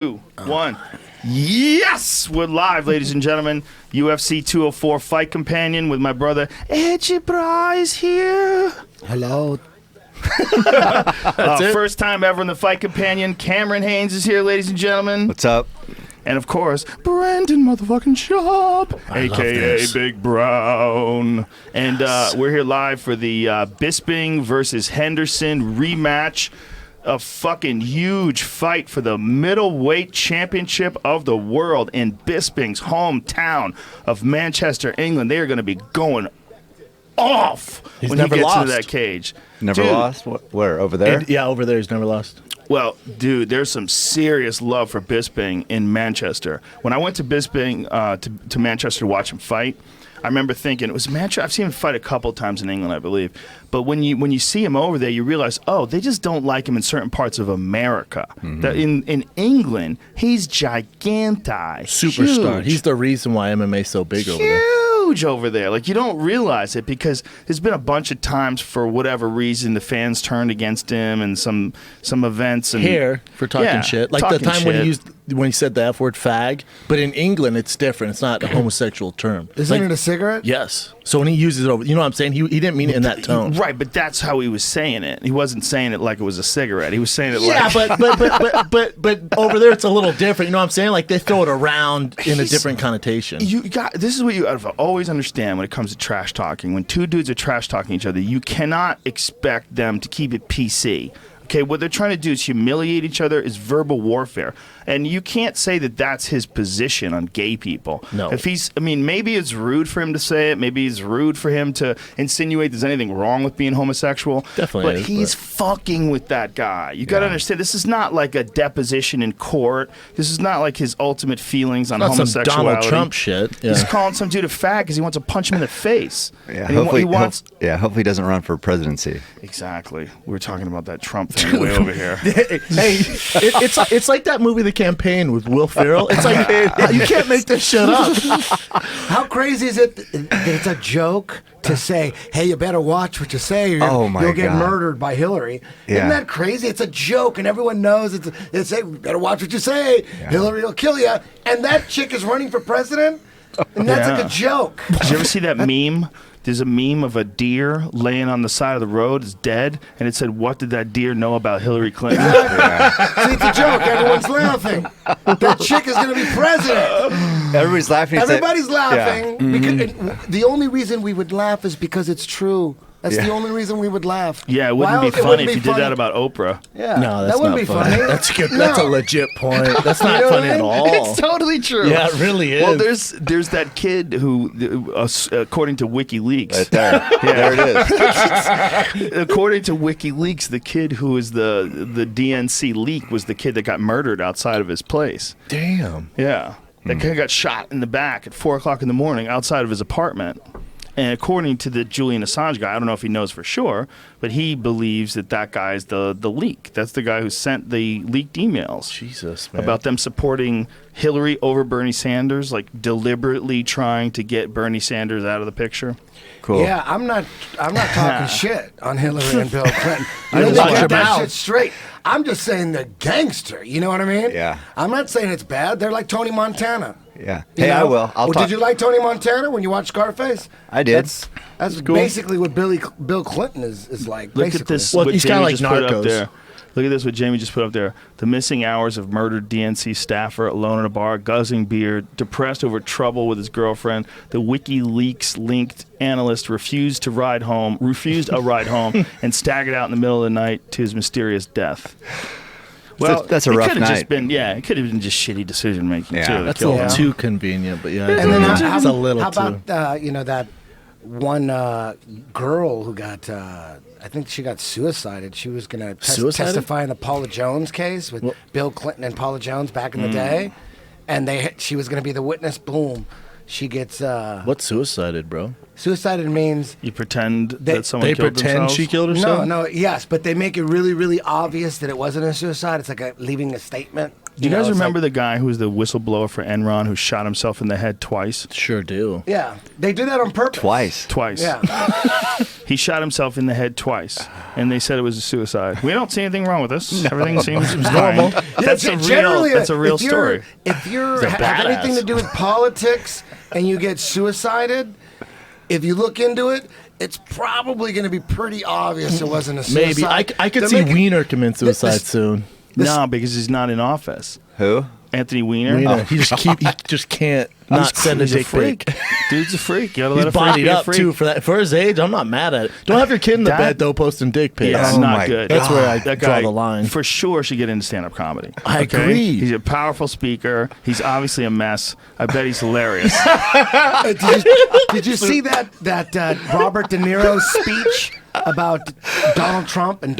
1. Yes! We're live, ladies and gentlemen. UFC 204 Fight Companion with my brother Edgy Bra is here. Hello. First time ever in the Fight Companion. Cameron Haynes is here, ladies and gentlemen. What's up? And of course, Brendan motherfucking Schaub, a.k.a. Big Brown. And we're here live for the Bisping versus Henderson rematch. A fucking huge fight for the middleweight championship of the world in Bisping's hometown of Manchester, England. They are going to be going off when he gets into that cage. Never lost? Where? Over there? Yeah, over there. He's never lost. Well, dude, there's some serious love for Bisping in Manchester. When I went to Bisping, to Manchester to watch him fight, I remember thinking, it was Manchester. I've seen him fight a couple times in England, I believe. But when you see him over there, you realize, oh, they just don't like him in certain parts of America. Mm-hmm. That in England, he's gigantic. Superstar. Huge. He's the reason why MMA is so big over there. Huge over there. Like, you don't realize it because there's been a bunch of times for whatever reason the fans turned against him and some events. And Here for talking shit. Like the time when he said the F word fag. But in England, it's different. It's not a homosexual term. Isn't it a cigarette? Yes. So when he uses it over, you know what I'm saying? He didn't mean it in that tone. Right, but that's how he was saying it. He wasn't saying it like it was a cigarette. He was saying it Yeah, like... but over there it's a little different. You know what I'm saying? Like they throw it around in a different connotation. This is what you always understand when it comes to trash talking. When two dudes are trash talking each other, you cannot expect them to keep it PC. Okay, what they're trying to do is humiliate each other, is verbal warfare. And you can't say that that's his position on gay people. No. Maybe it's rude for him to say it. Maybe it's rude for him to insinuate there's anything wrong with being homosexual. Definitely. But he's fucking with that guy. You got to understand, this is not like a deposition in court. This is not like his ultimate feelings on homosexuality. Some Donald Trump shit. Yeah. He's calling some dude a fag because he wants to punch him in the face. Yeah, And hopefully he doesn't run for presidency. Exactly. We were talking about that Trump thing way over here. Hey, it's like that movie The Campaign with Will Ferrell. It's like you can't make this shit up. How crazy is it that it's a joke to say, hey, you better watch what you say or you'll get murdered by Hillary? Yeah. Isn't that crazy? It's a joke and everyone knows it's hey, better watch what you say. Yeah. Hillary will kill you. And that chick is running for president? And that's like a joke. Did you ever see that meme? There's a meme of a deer laying on the side of the road, it's dead, and it said, "What did that deer know about Hillary Clinton?" See, it's a joke. Everyone's laughing. That chick is going to be president. Everybody's laughing. Everybody's laughing. Yeah. Because the only reason we would laugh is because it's true. That's the only reason we would laugh. Yeah, it wouldn't be funny if you did that about Oprah. Yeah, no, that's that wouldn't not be funny. That's good. That's a legit point. That's not funny at all. It's totally true. Yeah, it really is. Well, there's that kid who, according to WikiLeaks, Right there, there it is. According to WikiLeaks, the kid who is the DNC leak was the kid that got murdered outside of his place. Damn. Yeah, that kid got shot in the back at 4:00 in the morning outside of his apartment. And according to the Julian Assange guy, I don't know if he knows for sure, but he believes that guy is the leak. That's the guy who sent the leaked emails. Jesus, man. About them supporting Hillary over Bernie Sanders, like deliberately trying to get Bernie Sanders out of the picture. Cool. Yeah, I'm not talking shit on Hillary and Bill Clinton. You I watch get your that mouth. shit straight. I'm just saying they're gangster. You know what I mean? Yeah. I'm not saying it's bad. They're like Tony Montana. Yeah. You Hey, know? I will. I'll talk. Did you like Tony Montana when you watched Scarface? I did. That's cool. basically what Bill Clinton is like. Look basically. at this. Well, what he's Jamie kinda like just put up Narcos. there. Look at this, what Jamie just put up there. The missing hours of murdered DNC staffer alone in a bar, guzzling beer, depressed over trouble with his girlfriend. The WikiLeaks linked analyst refused a ride home, and staggered out in the middle of the night to his mysterious death. Well, that's a rough It could have night. just been, it could have been just shitty decision making Yeah. too. That's a little too convenient, but yeah. And then it's a little how too. about that one girl who got I think she got suicided. She was going to testify in the Paula Jones case with Bill Clinton and Paula Jones back in the day, and she was going to be the witness. Boom, she gets What's suicided, bro? suicided means You pretend that someone They killed pretend themselves? she killed herself? no, yes, but they make it really, really obvious that it wasn't a suicide. It's like leaving a statement. Do you guys remember the guy who was the whistleblower for Enron who shot himself in the head twice? Sure do. Yeah, they did that on purpose. Twice. Yeah. He shot himself in the head twice, and they said it was a suicide. We don't see anything wrong with this. Everything seems normal. That's a real story. If you have anything to do with politics and you get suicided, if you look into it, it's probably going to be pretty obvious it wasn't a suicide. Maybe. I could see Weiner commit suicide soon. No, because he's not in office. Who? Anthony Weiner. He just can't not send a dick pic. Dude's a freak. You gotta let He's a freak bodied be a up freak. too for his age. I'm not mad at it. Don't have your kid in the bed though posting dick pics. Yeah, it's not good. That's where I that draw guy the line. For sure should get into stand-up comedy. I agree. He's a powerful speaker. He's obviously a mess. I bet he's hilarious. Did you see that Robert De Niro speech about Donald Trump and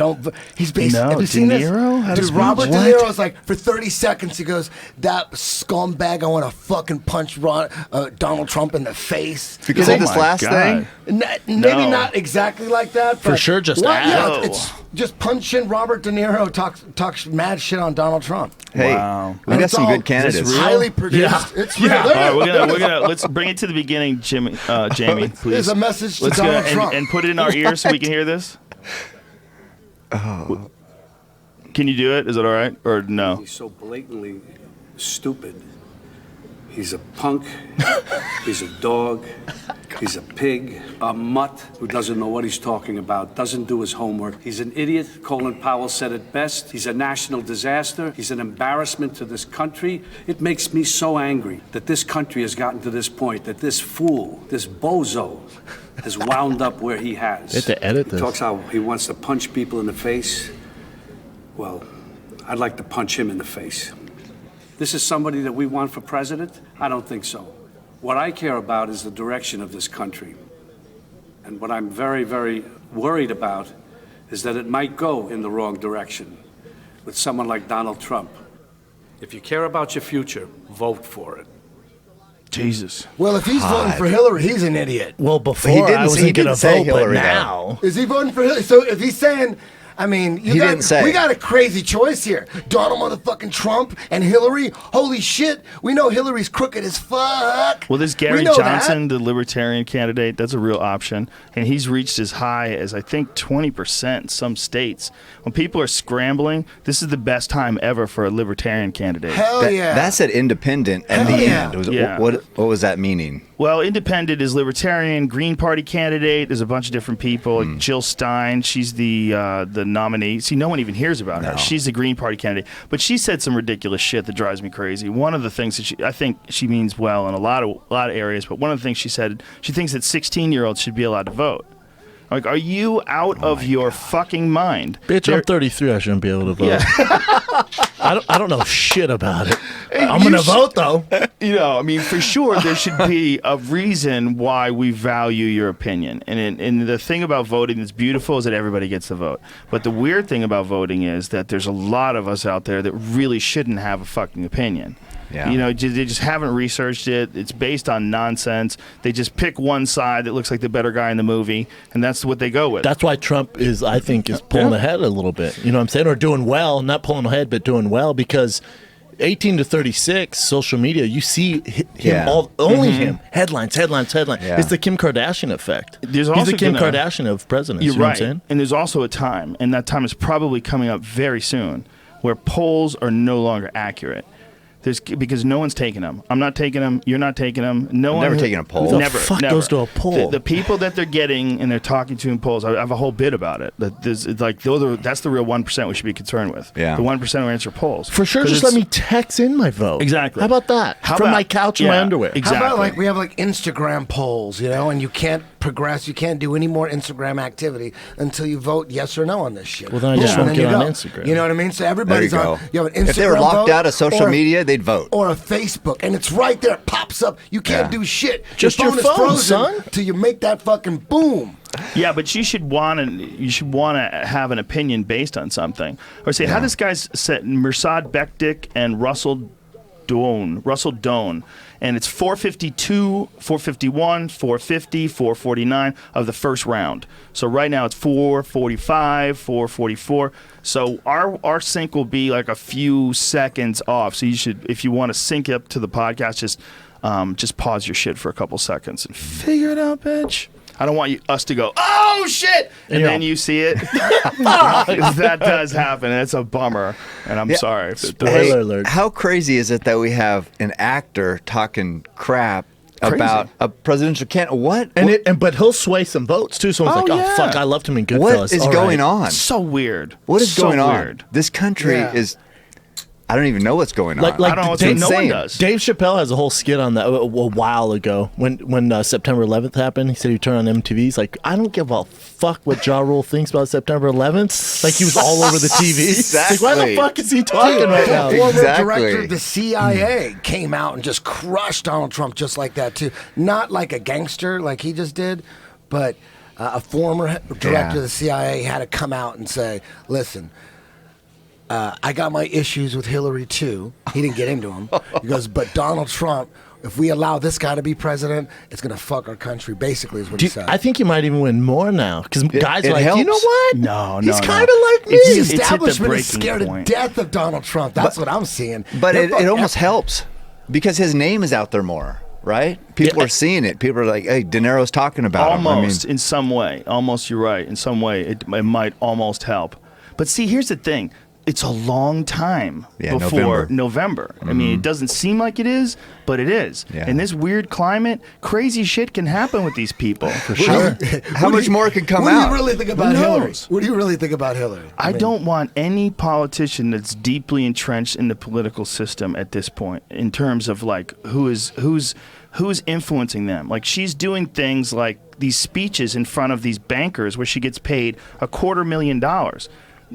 he's basically No, have you seen De this? Niro had a Dude, speech? Robert De What? Niro's like for 30 seconds he goes, that scumbag, I want to fucking punch Donald Trump in the face. Because Oh of this my last God. thing? Maybe not exactly like that. For but sure, just Well, ass. yeah, it's just punching Robert De Niro talks mad shit on Donald Trump. Hey, Wow. we got It's some all- good candidates. It's highly produced. Yeah. It's real. All right, we're gonna let's bring it to the beginning, Jamie, please. There's a message to Let's go Donald Trump. and put it in our ears so we can hear this. Oh. Can you do it? Is it all right or no? He's so blatantly stupid. He's a punk. He's a dog. He's a pig. A mutt who doesn't know what he's talking about, doesn't do his homework. He's an idiot. Colin Powell said it best. He's a national disaster. He's an embarrassment to this country. It makes me so angry that this country has gotten to this point, that this fool, this bozo, has wound up where he has. They have to edit He this. talks how he wants to punch people in the face. Well, I'd like to punch him in the face. This is somebody that we want for president? I don't think so. What I care about is the direction of this country. And what I'm very, very worried about is that it might go in the wrong direction with someone like Donald Trump. If you care about your future, vote for it. Jesus. Well, if he's voting for Hillary, he's an idiot. Well, before He didn't- I wasn't he going to didn't say vote, Hillary, but though. now. Is he voting for Hillary? So if he's saying, I mean, He didn't say. we got a crazy choice here. Donald motherfucking Trump and Hillary. Holy shit. We know Hillary's crooked as fuck. Well, there's We Gary know Johnson, the libertarian candidate. That's a real option. And he's reached as high as, I think, 20% in some states. When people are scrambling, this is the best time ever for a libertarian candidate. Hell yeah. That said independent at Hell the yeah. end. Yeah. What was that meaning? Well, independent is libertarian. Green Party candidate. There's a bunch of different people. Hmm. Jill Stein, she's the nominee. See, no one even hears about her. No. She's the Green Party candidate. But she said some ridiculous shit that drives me crazy. One of the things that I think she means well in a lot of areas, but one of the things she said, she thinks that 16-year-olds should be allowed to vote. Like, are you out of your fucking mind? Bitch, I'm 33. I shouldn't be able to vote. Yeah. I don't know shit about it. I'm going to vote, though. You know, I mean, for sure, there should be a reason why we value your opinion. And the thing about voting that's beautiful is that everybody gets to vote. But the weird thing about voting is that there's a lot of us out there that really shouldn't have a fucking opinion. Yeah. You know, they just haven't researched it. It's based on nonsense. They just pick one side that looks like the better guy in the movie, and that's what they go with. That's why Trump is pulling ahead a little bit. You know what I'm saying? Or doing well, not pulling ahead, but doing well, because 18 to 36, social media, you see him, Yeah. only him. Headlines. Yeah. It's the Kim Kardashian effect. There's He's also the Kim gonna- Kardashian of presidents. You're you know right. what I'm saying? And there's also a time, and that time is probably coming up very soon, where polls are no longer accurate. Because no one's taking them. I'm not taking them. You're not taking them. No one. never taken a poll. Who the Never. fuck never. goes to a poll? The people that they're getting and they're talking to in polls. I have a whole bit about it. That there's like that's the real 1% we should be concerned with. Yeah. The 1% who answer polls. For sure, 'Cause just let me text in my vote. Exactly. How about that? How From about- my couch in my yeah, underwear. exactly. How about like we have like Instagram polls, you know, and you can't progress, you can't do any more Instagram activity until you vote yes or no on this shit. Well, then I just Boom, won't and get you on go. Instagram. You know what I mean? So There you everybody's go. on. You have an Instagram If they were locked vote out of social or- media, they'd vote. or a Facebook, and it's right there. It pops up. You can't Yeah. do shit. Just your is phone, frozen son. till you make that fucking boom. Yeah, but you should want to have an opinion based on something, or say how this guy's set Mirsad Bekdik and Russell Doan, and it's 452, 451, 450, 449 of the first round. So right now it's 445, 444. So our sync will be like a few seconds off. So you should, if you want to sync up to the podcast, just pause your shit for a couple seconds and figure it out, bitch. I don't want us to go, oh shit, and then you see it. That does happen. And it's a bummer, and I'm sorry. If it does. Hey, alert. how crazy is it that we have an actor talking crap about a presidential candidate? What? But he'll sway some votes too. So it's like, oh fuck, I loved him in Goodfellas. What is going on? So weird. What is going weird. on? This country is. I don't even know what's going on. I don't know what's no one does. Dave Chappelle has a whole skit on that a while ago when September 11th happened. He said he turned on MTV. He's like, I don't give a fuck what Ja Rule thinks about September 11th. Like he was all over the TV. Exactly. Like, why the fuck is he talking right now? Former Exactly. director of the CIA came out and just crushed Donald Trump just like that too. Not like a gangster like he just did, but a former director of the CIA had to come out and say, listen, I got my issues with Hillary too. He didn't get into them. He goes, but Donald Trump, if we allow this guy to be president, it's going to fuck our country, basically, is what he said. I think he might even win more now because guys are like, helps. you know what? No, he's no. kind of like me. the It's hit the establishment is breaking scared point. to death of Donald Trump. That's what I'm seeing. But They're it almost helps because his name is out there more, right? People are seeing it. People are like, hey, De Niro's talking about him. Almost, in some way. Almost, you're right. In some way, it might almost help. But see, here's the thing. It's a long time before November. I mean, it doesn't seem like it is, but it is. Yeah. In this weird climate, crazy shit can happen with these people. For sure. How much more could come What out? do you really think about Who Hillary? knows? What do you really think about Hillary? I don't want any politician that's deeply entrenched in the political system at this point in terms of like who's influencing them. Like she's doing things like these speeches in front of these bankers where she gets paid $250,000.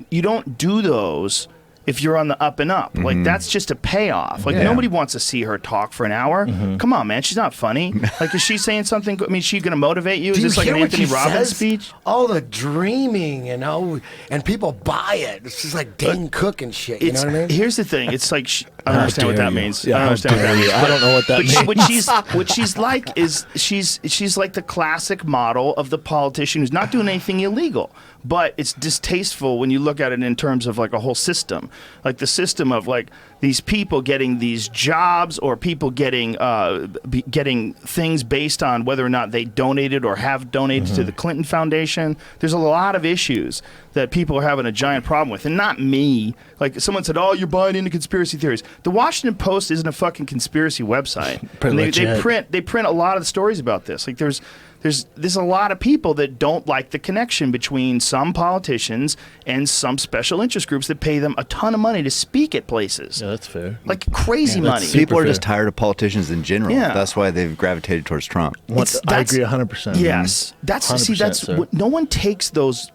You don't do those if you're on the up and up. Like that's just a payoff. Like nobody wants to see her talk for an hour. Come on, man, she's not funny. Like is she saying something? I mean, is she going to motivate you? Is this like an Anthony Robbins speech? All the dreaming, and people buy it. It's just like Dane Cook and shit. You know what I mean? Here's the thing. It's like I don't understand what that means. Yeah, I don't understand what that means. I don't know what that means. What she's like is she's like the classic model of the politician who's not doing anything illegal, but it's distasteful when you look at it in terms of like a whole system, like the system of like these people getting these jobs or people getting getting things based on whether or not they donated or have donated to the Clinton Foundation. There's a lot of issues that people are having a giant problem with, and not me. Like someone said, "Oh, you're buying into conspiracy theories." The Washington Post isn't a fucking conspiracy website. And they print a lot of stories about this. Like there's a lot of people that don't like the connection between some politicians and some special interest groups that pay them a ton of money to speak at places. Yeah, that's fair. Like crazy money. People are fair. just tired of politicians in general. Yeah. That's why they've gravitated towards Trump. I agree 100%. Yes, that's 100%, sir. no one takes those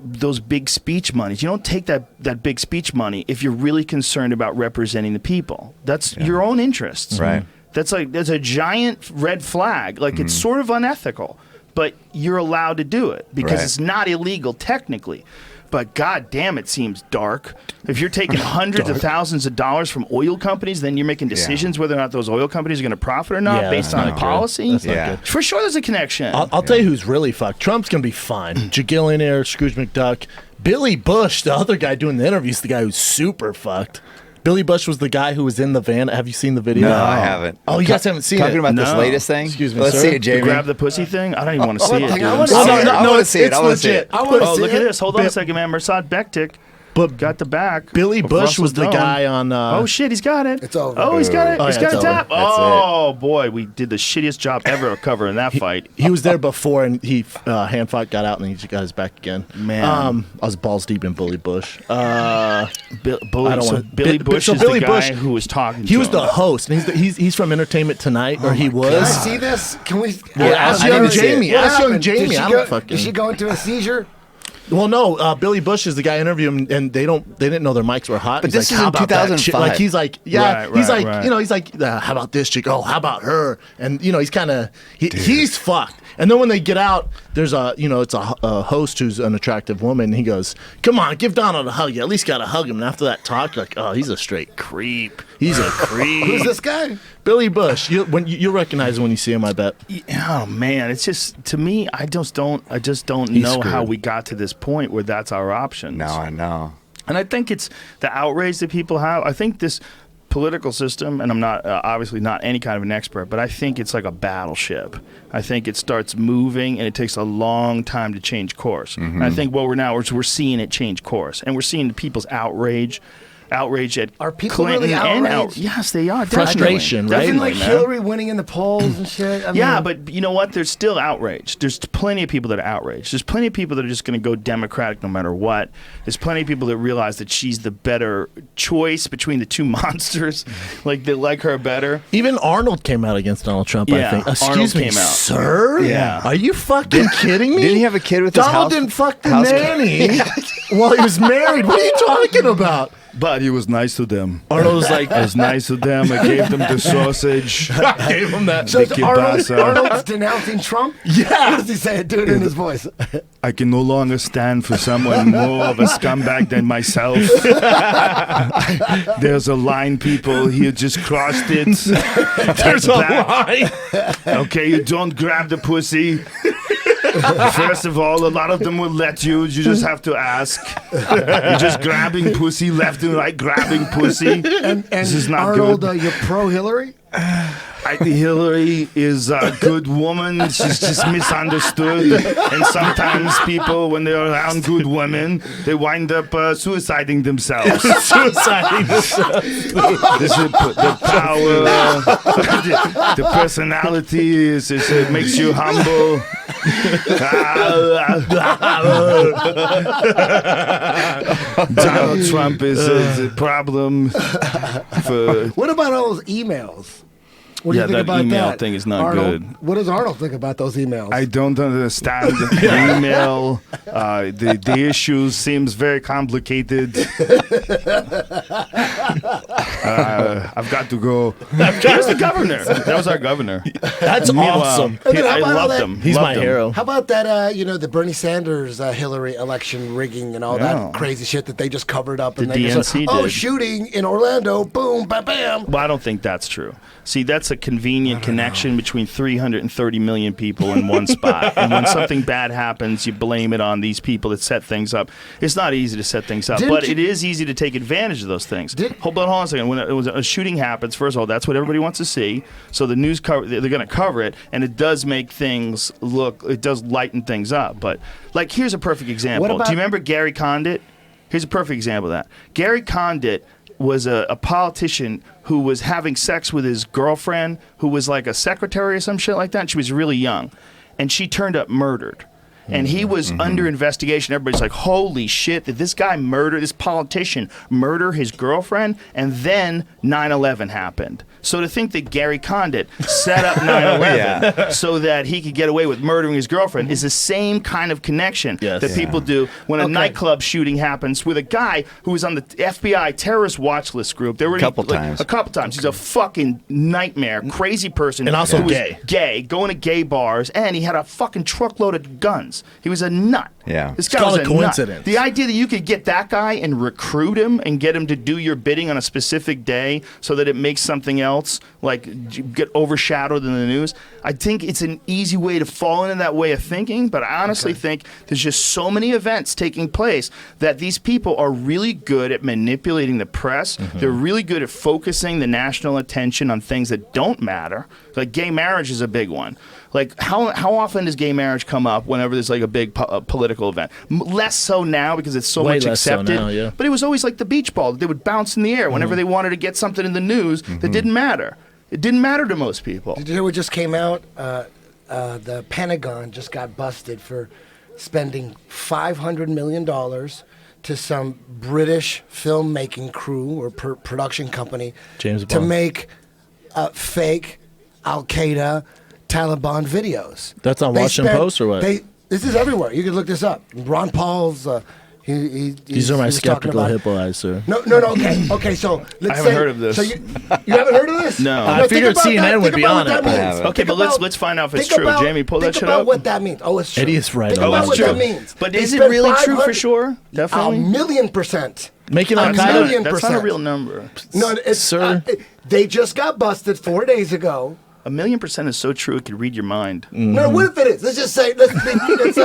big speech monies. You don't take that big speech money if you're really concerned about representing the people. That's your own interests. Right. That's a giant red flag. Like it's sort of unethical, but you're allowed to do it because Right. it's not illegal technically. But god damn, it seems dark. If you're taking hundreds of thousands of dollars from oil companies, then you're making decisions whether or not those oil companies are going to profit or not Yeah, based that's on not good. policy. That's not Yeah. good. For sure, there's a connection. I'll tell you who's really fucked. Trump's going to be fine. Jagillionaire, Scrooge McDuck. Billy Bush, the other guy doing the interviews, the guy who's super fucked. Billy Bush was the guy who was in the van. Have you seen the video? No, I haven't. Oh, you guys haven't seen Talking it? about this No. latest thing? Excuse me, Let's sir. see it, The Jamie. grab the pussy thing? I don't even want to see it, dude. I wanna Oh, see it. I wanna see it. It's I wanna see legit. it. I wanna Oh, see look it. at this. Hold on a Bill- second, man. Mersad Bektik But got the back. Billy of Bush Russell was the Doan. guy on. Oh, shit. He's got it. It's over. Oh, he's got it. Oh, He's yeah, got a it's tap. over. That's Oh, boy. We did the shittiest job ever of covering that fight. He was there before, and he hand fought, got out, and he just got his back again. Man. I was balls deep in Billy Bush. Billy Bi- Bush so is Billy the guy Bush- who was talking He to was him. the host, and he's from Entertainment Tonight, or he Can I was. see this? Can we? ask I young didn't see it. Jamie. What Ask young happened? Jamie. Did she I go- don't fucking. Did she go into a seizure? Well, no. Billy Bush is the guy interviewing him, and they didn't know their mics were hot. But He's this like, is how in about that shit? 2005. Like he's like, yeah, Right, he's right, like, right. he's like, how about this chick? Oh, how about her? And he's kind of he's fucked. And then when they get out, there's it's a host who's an attractive woman. And he goes, "Come on, give Donald a hug. You at least got to hug him." And after that talk, like, oh, he's a straight creep. He's a creep. Who's this guy? Billy Bush. You'll recognize him when you see him, I bet. Oh man, it's just, to me, I just don't He's know screwed. how we got to this point where that's our options. No, I know. And I think it's the outrage that people have. I think this political system, and I'm not obviously not any kind of an expert, but I think it's like a battleship. I think it starts moving, and it takes a long time to change course. And I think what we're seeing it change course, and we're seeing people's outrage at Are people Clinton really outraged? yes, they are. Frustration, definitely. right? Isn't Definitely, like man. Hillary winning in the polls and shit? I Yeah, mean, but you know what? There's still outrage. There's plenty of people that are outraged. There's plenty of people that are just going to go Democratic no matter what. There's plenty of people that realize that she's the better choice between the two monsters. Like, they like her better. Even Arnold came out against Donald Trump, I Yeah, think. Excuse Arnold me, came out. sir? Yeah. Are you fucking kidding me? Didn't he have a kid with his Donald house? didn't fuck the house- nanny while he was married. What are you talking about? But he was nice to them. Arnold was like, I was nice to them. I gave them the sausage. gave him that. so is kielbasa. Arnold's denouncing Trump? Yeah. What does he say? Do it in his voice. I can no longer stand for someone more of a scumbag than myself. There's a line, people. He just crossed it. There's a line. Okay, you don't grab the pussy. First of all, a lot of them will let you. You just have to ask. You're just grabbing pussy left and right, grabbing pussy. And This is not Arnold, good. you're pro Hillary? I think Hillary is a good woman. She's just misunderstood. And sometimes people, when they're around good women, they wind up suiciding themselves. Suiciding himself. This is the power, the personality it makes you humble. Donald Trump is a problem for. What about all those emails? What do Yeah, you think that about email that? thing is not Arnold, good. What does Arnold think about those emails? I don't understand the email. The issue seems very complicated. I've got to go. Here's the governor. That was our governor. That's awesome. And then how I about all loved that- him. He's Loved my him. hero. How about that, the Bernie Sanders Hillary election rigging and all Yeah. that crazy shit that they just covered up? And The they just DNC oh, did. shooting in Orlando, boom, bam, bam. Well, I don't think that's true. See, that's a convenient connection between 330 million people in one spot. And when something bad happens, you blame it on these people that set things up. It's not easy to set things up, Didn't but you- it is easy to take advantage of those things. Did- Hold on a second. When a shooting happens, first of all, that's what everybody wants to see. So the news they're going to cover it, and it does make things look. It does lighten things up. But like, here's a perfect example. What about- Do you remember Gary Condit? Here's a perfect example of that. Gary Condit was a politician who was having sex with his girlfriend, who was like a secretary or some shit like that. And she was really young, and she turned up murdered. And he was under investigation. Everybody's like, holy shit, did this guy this politician murder his girlfriend? And then 9/11 happened. So to think that Gary Condit set up 9/11 so that he could get away with murdering his girlfriend is the same kind of connection Yes. that people do when a Okay. nightclub shooting happens with a guy who was on the FBI terrorist watch list group. There were A couple times. A couple times. He's a fucking nightmare, crazy person. And also who was gay. Gay, going to gay bars, and he had a fucking truckload of guns. He was a nut. Yeah. This It's guy called was a a nut. coincidence. The idea that you could get that guy and recruit him and get him to do your bidding on a specific day so that it makes something else like get overshadowed in the news, I think it's an easy way to fall into that way of thinking. But I honestly think there's just so many events taking place that these people are really good at manipulating the press. They're really good at focusing the national attention on things that don't matter. Like gay marriage is a big one. Like how often does gay marriage come up whenever there's like a big political event? Less so now because it's so Way much less so accepted. now, yeah. But it was always like the beach ball. They would bounce in the air whenever they wanted to get something in the news that didn't matter. It didn't matter to most people. Did you hear what just came out? The Pentagon just got busted for spending $500 million to some British filmmaking crew or production company James to Bond. make fake Al-Qaeda Taliban videos. That's on They Washington Post or what? This is everywhere. You can look this up. Ron Paul's These are my skeptical hippo eyes, sir. No. Okay. So let's I haven't heard of this. So you haven't heard of this? No. I figured CNN would be on it. Okay, but let's find out if it's true. Jamie, pull that shit Think about up. what that means. Oh, it's true. Eddie is right. Think about what that means. But They is it spent really true for 500 sure? Definitely. 1,000,000%. Making A Al Qaeda. million That's not a percent. real number. No, it's Sir. They just got busted 4 days ago. 1,000,000% is so true it could read your mind. No, what if it is? Let's just say, it's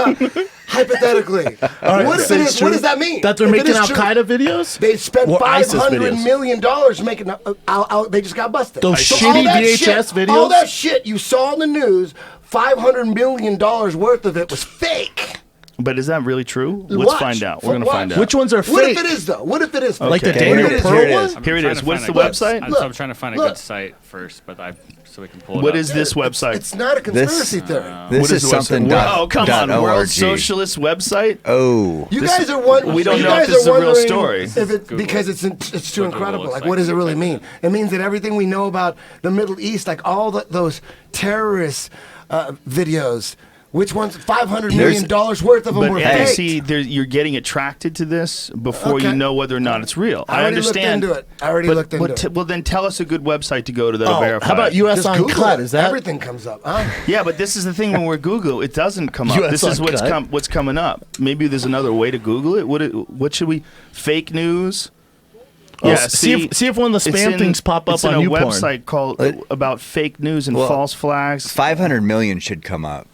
hypothetically. right, What if so it it's is? true What does that mean? That they're If it making is Al true, Qaeda videos? They spent Or ISIS $500 videos? million making. They just got busted. Those So shitty all that VHS shit, videos? All that shit you saw on the news, $500 million worth of it was fake. But is that really true? Let's Watch. find out. We're going to Watch. find out. Which ones are What fake? if it is though? What if it is? Like the Okay. Daniel Here it is, Pearl here it one? is. Here it is. What's the website? I'm trying to find a good site first, but so we can pull it What up. is this website? It's not a conspiracy theory. This What is the website? something. Oh, come on. .org. World Socialist website? Oh. You guys are wondering. we don't you know if guys this is are a real wondering story. If it, because it's too Google incredible. looks Like, like what does it it. really mean? It means that everything we know about the Middle East, like all those terrorist videos, which ones? $500 million worth of them But were Eddie, faked. see, you're getting attracted to this before Okay. you know whether or not it's real. I already looked understand. into it. I already but, looked into but it. Well, then tell us a good website to go to that'll verify. How about it. US Just Google Uncut? it. Is that Everything comes up, huh? Yeah, but this is the thing when we're Google, it doesn't come up. US This is Uncut? what's coming up. Maybe there's another way to Google it. What should we? Fake news. see if one of the it's spam in- things pop up it's in on a YouPorn. website called about fake news and Well, false flags. 500 million should come up.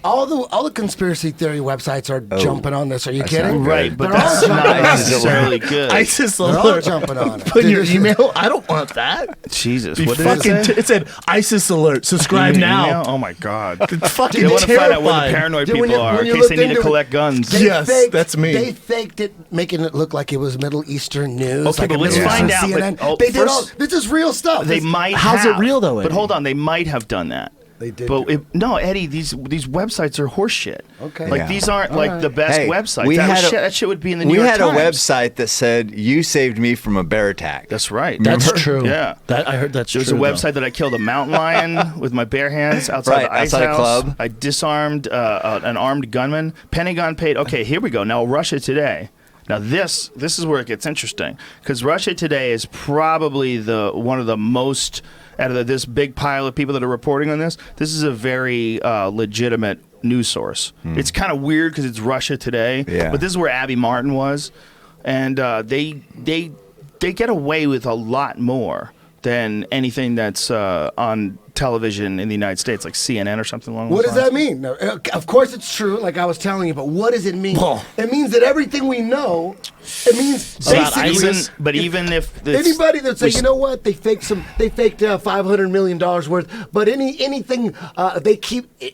All the conspiracy theory websites are jumping on this. Are you That's kidding? not good. Right, but They're all that's not jumping on it. necessarily good. ISIS They're all alert. jumping on it. Put in your Dude, email. I don't want that. Jesus, Be what did fucking it say? it said ISIS alert. Subscribe In now. email? Oh my God. It's fucking They want to find out where the terrifying. paranoid Dude, when people you- are when in you case they looked need to into it, collect guns. They Yes, that's me. They faked it, making it look like it was Middle Eastern news. Okay, like but a let's Middle find Eastern out, but- CNN. oh, They did all. first- This is real stuff. They This- might. How's it have, real, though, But Eddie? hold on, they might have done that. They did But do no, Eddie, these websites are horseshit. Okay. Like Yeah. these aren't like the best Hey, websites. we had a- That shit would be in the New We York had Times. a website that said, "You saved me from a bear attack." That's right. That's Remember? true. Yeah. That I heard that's There's true. a website that I killed a mountain lion with my bare hands outside Right, the ice outside a house. club. I disarmed an armed gunman. Pentagon paid. Okay, here we go. Now Russia Today. Now this is where it gets interesting because Russia Today is probably one of the most out of this big pile of people that are reporting on this. This is a very legitimate news source. It's kind of weird because it's Russia Today, Yeah. but this is where Abby Martin was, and they get away with a lot more than anything that's on television in the United States, like CNN or something along those What does lines. that mean? No, of course it's true, like I was telling you, but what does it mean? Well- It means that everything we know, it means About basically. Even if this, Anybody that say, you know what, they faked $500 million worth, but anything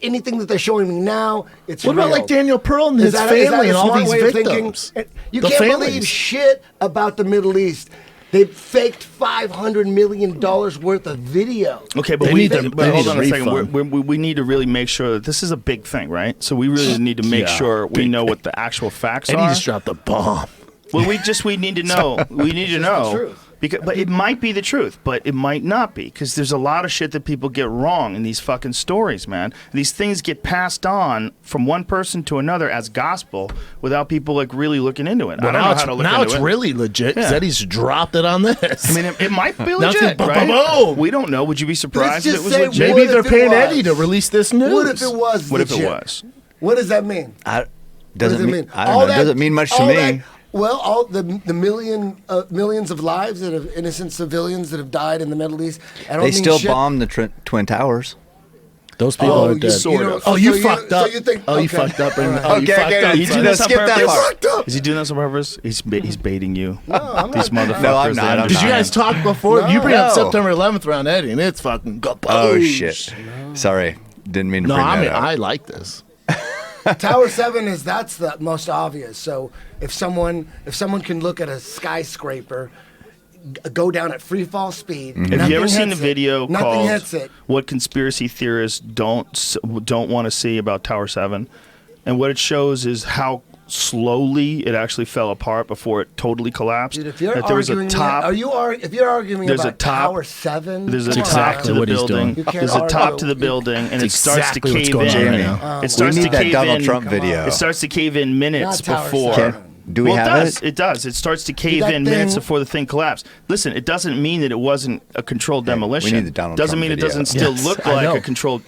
anything that they're showing me now, it's What about real. like Daniel Pearl and Is his that family a and all smart these way of victims? thinking? You The can't families. believe shit about the Middle East. They faked $500 million worth of video. Okay, but They we need need to- but they hold need on a a second. refund. We need to really make sure that this is a big thing, right? So we really need to make Yeah, sure we big know what the actual facts Eddie are. just dropped the bomb. Well, we need to know. We need to know. truth. But it might be the truth, but it might not be because there's a lot of shit that people get wrong in these fucking stories, man. These things get passed on from one person to another as gospel without people like really looking into it. I don't know how to look now into it's it. really legit. Yeah. Eddie's dropped it on this. I mean, it might be Now it's legit, like, right? boom. We don't know. Would you be surprised if just it was say legit? maybe what if they're it paying was? Eddie to release this news. What if it was What if it legit? was? What does that mean? Doesn't What does it mean. I don't All know. that- Doesn't mean much to all me. that- well, all the millions of lives that have innocent civilians that have died in the Middle East. I don't They mean still shit. bombed the Twin Towers. Those people Oh, are you dead. sort of. Oh, so you you- fucked so up. you think- oh, you okay. fucked up. And, All right. oh, you Okay, fucked okay, up. you doing no, this on skip that purpose? part. Fucked up. Is he doing this on purpose? He's baiting you. I'm These not- motherfuckers. No, I'm they not. I'm Did you understand. guys talk before? You bring up No. September 11th around Eddie, and it's fucking go. Oh shit! Sorry, didn't mean to No, bring I that mean up. I like this. Tower 7 that's the most obvious. So if someone can look at a skyscraper, go down at free fall speed. Have nothing you ever seen a hits it, video nothing called hits it. "What Conspiracy Theorists Don't Want to See About Tower 7"? And what it shows is how slowly it actually fell apart before it totally collapsed. Dude, if you're that there was arguing, a top. if you're arguing There's a about top- Tower 7, There's a come top on. to the what he's building. doing. You can't There's a top argue. to the building, and it It's starts exactly to what's cave going on in. right now. It starts we to need that cave Donald in. Trump Come on. video. It starts to cave in minutes Not Tower before. 7. Do we have it? It does. It starts to cave That in minutes thing- before the thing collapsed. Listen, it doesn't mean that it wasn't a controlled demolition. we need the Donald doesn't Trump mean video. it doesn't still Yes, look I like know. a controlled.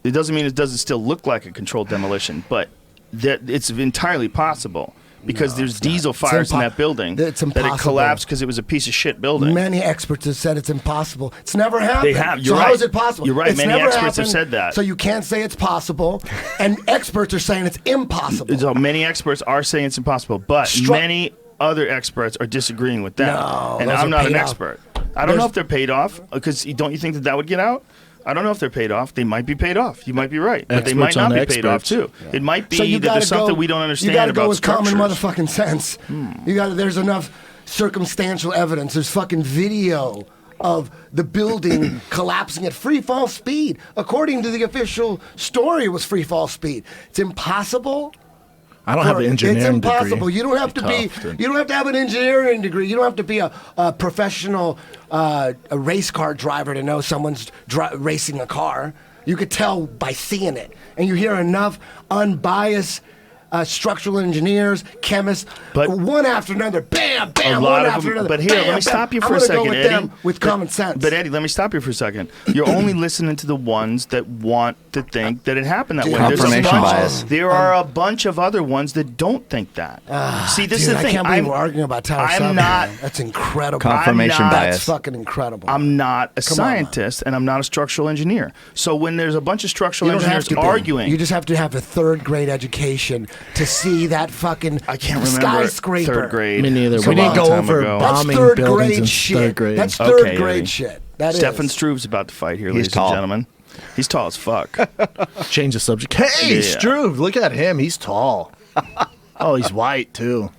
It doesn't mean it doesn't still look like a controlled demolition, but that it's entirely possible because there's diesel fires in that building It's that it impossible. collapsed because it was a piece of shit building. Many experts have said it's impossible. It's never happened. They have. You're so how right. is it possible? You're right. It's Many never experts have happened, said that. So you can't say it's possible, and experts are saying it's impossible. So many experts are saying it's impossible, but many other experts are disagreeing with that. No, and those I'm are not an paid off. expert. I don't know if they're paid off because don't you think that would get out? I don't know if they're paid off. They might be paid off. You might be right, but they might Experts not on be paid off experts. too. It might be So you that gotta there's something go, we don't understand You gotta about go with common structures. motherfucking sense. You got. There's enough circumstantial evidence. There's fucking video of the building collapsing at free fall speed. According to the official story, it was free fall speed. It's impossible. I don't have an engineering It's impossible. degree. You don't have to be. Tough, dude. You don't have to have an engineering degree. You don't have to be a professional a race car driver to know someone's racing a car. You could tell by seeing it, and you hear enough unbiased structural engineers, chemists, But one after another, bam, bam, A lot one of after them, another. but here, bam, let me bam. stop you I'm for a gonna go second, with Eddie. them with common sense. But Eddie, let me stop you for a second. You're only listening to the ones that want to think that it happened that way. There's a Confirmation bunch- bias. There are a bunch of other ones that don't think that. See, this is Dude, the I thing. can't believe we're arguing about Tower I'm 7. not. Man. That's incredible. Confirmation I'm not- bias. That's fucking incredible. I'm not a Come on. scientist, and I'm not a structural engineer. So when there's a bunch of structural You don't have engineers to be. arguing, You just have to have a third grade education to see that fucking I can't remember skyscraper. third grade. Me neither. It's a We didn't long go time over ago. That's bombing third buildings grade in shit. third grade. That's third Okay, grade Eddie. shit. That Stefan is. Struve's about to fight here, He's ladies tall. and gentlemen. He's tall as fuck. Change the subject. Hey, Yeah. Struve, look at him. He's tall. Oh, he's white too.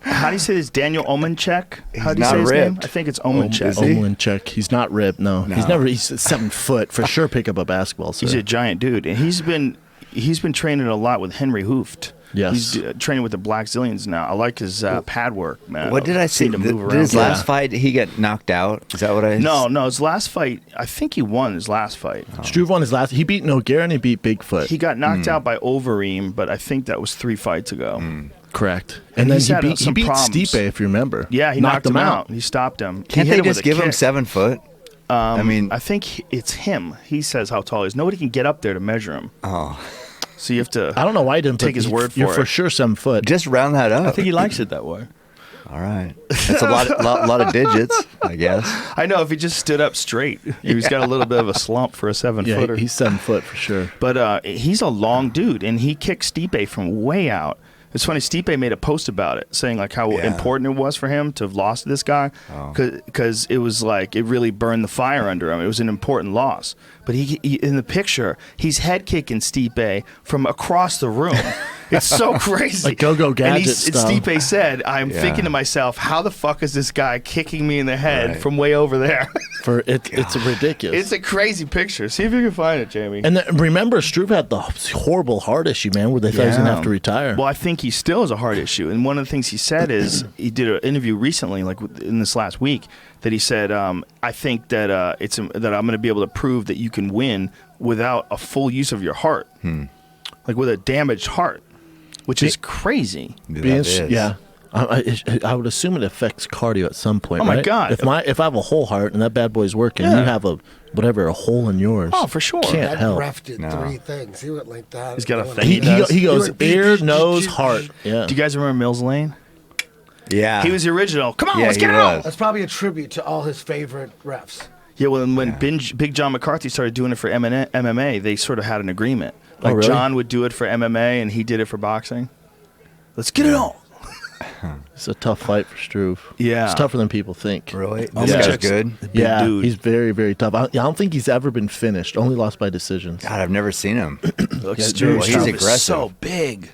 How do you say this? Daniel Omenchek? How do you not say his name? ripped. I think it's Omenchek. is he? Olenchek. He's not ripped. No, he's never. He's 7 foot for sure. Pick up a basketball. Sir. He's a giant dude, and he's been training a lot with Henry Hooft. Yes. He's training with the Black Zillions now. I like his pad work, man. What did I I've see? seen him move Did around. his last fight he get knocked out? Is that what I? No, his last fight. I think he won his last fight. Struve won his last. He beat Nogueira and he beat Bigfoot. He got knocked out by Overeem, but I think that was 3 fights ago. Correct. And And then he's he had beat some problems. Stipe, if you remember. Yeah, he knocked him out. He stopped him. Can't He hit they him with just a give him kick. 7 foot? I mean, I think it's him. He says how tall he is. Nobody can get up there to measure him. oh, So you have to. I don't know why he didn't Take put, his word for You're it. for sure 7 foot. just round that up. I think he likes it that way. All right, that's a lot of digits, I guess. I know if he just stood up straight, he's got a little bit of a slump for a 7-footer. Yeah, he's 7 foot for sure. But he's a long dude, and he kicked Stipe from way out. It's funny. Stipe made a post about it, saying like how Yeah. important it was for him to have lost to this guy, because it was like it really burned the fire under him. It was an important loss. But he in the picture, he's head kicking Stipe from across the room. It's so crazy. Like Go-Go Gadget and style. Stipe said, "I'm Yeah. thinking to myself, how the fuck is this guy kicking me in the head Right. from way over there?" It's ridiculous. It's a crazy picture. See if you can find it, Jamie. And then, remember, Struve had the horrible heart issue, man, where they thought he was going to have to retire. Well, I think he still has a heart issue. And one of the things he said is he did an interview recently, like in this last week, that he said, "I think that that I'm going to be able to prove that you can win without a full use of your heart, like with a damaged heart, which is crazy." Yeah. I would assume it affects cardio at some point. Oh, my right? God. If I have a whole heart and that bad boy's working, Yeah. you have a hole in yours. Oh, for sure. Can't That help. ref did 3 things. He went like that. He's got a Going thing He, he does. he goes He ear, went- nose, heart. Yeah. Do you guys remember Mills Lane? Yeah, He was the original. Come on, Yeah, let's he get out. was. That's probably a tribute to all his favorite refs. Yeah, well, when Big John McCarthy started doing it for MMA, they sort of had an agreement. Like really? John would do it for MMA, and he did it for boxing. Let's get it on. It's a tough fight for Struve. Yeah. It's tougher than people think. Really? Oh, This yeah. guy's good. Yeah, dude. he's very, very tough. I don't think he's ever been finished. Only lost by decisions. God, I've never seen him. Look, Yeah, Struve he's is aggressive. so big.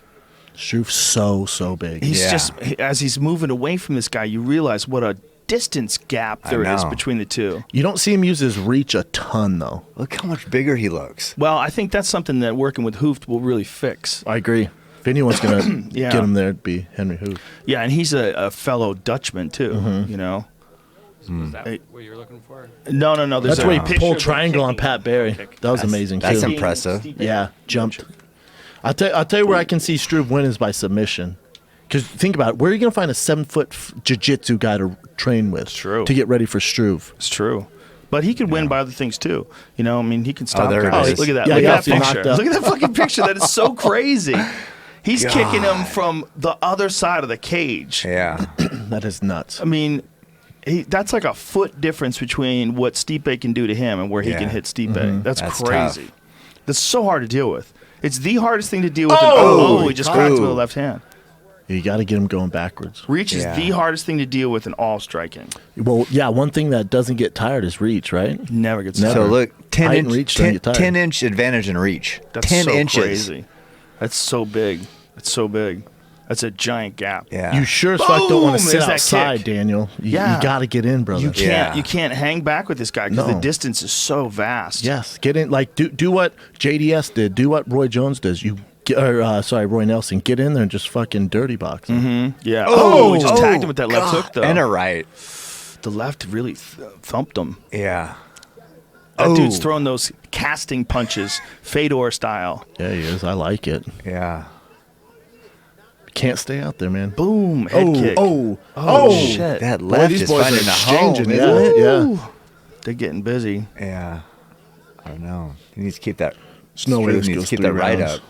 Struve's so big. He's Yeah. just as he's moving away from this guy, you realize what a distance gap there is know. between the two. You don't see him use his reach a ton, though. Look how much bigger he looks. Well, I think that's something that working with Hooft will really fix. I agree. If anyone's going to Yeah. get him there, it'd be Henry Hoof. Yeah, and he's a fellow Dutchman too. You know. Is that what you're looking for? No. There's That's a where he picture pulled of him triangle on kicking. Pat Barry. Kick. That was amazing, That's too. impressive. Stipe. Yeah, jumped. I'll tell you where I can see Struve win is by submission. Because think about it, where are you going to find a 7-foot jiu-jitsu guy to train with? True. To get ready for Struve. It's true. But he could win by other things too. You know, I mean, he can stop there it guys. is. Look at that. Yeah, Look he at also that knocked picture. up. Look at that fucking picture. That is so crazy. He's kicking him from the other side of the cage. Yeah. That is nuts. I mean, that's like a foot difference between what Stipe can do to him and where he can hit Stipe. That's crazy. tough. That's so hard to deal with. It's the hardest thing to deal with. He just God. cracked him with the left hand. You got to get him going backwards. Reach is the hardest thing to deal with in all striking. Well, yeah, one thing that doesn't get tired is reach, right? Never gets Never. So tired. look, 10 Height and inch, reach don't get tired. 10-inch advantage in reach. That's 10 so inches. crazy. That's so big. That's so big. That's a giant gap. Yeah. You sure as fuck don't want to Boom! sit There's that outside, kick. Daniel. You Yeah. got to get in, brother. You can't. Yeah. You can't hang back with this guy because No. the distance is so vast. Yes, get in. Like do what JDS did. Do what Roy Jones does. Roy Nelson. Get in there and just fucking dirty box him. Yeah. Oh, he just tagged him with that left hook though. And a right. The left really thumped him. Yeah. That dude's throwing those casting punches, Fedor style. Yeah, he is. I like it. Yeah. Can't stay out there, man. Boom, head kick. Oh, Shit. That Boy, left these is boys finding are a home, exchanging. isn't it? Yeah. They're getting busy. Yeah. I don't know. He needs to keep that. There's no way Struve this needs goes to keep 3 that right rounds. up.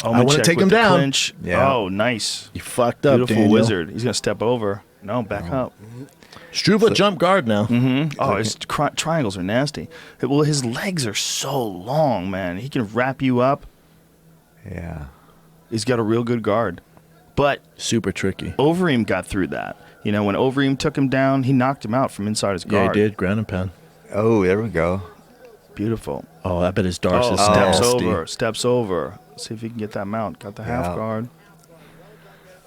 Oh, I wanna take him down. Clinch. Yeah. Oh, nice. You fucked up, Beautiful Daniel. wizard. He's gonna step over. No, back up. Struve a jump guard now. Oh, his triangles are nasty. Well, his legs are so long, man. He can wrap you up. Yeah. He's got a real good guard. But Super tricky. Overeem got through that. You know, when Overeem took him down, he knocked him out from inside his Yeah, guard. he did. Ground and pound. Oh, there we go. Beautiful. Oh, I bet his Darce is steps nasty. over. Steps over. See if he can get that mount. Got the half Yeah. guard.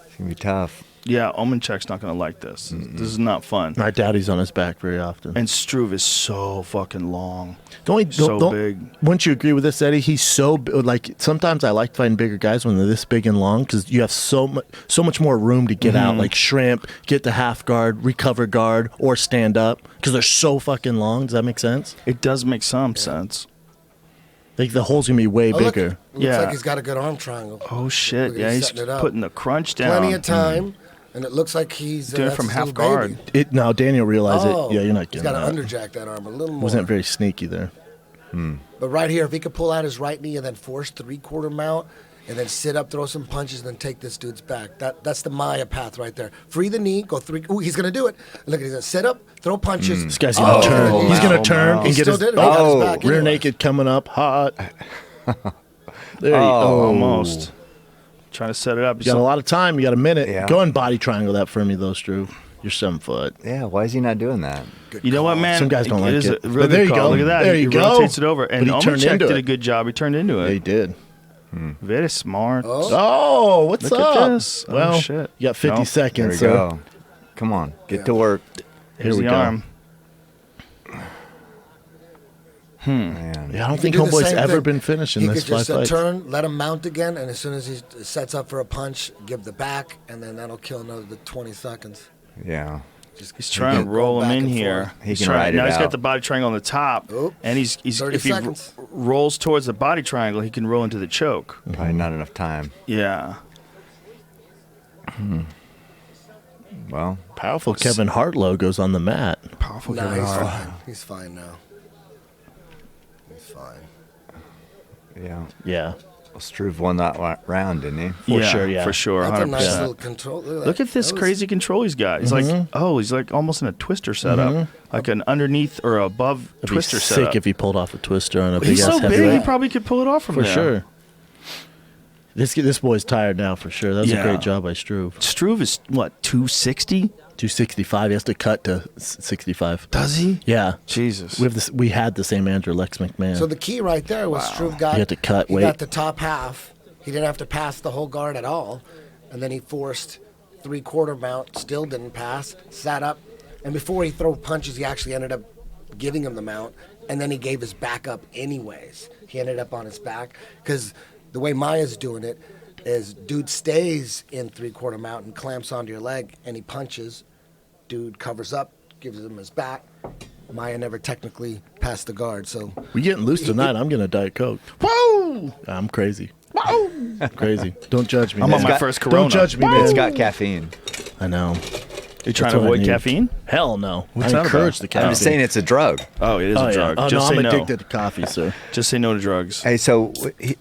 It's going to be tough. Yeah, Omenchek's not going to like this. This is not fun. I doubt he's on his back very often. And Struve is so fucking long. Don't, big. Wouldn't you agree with this, Eddie? He's so like. Sometimes I like fighting bigger guys when they're this big and long because you have so much more room to get out. Like shrimp, get the half guard, recover guard, or stand up because they're so fucking long. Does that make sense? It does make some sense. Like the hole's gonna be way Oh, look, bigger. looks Yeah. like he's got a good arm triangle. Oh, shit. Look at Yeah, he's he's setting it up. putting the crunch down. Plenty of time, and it looks like he's Doing it that's from his half little guard. baby. Now Daniel realized Oh, it. Yeah, you're not He's getting got to that. underjack that arm a little more. Wasn't very sneaky there. But right here, if he could pull out his right knee and then force 3/4 mount, and then sit up, throw some punches, and then take this dude's back. That's the Maya path right there. Free the knee, go 3. Ooh, he's gonna do it. Look, he's gonna sit up, throw punches. This guy's gonna turn. Oh, He's gonna wow. turn He and get still his did it. He got his back rear anyway. naked coming up hot. There you Almost. Trying to set it up. You got a lot of time. You got a minute. Yeah. Go and body triangle that for me, though, Struve. You're 7 foot. Yeah, why is he not doing that? You know what, man? Some guys don't like is it. A really But there good you call. go. Look at that. There he you go. rotates it over. And But he turned Omenchek into did it. a good job. He turned into Yeah, it. he did. Very smart. Oh, what's Look at up? this. Oh, Well, shit. you got 50 No. There seconds. we So go. Come on, get to work. here Here's we the go. arm. Man. Yeah, I don't He think could do the Homeboy's same ever thing. been finished in He this could just 5 fights. turn, let him mount again, and as soon as he sets up for a punch, give the back, and then that'll kill another 20 seconds. Yeah. He's trying to Go roll him back in and here. forth. He He's can trying, ride it now he's got out. the body triangle on the top, Oop. and he's 30 if he seconds. rolls towards the body triangle, he can roll into the choke. Probably not enough time. Yeah. Well, Powerful Kevin Hart logos on the mat. Powerful Nah, Kevin he's Hart. fine. He's fine now. He's fine. yeah. Yeah, Well, Struve won that round, didn't he? for sure. Yeah, For sure. That's a 100%. nice little control. Look at this That was- crazy control he's got. He's like, he's like almost in a twister setup, like an underneath or above It'd be twister sick setup. if he pulled off a twister on a big He's ass so big, heavyweight. he probably could pull it off from For there. sure. This boy's tired now for sure. That was a Yeah. great job by Struve. Struve is what, 260? 265. He has to cut to 65. Does he? Yeah. Jesus. We have this. We had the same manager, Lex McMahon. So the key right there was Struve got. He had to cut He weight. got the top half. He didn't have to pass the whole guard at all, and then he forced 3/4 mount. Still didn't pass. Sat up, and before he threw punches, he actually ended up giving him the mount, and then he gave his back up anyways. He ended up on his back because the way Maya's doing it is dude stays in 3/4 mount and clamps onto your leg, and he punches. Dude covers up, gives him his back. Maya never technically passed the guard, so we getting loose tonight. I'm getting a Diet Coke. Whoa! I'm crazy. Crazy. Don't judge me. I'm man. on my first Corona. Don't judge me, man. It's got caffeine. I know. You trying That's to what I avoid need. caffeine? Hell no. What's I that encourage about? the caffeine. I'm just saying it's a drug. Oh, it is a drug. Oh, Just no, say I'm no. addicted to coffee, sir. Just say no to drugs. Hey, so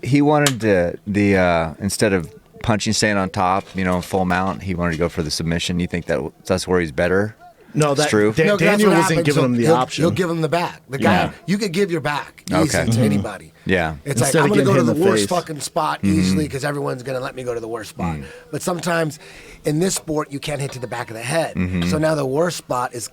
he wanted the instead of punching stand on top, full mount, he wanted to go for the submission. You think that's where he's better? No, It's that's true. Dan- No, 'cause Daniel that's what wasn't happens. giving him the He'll- option. He'll give him the back. The guy, Yeah. you could give your back easy Okay. to anybody. Yeah. It's Instead like, of I'm going to go to getting the hit in the worst face. fucking spot easily because everyone's going to let me go to the worst spot. But sometimes in this sport, you can't hit to the back of the head. So now the worst spot is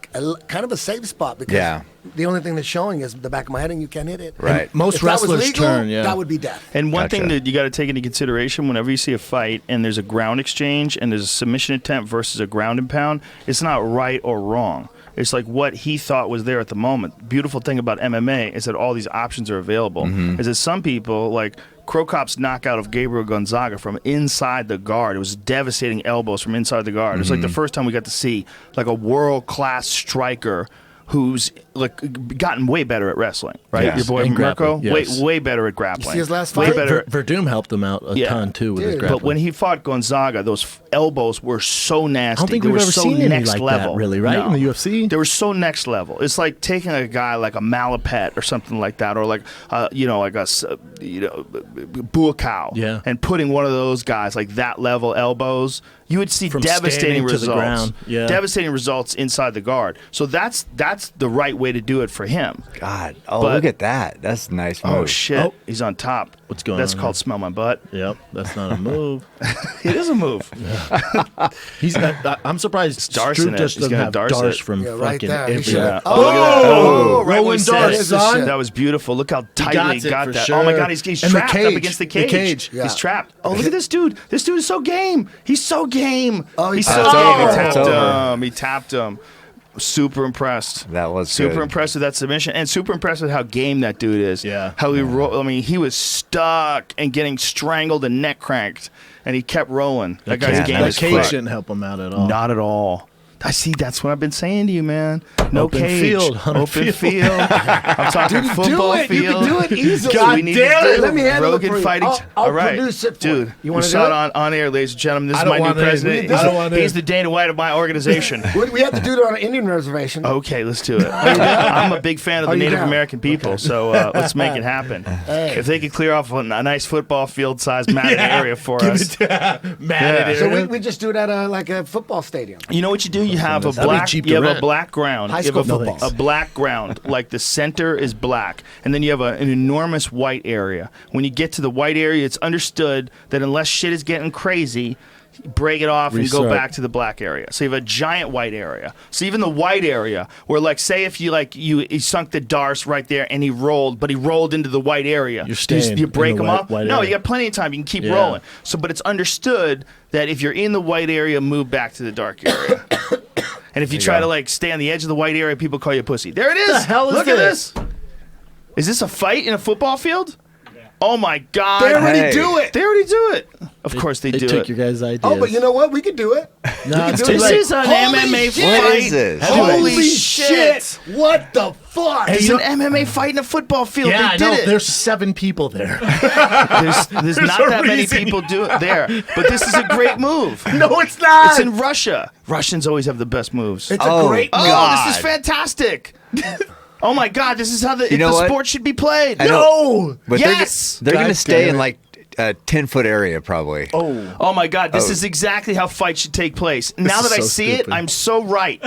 kind of a safe spot because Yeah. the only thing that's showing is the back of my head and you can't hit it. Right. And Most if that was wrestlers legal, turn, yeah. that would be death. And one Gotcha. thing that you got to take into consideration whenever you see a fight and there's a ground exchange and there's a submission attempt versus a ground and pound, it's not right or wrong. It's like what he thought was there at the moment. Beautiful thing about MMA is that all these options are available. Is that some people, like Crow Cop's knockout of Gabriel Gonzaga from inside the guard, it was devastating elbows from inside the guard. It was like the first time we got to see like a world-class striker who's like gotten way better at wrestling, right? Yes. Your boy And Mirko, grappling, yes. way better at grappling. You see his last way fight? better. Verdum helped him out a Yeah. ton too with his Dude. grappling. But when he fought Gonzaga, those elbows were so nasty. I don't think they we've were ever so seen any next like level. that, really, right? No. In the UFC? They were so next level. It's like taking a guy like a Malapet or something like that, or like Buakaw, Yeah. and putting one of those guys like that level elbows, you would see From devastating standing to the results. ground. Yeah. Devastating results inside the guard. So that's the right way to do it for him. God. Oh, But- look at that. That's a nice move. Oh shit, Oh. he's on top. What's going That's on called here? smell my butt. Yep, that's not a move. It is a move. I'm surprised Darce in Stroop it. just He's doesn't gonna have darce Darce it. from Yeah, right fucking there. He everywhere. should've- Oh, look at that. Oh, Right where he rolling said Darce, it. son. That was beautiful. Look how tightly got it got for that. sure. Oh my God, he's And the trapped up cage. against the The cage. cage. Yeah. He's trapped. Oh, look at this dude. This dude is so game. He's so game. Oh, he's it's so over. game. It's He tapped over. him. He tapped him. Super impressed. That was super good. impressed with that submission, and super impressed with how game that dude is. Yeah. How he I mean, he was stuck and getting strangled and neck cranked, and he kept rolling. That guy's cage- game That is cage fucked. didn't help him out at all. Not at all. I see. That's what I've been saying to you, man. No Open cage, field, open 100 field. I'm talking Dude, football do it. You field. can do it easily. God we need damn to it. do Let me handle it Rogan for you. fighting. I'll All right, produce it for dude. you. You wanna we do saw it? it on air, ladies and gentlemen. This I is don't my new want in. president. I don't want in. He's the Dana White of my organization. We have to do it on an Indian reservation. Okay, let's do it. I'm a big fan of the Are you Native down? American people, so let's make it happen. If they could clear off a nice football field-sized matted area for us. Matted Yeah. So area. we just do it at a football stadium. You know what you do? You have a That'd be black. cheap to You have a rent. black ground. High You have school a, football. a black ground. Like the center is black, and then you have an enormous white area. When you get to the white area, it's understood that unless shit is getting crazy, break it off and go Restart. back to the black area. So you have a giant white area. So even the white area, where like say if you sunk the Darce right there and he rolled, but he rolled into the white area. You're staying You break in the him white- up. white No, area. you got plenty of time. You can keep Yeah. rolling. So, but it's understood that if you're in the white area, move back to the dark area. And if you try to like stay on the edge of the white area, people call you a pussy. There it is. The hell is Look at this? this. Is this a fight in a football field? Oh my God! They already Hey. do it. They already do it. Of course they They do took it. your guys' ideas. Oh, but you know what? We could do it. No, it's do too it. This late. is an Holy MMA shit. fight. What is this? Holy shit! What the fuck? It's an MMA fight in a football field. Yeah, they I did know. it. There's 7 people there. There's not a that many reason. people do it there. But this is a great move. No, it's not. It's in Russia. Russians always have the best moves. It's Oh, a great Oh, God. this is fantastic. Oh my God, this is how the know what? sport should be played. I know. But Yes! they're going God to stay damn in it. like a 10-foot area probably. Oh my God, this is exactly how fights should take place. Now is that I so see stupid. it, I'm so right.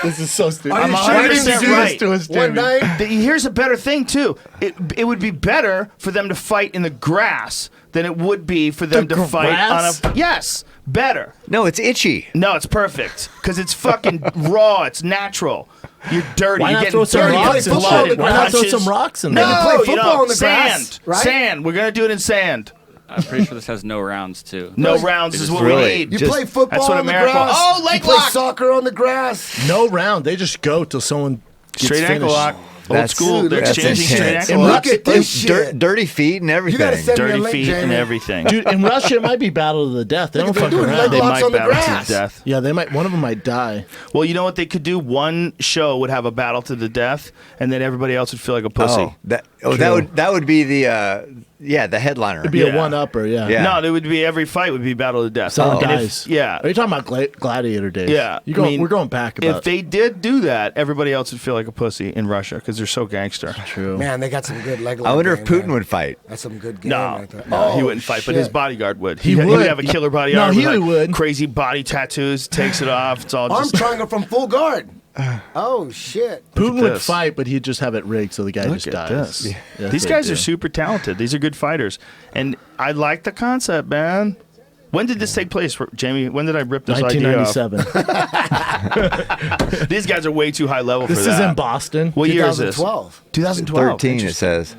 This is so stupid. Are I'm you sure 100% you didn't do right. this to us, One night. Here's a better thing too. It would be better for them to fight in the grass than it would be for them The to fight grass? on a yes, better. No, it's itchy. No, it's perfect because it's fucking raw. It's natural. You're dirty. Why You're not getting throw some dirty. rocks It's in blood there? and Why not throw punches. some rocks in No, there? They play you football don't. in the grass, Sand, right? sand. We're gonna do it in sand. I'm pretty sure this has no rounds too. No rounds is what we Really? need. You Just- play football that's what on the America- grass. Oh, leg you play lock. soccer on the grass. No round. They just go till someone gets Straight ankle finished. lock. Old That's- school. They're that's exchanging straight intense. ankle And locks. look at this shit. Dirty feet and everything. You gotta send me a Dirty link, feet and Jamie. everything. Dude, in Russia, it might be battle to the death. They don't They're fuck doing around. leg They locks might on the battle grass. to the death. Yeah, they might. One of them might die. Well, you know what they could do? One show would have a battle to the death, and then everybody else would feel like a pussy. Oh, that would be Yeah, the headliner. It'd be a one-upper, yeah. Yeah. No, it would be every fight would be battle to death. Selling And dice. yeah. Are you talking about gladiator days? Yeah. We're going back about If they did do that, everybody else would feel like a pussy in Russia because they're so gangster. True. Man, they got some good leg. I wonder if game, Putin man. would fight. That's some good game. No, right there. no, he Oh, wouldn't fight, but his shit. bodyguard would. He He would. would have a killer bodyguard. No, with, he like, would. Crazy body tattoos, takes it off. It's all Arm just. triangle from full guard. Oh shit! Putin would this. fight, but he'd just have it rigged so the guy Look just at dies. this. That's These what guys they are do. super talented. These are good fighters, and I like the concept, man. When did this take place, Jamie? When did I rip this idea off? 1997. These guys are way too high level This for is that. in Boston. What year is this? 2012. 2012. 13, it says.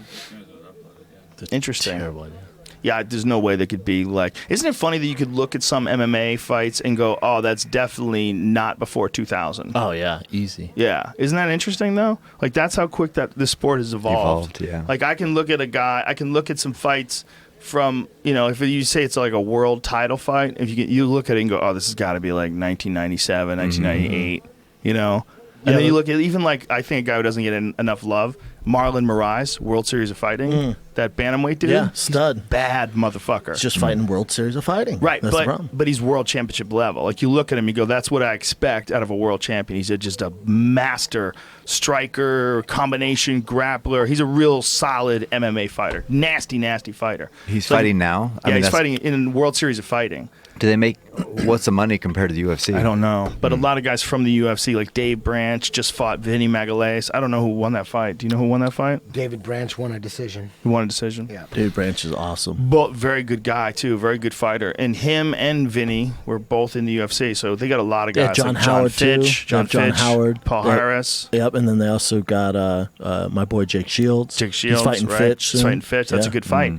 Interesting. Terrible idea. Yeah, there's no way they could be like. Isn't it funny that you could look at some MMA fights and go, "Oh, that's definitely not before 2000." Oh yeah, easy. Yeah, isn't that interesting though? Like that's how quick that the sport has evolved. Yeah. Like I can look at a guy, I can look at some fights from if you say it's like a world title fight, if you look at it and go, "Oh, this has got to be like 1997, 1998," and then you look at even like I think a guy who doesn't get enough love, Marlon Moraes, World Series of Fighting, that bantamweight dude, Yeah, stud. bad motherfucker. He's just fighting World Series of Fighting. Right, That's the problem. but he's world championship level. Like you look at him, you go, "That's what I expect out of a world champion." He's just a master striker, combination grappler. He's a real solid MMA fighter. Nasty, nasty fighter. He's So- fighting now? Yeah, he's that's- fighting in World Series of Fighting. Do they make, what's the money compared to the UFC? I don't know, but a lot of guys from the UFC, like Dave Branch, just fought Vinny Magalhaes. I don't know who won that fight. Do you know who won that fight? David Branch won a decision. Who won a decision? Yeah. Dave Branch is awesome. But very good guy too, very good fighter. And him and Vinny were both in the UFC, so they got a lot of guys. Yeah, John like Howard Fitch, too. John John Fitch, Howard, Paul Yep. Harris, Yep, and then they also got my boy Jake Shields. Jake Shields. He's fighting right? Fitch. He's soon. fighting Fitch. That's Yeah. a good fight.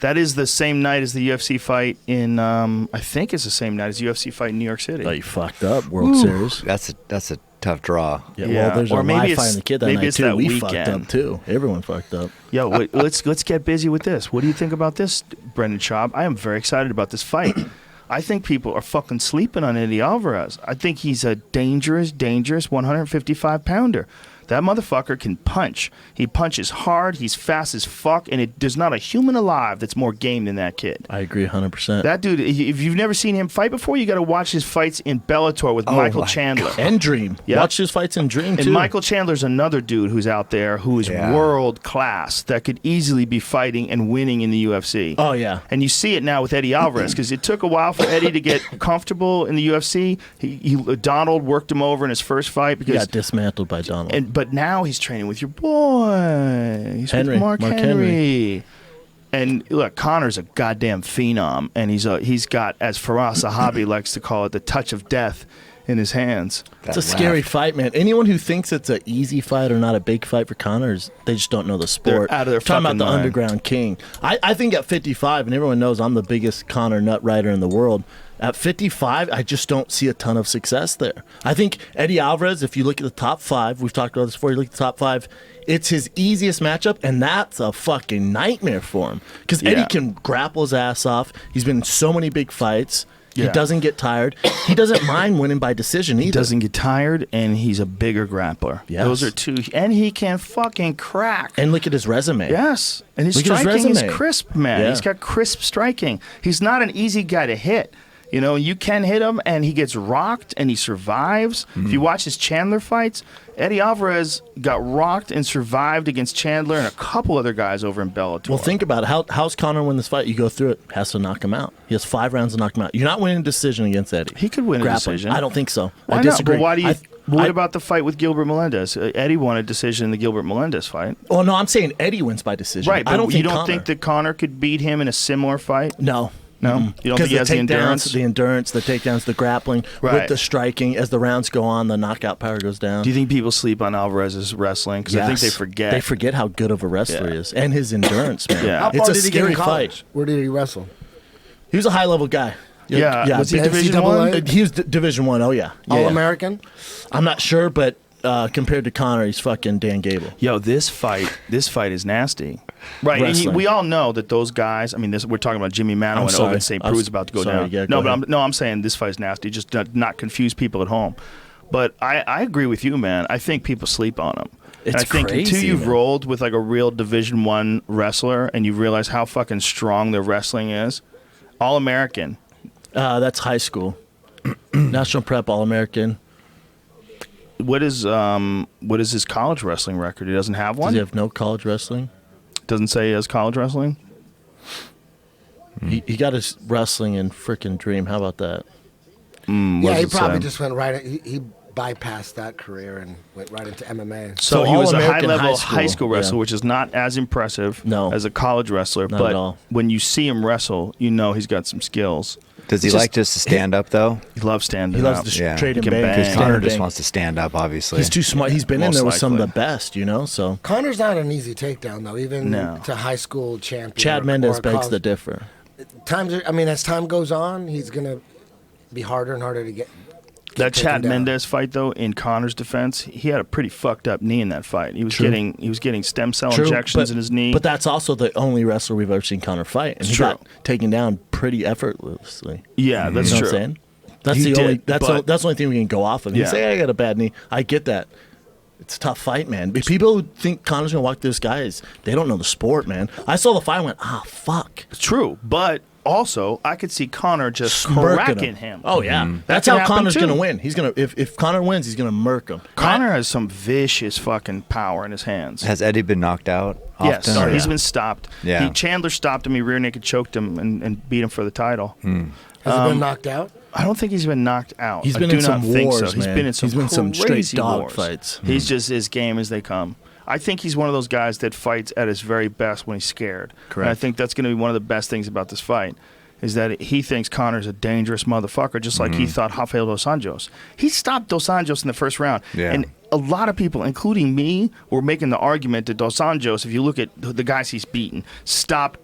That is the same night as the UFC fight in. I think it's the same night as UFC fight in New York City. Oh, you fucked up World Series. That's a tough draw. Yeah, Yeah, well, there's or a maybe live it's- fighting the kid that maybe night it's too. that We fucked weekend. up too. Everyone fucked up. Yo, wait, let's get busy with this. What do you think about this, Brendan Schaub? I am very excited about this fight. I think people are fucking sleeping on Eddie Alvarez. I think he's a dangerous 155-pounder. That motherfucker can punch. He punches hard. He's fast as fuck, and there's not a human alive that's more game than that kid. I agree 100%. That dude, if you've never seen him fight before, you got to watch his fights in Bellator with Michael my Chandler. and Dream. Yep. Watch his fights in Dream And too. Michael Chandler's another dude who's out there who is Yeah. world class that could easily be fighting and winning in the UFC. Oh yeah. And you see it now with Eddie Alvarez because it took a while for Eddie to get comfortable in the UFC. Donald worked him over in his first fight He because, got dismantled by Donald. but now he's training with your boy. He's Henry, with Mark Mark Henry. And look, Connor's a goddamn phenom, and he's got, as Faraz Sahabi likes to call it, the touch of death in his hands. It's a scary fight, man. Anyone who thinks it's an easy fight or not a big fight for Connors, they just don't know the sport. They're out of their Talking about fucking the mind. underground king. I think at 55, and everyone knows I'm the biggest Connor nut rider in the world. At 55, I just don't see a ton of success there. I think Eddie Alvarez, if you look at the top 5, we've talked about this before, you look at the top 5, it's his easiest matchup, and that's a fucking nightmare for him. Because Eddie can grapple his ass off. He's been in so many big fights. He Yeah. doesn't get tired. He doesn't mind winning by decision either. He doesn't get tired, and he's a bigger grappler. Yes. Those are two, and he can fucking crack. And look at his resume. Yes, and his Look at his striking is resume. crisp, man. Yeah. He's got crisp striking. He's not an easy guy to hit. You know, you can hit him, and he gets rocked, and he survives. If you watch his Chandler fights, Eddie Alvarez got rocked and survived against Chandler and a couple other guys over in Bellator. Well, think about it. How's Connor win this fight? You go through it. Has to knock him out. He has 5 rounds to knock him out. You're not winning a decision against Eddie. He could win a Grappling. decision. I don't think so. Why I disagree. not? But why do you? What I- about the fight with Gilbert Melendez? Eddie won a decision in the Gilbert Melendez fight. Oh no, I'm saying Eddie wins by decision. Right, but I don't think you don't Connor. think that Connor could beat him in a similar fight? No. No? Mm-mm. You don't think 'Cause he has the endurance? The endurance, the takedowns, the grappling, Right. with the striking. As the rounds go on, the knockout power goes down. Do you think people sleep on Alvarez's wrestling? Because I think they Yes. forget. They forget how good of a wrestler Yeah. he is. And his endurance, man. Yeah. How It's far a did he get scary in college? fight. Where did he wrestle? He was a high-level guy. Yeah. Was he big- Division NCAA? One? He was Division 1, oh yeah. All Yeah. American? I'm not sure, but compared to Connor, he's fucking Dan Gable. Yo, this fight is nasty. Right, and Wrestling. we all know that those guys. I mean, we're talking about Jimmy Mano I'm and sorry. Ovid St. I was- Preux about to go sorry, down. yeah, no, go but ahead. I'm saying this fight is nasty. Just not confuse people at home. But I agree with you, man. I think people sleep on him. And I think crazy, until you've man. rolled with like a real Division I wrestler and you realize how fucking strong their wrestling is, All-American. That's high school. National Prep All-American. What is his college wrestling record? He doesn't have Does one? he have no college wrestling? Doesn't say he has college wrestling? He got his wrestling in frickin' Dream. How about that? Yeah, he does it probably say? just went right. He bypassed that career and went right into MMA. So So he was a All-American high-level high high school school, wrestler, yeah. which is not as impressive No. as a college wrestler. Not but at all. when you see him wrestle, you know he's got some skills. Does he It's like just to stand up though? He loves standing He loves up. to Yeah. trade He and can bang. bang. Because Bang. Connor Bang. just wants to stand up, obviously. He's too smart. He's been in Most there with some of the likely. best, you know. So Connor's not an easy takedown though, even No. to high school champion. Chad or Mendez a begs college- to differ. as time goes on, he's gonna be harder and harder to get. That taken Chad down. Mendez fight, though, in Connor's defense, he had a pretty fucked up knee in that fight. He was True. getting stem cell True, injections but- in his knee. But that's also the only wrestler we've ever seen Connor fight, and It's he true. got taken down pretty effortlessly. yeah, that's You know true. what I'm saying? That's He the only. did, That's but- that's the only thing we can go off of. You Yeah. say I got a bad knee. I get that. It's a tough fight, man. But people who think Connor's gonna walk through this guys, they don't know the sport, man. I saw the fight and went, fuck. It's true, but also I could see Connor just Murking cracking him. Oh yeah, that's That can how happen, Connor's too. gonna win. He's gonna if Connor wins, he's gonna murk him. Connor has some vicious fucking power in his hands. Has Eddie been knocked out Yes, often? he's been stopped. Yeah. Chandler stopped him. He rear naked choked him and beat him for the title. Has he been knocked out? I don't think he's been knocked out. He's I been do in not some think wars, so. He's man. been in some He's been in some straight crazy dog wars. fights. He's just as game as they come. I think he's one of those guys that fights at his very best when he's scared. Correct. And I think that's going to be one of the best things about this fight is that he thinks Connor's a dangerous motherfucker, just like he thought Rafael Dos Anjos. He stopped Dos Anjos in the first round. Yeah. And a lot of people, including me, were making the argument that Dos Anjos, if you look at the guys he's beaten, stopped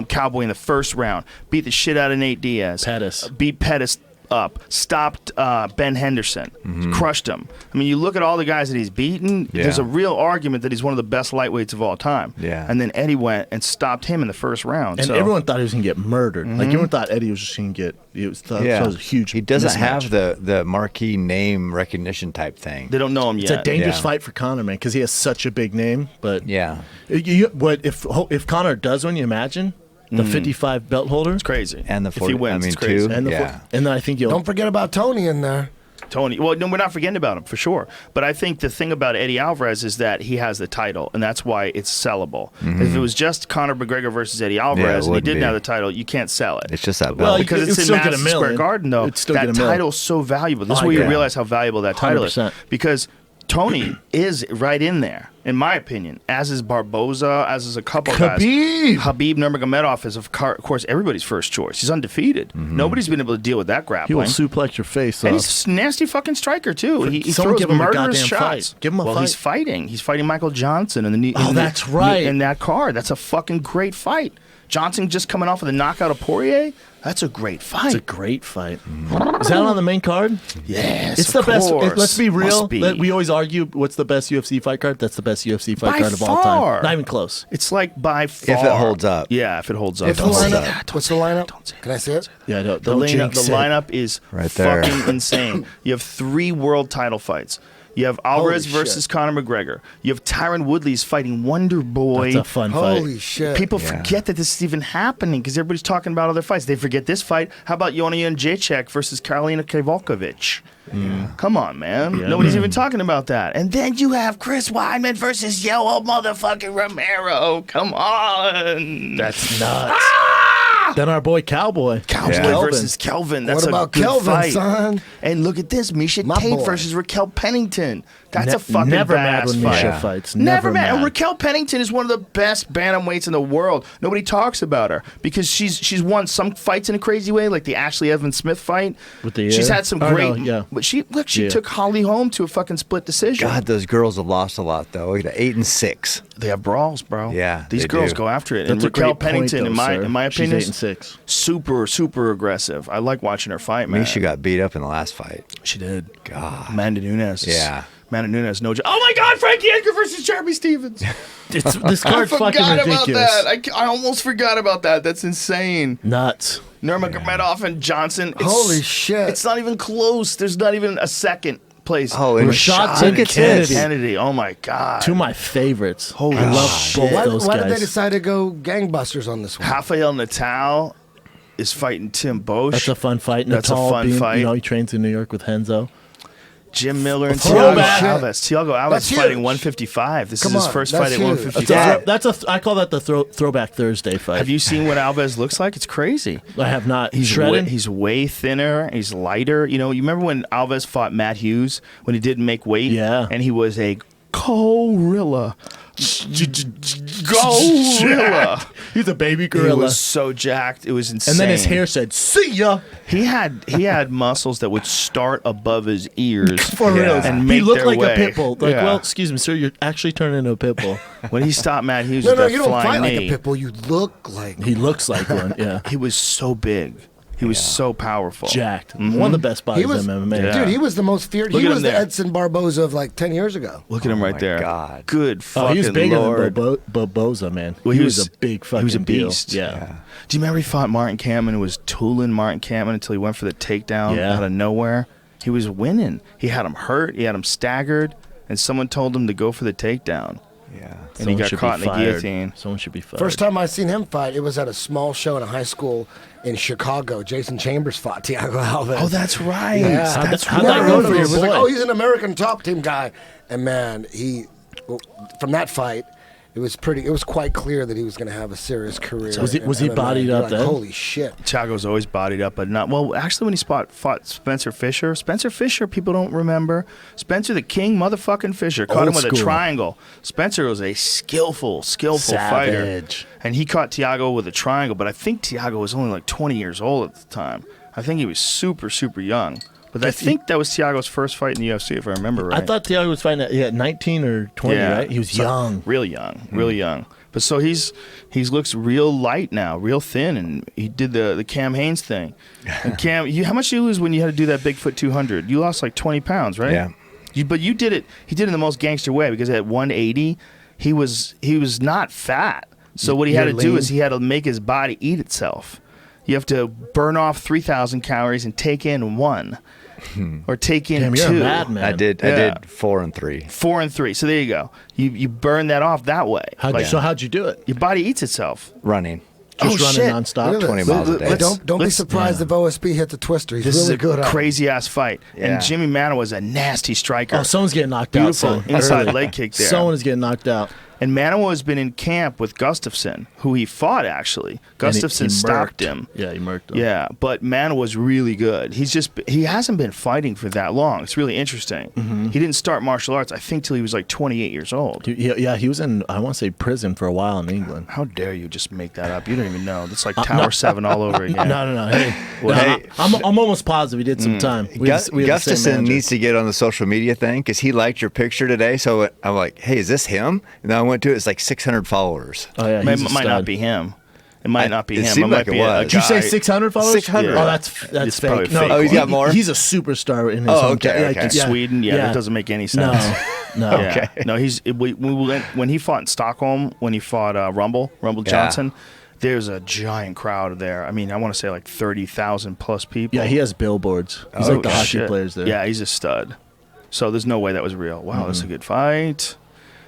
Cowboy in the first round, beat the shit out of Nate Diaz. Pettis. Beat Pettis up, stopped Ben Henderson, crushed him. I mean, you look at all the guys that he's beaten, Yeah. there's a real argument that he's one of the best lightweights of all time. Yeah. And then Eddie went and stopped him in the first round. And so. everyone thought he was gonna get murdered. Like everyone thought Eddie was just gonna get. It was, thought it was a huge. He doesn't mismatch. have the marquee name recognition type thing. They don't know him It's yet. a dangerous Yeah. fight for Conor, man, because he has such a big name. But Yeah. what if Conor does win? You imagine the 55 belt holder, It's crazy. And the if he 40 wins, I mean, it's crazy. too. and the Yeah. and then I think you'll. Don't forget about Tony in there. Tony. Well, no, we're not forgetting about him for sure. But I think the thing about Eddie Alvarez is that he has the title, and that's why it's sellable. If it was just Conor McGregor versus Eddie Alvarez, and he wouldn't didn't be. have the title, you can't sell it. It's just that Well, belt. you Because It it's would in still get a Madison Square million. Garden, though. It'd still That get a million. title's so valuable. This is Oh, where you yeah. realize how valuable that title 100%. is. Because Tony is right in there, in my opinion, as is Barboza, as is a couple guys. Habib Nurmagomedov is, of course, everybody's first choice. He's undefeated. Nobody's been able to deal with that he will grappling. suplex your face And off. he's a nasty fucking striker, too. He Someone throws give him a murderous goddamn shots. fight. Give him a well, fight. he's fighting. He's fighting Michael Johnson in the Oh, that's right. in that card. That's a fucking great fight. Johnson just coming off of the knockout of Poirier. That's a great fight. It's a great fight. Is that on the main card? Yes, It's of the best. course. Let's be real. Must be. We always argue what's the best UFC fight card. That's the best UFC fight By card of all far. time. Not even close. It's like by far. If it holds up. Yeah, if it holds up. If the Don't say lineup, that. Don't what's say the it. lineup? Don't say it. Can I see it? Yeah, The don't lineup, jinx the it. lineup is Right there. fucking insane. You have 3 world title fights. You have Alvarez Holy versus shit. Conor McGregor. You have Tyron Woodley's fighting Wonder Boy. That's a fun Holy fight. shit. People Yeah. forget that this is even happening because everybody's talking about other fights. They forget this fight. How about Joanna Jędrzejczyk versus Karolina Kowalkiewicz? Come on, man. Yeah. Nobody's even talking about that. And then you have Chris Weidman versus Yoel motherfucking Romero. Come on. That's nuts. Then our boy Cowboy. Cowboy Yeah. versus Kelvin. That's What a about good Kelvin, fight. son? And look at this, Misha My Tate boy. versus Raquel Pennington. That's a fucking never mad badass when fight. Misha fights. Never mad. And mad. Raquel Pennington is one of the best bantamweights in the world. Nobody talks about her because she's won some fights in a crazy way, like the Ashley Evans Smith fight. With the she's ear? had some Oh, great. no, yeah. But she Yeah. took Holly Holm to a fucking split decision. God, those girls have lost a lot though. Look at 8 and 6. They have brawls, bro. Yeah, these they girls do. go after it. That's and a Raquel great point, Pennington, though, in my sir. opinion, She's 8-6. super aggressive. I like watching her fight, man. Misha got beat up in the last fight. She did. God. Amanda Nunes. Yeah. Amanda Nunes, no joke. Oh my God, Frankie Edgar versus Jeremy Stevens. This I card's fucking forgot about ridiculous. that. I almost forgot about that. That's insane. Nuts. Nurmagomedov and Johnson. Holy shit. It's not even close. There's not even a second. plays and Rashad Kennedy. Kennedy. Oh my God. Two of my favorites. Holy I love shit. both those Why guys. did they decide to go gangbusters on this one? Rafael Natal is fighting Tim Bosch. That's a fun fight. That's a Natal fun fight. You know, he trains in New York with Henzo. Jim Miller and Throwback. Thiago Alves. Thiago Alves That's fighting huge. 155. This Come is his on, first that's fight at huge. 155. I call that the throwback Thursday fight. Have you seen what Alves looks like? It's crazy. I have not. He's shredded. he's way thinner. He's lighter. You know, you remember when Alves fought Matt Hughes when he didn't make weight? Yeah. And he was a gorilla. Gorilla. He's a baby He gorilla. was so jacked. It was insane. And then his hair said, "See ya." He had muscles that would start above his ears. For real. And He make looked their like way. a pit bull. Like, Yeah. well, excuse me, sir, you're actually turning into a pit bull. When he stopped Matt Hughes No, with no, that you don't flying fight like knee, a pit bull. You look like. He looks like one. Yeah. he was so big. He was so powerful. Jacked. One of the best bodies He was, in MMA. Yeah. dude. He was the most feared. Look He at was him the there. Edson Barboza of like 10 years ago. Look at him right my there. God. Good Oh, fucking he was bigger Lord. than Barboza, man. Well, he was a big fucking He was a deal. beast. Yeah. Do you remember he fought Martin Kampman and was tooling Martin Kampman until he went for the takedown Yeah. out of nowhere? He was winning. He had him hurt. He had him staggered, and someone told him to go for the takedown. Yeah. And he Someone got should caught be in the fired. guillotine. Someone should be fired. First time I seen him fight, it was at a small show in a high school in Chicago. Jason Chambers fought Thiago Alves. Oh, that's right. Yeah. That's How'd right. that go for your It was like, boy? oh, he's an American top team guy. And man, from that fight, it was quite clear that he was going to have a serious career. Was he- in was he MMA. bodied You're up like, then? Holy shit. Thiago's always bodied up, but not well. Actually, when he fought Spencer Fisher, people don't remember. Spencer the King, motherfucking Fisher, caught Old him with a school. triangle. Spencer was a skillful fighter, Savage. and he caught Thiago with a triangle. But I think Thiago was only like 20 years old at the time. I think he was super young. But I think that was Thiago's first fight in the UFC, if I remember right. I thought Thiago was fighting at 19 or 20, right? He was So- young. really young. But so he's looks real light now, real thin, and he did the Cam Hanes thing. And Cam, how much did you lose when you had to do that Bigfoot 200? You lost like 20 pounds, right? Yeah. But you did it. He did it in the most gangster way because at 180, he was not fat. So what he had to You're do lean. is he had to make his body eat itself. You have to burn off 3,000 calories and take in 1. Or take in Damn, 2. you're a madman. I did 4 and 3. 4 and 3. So there you go. You burn that off that way. So how'd you do it? Your body eats itself. Running. Just Oh, running shit. nonstop? Look at 20 this. miles a day. Don't be let's- surprised if OSP hits a twister. He's This really is a good at it. crazy ass fight. Yeah. And Jimmy Mano was a nasty striker. Oh, someone's getting knocked out. Beautiful son. inside Early. leg kick there. Someone is getting knocked out. And Mano has been in camp with Gustafsson, who he fought actually. And Gustafsson he stopped murked. him. Yeah, he murked him. Yeah, but Mano was really good. He hasn't been fighting for that long. It's really interesting. Mm-hmm. He didn't start martial arts, I think, till he was like 28 years old. Yeah, he was in, I want to say, prison for a while in England. How dare you just make that up? You don't even know. That's like Tower 7 all over again. No. Hey, Well, no, I'm almost positive he did some time. We had the same Gustafson manager. needs to get on the social media thing because he liked your picture today. So I'm like, hey, is this him? And then I went to it. It's like 600 followers. Oh, yeah, It he's a might not stud. be him. It might not be it him. seemed It might like it be a was. Did you say guy. 600 followers? 600. Oh, that's It's fake. probably fake. Oh, he's got more? He's a superstar in his Oh, home okay, country. okay. Sweden? Yeah, that doesn't make any sense. No. Yeah. No, when he fought in Stockholm, when he fought Rumble Johnson, there's a giant crowd there. I mean, I want to say like 30,000 plus people. Yeah, he has billboards. He's Oh, like the hockey shit. players there. Yeah, he's a stud. So there's no way that was real. Wow, that's a good fight.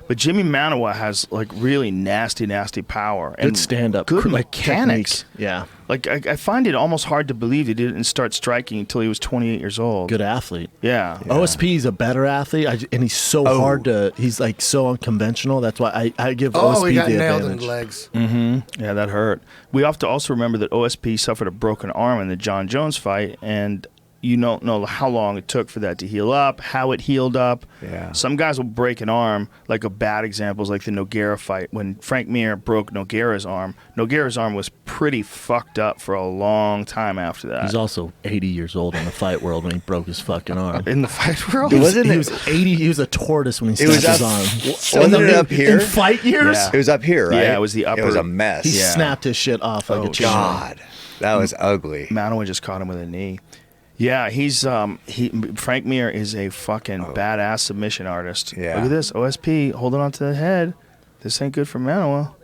But Jimmy Manawa has like really nasty power and Good stand-up. good like mechanics. technique. Yeah. Like I find it almost hard to believe he didn't start striking until he was 28 years old. Good athlete. Yeah. OSP is a better athlete, and he's so hard to. He's like so unconventional. That's why I give Oh, OSP he got the nailed in advantage. the legs. Yeah, that hurt. We have to also remember that OSP suffered a broken arm in the John Jones fight, and you don't know how long it took for that to heal up, how it healed up. Yeah. Some guys will break an arm. Like a bad example is like the Nogueira fight. When Frank Mir broke Nogueira's arm was pretty fucked up for a long time after that. He's also 80 years old in the fight world when he broke his fucking arm. in the fight world? He Wasn't was 80. He was a tortoise when he It was snapped his up- arm. Wasn't it up here? In fight years? Yeah. It was up here, right? Yeah, it was the It was upper- a mess. He Yeah. snapped his shit off like Oh, a chicken. God, that was ugly. Manoa just caught him with a knee. Yeah, Frank Mir is a fucking badass submission artist. Yeah. Look at this, OSP holding on to the head. This ain't good for Manoa.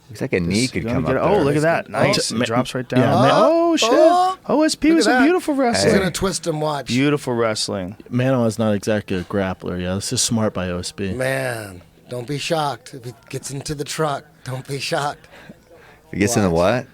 Looks like a knee could Gonna come get up it. Oh, there. look at that. Nice. Oh. It drops right down. Yeah, Oh, Oh shit! OSP Look was at a that. beautiful He's wrestler. gonna twist him. Watch. Beautiful wrestling. Mano is not exactly a grappler. Yeah, this is smart by OSP. Man, don't be shocked if he gets into the truck. Don't be shocked. He gets in the what?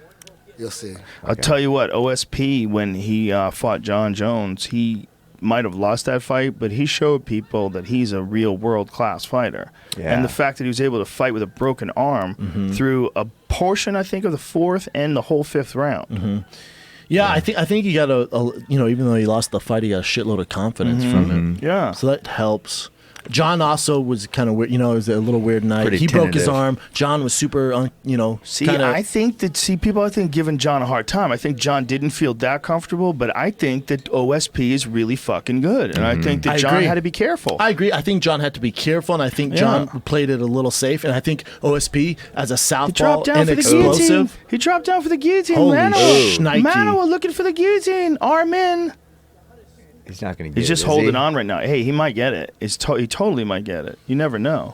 You'll see. I'll tell you what, OSP, when he fought John Jones, he might have lost that fight, but he showed people that he's a real world-class fighter. Yeah. And the fact that he was able to fight with a broken arm through a portion, I think, of the fourth and the whole fifth round. Yeah, I think he got even though he lost the fight, he got a shitload of confidence from it. Yeah. So that helps. John also was kind of weird. It was a little weird night. Pretty He broke his tentative. arm. John was super, See, kinda, I think people I think giving John a hard time. I think John didn't feel that comfortable, but I think that OSP is really fucking good. And I think that I John agree. had to be careful. I agree. I think John had to be careful, and I think John played it a little safe. And I think OSP, as a He southpaw dropped down and for the guillotine. explosive, He dropped down for the guillotine. Holy Manoa. shnikey. Manoa looking for the guillotine. Arm in. He's not going to get it. He's just is holding he? on right now. Hey, he might get it. He totally might get it. You never know.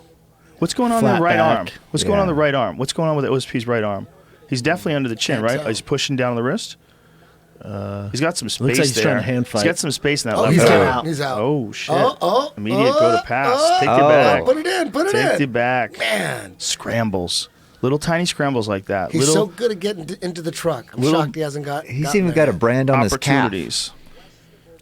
What's going on in Flat the right back. arm? What's going on in Yeah. the right arm? What's going on with OSP's right arm? He's definitely under the chin, Can't right? tell. He's pushing down the wrist. He's got some space like he's there. trying to hand fight. He's got some space in that Oh, left he's arm. out. He's out. Oh shit! Oh, Immediate go to pass. Take it Oh. back. Put it in. Put it Take in. it back. Man, Scrambles. Little tiny scrambles like that. he's Little so good at getting into the truck. I'm little- shocked he hasn't got. He's gotten even there got a brand on his calf. opportunities.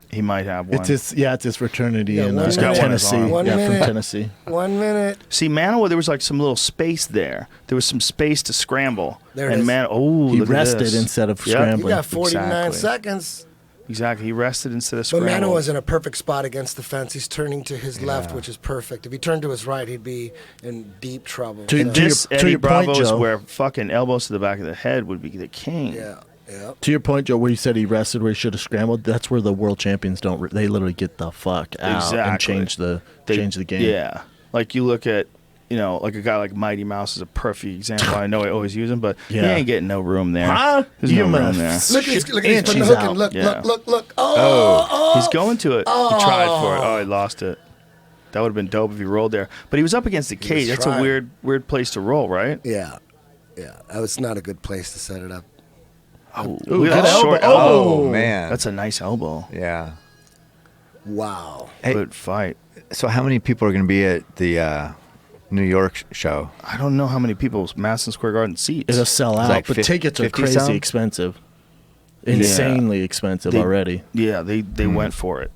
He might have one. it's his fraternity Yeah, in one He's got one on his Tennessee. arm. One Yeah, from minute. Tennessee. 1 minute. See, Manoa, there was like some little space there. There was some space to scramble. There it and is. Oh, He look at rested this. instead of Yep. You scrambling. got 49 Exactly. seconds. Exactly. He rested instead of But scrambling. Mano was in a perfect spot against the fence. He's turning to his left, which is perfect. If he turned to his right, he'd be in deep trouble. To- And to your- this to Eddie your point, Bravo's Joe. where fucking elbows to the back of the head would be the king. Yeah, yeah. To your point, Joe, where you said he rested where he should have scrambled, that's where the world champions don't. They literally get the fuck out and Exactly. change the game. Yeah. Like you look at, like a guy like Mighty Mouse is a perfect example. I know I always use him, but he Yeah. ain't getting no room there. Huh? There's You no room must- there. Look, he's putting the she's hook out. in. Look, Yeah. look. Oh, He's going to it. He tried for it. Oh, he lost it. That would have been dope if he rolled there. But he was up against the cage. was That's trying. a weird place to roll, right? yeah. That was not a good place to set it up. Oh, Ooh, look at good that short elbow. elbow. Oh, man. That's a nice elbow. Yeah. Wow. Hey, Good fight. so how many people are going to be at the New York show? I don't know how many people Madison Square Garden seats. It'll sell It's out, like but tickets are 50 crazy some? expensive. Insanely expensive They- already. Yeah, they went for it.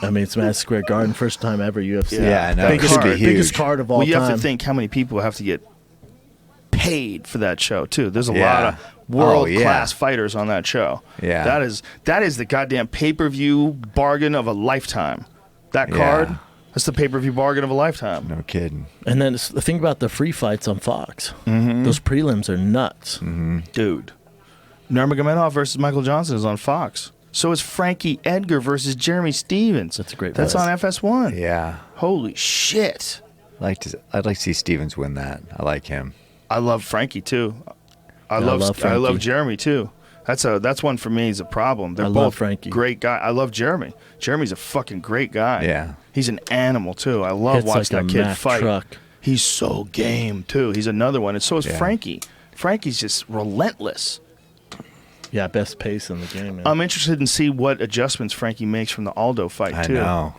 I mean, it's Madison Square Garden, first time ever UFC. Yeah, I know. Biggest, It could be biggest huge. card of all Well, you time. have to think how many people have to get paid for that show too. There's a Yeah. lot of Oh, world yeah. class fighters on that show. Yeah. that is the goddamn pay-per-view bargain of a lifetime. That Yeah. card, that's the pay-per-view bargain of a lifetime. No kidding. And then think about the free fights on Fox. Mm-hmm. Those prelims are nuts. Dude. Nurmagomedov versus Michael Johnson is on Fox. So is Frankie Edgar versus Jeremy Stevens. That's a great That's fight. on FS1. Yeah. Holy shit. I'd like to see Stevens win that. I like him. I love Frankie too. I love love Frankie. Jeremy too. That's one for me is a problem. They're I both love Frankie. great guy. I love Jeremy. Jeremy's a fucking great guy. Yeah. He's an animal too. I love Hits watching like a that kid Mack fight. truck. He's so game too. He's another one, and so is Yeah. Frankie. Frankie's just relentless. Yeah, best pace in the game, man. I'm interested in see what adjustments Frankie makes from the Aldo fight I too. know.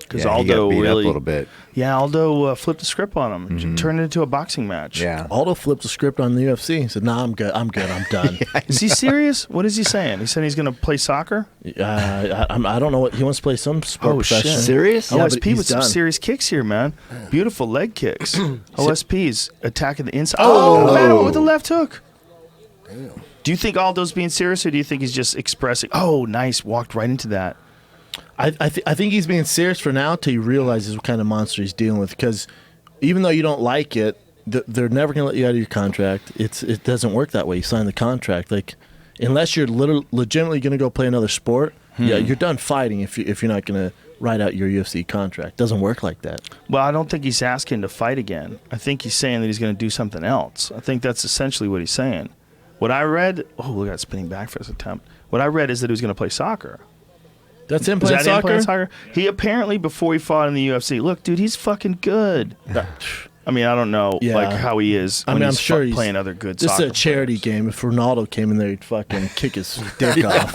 Because Yeah, he got Aldo beat really up a little bit. Yeah, Aldo flipped the script on him, and turned it into a boxing match. Yeah. Aldo flipped the script on the UFC. He said, "Nah, I'm good. I'm done." Is he serious? What is he saying? He said he's going to play soccer. I don't know what he wants to play. Some sport Oh, shit. profession. Serious? Yeah, but OSP he's with some done. serious kicks here, man. Beautiful leg kicks. OSP's attacking the inside. Oh, man, with the left hook. Do you think Aldo's being serious, or do you think he's just expressing? Oh, nice. Walked right into that. I think he's being serious for now till he realizes what kind of monster he's dealing with. Because even though you don't like it, they're never going to let you out of your contract. It doesn't work that way. You sign the contract. Like, unless you're legitimately going to go play another sport, yeah, you're done fighting if you're not going to ride out your UFC contract. Doesn't work like that. Well, I don't think he's asking to fight again. I think he's saying that he's going to do something else. I think that's essentially what he's saying. What I read, look at that spinning back fist attempt. What I read is that he was going to play soccer. That's him Is playing that him soccer. playing soccer? He apparently, before he fought in the UFC, look, dude, he's fucking good. I mean, I don't know Yeah. like how he is when I'm he's sure he's playing other good This is soccer a charity players. game. If Ronaldo came in there, he'd fucking kick his dick off.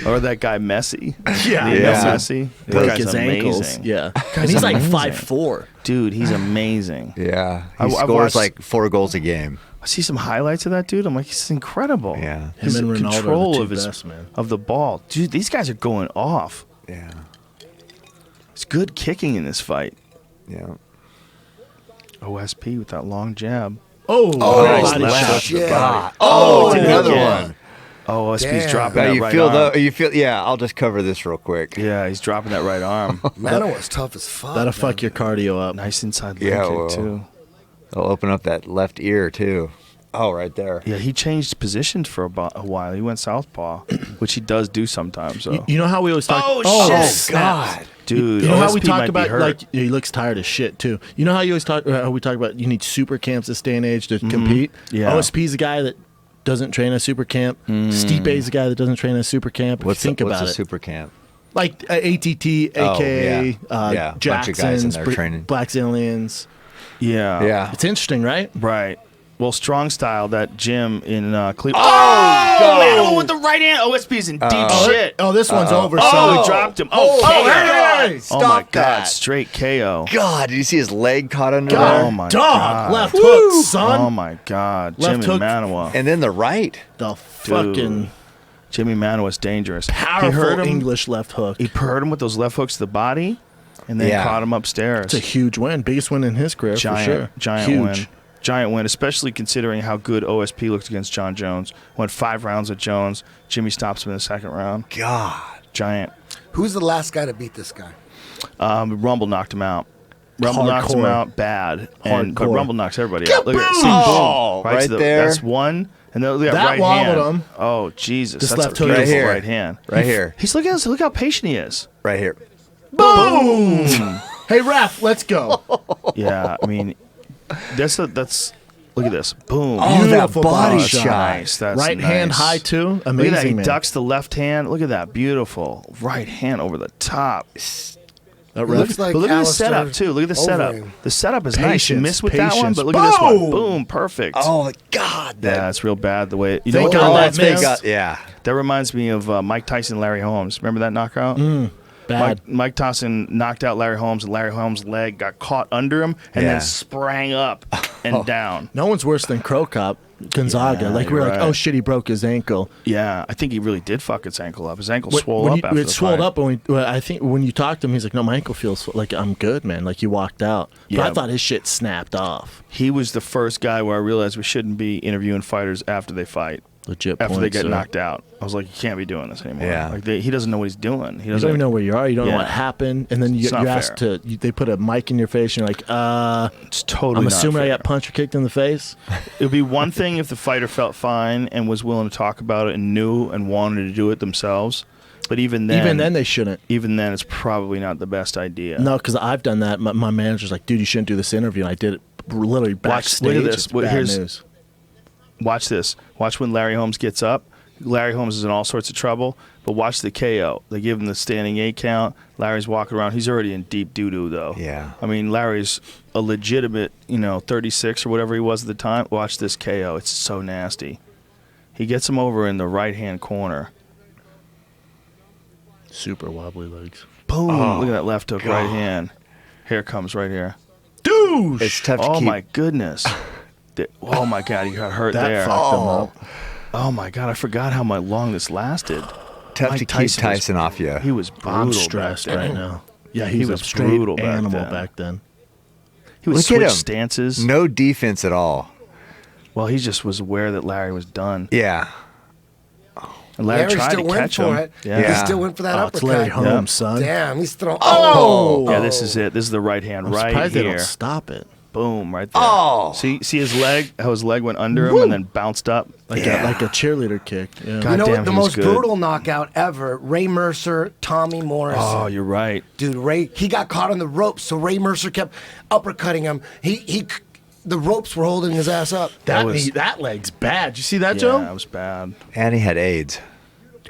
Or that guy Messi. Yeah. You know Yeah. Messi. That Break guy's his ankles. amazing. Yeah. Guy's And he's like amazing. 5'4". Dude, he's amazing. Yeah, he I've scores watched- like 4 goals a game. I see some highlights of that dude. I'm like, he's incredible. Yeah. His Him and Ronaldo are the control two of his best, man. of the ball. Dude, these guys are going off. Yeah, It's good kicking in this fight. yeah. OSP with that long jab. Oh, nice body left shot. hook to the shit. body. Oh, did it another again. one. Oh, OSP's Damn. dropping Now that you right feel arm. you feel. Yeah, I'll just cover this real quick. Yeah, he's dropping that right arm. Mano was tough as fuck. That'll man. fuck your cardio up. Nice inside leg Yeah, kick well. too. I'll open up that left ear too. Oh, right there. Yeah, he changed positions for a while. He went southpaw, which he does do sometimes. So. You know how we always talk? Oh, shit. God. Dude, You know how we OSP talk might be about hurt. like he looks tired as shit too. You know how you always talk how we talk about you need super camps this day and age to compete. Yeah. OSP's a guy that doesn't train at super camp. Stipe's a guy that doesn't train at super camp. If you think what's about a it, super camp? like ATT, Oh, aka yeah. Yeah, bunch of guys in Jackson's, there training. Black Aliens. Yeah. Yeah. It's interesting, right? Right. Well, strong style, that gym in Cleveland. Oh, man, with the right hand. OSP's in deep shit. Oh, this one's over. Oh, So he dropped him. Oh, KO. hey, Oh, stop my God. that. Straight KO. God, did you see his leg caught under God, there? Oh, my dog, God. left hook, son. Oh, my God. Left Jimmy hook. Manawa. And then the right. The fucking Jimmy Manawa's dangerous. powerful He hurt him. English left hook. He hurt him with those left hooks to the body and then Yeah. caught him upstairs. It's a huge win, biggest win in his career giant, for sure. giant Huge. win. Giant win, especially considering how good OSP looked against John Jones. Went 5 rounds with Jones. Jimmy stops him in the second round. God. Giant. Who's the last guy to beat this guy? Rumble knocked him out. Rumble knocks him Hardcore. out bad. But Hardcore. Rumble knocks everybody out. Look at Kaboom! see, Oh, boom. right to the, there. That's one. And then look at That right wobbled hand. him. Oh, Jesus. This That's left a hook. beautiful Right here. right hand. Right here. He's look how patient he is. Right here. Boom! Hey, ref, let's go. Yeah, I mean, that's look at this. Boom. Oh, that Beautiful body body shot. Nice. That's Right hand nice. high too. Look at that. Amazing, He man. ducks the left hand. Look at that. Beautiful. Right hand over the top. That He ref- looks like But look at the Alistair setup, too. Look at the setup. Overeem. The setup is nice. You Patience, missed with that one, patience. but look at this one. Boom! Boom. Perfect. Oh, my God. Yeah, it's real bad the way. You know Thank what God that, that reminds me missed. of? Yeah. That reminds me of Mike Tyson, Larry Holmes. Remember that knockout? Bad. Mike Tyson knocked out Larry Holmes, and Larry Holmes' leg got caught under him and Yeah. then sprang up and down. No one's worse than Crow Cop Gonzaga. Yeah, like we you're were like, right. oh shit, he broke his ankle. Yeah, I think he really did fuck his ankle up. His ankle When- swole when up you- after it the swelled fight. up, and I think when you talked to him, he's like, no, my ankle feels like I'm good, man. Like he walked out. But Yeah. I thought his shit snapped off. He was the first guy where I realized we shouldn't be interviewing fighters after they fight. Legit. After they points, get sir. knocked out, I was like, you can't be doing this anymore. Yeah. Like he doesn't know what he's doing. He You doesn't don't even know where you are. You don't know Yeah. what happened, and then It's not you're asked fair. they put a mic in your face, and you're like, It's totally. I'm not assuming I fair. got punched or kicked in the face. It would be one thing if the fighter felt fine and was willing to talk about it and knew and wanted to do it themselves. But even then, they shouldn't. even then, it's probably not the best idea. No, because I've done that. My manager's like, dude, you shouldn't do this interview. And I did it literally backstage. look at this. It's Well, bad here's- news. Watch this. Watch when Larry Holmes gets up. Larry Holmes is in all sorts of trouble, but watch the KO. They give him the standing 8 count. Larry's walking around. He's already in deep doo-doo, though. Yeah. I mean, Larry's a legitimate, 36 or whatever he was at the time. Watch this KO. It's so nasty. He gets him over in the right-hand corner. Super wobbly legs. Boom. Look at that left hook, right hand. Here it comes right here. Douche! It's tough to Oh, keep. my goodness. Oh, my God. He got hurt That there. fucked him up. Oh, my God. I forgot how long this lasted. Tough Mike to keep Tyson was- Tyson off you. He was brutal. I'm back stressed then. right now. Yeah, He he's was a straight brutal back animal then. back then. He would Look switch at him. stances. No defense at all. Well, he just was aware that Larry was done. Yeah. And Larry tried still to went catch for him. it. Yeah. He Yeah. still went for that Oh, it's Larry uppercut. Holmes, son. Damn, he's throwing. Yeah, this is it. This is the right hand I'm right surprised they here. don't stop it. Boom, right there. Oh. See his leg? How his leg went under him and then bounced up? Like Yeah. a cheerleader kick. Yeah. God You know damn, what? The he was most good. brutal knockout ever. Ray Mercer, Tommy Morrison. Oh, you're right. Dude, Ray, he got caught on the ropes, so Ray Mercer kept uppercutting him. The ropes were holding his ass up. That was- that leg's bad. Did you see that, Yeah, Joe? that was bad. And he had AIDS.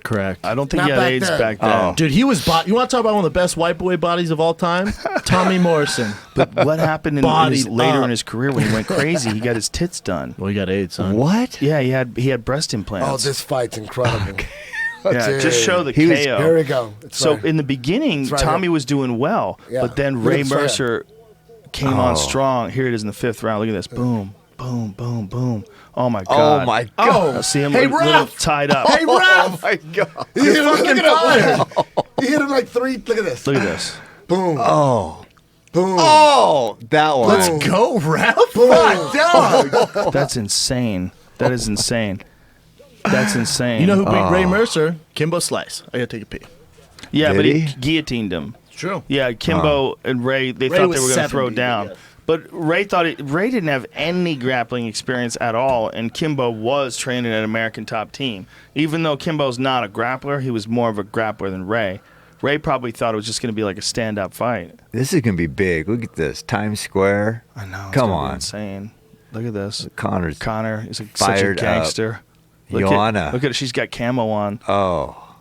Correct. I don't think Not he had back AIDS then. back then. Dude, he was. You want to talk about one of the best white boy bodies of all time? Tommy Morrison. But what happened Bodied later up. in his career when he went crazy? He got his tits done. Well, he got AIDS, huh? What? Yeah, he had breast Oh, implants. this fight's incredible. Yeah, just show the He was- KO. Here we go. It's So right. in the beginning, It's right Tommy here. was doing well, Yeah. but then Look at Ray this right Mercer came on strong. Here it is in the 5th round. Look at this. Boom, boom, boom, boom. Oh my God. Oh my God. I see him Hey, little Ralph! tied up. Hey, Ralph! my God. He hit him, look at him. He hit him like 3. Look at this. Look at this. Boom. Oh. Boom. Oh, that one. Let's go, Ralph. Fuck, dog. That's insane. That is insane. That's insane. You know who beat Ray Mercer? Kimbo Slice. I gotta take a pee. Yeah, Did but he he? guillotined him. True. Yeah, Kimbo and Ray, they Ray thought was they were going to throw 70, down. yeah. But Ray didn't have any grappling experience at all, and Kimbo was training at American Top Team. Even though Kimbo's not a grappler, he was more of a grappler than Ray. Ray probably thought it was just going to be like a stand-up fight. This is going to be big. Look at this. Times Square. I know. It's Come gonna be on. insane. Look at this. Connor's. Connor is such a Fired up. gangster. Joanna. Look at it. She's got camo on. Oh.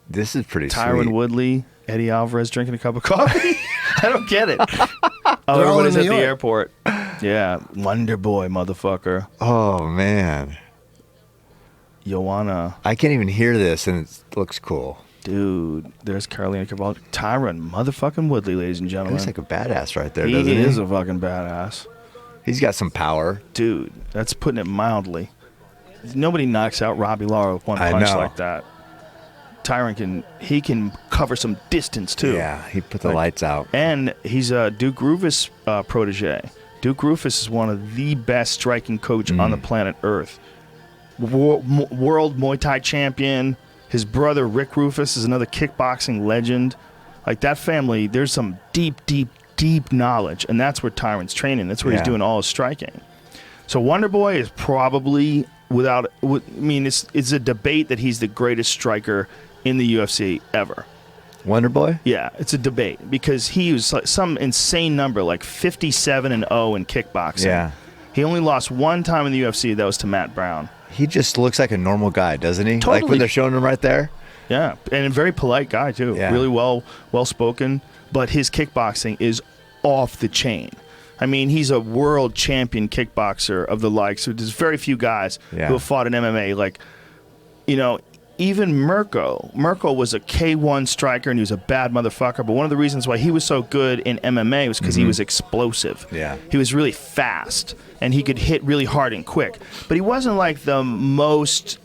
This is pretty Tyron sweet. Woodley, Eddie Alvarez drinking a cup of coffee. I don't get it. Oh, all everybody's in at New the York. airport. Yeah, Wonder Boy, motherfucker. Oh, man. Joanna, I can't even hear this, and it looks cool. dude. There's Carolina Cabral. Tyron motherfucking Woodley, ladies and He gentlemen. looks like a badass right there, he doesn't he? is a fucking badass. He's got some power. Dude, that's putting it mildly. Nobody knocks out Robbie Lawler with one I punch know. like that. Tyron can cover some distance too. Yeah, he put the Like- lights out. And he's a Duke Rufus protege. Duke Rufus is one of the best striking coach on the planet Earth. World Muay Thai champion. His brother Rick Rufus is another kickboxing legend. Like that family, there's some deep, deep, deep knowledge, and that's where Tyron's training. That's where he's Yeah. doing all his striking. So Wonder Boy is probably it's a debate that he's the greatest striker in the UFC ever. Wonder Boy? Yeah, it's a debate because he was like some insane number, like 57-0 in kickboxing. Yeah. He only lost one time in the UFC. That was to Matt Brown. He just looks like a normal guy, doesn't he? Like Totally. when they're showing him right there. Yeah, and a very polite guy too. Yeah. Really well spoken. But his kickboxing is off the chain. I mean, he's a world champion kickboxer of the likes. So there's very few guys Yeah. who have fought in MMA. Like, even Mirko. Mirko was a K1 striker and he was a bad motherfucker. But one of the reasons why he was so good in MMA was because he was explosive. Yeah. He was really fast and he could hit really hard and quick. But he wasn't like the most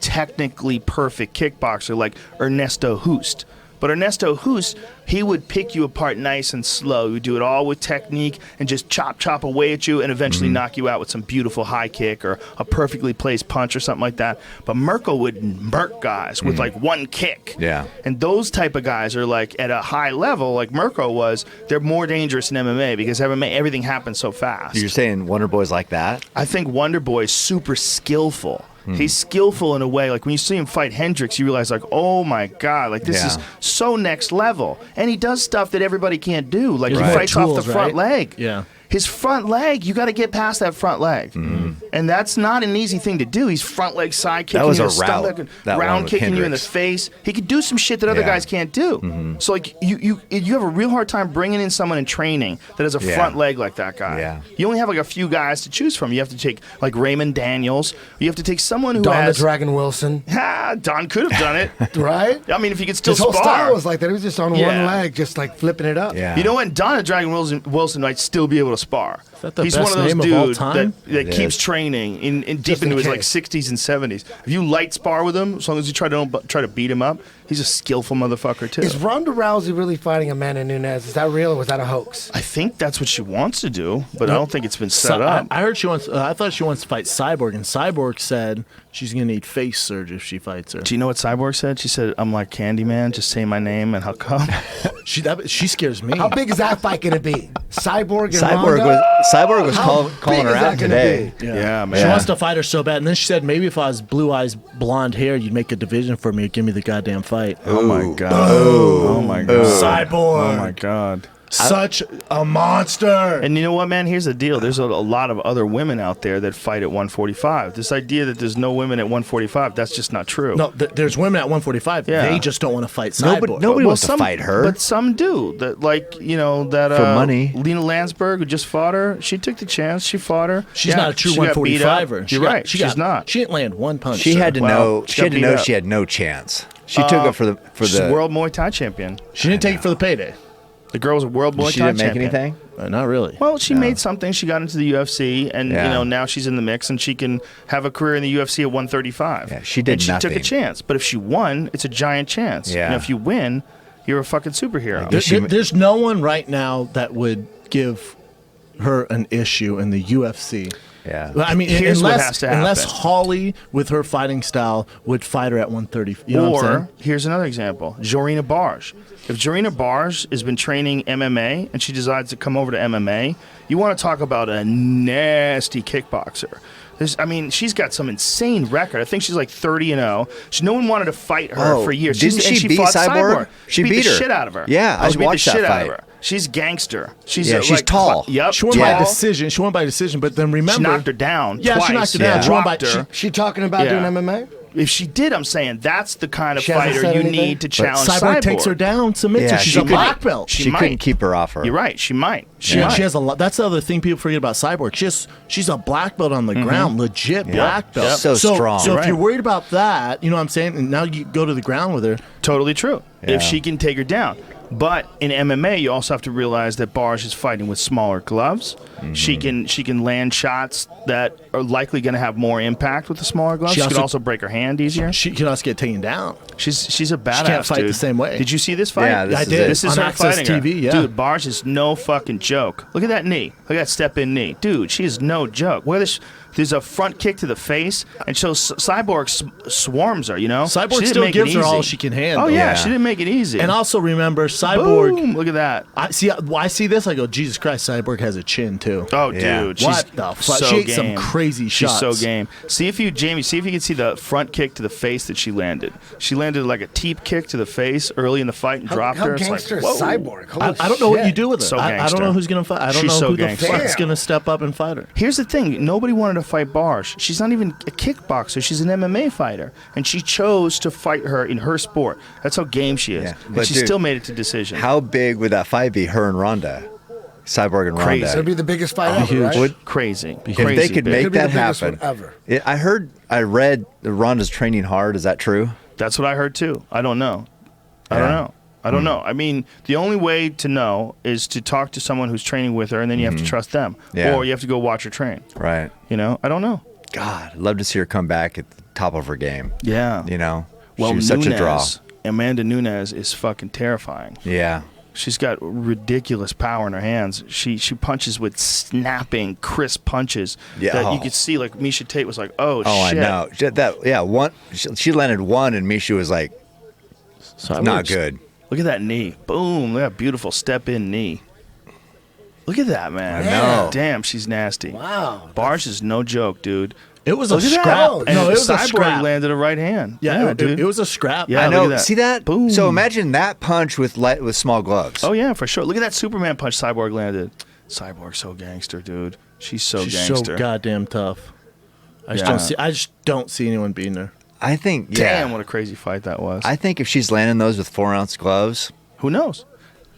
technically perfect kickboxer like Ernesto Hoost. But Ernesto Hoost, he would pick you apart nice and slow. He would do it all with technique and just chop away at you and eventually knock you out with some beautiful high kick or a perfectly placed punch or something like that. But Mirko would murk guys with like one kick. Yeah. And those type of guys are like at a high level, like Mirko was, they're more dangerous in MMA because MMA, everything happens so fast. You're saying Wonder Boy's like that? I think Wonder Boy is super skillful. He's skillful in a way, like when you see him fight Hendricks, you realize, like, oh my God, like this is Yeah. so next level. And he does stuff that everybody can't do. Like he Right. fights off Tools, the front right? leg. Yeah. His front leg, you got to get past that front leg. And that's not an easy thing to do. He's front leg side kicking was you a in the stomach, rout, that one round with kicking you in the Hendricks. face. He could do some shit that other Yeah. guys can't do. So like you have a real hard time bringing in someone in training that has a Yeah. front leg like that guy. Yeah. You only have like a few guys to choose from. You have to take like Raymond Daniels. You have to take someone who Don the has Dragon Wilson, Don could have done it. right? I mean, if he could still His whole spar. style was like that. He was just on Yeah. one leg, just like flipping it up. Yeah. You know what? Don the Dragon Wilson might still be able to spar. that the He's best one of those name of all dudes time? that It keeps is. training in deep Just into in his like case. 60s and 70s. If you light spar with him, as long as you try to beat him up, he's a skillful motherfucker too. Is Ronda Rousey really fighting Amanda Nunes? Is that real or was that a hoax? I think that's what she wants to do, but I don't think it's been set So, up. I heard she wants. I thought she wants to fight Cyborg, and Cyborg said she's gonna need face surgery if she fights her. Do you know what Cyborg said? She said, "I'm like Candyman. Just say my name and I'll come." She scares me. How big is that fight going to be? Cyborg and Cyborg Ronda? was How calling big her is out that gonna today. be? Yeah, man. She wants to fight her so bad, and then she said maybe if I was blue eyes, blonde hair, you'd make a division for me, or give me the goddamn fight. fight. Oh my god. Oh my god. Cyborg. Oh my god. Such a monster. And you know what, man? Here's the deal. There's a lot of other women out there that fight at 145. This idea that there's no women at 145, that's just not true. No, there's women at 145. Yeah. They just don't want to fight Cyborg. Nobody wants to fight her. But some do. That, like, you know, that For money. Lena Landsberg, who just fought her, she took the chance. She fought her. She's Yeah, not a true she got beat up. 145er. You're right. She's not. She didn't land one punch. She sir. had to Well, know. she She got had to beat know up. she had no chance. She took it for the She's a world Muay Thai champion. She didn't take it for the payday. The girl's a world Muay She Thai didn't make champion. anything. Not really. Well, she made something. She got into the UFC, and Yeah. you know now she's in the mix, and she can have a career in the UFC at 135. Yeah, she did and she took a nothing. chance. But if she won, it's a giant chance. Yeah. And if you win, you're a fucking superhero. There's no one right now that would give her an issue in the UFC. Yeah. Well, I mean, Here's what unless has to happen. unless Holly, with her fighting style, would fight her at 130. You know what I'm Or saying? here's another example: Jorina Barge. If Jorina Barge has been training MMA and she decides to come over to MMA, you want to talk about a nasty kickboxer. She's got some insane record. I think she's like 30-0. No one wanted to fight her Oh, for years. didn't and she beat fought Cyborg? She beat beat the her. shit out of her. Yeah, I she beat watched the that shit out of fight. her. She's gangster. She's She's tall. Yep. She won tall. by decision. She won by decision, but then remember, She knocked her down. Yeah, twice. she knocked her down. She won by. Dropped her. She talking about Yeah. doing MMA? If she did, I'm saying that's the kind of She hasn't fighter said you anything? need to challenge Cyborg takes her down, submits her. She's she a black belt. She She might. couldn't keep her off her. You're right. She might. She has a lot. That's the other thing people forget about Cyborg. She's a black belt on the ground, legit black belt. Yep. So strong. So if Right. you're worried about that, you know what I'm saying, and now you go to the ground with her. Totally true. Yeah. If she can take her down. But in MMA, you also have to realize that Barge is fighting with smaller gloves. She can land shots that are likely going to have more impact with the smaller gloves. She can also break her hand easier. She can also get taken down. She's a badass. can't fight dude. the same way. Did you see this fight? Yeah, this I is did. it. This is on her Access fighting her. TV, yeah. Dude, Barge is no fucking joke. Look at that knee. Look at that step-in knee. Dude, she is no joke. Look at this. There's a front kick to the face, and so Cyborg swarms her, you know? Cyborg She didn't still make it gives her all easy. she can handle. Oh, yeah, Yeah. she didn't make it easy. And also remember, Cyborg. Boom, look at that. I see this. I go, Jesus Christ, Cyborg has a chin too. Oh, Yeah. dude. She's What the fuck? so She ate game. some crazy She's so shots. game. See if you can see the front kick to the face that she landed. She landed like a teep kick to the face early in the fight and dropped How her. It's gangster like, is whoa. Cyborg? Holy I don't know what shit. you do with her. So I don't gangster. know who's gonna fight. I don't She's know so who the gangster. fuck's Damn. gonna step up and fight her. Here's the thing. Nobody wanted to fight Barge. She's not even a kickboxer. She's an MMA fighter. And she chose to fight her in her sport. That's how game she is. Yeah. And But she dude, still made it to decision. How big would that fight be? Her and Ronda, Cyborg and Crazy. It'd Ronda. be the biggest fight ever, right? Would- Crazy. If Crazy they could big. make Could be the that biggest happen, one ever. I read that Ronda's training hard. Is that true? That's what I heard too. I don't know. I don't Yeah. know. I don't know. I mean, the only way to know is to talk to someone who's training with her, and then you have to trust them, Yeah. or you have to go watch her train. Right. You know, I don't know. God, I'd love to see her come back at the top of her game. Yeah. You know, Well, she was such a draw. Amanda Nunes is fucking terrifying. Yeah. She's got ridiculous power in her hands. She punches with snapping, crisp punches Yeah. that you Oh. could see. Like Misha Tate was like, "Oh, Oh, shit." I know. She landed one, and Misha was like, not good. Look at that knee. Boom. Look at that beautiful step-in knee. Look at that, man. I know. Damn, she's nasty. Wow. Barge is no joke, dude. It was a Look at scrap. that. No, And it was a Cyborg scrap. landed a right hand. Yeah, dude. it was a scrap. Yeah. I know. look at that. See that? Boom. So imagine that punch with small gloves. Oh, yeah, for sure. Look at that Superman punch Cyborg landed. Cyborg's so gangster, dude. She's so She's gangster. so goddamn tough. I Yeah. just don't see anyone beating her. I think. Yeah. Damn, what a crazy fight that was. I think if she's landing those with 4-ounce gloves, Who knows?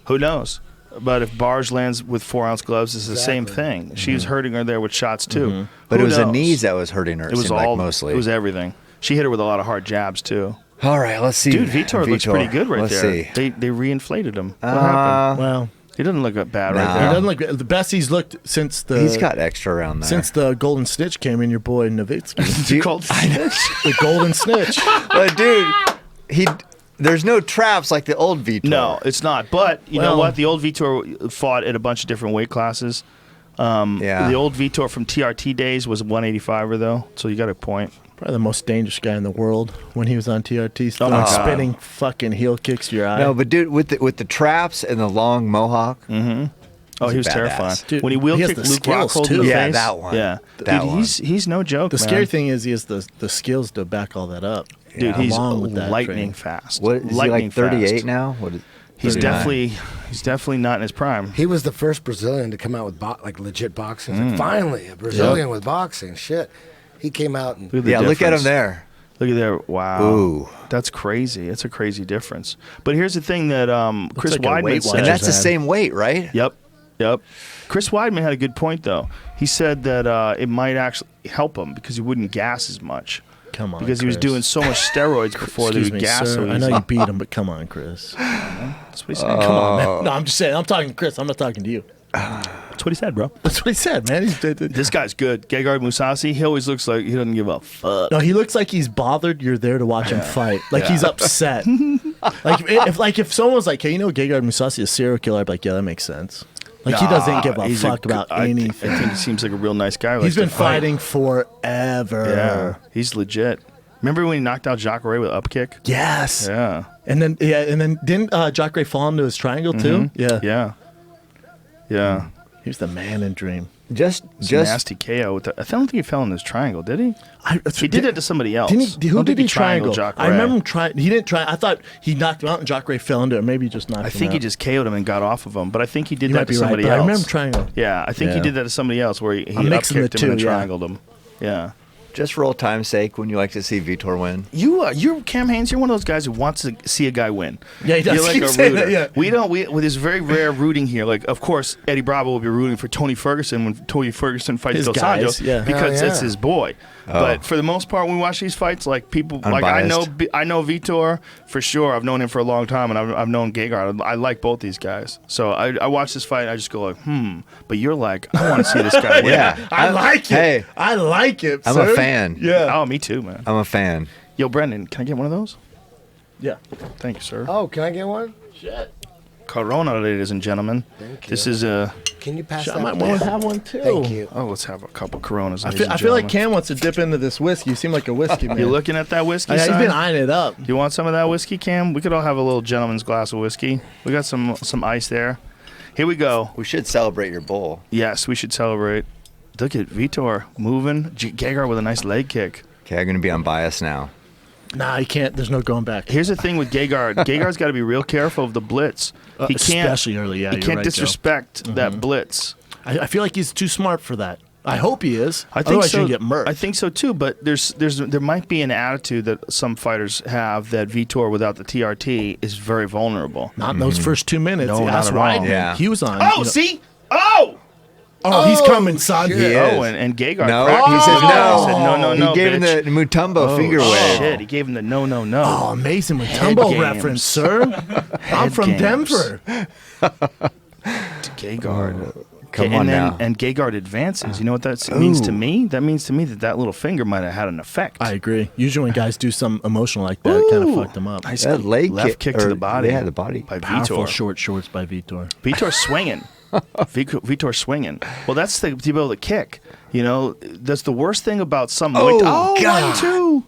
Who knows? But if Barge lands with 4-ounce gloves, it's the same thing. She was hurting her there with shots too. but Who it was the knows? knees that was hurting her. It was seemed all like mostly. It was everything. She hit her with a lot of hard jabs too. All right, let's see. Dude, Vitor looks pretty good right Let's there. see. They reinflated him. What happened? Well, He doesn't look bad Nah. right he there. doesn't look the best he's looked since the. He's got extra around there. since the Golden Snitch came in. Your boy Nowitzki, Dude, Called snitch. the Golden Snitch. but dude, there's no traps like the old Vitor. No, it's not. But you know Well- what? The old Vitor fought at a bunch of different weight classes. Yeah. The old Vitor from TRT days was a 185er though, so you got a point. Probably the most dangerous guy in the world when he was on TRT. Oh my God. Spinning fucking heel kicks to your eye. No, but dude, with the traps and the long mohawk, Oh, he was badass. terrifying. Dude, when he wheel has kicked the Luke skills, Rockhold in too. the Yeah, face. that one. Yeah, That dude, one. he's no joke. The man. scary thing is he has the skills to back all that up. Dude, he's along with that lightning training. fast. What is he lightning like? 38 fast. now? What is, He's 39? definitely not in his prime. He was the first Brazilian to come out with like legit boxing. Like, finally, a Brazilian with boxing. Shit. He came out and Look at the Yeah, look at him difference. there. Look at there. Wow. Ooh. That's crazy. It's a crazy difference. But here's the thing that Chris like a Weidman Weight said. And that's the Bad. same weight, right? Yep. Chris Weidman had a good point, though. He said that it might actually help him because he wouldn't gas as much. Come on, Because he was Chris. doing so much steroids before they Excuse would me, gas sir. so I know easy. you beat him, but come on, Chris. That's what he said. Come on, man. No, I'm just saying. I'm talking to Chris. I'm not talking to you. That's what he said, bro. That's what he said, man. This guy's good. Gegard Mousasi, he always looks like he doesn't give a fuck. No, he looks like he's bothered. You're there to watch him fight. Like he's upset. if someone was like, "Hey, you know, Gegard Mousasi is a serial killer," I'd be like, "Yeah, that makes sense." Like he doesn't give a He's fuck about I anything. think he seems like a real nice guy. He's been fighting forever. Yeah, he's legit. Remember when he knocked out Jacare with up kick? Yes. Yeah. And then didn't Jacare fall into his triangle too? Yeah. Yeah. He was the man in Dream. Just Nasty KO. I don't think he fell in his triangle, did he? He did it to somebody else. Didn't he, who Don't did think he triangle? Jacare. I remember him trying. He didn't try. I thought he knocked him out and Jacare fell into it. Maybe he just knocked him out. I think he just KO'd him and got off of him, but I think he did You that might to be right, somebody but else. I remember triangle. Yeah, I think he Yeah. did that to somebody else where he I'm mixing the up-kicked him and two, yeah. triangled him. Yeah. just for old time's sake, when you like to see Vitor win. You're Cam Haines. You're one of those guys who wants to see a guy win. Yeah, he does. You're like Keep a saying rooter. that, yeah. With this very rare rooting here. Like, of course, Eddie Bravo will be rooting for Tony Ferguson when Tony Ferguson fights His Dos guys, Anjos yeah. because Hell it's yeah. his boy. But for the most part, when we watch these fights, like people, like I know Vitor for sure. I've known him for a long time, and I've known Gegard. I like both these guys. So I watch this fight, and I just go like, But you're like, I want to see this guy win. Yeah. I like it. Hey. I like it. I'm sir. a fan. Yeah. Oh, me too, man. I'm a fan. Yo, Brendan, can I get one of those? Yeah. Thank you, sir. Oh, can I get one? Shit. Corona, ladies and gentlemen. Thank you. This is a. Can you pass I that? might want to have one too. Thank you. Oh, let's have a couple Coronas. I ladies feel, and I feel like gentlemen. Cam wants to dip into this whiskey. You seem like a whiskey man. You looking at that whiskey? Yeah, he's son? been eyeing it up. You want some of that whiskey, Cam? We could all have a little gentleman's glass of whiskey. We got some ice there. Here we go. We should celebrate your bowl. Yes, we should celebrate. Look at Vitor moving. Gegard with a nice leg kick. Okay, I'm going to be unbiased now. Nah, you can't. There's no going back. Here's the thing with Gegard. Gegard's got to be real careful of the blitz. He can't, especially early. Yeah, he you're can't right, Joe. disrespect that blitz. I feel like he's too smart for that. I hope he is. I think Otherwise so. you get murked. I think so too. But there might be an attitude that some fighters have that Vitor without the TRT is very vulnerable. Not in those first 2 minutes. No, That's not at right. all. Yeah. He was on. Oh, see? Oh! Oh, he's coming, son. He is. Oh, and Gegard. No, cracked he him. says no. He said, no, He gave him bitch. the Mutombo finger Oh, wave. shit. He gave him the no. Oh, amazing with Head Tumbo games. reference, sir. I'm from games. Denver. Gegard. Come and on then, now. And Gegard advances. You know what that means to me? That means to me that little finger might have had an effect. I agree. Usually when guys do something emotional like that, it kind of fucked them up. Nice That leg left kick to or- the body. yeah, the body. By Powerful Vitor. short shorts by Vitor. Vitor swinging. Vitor swinging. Well, that's the to be able to kick. You know, that's the worst thing about some Muay Thai. Oh, God. 1-2.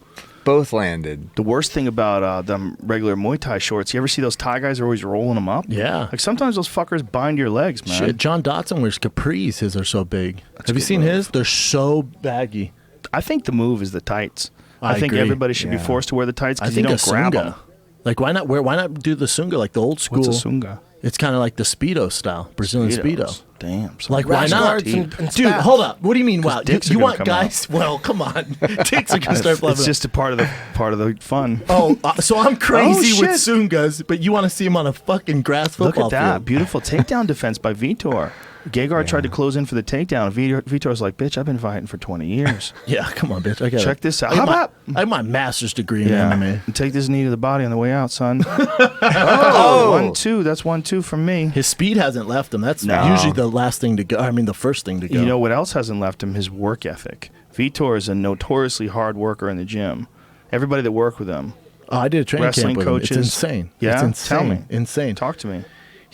Both landed. The worst thing about them regular Muay Thai shorts, you ever see those Thai guys are always rolling them up? Yeah. Like sometimes those fuckers bind your legs, man. Shit, John Dotson wears capris. His are so big. Have you good seen move. his? They're so baggy. I think the move is the tights. I think agree. everybody should be Yeah. forced to wear the tights I because you think a don't grab them. sunga. Like why not do the sunga like the old school? What's a sunga? It's kind of like the Speedo style, Brazilian Speedo. Damn. Like, why Rash not? guards and Dude, spats. hold up. What do you mean? Wow, dicks are you gonna want come guys? Well, come on, dicks are gonna start flapping. It's just a part of the fun. Oh, so I'm crazy with shit. sungas, but you want to see him on a fucking grass Look football at that. field? Beautiful takedown defense by Vitor. Gegard tried to close in for the takedown. Vitor's like, bitch, I've been fighting for 20 years. Yeah, come on, bitch. I got Check this out. I How have, about- I have my master's degree in MMA. And take this knee to the body on the way out, son. Oh, 1-2. That's 1-2 from me. His speed hasn't left him. That's No. usually the last thing to go. I mean, the first thing to go. You know what else hasn't left him? His work ethic. Vitor is a notoriously hard worker in the gym. Everybody that worked with him. Oh, I did a training Wrestling camp with him. coaches. It's insane. Yeah? It's insane. Tell me. Insane. Talk to me.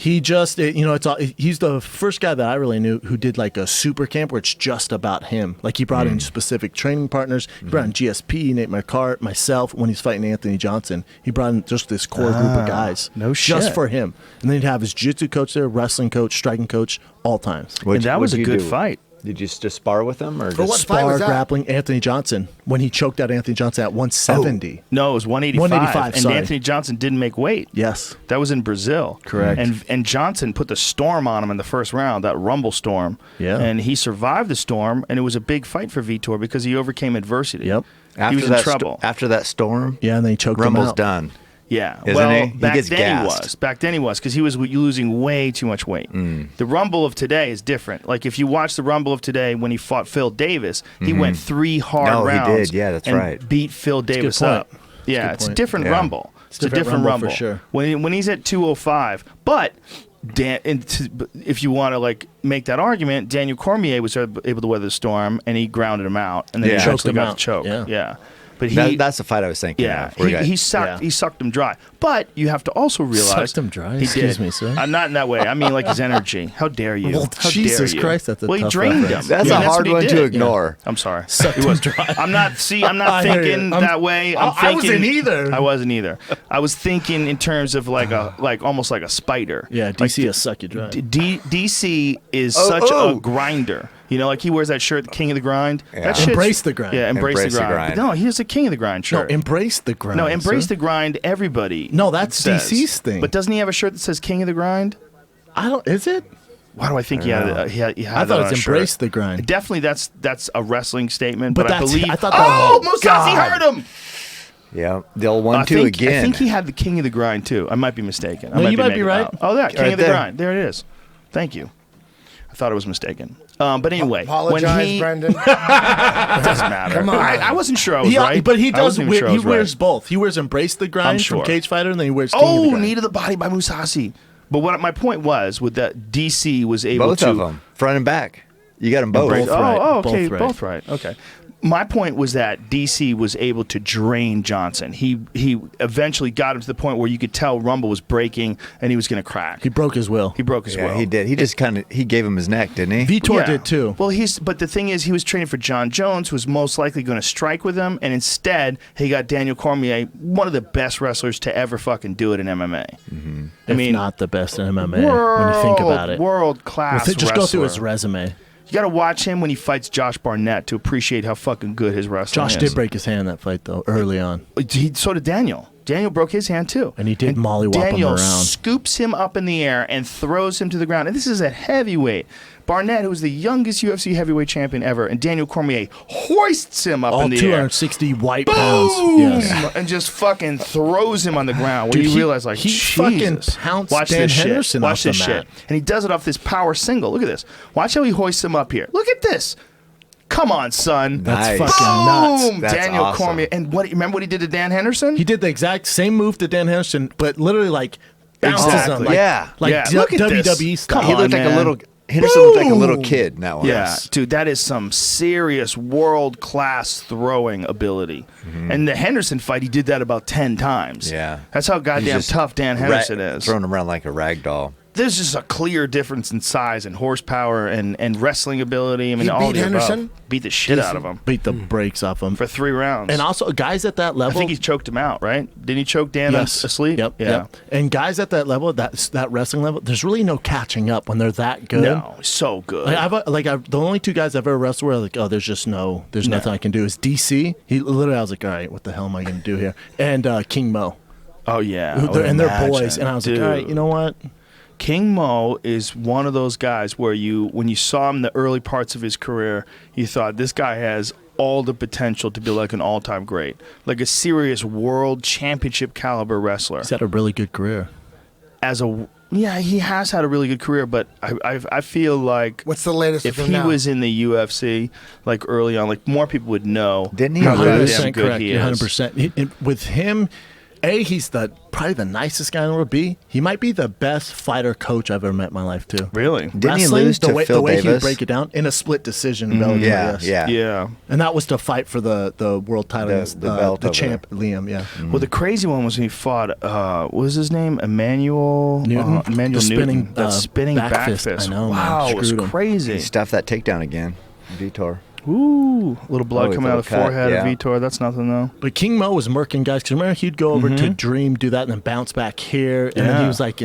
He just, he's the first guy that I really knew who did like a super camp where it's just about him. Like he brought in specific training partners. He brought in GSP, Nate McCart, myself when he's fighting Anthony Johnson. He brought in just this core group of guys. No shit. Just for him. And then he'd have his jiu-jitsu coach there, wrestling coach, striking coach, all times. And that was a good fight. Did you just spar with him, or For just what fight was Spar that? grappling Anthony Johnson when he choked out Anthony Johnson at 170. No, it was 185. 185, and sorry. Anthony Johnson didn't make weight. Yes. That was in Brazil. Correct. And Johnson put the storm on him in the first round, that rumble storm. Yeah. And he survived the storm, and it was a big fight for Vitor because he overcame adversity. Yep. He was in trouble. After that storm, Yeah, and then he choked him Rumble's out. done. Yeah, Isn't well, he? He back gets then gassed. he was. Back then he was because he was losing way too much weight. The Rumble of today is different. Like if you watch the Rumble of today when he fought Phil Davis, he went 3 hard No, he rounds. did. Yeah, that's and right. Beat Phil Davis point. up. Yeah, good it's a point. different Yeah. Rumble. It's a different Rumble Rumble for sure. When he's at 205, but. If you want to like make that argument, Daniel Cormier was able to weather the storm and he grounded him out and then Yeah. he Choked actually him got out. the choke. Yeah. But he That's the fight I was thinking. yeah, of, where got- he sucked. Yeah. He sucked him dry. But you have to also realize Sucked him dry? He Excuse did. me, sir. Not in that way. I mean, like his energy. How dare you? Well, How Jesus dare you? Christ, that's a well, he tough drained reference. him. That's I mean, a hard what he one to did. ignore. I'm sorry. Sucked It him was- dry. I'm not. See, I'm not I hear you. thinking that way. I'm I wasn't thinking, either. I wasn't either. I was thinking in terms of like almost like a spider. Yeah, Like DC will suck you dry. DC is such a grinder. You know, like he wears that shirt, the King of the Grind. Yeah. That shit's- Embrace the grind. Yeah, embrace the Embrace the grind. grind. But no, he's the King of the Grind No, shirt. embrace the grind. No, embrace sir. the grind. Everybody. No, that's says. DC's thing. But doesn't he have a shirt that says King of the Grind? I don't. Is it? Why do I think he had it? He had I that thought on it's a shirt. embrace the grind. Definitely, that's a wrestling statement. But But I that's- believe. I thought oh, that- Mousasi God. heard him. Yeah, the old I 1-2 think, again. I think he had the King of the Grind too. I might be mistaken. I No, you might making be right. it up. Oh, that King Right of the there. Grind. There it is. Thank you. I thought I was mistaken. But anyway, Apologize, when he Brendan. it doesn't matter. Come on. I wasn't sure I was right. But he I does. wasn't even sure I He was wears right. both. He wears embrace the grind sure. from Cage Fighter, and then he wears King of the Oh, Grind. knee to the body by Mousasi. But what my point was with that DC was able both to of them, front and back. You got them both. Both Oh, right. oh, okay, Both right. Okay. My point was that DC was able to drain Johnson. He eventually got him to the point where you could tell Rumble was breaking and he was going to crack. He broke his will. He broke his Yeah, will. he did. He just he gave him his neck, didn't he? Vitor did too. Well, but the thing is, he was training for John Jones, who was most likely going to strike with him, and instead he got Daniel Cormier, one of the best wrestlers to ever fucking do it in MMA. Mm-hmm. If not the best in MMA when you think about it. World class. Just go through his resume. You got to watch him when he fights Josh Barnett to appreciate how fucking good his wrestling Josh is. did break his hand in that fight though, early on, So did Daniel. Daniel broke his hand too. and he did mollywop him Daniel around. scoops him up in the air and throws him to the ground. And this is a heavyweight. Barnett, who was the youngest UFC heavyweight champion ever, and Daniel Cormier hoists him up All in the air. 260 white pounds. Boom! Yes. And just fucking throws him on the ground. Where Dude, you he- realize, like, he Jesus. fucking pounced Watch Dan this shit. Henderson Watch off the this shit. mat. And he does it off this power single. Look at this. Watch how he hoists him up here. Look at this. Come on, son. Nice. That's fucking nuts. Boom! That's Daniel awesome. Cormier. And remember what he did to Dan Henderson? He did the exact same move to Dan Henderson, but literally like bounces Exactly. him. Like, Yeah. like Yeah, D- look at this. WWE style. Come He on, looked like man. a little. Henderson looked like a little Boom! kid in that one. Yeah, dude, that is some serious world-class throwing ability. And the Henderson fight, he did that about 10 times. Yeah. That's how He's goddamn just tough Dan Henderson is. Throwing him around like a rag doll. There's just a clear difference in size and horsepower and wrestling ability. I mean, He all beat of the above. Henderson? Beat the shit out of him Beat the brakes off him. for 3 rounds. And also, guys at that I level. think he choked him out, right? Didn't he choke Dan asleep? Yep. Yeah. Yep. And guys at that level, that wrestling level, there's really no catching up when they're that good. No, so good. The only 2 guys I've ever wrestled where like, oh, there's nothing I can do. Is DC. He literally, I was like, all right, what the hell am I going to do here? And King Mo. Oh, yeah. Who- I would and they're imagine. boys. And I was like, all right, Dude. you know what? King Mo is one of those guys where when you saw him in the early parts of his career, you thought this guy has all the potential to be like an all-time great, like a serious world championship caliber wrestler. He's had a really good career. Yeah, he has had a really good career, but I feel like What's the latest if with him he now? was in the UFC like early on, like more people would know. Didn't he how lose? goddamn 100% good correct. he You're is. 100%. With him, A, he's probably the nicest guy in the world. B, he might be the best fighter coach I've ever met in my life too. Really? Didn't he Wrestling, lose to the Phil way he would Davis? break it down in a split decision. In Bellator, yes. Yeah. And that was to fight for the world title The against belt the over champ Liam. Yeah, Well, the crazy one was when he fought. What was his name? Emmanuel Newton. Emmanuel The Newton. spinning, That spinning back fist. fist. I know, man. Wow, it was Screwed him. crazy. He stuffed that takedown again, Vitor. Ooh, a little blood Oh, coming out of the little cut, forehead yeah. of Vitor. That's nothing though. But King Mo was murking guys because remember he'd go over to Dream, do that, and then bounce back here, and then he was like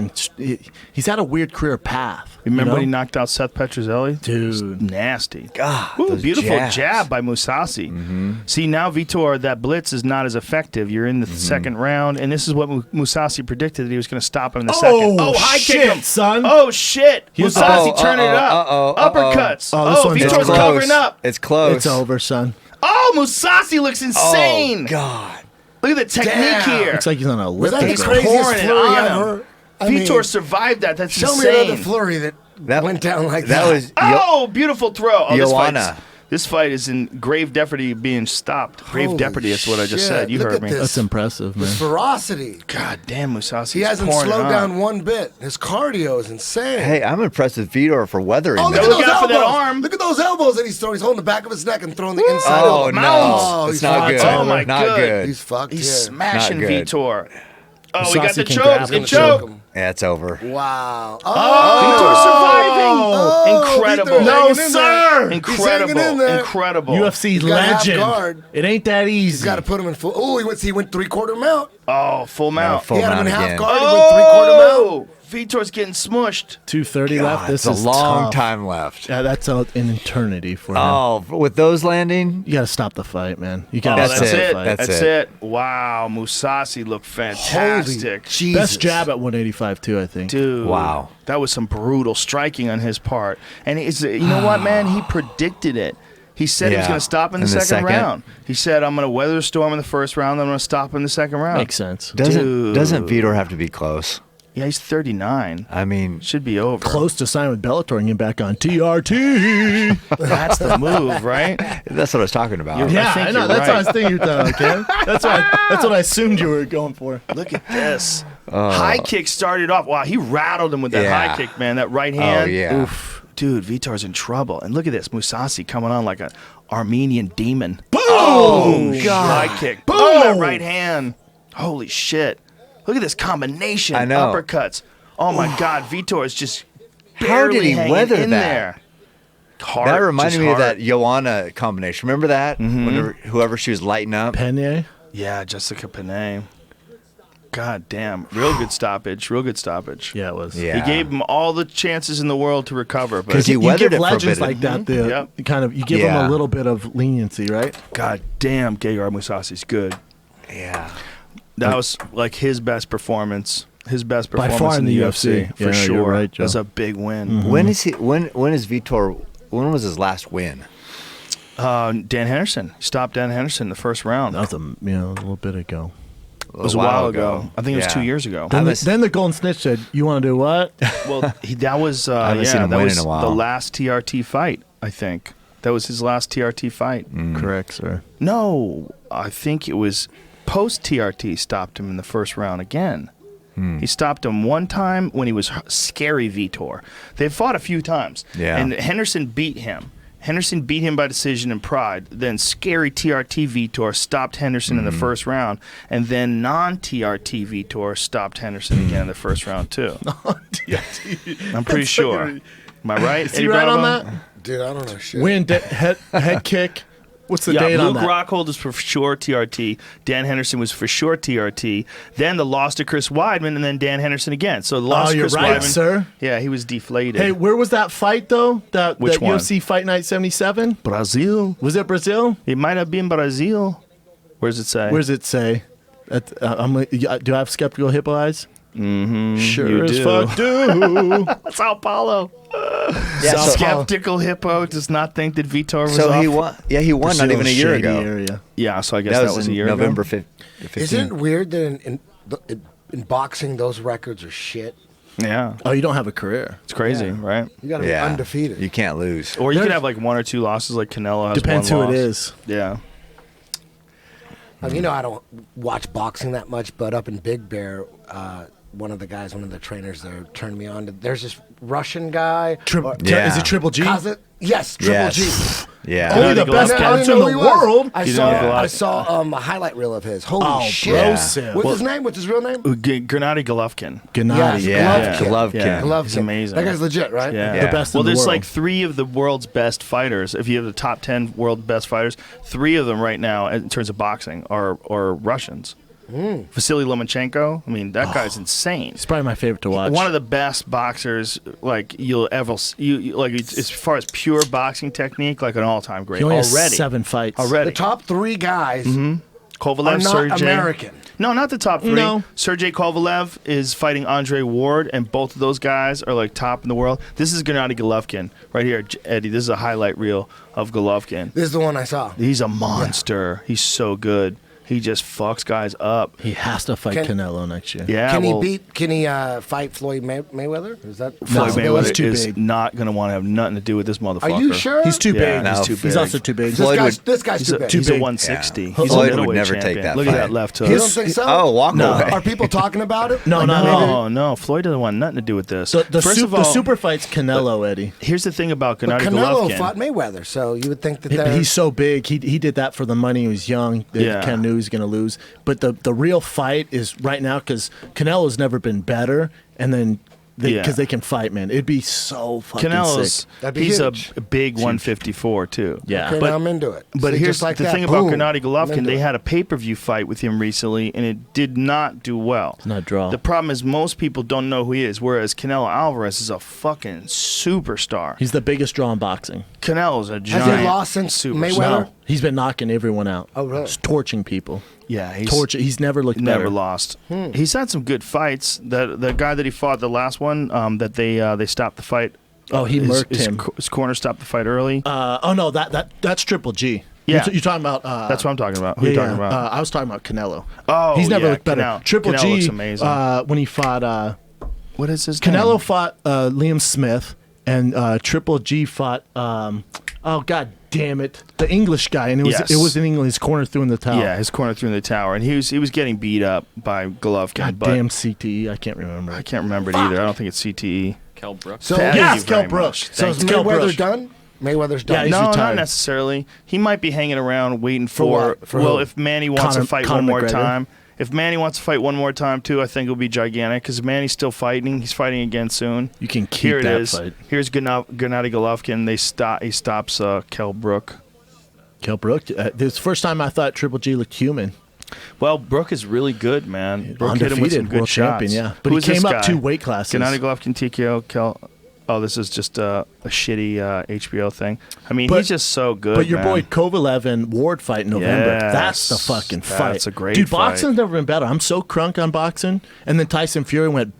he's had a weird career path. Remember you know? when he knocked out Seth Petrozelli? Dude. Just nasty. God, Ooh, those beautiful jabs. jab by Musasi. See, now Vitor, that blitz is not as effective. You're in the second round, and this is what Musasi predicted, that he was going to stop him in the second. Oh, high kick shit, him. son! Oh, shit. Musasi turning it up. Uppercuts. Oh, this one's Vitor's over. covering up. It's close. It's over, son. Oh, Musasi looks insane. Oh, God. Look at the technique Damn. here. Looks like he's on a Was that lift. the He's craziest pouring it flurry on him. ever? I mean, Vitor survived that. That's show insane. me another flurry that went down like that. That was Oh, beautiful throw. Oh, Joanna. this fight is in grave jeopardy of being stopped. Grave Holy jeopardy, that's what I just shit. said. You Look heard at me. this. That's impressive, man. His ferocity. God damn, Musasi. He hasn't slowed down one bit. His cardio is insane. Hey, I'm impressed with Vitor for weathering oh, look that. at Look those out for elbows. that arm. Look at those elbows that he's throwing. He's holding the back of his neck and throwing the inside Oh, elbow. no. Oh, It's he's not fucked. good. Oh, my Not good. good. He's fucked. He's yeah. smashing Not good. Vitor. Oh, he got the Musasi can choke. grab Good him. choke. Yeah, it's over. Wow. Vitor surviving. Oh, Incredible. Vitor's No, hanging in sir. there. He's hanging in Incredible. there. Incredible. UFC got half legend. guard. It ain't that easy. He's got to put him in full. Oh, he went 3/4 mount. Oh, full mount. full He had him in mount half again. guard. He went 3/4 mount. Oh, Vitor's getting smushed. 2:30 left. This It's is a long tough. time left. Yeah, that's an eternity for him. Oh, with those landing, You got to stop the fight, man. You Oh, got to that's stop it. the fight. That's That's it. it. Wow, Musasi looked Holy fantastic. Jesus. Best jab at 185 too, I think. Dude. Wow. That was some brutal striking on his part. And it's, you know what, man? He predicted it. He said he was Yeah. going to stop in the second round. He said, I'm going to weather the storm in the first round, then I'm going to stop in the second round. Makes sense. doesn't Vitor have to be close? Yeah, he's 39. I mean, Should be over. Close to sign with Bellator and get back on TRT. That's the move, right? that's what I was talking about. You're- Yeah, think I know. you're That's right. what I was thinking. Okay, that's what I assumed you were going for. Look at this. High kick started off. Wow, he rattled him with that Yeah. high kick, man. That right hand. Oh, yeah. Oof. Dude, Vitor's in trouble. And look at this. Musasi coming on like an Armenian demon. Boom! Oh, God. High kick. Boom! That right hand. Holy shit. Look at this combination. I know. Uppercuts. Oh, my God. Vitor is just How barely did he hanging weather in that? there. Heart, That reminded just me of heart. that Joanna combination. Remember that? Whenever, whoever she was lighting up. Penne. Yeah, Jessica Panay. God damn. Real good stoppage. Real good stoppage. Yeah, it was. Yeah. He gave him all the chances in the world to recover, but Because he You weathered give it for a legends bit. like that, the Yep. kind of you give them Yeah. a little bit of leniency, right? God damn, Gegard Mousasi's good. Yeah. That was like his best performance. His best By performance far in the UFC, for Yeah, sure. you're right, Joe. That's a big win. When is he? When is Vitor? When was his last win? Dan Henderson stopped Dan Henderson in the first round. That was a little bit ago. It was a while ago. I think it was 2 years ago. Then the Golden Snitch said, "You want to do what?" Well, that was haven't seen him that win was in a while. the last TRT fight. I think that was his last TRT fight. Correct, sir. No, I think it was post TRT stopped him in the first round again. He stopped him one time when he was scary Vitor. They fought a few times. Yeah. And Henderson beat him. Henderson beat him by decision and pride. Then scary TRT Vitor stopped Henderson in the first round. And then non-TRT Vitor stopped Henderson again in the first round too. I'm pretty sure. Am I right? Is he right on that? Dude, I don't know shit. Win head kick. What's the Yeah, date on Luke that? Rockhold is for sure TRT. Dan Henderson was for sure TRT. Then the loss to Chris Weidman, and then Dan Henderson again. So the loss Oh, to you're Chris right, Weidman. sir. Yeah, he was deflated. Hey, where was that fight though? That Which one? UFC Fight Night 77? Brazil. Was it Brazil? It might have been Brazil. Where does it say? Where does it say? Do I have skeptical hippo eyes? Mm-hmm. Sure You as do. fuck do. Sao Paulo. Yeah, so, Skeptical Hippo does not think that Vitor was so off. he won. Yeah, he won not Brazil, even a year shady ago. Area. Yeah, so I guess That was a in year November ago. 15th. Isn't it weird that in boxing those records are shit? Yeah, Oh, you don't have a career. it's crazy, right? You got to be Yeah. undefeated. You can't lose. Or you could have like one or two losses, like Canelo has Depends one who loss. it is. Yeah. You know, I don't watch boxing that much, but up in Big Bear, one of the trainers there turned me on to. There's this Russian guy. Yeah. Is it Triple G? Yes, Triple G. Yeah. Only the best bouncer in the world. I saw a highlight reel of his. Holy shit! Bro, What's his name? What's his real name? Gennady Golovkin. Gennady. Yes, Golovkin. Yeah. Golovkin. He's amazing. That guy's legit, right? Yeah. The best in Well, the there's world. like 3 of the world's best fighters. If you have the top 10 world best fighters, 3 of them right now, in terms of boxing, are Russians. Vasily Lomachenko. I mean, that guy's insane. He's probably my favorite to watch. One of the best boxers like you'll ever like as far as pure boxing technique, like an all-time great. He only already has 7 fights. already. The top 3 guys Kovalev, are not Sergey. American. No, not the top 3. No. Sergey Kovalev is fighting Andre Ward, and both of those guys are like top in the world. This is Gennady Golovkin right here, Eddie. This is a highlight reel of Golovkin. This is the one I saw. He's a monster. He's so good. He just fucks guys up. He has to fight Canelo next year. Yeah. Can he fight Floyd Mayweather? Is that Floyd possibility? Mayweather too is big. not going to want to have nothing to do with this motherfucker. Are you sure? He's too Yeah, big. no, He's too He's big. also too big. This guy's He's too a, big. he's a big. 160. Yeah. He's a Floyd would middleweight never take champion. that Look at fight. that left hook. You don't think so? Oh, walk away. Are people talking about it? No, Like, no, No, no. Floyd doesn't want nothing to do with this. The First of all, super fight's Canelo, Eddie. here's the thing about But Gennady Canelo Golovkin. fought Mayweather, so you would think that But they're... he's so big. He did that for the money. He was young. They Yeah. kind of knew he was going to lose. But the real fight is right now because Canelo's never been better, and then because they can fight, man. It'd be so fucking Canelo's sick. That'd be he's huge. a big 154 too. Yeah. Okay, but now I'm into it. But See, here's just like the that, thing about boom, Gennady I'm Golovkin. into They it. had a pay-per-view fight with him recently, and it did not do well. Not draw. The problem is most people don't know who he is, whereas Canelo Alvarez is a fucking superstar. He's the biggest draw in boxing. Canelo's a Has giant. he lost since superstar. Mayweather? No, he's been knocking everyone out. Oh, really? He's torching people. Yeah, he's He's never looked never better. lost. He's had some good fights. The guy that he fought the last one, that they stopped the fight. Oh, he murked him. His corner stopped the fight early. Oh no, that's Triple G. Yeah. You're talking about. That's what I'm talking about. Who are you talking about? I was talking about Canelo. Oh, he's never yeah, looked better. Canelo. Triple Canelo G looks amazing. When he fought What is his name? Canelo fought Liam Smith, and Triple G fought. Oh God damn it, the English guy, and Yes. it was in England. His corner threw in the towel. Yeah, his corner through in the tower, and he was getting beat up by Golovkin. God but damn CTE, I can't remember. I can't remember it either. I don't think it's CTE. Kel Brooks. So, Thank Yes, you Kell very Brooks. much. so Thank is you. Kell Mayweather Brooks. done? Mayweather's Yeah, done. he's No, retired. not necessarily. He might be hanging around waiting for. what? For well, who? if Manny wants Conor- to fight Conor one more McGregor? time. If Manny wants to fight one more time too, I think it'll be gigantic because Manny's still fighting. He's fighting again soon. You can keep Here it that is. fight. Here's Gennady Golovkin. He stops Kell Brook. Kell Brook. This is the first time I thought Triple G looked human. Well, Brook is really good, man. Brook hit him with some Undefeated good world shots. champion, yeah. But Who he is this came up guy? 2 weight classes. Gennady Golovkin, TKO, Kell. Oh, this is just a shitty HBO thing. I mean, But- he's just so good. But your man. boy Kovalev and Ward fight in November. Yes. That's the fucking fight. That's a great Dude, fight. boxing's never been better. I'm so crunk on boxing. And then Tyson Fury went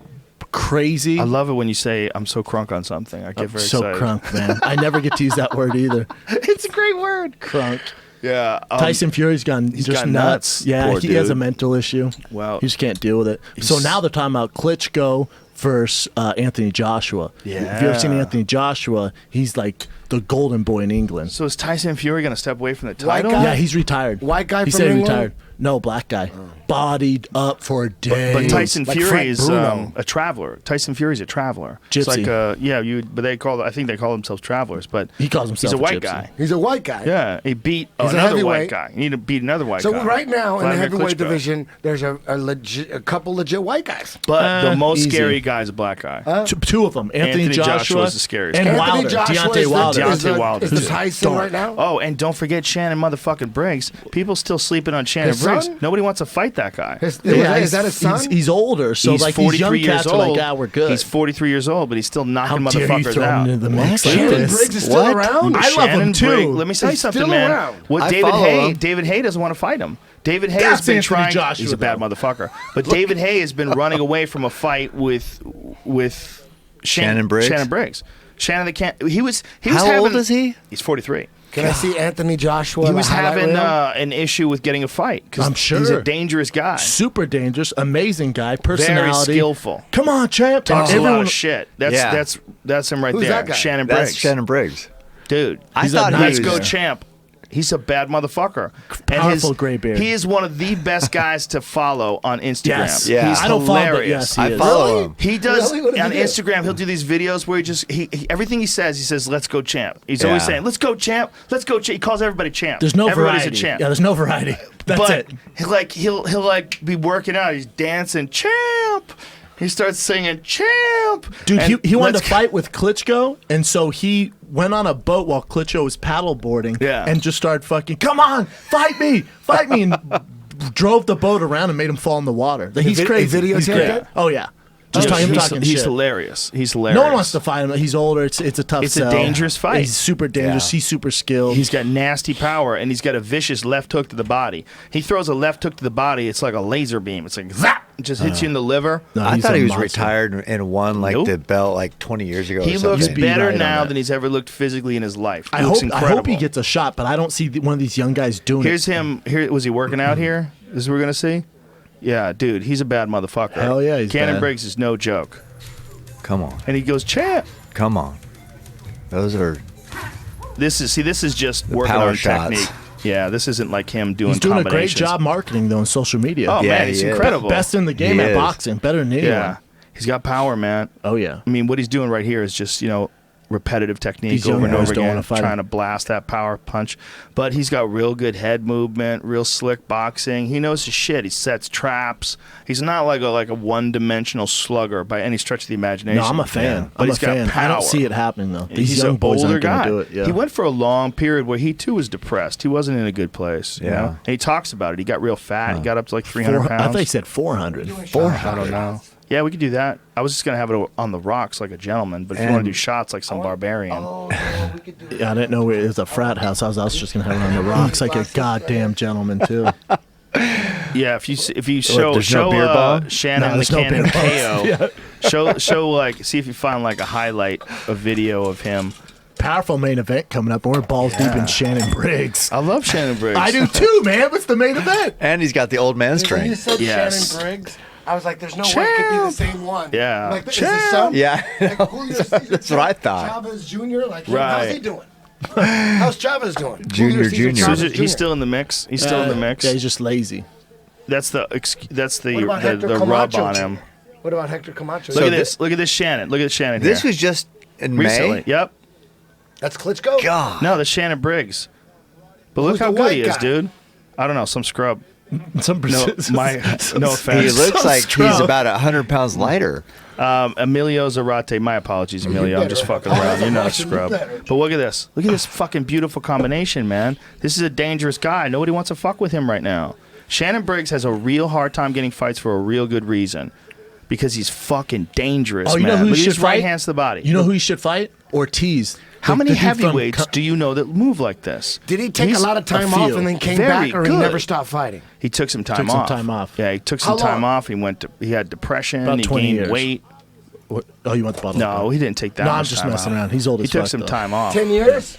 crazy. I love it when you say I'm so crunk on something. I get I'm very so excited. crunk, man. I never get to use that word either. It's a great word. Crunk. Yeah. Tyson Fury's gone he's just gone nuts. nuts. Yeah, Poor he has a dude. mental issue. Well, He just can't deal with it. So he's- now they're talking about Klitschko versus Anthony Joshua. Yeah. If you ever seen Anthony Joshua, he's like the golden boy in England. So is Tyson Fury going to step away from the White title? guy? Yeah, he's retired. White guy he from said he England? retired. No, black guy. Bodied up for a day. But Tyson Like Fury Frank is Bruno. a traveler. Tyson Fury's a traveler. Gypsy. It's like but they call. I think they call themselves travelers. But He calls he's himself a a white gypsy. guy. He's a white guy. Yeah, he beat He's a another white heavyweight. guy. You need to beat another white So guy. right now in the Vladimir heavyweight Klitschko. division, there's a couple legit white guys. But the most easy. scary guy is a black guy. Two of them. Anthony Joshua Joshua's the scariest and guy. Anthony Wilder. Joshua Deontay is the- Wilder. is the- Deontay Wilder. Is the Who's Tyson dark. right now? Oh, and don't forget Shannon motherfucking Briggs. People still sleeping on Shannon His Briggs. son? Nobody wants to fight that guy. Is that his son? He's older, so He's like these 43 young years cats are like, old. "Ah, we're good." He's 43 years old, but he's still knocking How dare you motherfuckers throw him out. into the mix like Shannon this? Briggs is still What? around? I love him Shannon too. Briggs- let me tell you He's something, still man. around. What I David follow Hay? him. David Hay doesn't want to fight him. David Hay That's has been Anthony trying. Joshua, He's a bad though. motherfucker. But David Hay has been running away from a fight with Shannon Briggs? Shannon Briggs. Shannon the can't. He was How having, old is he? He's 43. Can I see Anthony Joshua? He in the was highlight having reel? an issue with getting a fight because I'm sure. he's a dangerous guy. Super dangerous, amazing guy, personality, Very skillful. Come on, champ. Talks a lot Everyone- of shit. That's Yeah. that's him right Who's there. that guy? Shannon Briggs. That's Shannon Briggs. Dude. I He's a thought he Let's was go champ. He's a bad motherfucker. Powerful gray beard. He is one of the best guys to follow on Instagram. Yes. Yeah. He's I don't follow, but hilarious. yes, he I is. follow him. He does Really? What does on he do? Instagram. He'll do these videos where he everything he says, "Let's go, champ." He's always Yeah. saying, "Let's go, champ. Let's go, champ." He calls everybody champ. There's no Everybody's variety. a champ. Yeah, there's no variety. That's but it. he'll like be working out. He's dancing, champ. He starts singing, champ. Dude, And he wanted let's to fight with Klitschko, and so he went on a boat while Klitschko was paddleboarding and just started fucking, come on, fight me, and drove the boat around and made him fall in the water. He's crazy. videotaped He's crazy. it? Oh, yeah. Just He's- him he's, talking he's shit. hilarious. He's hilarious. No one wants to fight him. He's older. It's a tough It's a sell. dangerous fight. He's super dangerous. Yeah. He's super skilled. He's got nasty power, and he's got a vicious left hook to the body. He throws a left hook to the body. It's like a laser beam. It's like zap. It just hits you in the liver. No, I he's thought a he was monster. retired and won like Nope. the belt like 20 years ago. He or looks something. Be better right on now that. than he's ever looked physically in his life. He I looks hope incredible. he gets a shot, but I don't see one of these young guys doing Here's it. him. Here was he working out here? This is what we're gonna see. Yeah, dude, he's a bad motherfucker. Hell yeah, he's Cannon bad. Briggs is no joke. Come on, And he goes, champ. come on. Those are This is just working power on shots. technique. Yeah, this isn't like him doing. He's doing a great combinations. job marketing, though, on social media. Oh Yeah, man, he's he is. incredible. Best in the game He at is. boxing. Better than anyone. Yeah, he's got power, man. Oh, yeah. I mean, what he's doing right here is just, repetitive technique These over young and guys over don't again, wanna fight trying him. to blast that power punch. But he's got real good head movement, real slick boxing. He knows his shit. He sets traps. He's not like a one-dimensional slugger by any stretch of the imagination. No, I'm a fan. But I'm he's a got fan. power. I don't see it happening, though. These He's young an boys older aren't going guy. to do it. Yeah. He went for a long period where he too was depressed. He wasn't in a good place. You Yeah. know? And he talks about it. He got real fat. He got up to like 300 pounds. I thought he said 400. I don't know. Yeah, we could do that. I was just gonna have it on the rocks like a gentleman, but if you want to do shots like some barbarian, Yeah, I didn't know it was a frat house. I was just going to have it on the rocks like a goddamn gentleman, too. yeah. If you show there's no beer bong? Shannon No, the there's no Cannon beer KO, show like see if you find like a highlight, a video of him. Powerful main event coming up. We're balls deep in Shannon Briggs. I love Shannon Briggs. I do too, man. What's the main event? and he's got the old man When strength. you said Yes. Shannon Briggs, I was like, there's no way it could be the same one. Yeah. Like, is this some? Yeah, Like, Julio Cesar, that's what I thought. Chavez Jr. Like, how's Right. he doing? How's Chavez doing? Junior, Julio Cesar junior. So Chavez he's Jr. still in the mix. He's still in the mix. Yeah, he's just lazy. That's the What about Hector rub Camacho, on Jr.? him. What about Hector Camacho? Look at this. Look at this Shannon. Look at Shannon This here. was just in Recently. May. Yep. That's Klitschko? God, No, that's Shannon Briggs. But look Who's how the good white he is, guy? dude. I don't know, some scrub. Some No, no offense. he looks like he's Scrub. about 100 pounds lighter. Emilio Zarate. My apologies, Emilio. I'm just fucking around. You're not a scrub. But look at this. Look at this fucking beautiful combination, man. This is a dangerous guy. Nobody wants to fuck with him right now. Shannon Briggs has a real hard time getting fights for a real good reason. Because he's fucking dangerous, Oh, you man. know who Look he at should his right fight? hands to the body. You know who he should fight? Ortiz. How The- many the dude from heavyweights Co- do you know that move like this? Did he take He's a lot of time few. off and then came Very back, or he good. never stopped fighting? He took some time Took some off. time off. Yeah, he took How some time long? off. He had depression. About he 20 gained years. weight. What? Oh, you want the bottle? No, he didn't take that No, much I'm just time messing off. around. He's old He as took fuck, some though. time off. 10 years?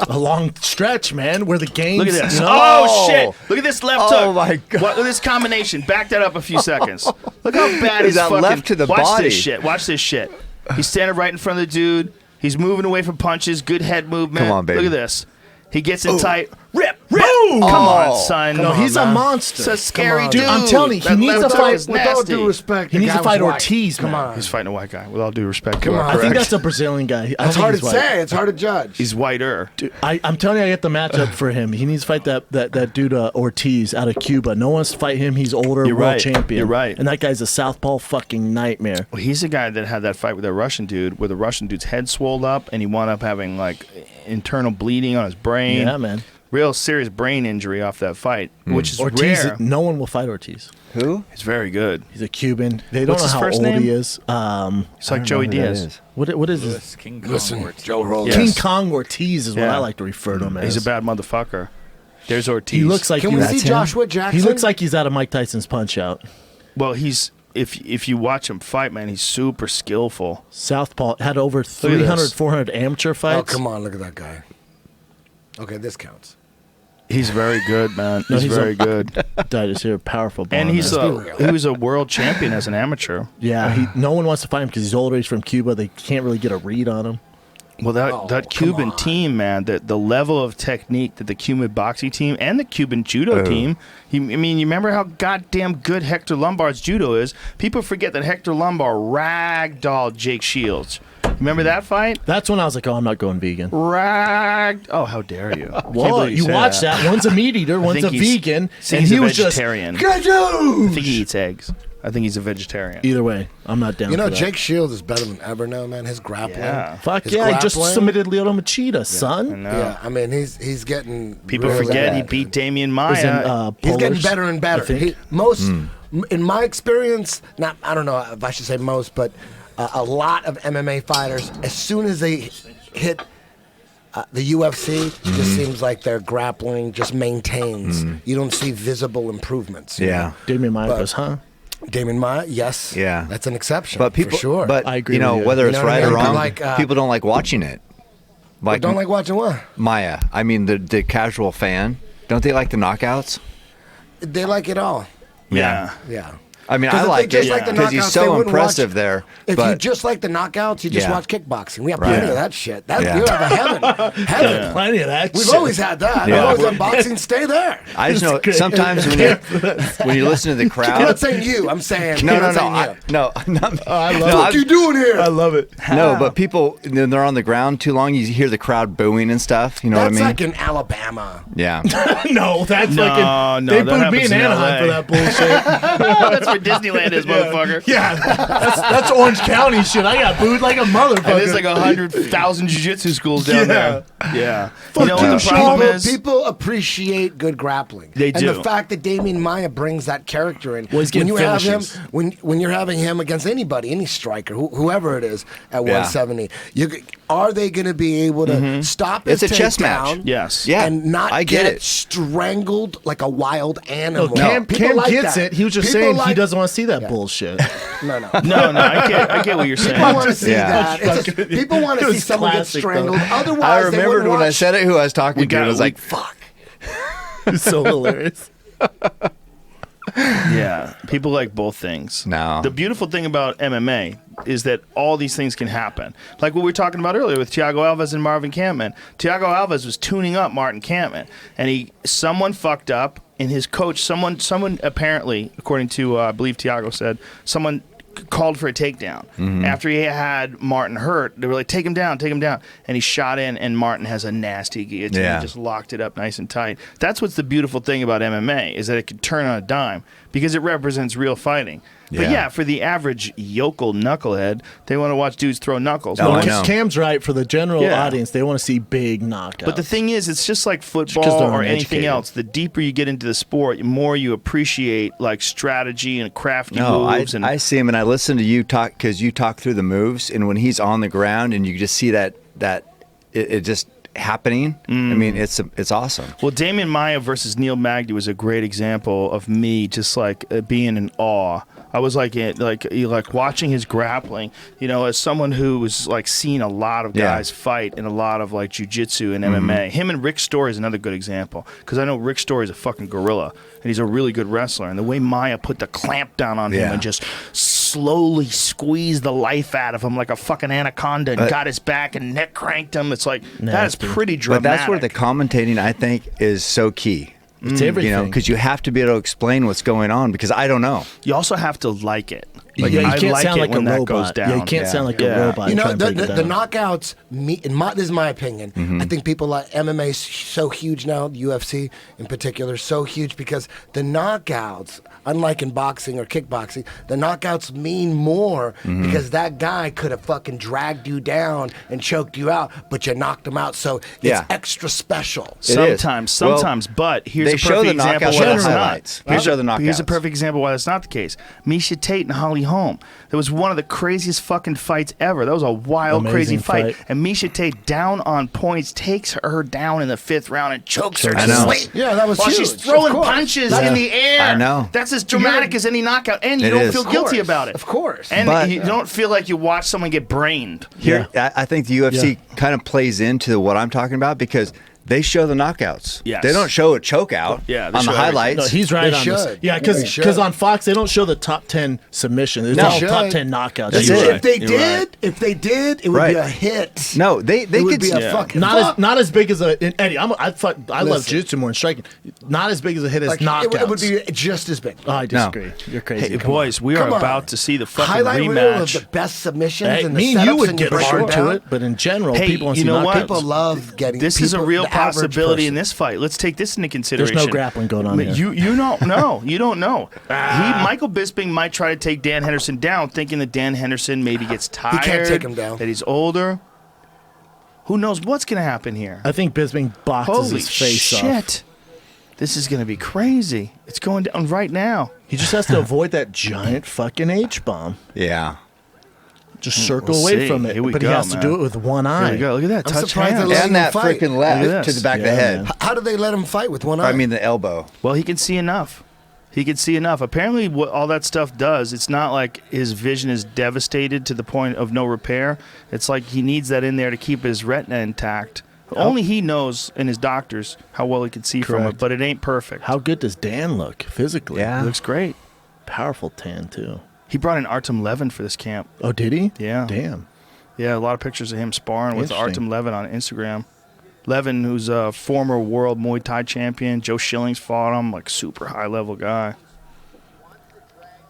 A long stretch, man, where the games. Look at this. you know? Oh, shit. Look at this left hook. Oh, my God. Look at this combination. Back that up a few seconds. Look how bad Is his that fucking... left to the Watch body? this shit. Watch this shit. He's standing right in front of the dude. He's moving away from punches. Good head movement. Come on, baby. Look at this. He gets in tight. Rip. Boom! Come on, Oh. son. No, he's a monster. It's a scary on, dude. dude. I'm telling you, he That needs left to hook fight is With all nasty. due respect, He the needs to guy fight was white. Ortiz, Come man. on. He's fighting a white guy. With all due respect. Come you are on. I think correct. that's a Brazilian guy. I It's think hard to he's white. say. It's hard to judge. He's whiter. Dude, I'm telling you, I get the matchup for him. He needs to fight that dude Ortiz out of Cuba. No one wants to fight him. He's older, You're world right. champion. You're right. And that guy's a southpaw fucking nightmare. Well, he's the guy that had that fight with that Russian dude, where the Russian dude's head swelled up, and he wound up having like internal bleeding on his brain. Yeah, man. Real serious brain injury off that fight, which is Ortiz, rare. no one will fight Ortiz. Who? He's very good. He's a Cuban. They don't What's know his how first old name? he is. It's like Joey Who that Diaz. is. What is his? King Kong Listen, Ortiz. Joe Rogan. Yes. King Kong Ortiz is what Yeah. I like to refer to him as. He's a bad motherfucker. There's Ortiz. He looks like Can we he's- see that's him. Joshua Jackson? He looks like he's out of Mike Tyson's Punch Out. well. He's if you watch him fight, man, he's super skillful. Southpaw had over at 300, this. 400 amateur Oh, fights. come on. Look at that guy. Okay, this counts. He's very good, man. No, He's he's very a- good, Died is here, powerful. and bomb, he's man. he was a world champion as an amateur. Yeah, no one wants to fight him because he's older. He's from Cuba. They can't really get a read on him. Well, that Cuban team, man, the level of technique that the Cuban boxing team and the Cuban judo team, you remember how goddamn good Hector Lombard's judo is? People forget that Hector Lombard ragdolled Jake Shields. Remember that fight? That's when I was like, oh, I'm not going vegan. Oh, how dare you? Well, you watch that. One's a meat eater, one's a vegan, and he was vegetarian. Just, I think he eats eggs. I think he's a vegetarian. Either way, I'm not down for that. Jake Shields is better than ever now, man. His grappling. Yeah. Fuck yeah, he just submitted Lyoto Machida, son. I know. Yeah, I mean, he's getting... People really forget bad. he beat Damian Maia. He's getting better and better. In my experience, I don't know if I should say most, but a lot of MMA fighters, as soon as they hit the UFC, it just seems like their grappling just maintains. You don't see visible improvements. Yeah. Damian Maia goes, huh? Damian Maia, yes. Yeah. That's an exception, But people, for sure. But I agree whether You it's know what right I or mean? wrong, Like, people don't like watching it. Like don't like watching what? Maya. I mean, the casual fan. Don't they like the knockouts? They like it all. Yeah. Yeah. I mean, 'Cause I if like they just it like the because he's knockouts, they so wouldn't impressive watch- there. If but you just like the knockouts, you just Yeah. watch kickboxing. We have Right. plenty of that shit. That Yeah. you have a heaven. Plenty of that We've shit. always had that. Yeah. We've always had boxing. Stay there. I just know sometimes when you listen to the I'm crowd. not saying you. I'm saying No, I'm no, not no, saying you. no. I love No, it. What you doing here? I love it. No, but people, when they're on the ground too long, you hear the crowd booing and stuff. You know That's what I mean? like in Alabama. Yeah. No, that's No, fucking. no, they that booed me happens in in Anaheim LA. for that bullshit. That's where Disneyland is, motherfucker. Yeah, that's Orange County shit. I got booed like a motherfucker. And there's like 100,000 jiu-jitsu schools down there. Yeah. Fuck You know what you, the problem People, is? people appreciate good grappling. They and do. the fact that Damian Maia brings that character in. Well, he's when getting you have him, finishes. when you're having him against anybody, any striker, whoever it is at 170, are they going to be able to stop his It's a chess takedown match. Yes. Yeah, and not I get it. strangled like a wild animal? No, Cam People like gets that. it. He was just People saying he like- doesn't want to see that bullshit. No, no. No, I get what you're saying. People want to see Yeah. that. It's just, people want It to see was someone get classic, strangled. though. Otherwise, I they remembered wouldn't when I watch. said it, who I was talking to. got- I was we- like, fuck. It's so hilarious. Yeah, people like both things. No. The beautiful thing about MMA is that all these things can happen. Like what we were talking about earlier with Thiago Alves and Marvin Campman. Thiago Alves was tuning up Martin Campman, and someone fucked up, and his coach, someone apparently, according to I believe Thiago said, someone called for a takedown. After he had Martin hurt, they were like, take him down, and he shot in, and Martin has a nasty guillotine. Yeah. He just locked it up nice and tight. That's what's the beautiful thing about MMA, is that it can turn on a dime because it represents real fighting. But Yeah. yeah, for the average yokel knucklehead, they want to watch dudes throw knuckles. Oh, But I know. Cam's right. For the general Yeah. audience, they want to see big knockouts. But the thing is, it's just like 'cause football they're or anything uneducated. else. The deeper you get into the sport, the more you appreciate like strategy and crafty No, moves. I see him and I listen to you talk because you talk through the moves, and when he's on the ground and you just see that it just happening. I mean, it's awesome. Well, Damian Maia versus Neil Magny was a great example of me just like being in awe. I was like watching his grappling, as someone who was like seeing a lot of guys fight in a lot of like jiu-jitsu and MMA. Him and Rick Story is another good example because I know Rick Story is a fucking gorilla and he's a really good wrestler. And the way Maia put the clamp down on him and just slowly squeezed the life out of him like a fucking anaconda and got his back and neck cranked him. It's like that is pretty dramatic. But that's where the commentating, I think, is so key. it's everything. Because you have to be able to explain what's going on because I don't know. You also have to like it. Like, yeah, you I can't like sound it like when a that robot. goes down. Yeah, you can't sound like Yeah. a robot. You and know, try and break it the down. knockouts, this is my opinion. I think people like MMA is so huge now, the UFC in particular, so huge because the knockouts, unlike in boxing or kickboxing, the knockouts mean more because that guy could have fucking dragged you down and choked you out, but you knocked him out. So it's extra special. Sometimes, Well, but here's they a show perfect the example knockouts why in that's the not. highlights. They show the knockouts. Here's a perfect example why that's not the case. Misha Tate and Holly Holm. That was one of the craziest fucking fights ever. That was a wild, Amazing crazy fight. fight. And Misha Tate down on points takes her down in the 5th round and chokes her I to know. sleep. Yeah, that was while huge. she's throwing Of course. punches Yeah. in the air. I know. That's as dramatic as any knockout, and you It don't is. feel Of guilty course. about it. Of course. And But- you don't feel like you watch someone get brained. Here, I think the UFC kind of plays into what I'm talking about because They show the knockouts. Yes. They don't show a choke out Yeah, they on show the everything. highlights. No, he's right They on this. should. Yeah, They should. because on Fox they don't show the top 10 submissions. It's No. all They top should. 10 knockouts. That's You're it. right. If they You're did, right. it would Right. be a hit. No, they it would could. be a Yeah. fucking Not as big as Eddie. I love Listen. jiu-jitsu more than striking. Not as big as a hit as like, knockouts. it would be just as big. Oh, I disagree. You're crazy. Hey, Come on. boys, we are Come on. about to see the fucking Highlight reel of rematch. the best submissions Hey, and the me and you setups would and get break hard it to down. it, but in general, Hey, people want to you see know what? knockouts. People love getting. This is a people- real the average possibility in person. this fight. Let's take this into consideration. There's no grappling going on here. You don't know. You don't know. Michael Bisping might try to take Dan Henderson down, thinking that Dan Henderson maybe gets tired. can't take him down. That he's older. Who knows what's going to happen here? I think Bisping boxes Holy his face shit! off. This is going to be crazy. It's going down right now. He just has to avoid that giant fucking H-bomb. Yeah. Just circle We'll away see. from it. Here we But go, he has man. to do it with one eye. There we go. Look at that. I'm Touch surprised hands. they're And that fight. freaking Look at left to this. the back of the Yeah, head. man. How do they let him fight with one eye? I mean, the elbow. Well, he can see enough. He can see enough. Apparently, what all that stuff does, it's not like his vision is devastated to the point of no repair. It's like he needs that in there to keep his retina intact. Only he knows, and his doctors, how well he can see from it, Correct. but it ain't perfect. How good does Dan look physically? Yeah. He looks great. Powerful tan, too. He brought in Artem Levin for this camp. Oh, did he? Yeah. Damn. Yeah, a lot of pictures of him sparring with Interesting. Artem Levin on Instagram. Levin, who's a former world Muay Thai champion. Joe Schilling's fought him, like super high-level guy.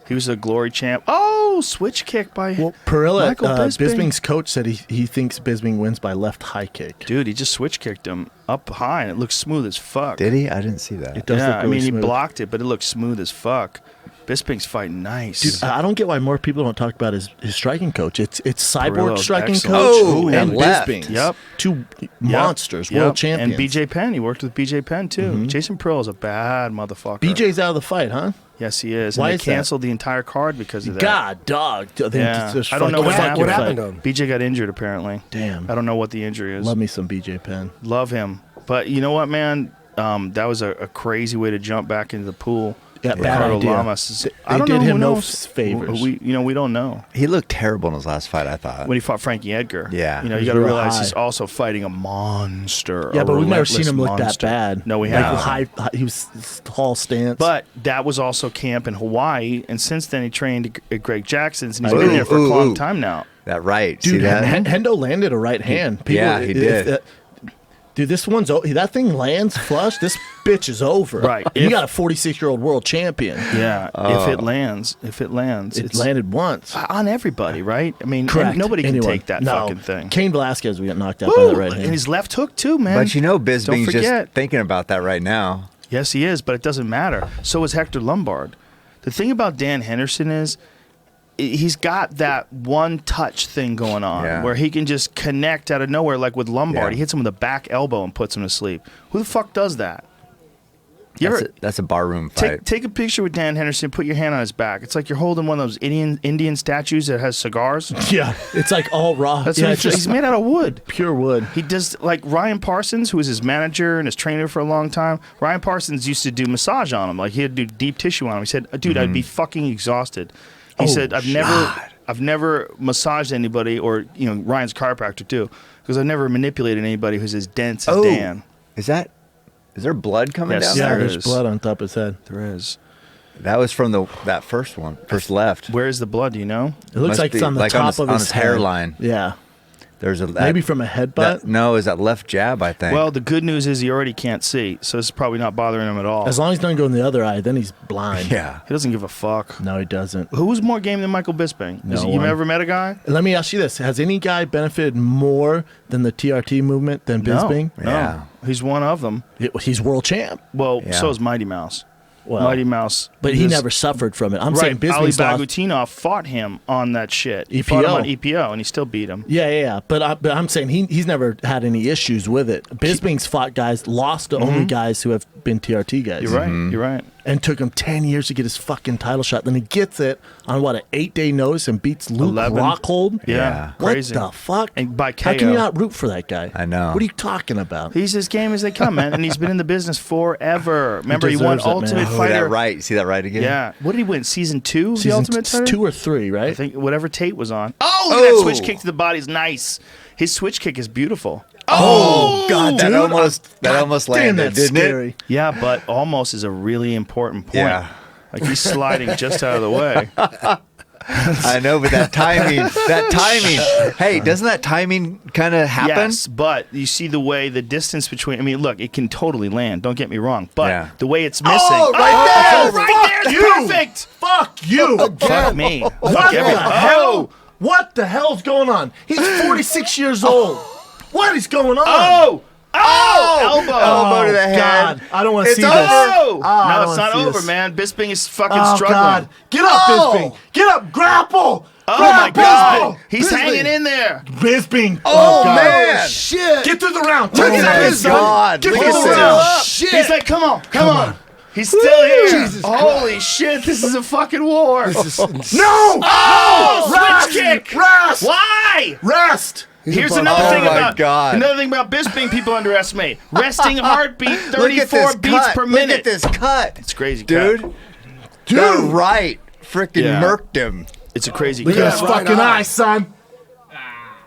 He was a glory champ. Oh, switch kick by Well, Perilla, Michael Bisping. Bisping's coach said he thinks Bisping wins by left high kick. Dude, he just switch kicked him up high, and it looks smooth as fuck. Did he? I didn't see that. It does Yeah, look really I mean, smooth. he blocked it, but it looks smooth as fuck. Bisping's fighting nice. Dude, I don't get why more people don't talk about his striking coach. It's Cyborg Perillo's striking excellent. coach Oh, and and left. Bisping. Yep. Two Yep. monsters, Yep. world champions. And BJ Penn, he worked with BJ Penn too. Jason Perillo's a bad motherfucker. BJ's out of the fight, huh? yes, he is. Why And is they that? canceled the entire card because of that. God, dog. Yeah. I don't know what happened. What happened to him? BJ got injured apparently. Damn. I don't know what the injury is. Love me some BJ Penn. Love him, but you know what, man? That was a crazy way to jump back into the pool. Yeah, bad Ricardo idea. Lamas is- They I don't did know, him who no knows? favors. We don't know. He looked terrible in his last fight, I thought. When he fought Frankie Edgar. Yeah. You know, He you was got to real realize high. he's also fighting a monster. Yeah, a but we've never seen relentless him look monster. that bad. No, we like haven't. He was tall stance. But that was also camp in Hawaii, and since then he trained at Greg Jackson's, and he's Ooh, been there for a ooh, long ooh. time now. That right. See dude, that? Hendo landed a right hand. Yeah, he did. Dude, this one's that thing lands flush. This bitch is over. Right. You If- got a 46-year-old world champion. Yeah, if it lands, It it's landed once. on everybody, right? I mean, Correct. and nobody can Anyone. take that No. fucking thing. Cain Velasquez, we got knocked out by Woo! that right And hand. his left hook too, man. But you know, Don't Bisping's forget. just thinking about that right now. Yes, he is, but it doesn't matter. So is Hector Lombard. The thing about Dan Henderson is he's got that one touch thing going on Yeah. where he can just connect out of nowhere, like with Lombard. Yeah. He hits him with a back elbow and puts him to sleep. Who the fuck does that? You ever That's a barroom fight. take a picture with Dan Henderson, put your hand on his back. It's like you're holding one of those Indian statues that has cigars. Yeah, it's like all raw. That's yeah, what it's he's made out of wood. pure wood. He does, like Ryan Parsons, who was his manager and his trainer for a long time. Ryan Parsons used to do massage on him. Like, he'd do deep tissue on him. He said, dude, I'd be fucking exhausted. He said, I've never massaged anybody, or, you know, Ryan's a chiropractor too, because I've never manipulated anybody who's as dense as Dan. Is there blood coming Yes. down Yeah, There there? there's is. blood on top of his head. There is. That was from that first one, first left. Where is the blood, do you know? It looks Must like it's be on the like on top his- of on his his head. hairline. Yeah, There's a maybe from a headbutt. No, is that left jab? I think. Well, the good news is he already can't see, so it's probably not bothering him at all. As long as he doesn't go in the other eye, then he's blind. yeah. He doesn't give a fuck. No, he doesn't. Who's more game than Michael Bisping? No You one. ever met a guy? Let me ask you this: has any guy benefited more than the TRT movement than Bisping? No. Yeah. He's one of them. He's world champ. Well, Yeah. so is Mighty Mouse. Well, Mighty Mouse. but he is- never suffered from it. I'm Right. saying Ali Bisping's lost. Bagutinov fought him on that shit. He EPO. fought him on EPO, and he still beat him. Yeah. But I'm saying he's never had any issues with it. Bisping's fought guys, lost to only guys who have been TRT guys. You're right. You're right. And took him 10 years to get his fucking title shot. Then he gets it on, an 8-day notice and beats Luke 11. Rockhold? Yeah. Yeah. What Crazy. the fuck? And by How can KO. you not root for that guy? I know. What are you talking about? He's as game as they come, man, and he's been in the business forever. Remember, he won deserves it, man. Ultimate Oh, See Fighter. that right? See that right again? Yeah. What did he win? Season 2? The Season Ultimate Fighter? 2 or 3, right? I think whatever Tate was on. Oh, look at that Oh. switch kick to the body is nice. His switch kick is beautiful. Oh God, that dude. almost Damn, landed, that's didn't scary. it? Yeah, but almost is a really important point. Yeah. Like he's sliding just out of the way. I know, but that timing. Hey, doesn't that timing kind of happen? Yes, but you see the way the distance between. I mean, look, it can totally land. Don't get me wrong, but the way it's missing. Oh, right there! Right there! You! Perfect. Fuck you! Fuck me. What Fuck the everything. hell? What the hell's going on? He's 46 years old. What is going on? Oh! Elbow! Elbow to the head. God, I don't want to It's see this. Oh! I No, don't it's not wanna see over, this. man. Bisping is fucking Oh, struggling. God. Get up, Bisping. Get up. Grapple. Oh, Grab my God. Bisping. He's hanging in there. Bisping. Oh, God. man. Shit. Get through the round. Oh, Take it out, my Bisping. God. Get Look through at the this. round. Shit. He's like, come on. He's still here. Jesus Holy shit, this is a fucking war. This is insane. No. Oh, switch kick. Rest. Why? Rest. Here's a another Oh thing my about God. another thing about Bisping people underestimate. Resting heartbeat, Look at 34 this beats cut. per minute. Look at this cut. It's crazy, dude. cut. That right freaking Yeah. murked him. It's a crazy Look at his cut. Right fucking eye. eyes, son.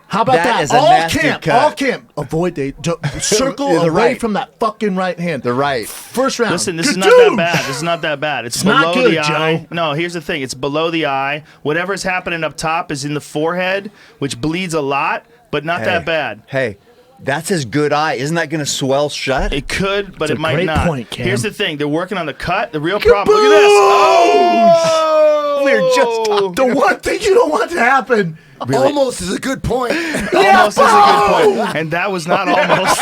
How about That that? is a All nasty camp. cut. All camp. Avoid circle The away right. from that fucking right hand. The right. First round. Listen, this is not Ka-doom! that bad. This is not that bad. It's not below good, the eye. Joe. No, here's the thing. It's below the eye. Whatever's happening up top is in the forehead, which bleeds a lot, but not that bad. Hey, that's his good eye. Isn't that going to swell shut? It could, but It's it a might great not. point, Cam. Here's the thing. They're working on the cut. The real problem. Look at this. Oh! We were just talking The one thing you don't want to happen. Almost is a good point. Almost is a good point. And that was not almost.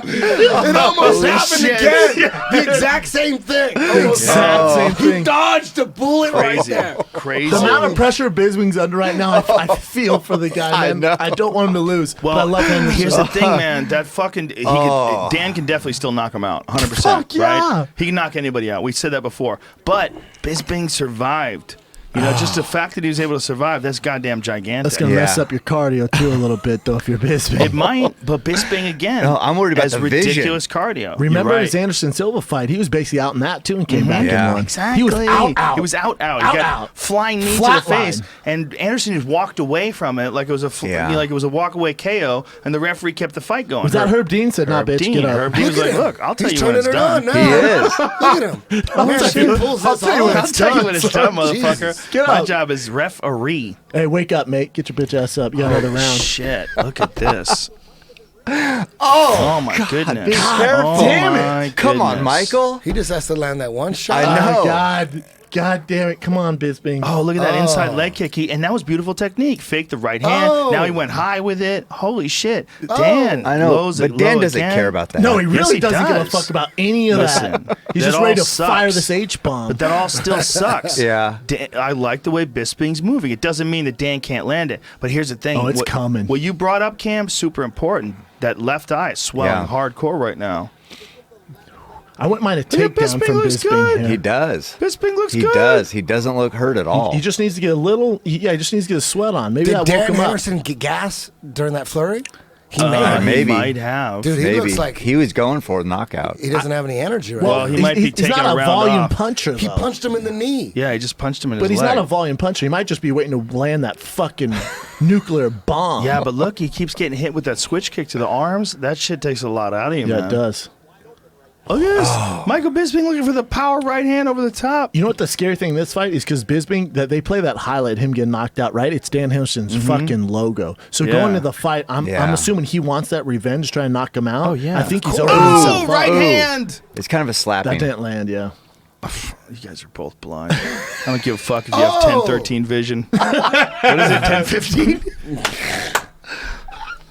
It almost Holy happened shit. again. The exact same thing. Almost Exact same He thing. dodged a bullet right Crazy. there. Crazy. The amount of pressure Biswing's under right now, I feel for the guy, I man. know. I don't want him to lose. Well, but I love him. here's the thing, man. That fucking Dan can definitely still knock him out, 100%. Fuck yeah. Right? He can knock anybody out. We said that before. But Bisping survived. You know, just the fact that he was able to survive, that's goddamn gigantic. That's going to mess Yeah. up your cardio, too, a little bit, though, if you're Bisbing. It might, but Bisping again. No, I'm worried about has the vision. ridiculous cardio. Remember You're right. his Anderson Silva fight? He was basically out in that, too, and came back Yeah. and won. Exactly. He was out. He was out. He Out, got out. flying knee to the Flatline. face, and Anderson just walked away from it like it was a Yeah. like it was a walk away KO, and the referee kept the fight going. Was that Herb Dean said, nah, Herb bitch, Dean. get up. Herb Dean was Look like, at him. "Look, I'll tell He's you when turning it's it done." on now. He is. Look at him. Man, if he pulls I'll this tell you when off. I'll tell you when it's done, Jesus. motherfucker. Get My up. job is referee. Hey, wake up, mate. Get your bitch ass up. You got another round. Shit! Look at this. Oh my goodness! be careful. Oh, Damn my it. Come on, goodness. Michael. He just has to land that one shot. I know. Oh, God. God damn it. Come on, Bisbing. Oh, look at that inside leg kick. And that was beautiful technique. Faked the right hand. Oh. Now he went high with it. Holy shit. Dan. I know, blows it but Dan low doesn't again. care about that. No, he Yes, really he doesn't give a does. fuck about any of Listen, that. He's that just ready all to fire sucks. this H-bomb. But that all still sucks. Yeah. I like the way Bisping's moving. It doesn't mean that Dan can't land it. But here's the thing. Oh, it's coming. What you brought up, Cam, super important. That left eye is swelling Yeah. hardcore right now. I wouldn't mind a Look at takedown Bisping, from looks Bisping. good. here. He does. Bisping looks He good. does. He doesn't look hurt at all. He just needs to get a little. Yeah, he just needs to get a sweat on. Maybe Did that woke Dan him up. Anderson get gas during that flurry? He He maybe. might have. Dude, he Maybe. looks like he was going for a knockout. he doesn't have any energy right Well, now. he might be he's taking not a a round volume off. puncher, He though. punched him in the knee. Yeah, he just punched him in his But he's leg. not a volume puncher. He might just be waiting to land that fucking nuclear bomb. Yeah, but look, he keeps getting hit with that switch kick to the arms. That shit takes a lot out of you, yeah, man. it does. Look at this. Michael Bisping looking for the power right hand over the top. You know what the scary thing in this fight is? Because Bisping, that they play that highlight, him getting knocked out, right? It's Dan Henderson's fucking logo. So Yeah. going to the fight, I'm Yeah. assuming he wants that revenge, trying to knock him out. Oh, yeah. I think he's Oh, opening himself up. right hand. It's kind of a That slapping. didn't land, yeah. You guys are both blind. I don't give a fuck if you have 10-13 vision. What is it, 10-15?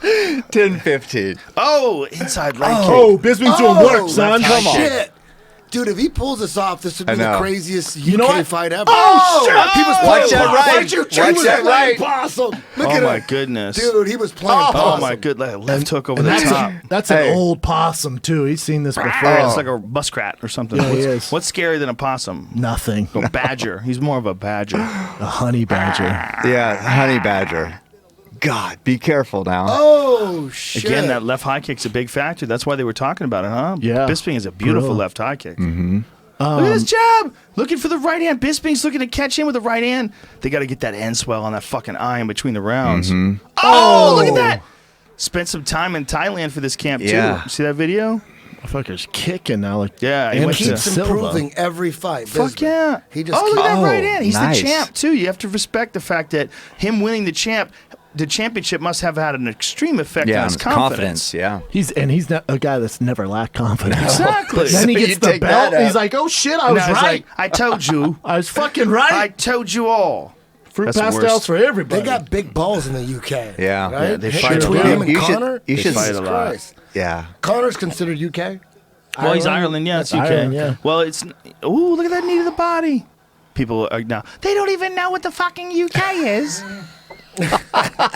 10-15. Oh, inside leg Oh, Bisping's doing work, son. left Come on. Shit. Dude, if he pulls this off, this would be I the know. craziest You know UK what? fight ever. Oh, shit. He was Watch playing that possum. right. Why'd you Watch he was that playing right. possum. Look Oh, at my him. goodness. Dude, he was playing Oh, possum. my good. Left hook over And the that's, top. that's Hey. an old possum, too. He's seen this before. It's like a muskrat or something. Yeah, he what's, is. what's scarier than a possum? Nothing. A badger. He's more of a badger. A honey badger. Yeah, honey badger. God, be careful now. Oh, shit. Again, that left high kick's a big factor. That's why they were talking about it, huh? Yeah. Bisping is a beautiful Grill. left high kick. Mm-hmm. Look at this jab. Looking for the right hand. Bisping's looking to catch him with the right hand. They got to get that end swell on that fucking eye in between the rounds. Oh, look at that. Spent some time in Thailand for this camp, Yeah. too. See that video? Motherfucker's kicking now. Like, Yeah, he and went to Keeps Silva. improving every fight. Fuck Bisping. yeah. He just look at that Oh, right in. He's nice. the champ, too. You have to respect the fact that him winning the championship must have had an extreme effect on his confidence. Yeah. He's not a guy that's never lacked confidence. Exactly. Then he You gets the take belt. that And he's out. like, "Oh shit, I Now was it's right. like, I told you. I was fucking I right." told you all. Fruit That's the pastels worst. for everybody. They got big balls in the UK. Yeah. right? Yeah, they Hit fight a between lot. him and You should- Connor. you should- They fight Jesus a lot. Christ. Yeah. Connor's considered UK. Well, he's Ireland, yeah, it's UK. Ireland, yeah. Well, it's ooh, look at that knee to the body. People are now they don't even know what the fucking UK is.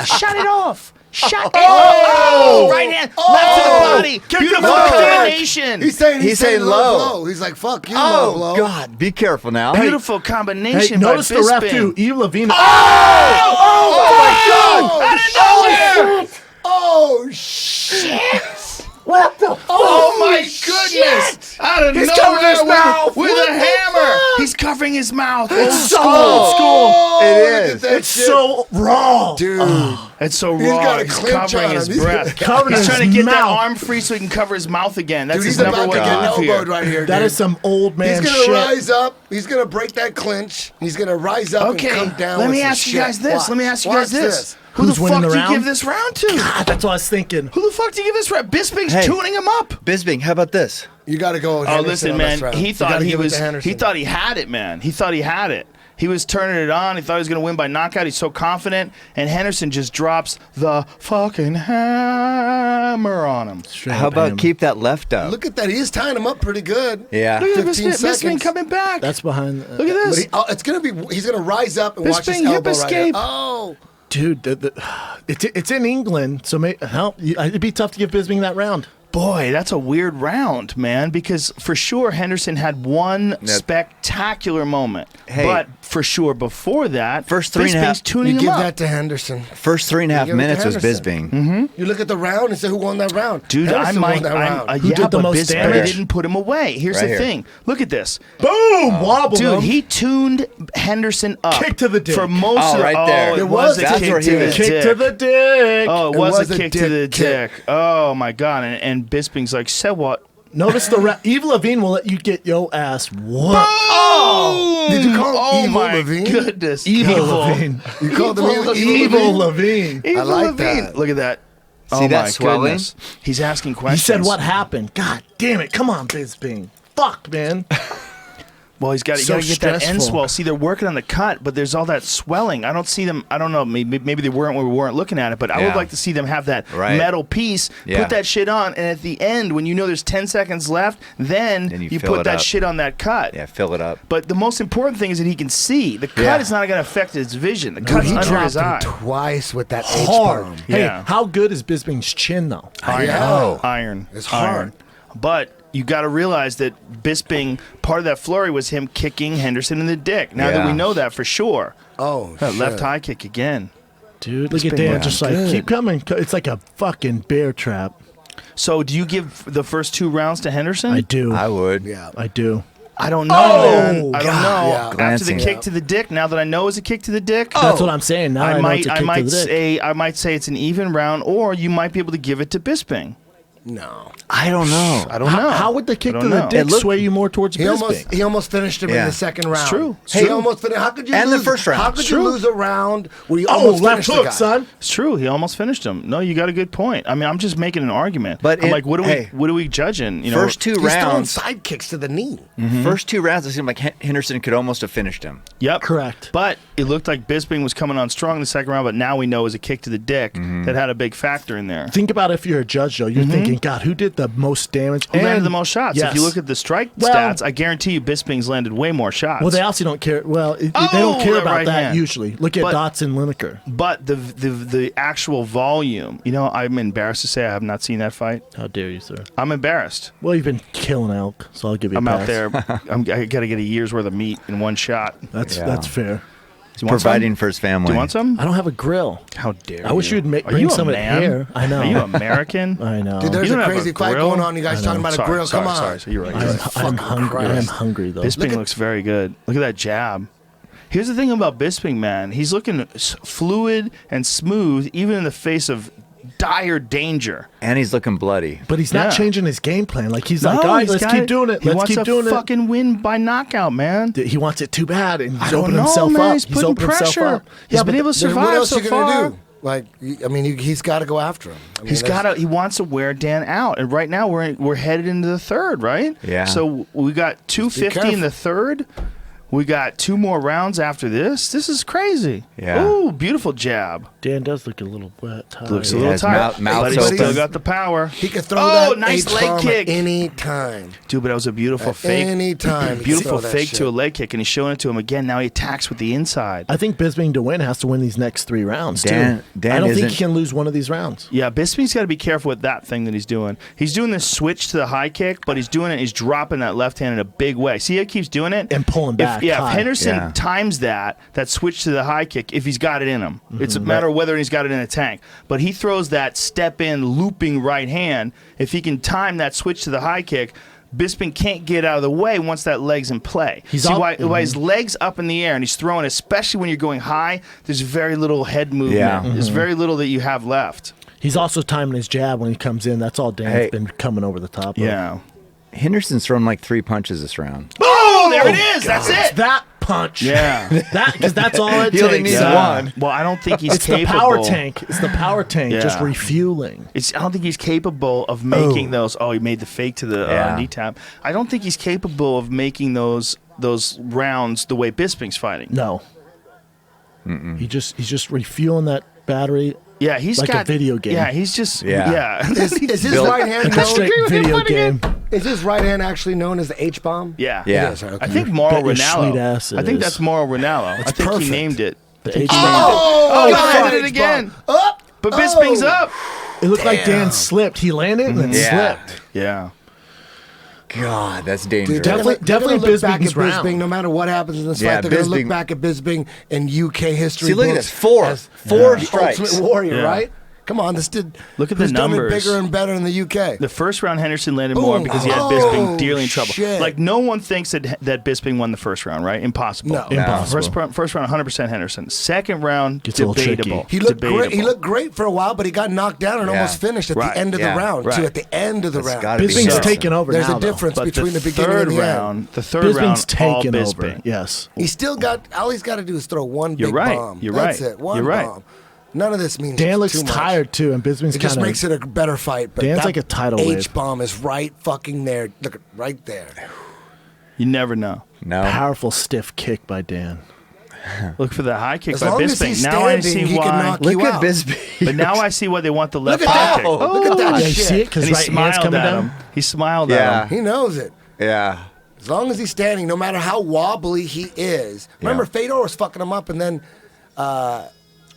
Shut it off. Shut it off. Right hand, left to the body. Beautiful combination. He's saying low. He's like, fuck you, low Oh blow. God! Be careful now. Beautiful Hey, combination by notice the ref Bisping. too. Eve Levine. Oh my God! Out of nowhere! Oh, shit. What the? Oh my goodness! Out of He's nowhere covering his mouth. with What a the hammer. fuck? He's covering his mouth. It's so old school. It Look at is. that It's shit. so raw. Dude. It's so He's raw. got a He's clinch covering on his him. breath. Covering He's trying to his get that mouth. arm free so he can cover his mouth again. That's Dude, his he's number about one to get move elbowed here. right here, That dude. is some old man He's gonna shit. rise up. He's gonna break that clinch. He's gonna rise up Okay, and come down. let with me some ask you shit. guys this. Watch. Let me ask you Watch guys this. Who Who's the winning fuck the do you give round? this round to? God, that's what I was thinking. Who the fuck do you give this round? Bisping's Hey. tuning him up. Bisbing, how about this? You got to go. With Oh, Henderson listen, on man. this round. He You thought gotta he give it was. to Henderson. He thought he had it, man. He thought he had it. He was turning it on. He thought he was going to win by knockout. He's so confident, and Henderson just drops the fucking hammer on him. How about keep that left up? Look at that. He is tying him up pretty good. Yeah. Look at 15 Bisping seconds. coming back. That's behind. Look at But this. it's gonna be. He's gonna rise up and watch his Bisping hip elbow right here. escape. Oh, Dude, it's in England, so it'd be tough to give Bisping that round. Boy, that's a weird round, man, because for sure Henderson had one spectacular moment. Hey. But for sure before that, First three and a Bisping's half- tuning you him give up. that to Henderson. First 3.5 You give it to minutes was Henderson. Bisbing. You look at the round and say who won that round. Dude, Henderson won that round. Who yeah, did the but most Bisping damage? didn't put him away. Here's Right the here. thing. Look at this. Boom! Wobble Dude, him. he tuned Henderson up. Kick to the dick. For most Oh, of the right there. it It was was. a That's kick where he to the was. Kick dick. to the dick. Oh, it It was was a a kick to the dick kick. dick. Oh my god! And Bisping's like, "Said what?" Notice the Eve Levine will let you get your ass whooped. Oh! Did you call him Oh Evil my Levine? goodness! Evil Levine. You called him Evil Evil Levine. Evil like Levine. that. Look at that. See oh that my swelling? goodness. He's asking He questions. said what happened. God damn it. Come on, Bisping. Fuck, man. Well, he's got So to get that end stressful. swell. See, they're working on the cut, but there's all that swelling. I don't see them. I don't know. Maybe they weren't when we weren't looking at it, but I would Yeah. like to see them have that Right. metal piece. Yeah. Put that shit on, and at the end, when you know there's 10 seconds left, then Then you you fill put it that up. shit on that cut. Yeah, fill it up. But the most important thing is that he can see. The cut Yeah. is not going to affect his vision. The Dude, cut's he under dropped his him eye. twice with that Hard. H-bomb. Hey, Yeah. how good is Bisping's chin, though? Yeah. Iron. It's Iron. hard. But you got to realize that Bisping, part of that flurry was him kicking Henderson in the dick. Now that Yeah. we know that for sure. Oh, That left shit. high kick again. Dude, look at Bisping Dan looks just like, good. keep coming. It's like a fucking bear trap. So do you give the first 2 rounds to Henderson? I do. I would. Yeah. I do. I don't know, Oh, man. I don't God, know. yeah. After the Glancing. kick to the dick, now that I know it's a kick to the dick, That's what I'm saying. Now I, know it's a kick to the dick. I might say it's an even round, or you might be able to give it to Bisping. No. I don't know. I don't know. How would the I kick don't to the know. dick It looked- sway you more towards He Bisping? almost finished him in Yeah. the second round. true. It's He true. almost finished. How could you And lose the first round. How could It's you true. lose a round where you Oh, almost left finished the hook, guy? son. It's true. He almost finished him. No, you got a good point. I mean, I'm just making an argument. But I'm it- like, what are hey, we judging? You know, First 2 He's throwing rounds. side kicks to the knee. First 2 rounds, it seemed like Henderson could almost have finished him. Yep. Correct. But it looked like Bisping was coming on strong in the second round, but now we know it was a kick to the dick that had a big factor in there. Think about if you're a judge, though. You're thinking, God, who did the most damage? Who landed the most shots? Yes. If you look at the strike Well- stats, I guarantee you Bisping's landed way more shots. Well, they also don't care. Well, they Oh, don't care that about right that hand. usually. Look at But- Dotson Lineker. But the actual volume, you know, I'm embarrassed to say I have not seen that fight. How dare you, sir? I'm embarrassed. Well, you've been killing elk, so I'll give you a I'm pass. out there. I got to get a year's worth of meat in one shot. Do That's fair. you want Providing some? for his family. Do you want some? I don't have a grill. How dare I wish you? you'd Are bring you a some of it man? here. I know. Are you American? I know. Dude, there's You a don't have crazy a fight grill? going on. You guys talking about a grill? Come on. Sorry, you're right. I'm, You're right. I'm hungry. Christ. I'm hungry though. Bisping at- looks very good. Look at that jab. Here's the thing about Bisping, man. He's looking fluid and smooth, even in the face of dire danger. And he's looking bloody. But he's not Yeah. changing his game plan. Like he's like, all right, let's keep doing it. He Let's wants keep doing to fucking win by knockout, man. it. He wants it too bad, and I he's don't opening know, himself man. up. He's putting opening himself pressure. up. He's been but able to Then survive what else so are you gonna far. do? Like, I mean, he's got to go after him. I mean, He's got to. He wants to wear Dan out, and right now we're headed into the third, right? Yeah. So we got 250 in the third. We got 2 more rounds after this. This is crazy. Yeah. Ooh, beautiful jab. Dan does look a little wet. Tired. Looks a Yeah, little his tired, mouth but he's open. still got the power. He could throw Oh, that nice leg H-bomb kick. at any time. Dude, but that was a beautiful At fake. any time. he could Beautiful throw that fake shit. to a leg kick, and he's showing it to him again. Now he attacks with the inside. I think Bisping to win has to win these next 3 rounds Dan- too. Dan I don't think isn't- he can lose one of these rounds. Yeah, Bisping's got to be careful with that thing that he's doing. He's doing this switch to the high kick, but he's doing it. He's dropping that left hand in a big way. See how he keeps doing it And pulling back If high. Henderson Yeah. times that switch to the high kick, if he's got it in him, it's a matter of whether he's got it in a tank. But he throws that step in looping right hand. If he can time that switch to the high kick, Bisping can't get out of the way once that leg's in play. He's See up- why his leg's up in the air and he's throwing, especially when you're going high. There's very little head movement. Yeah. There's very little that you have left. He's also timing his jab when he comes in. That's all Dan's Hey. been coming over the top of. Yeah. Henderson's thrown like 3 punches this round. Oh, there it is. That's It's it. that punch. Yeah. Because that's all it He only takes. needs one. Well, I don't think he's It's capable. the power tank. It's the power tank just Yeah. refueling. I don't think he's capable of making those. Oh, he made the fake to the Yeah. knee tap. I don't think he's capable of making those rounds the way Bisping's fighting. No. He's just refueling that battery. Yeah, he's Like a got video game. Yeah, he's just Yeah. Is his Bill- right hand Like a straight known? video game. Is his right hand actually known as the H bomb? yeah. Yeah. It is, okay. I think Mauro Bet your sweet ass Ranallo. it I think is. that's Mauro Ranallo. I think perfect. he named it. The H- Oh, he God, landed it again. Up. But Bisping's up. It looked like Dan slipped. He landed and then Yeah. slipped. Yeah. God, that's dangerous. Dude, they're gonna Definitely look back at Bisping's round. Bisping, no matter what happens in this Yeah, fight. They're going to Bisping- look back at Bisping in UK history. See, look at books this. 4. as 4 the strikes. Ultimate Warrior, Yeah. right? Come on, this did. Look at the who's done it numbers. bigger and better in the UK. The first round, Henderson landed more Boom. because he had Oh, Bisping dearly in trouble. shit. Like, no one thinks that Bisping won the first round, right? Impossible. No. Impossible. First round, 100% Henderson. Second round, Gets a little debatable. tricky. He looked Debatable. great. He looked great for a while, but he got knocked down and Yeah. almost finished at Right. the end of Yeah. the round. Right. Too, at the end of the That's round. gotta be Bisping's so. taking over There's now, a difference But between the the beginning third and the round, end. the third Bisping's round, all taking over. Bisping. Yes. He still got. All he's got to do is throw one You're big right. bomb. You're That's right. it. One You're right. bomb. None of this means Dan looks too much. tired too, and Bisping's It just kind makes of. it a better fight. But Dan's that like a tidal wave. H bomb is right fucking there. Look, right there. You never know. No. Powerful stiff kick by Dan. Look for the high kick As by long as Bisping. he's Now I standing, see he can why. knock Look you at out. Bisping. But now I see why they want the left Look at high that. kick. Look at that Yeah, you shit. see it because And he right hand's smiled coming at down. him. He smiled Yeah. at him. He knows it. Yeah. As long as he's standing, no matter how wobbly he is. Remember, Fedor was fucking him up, and then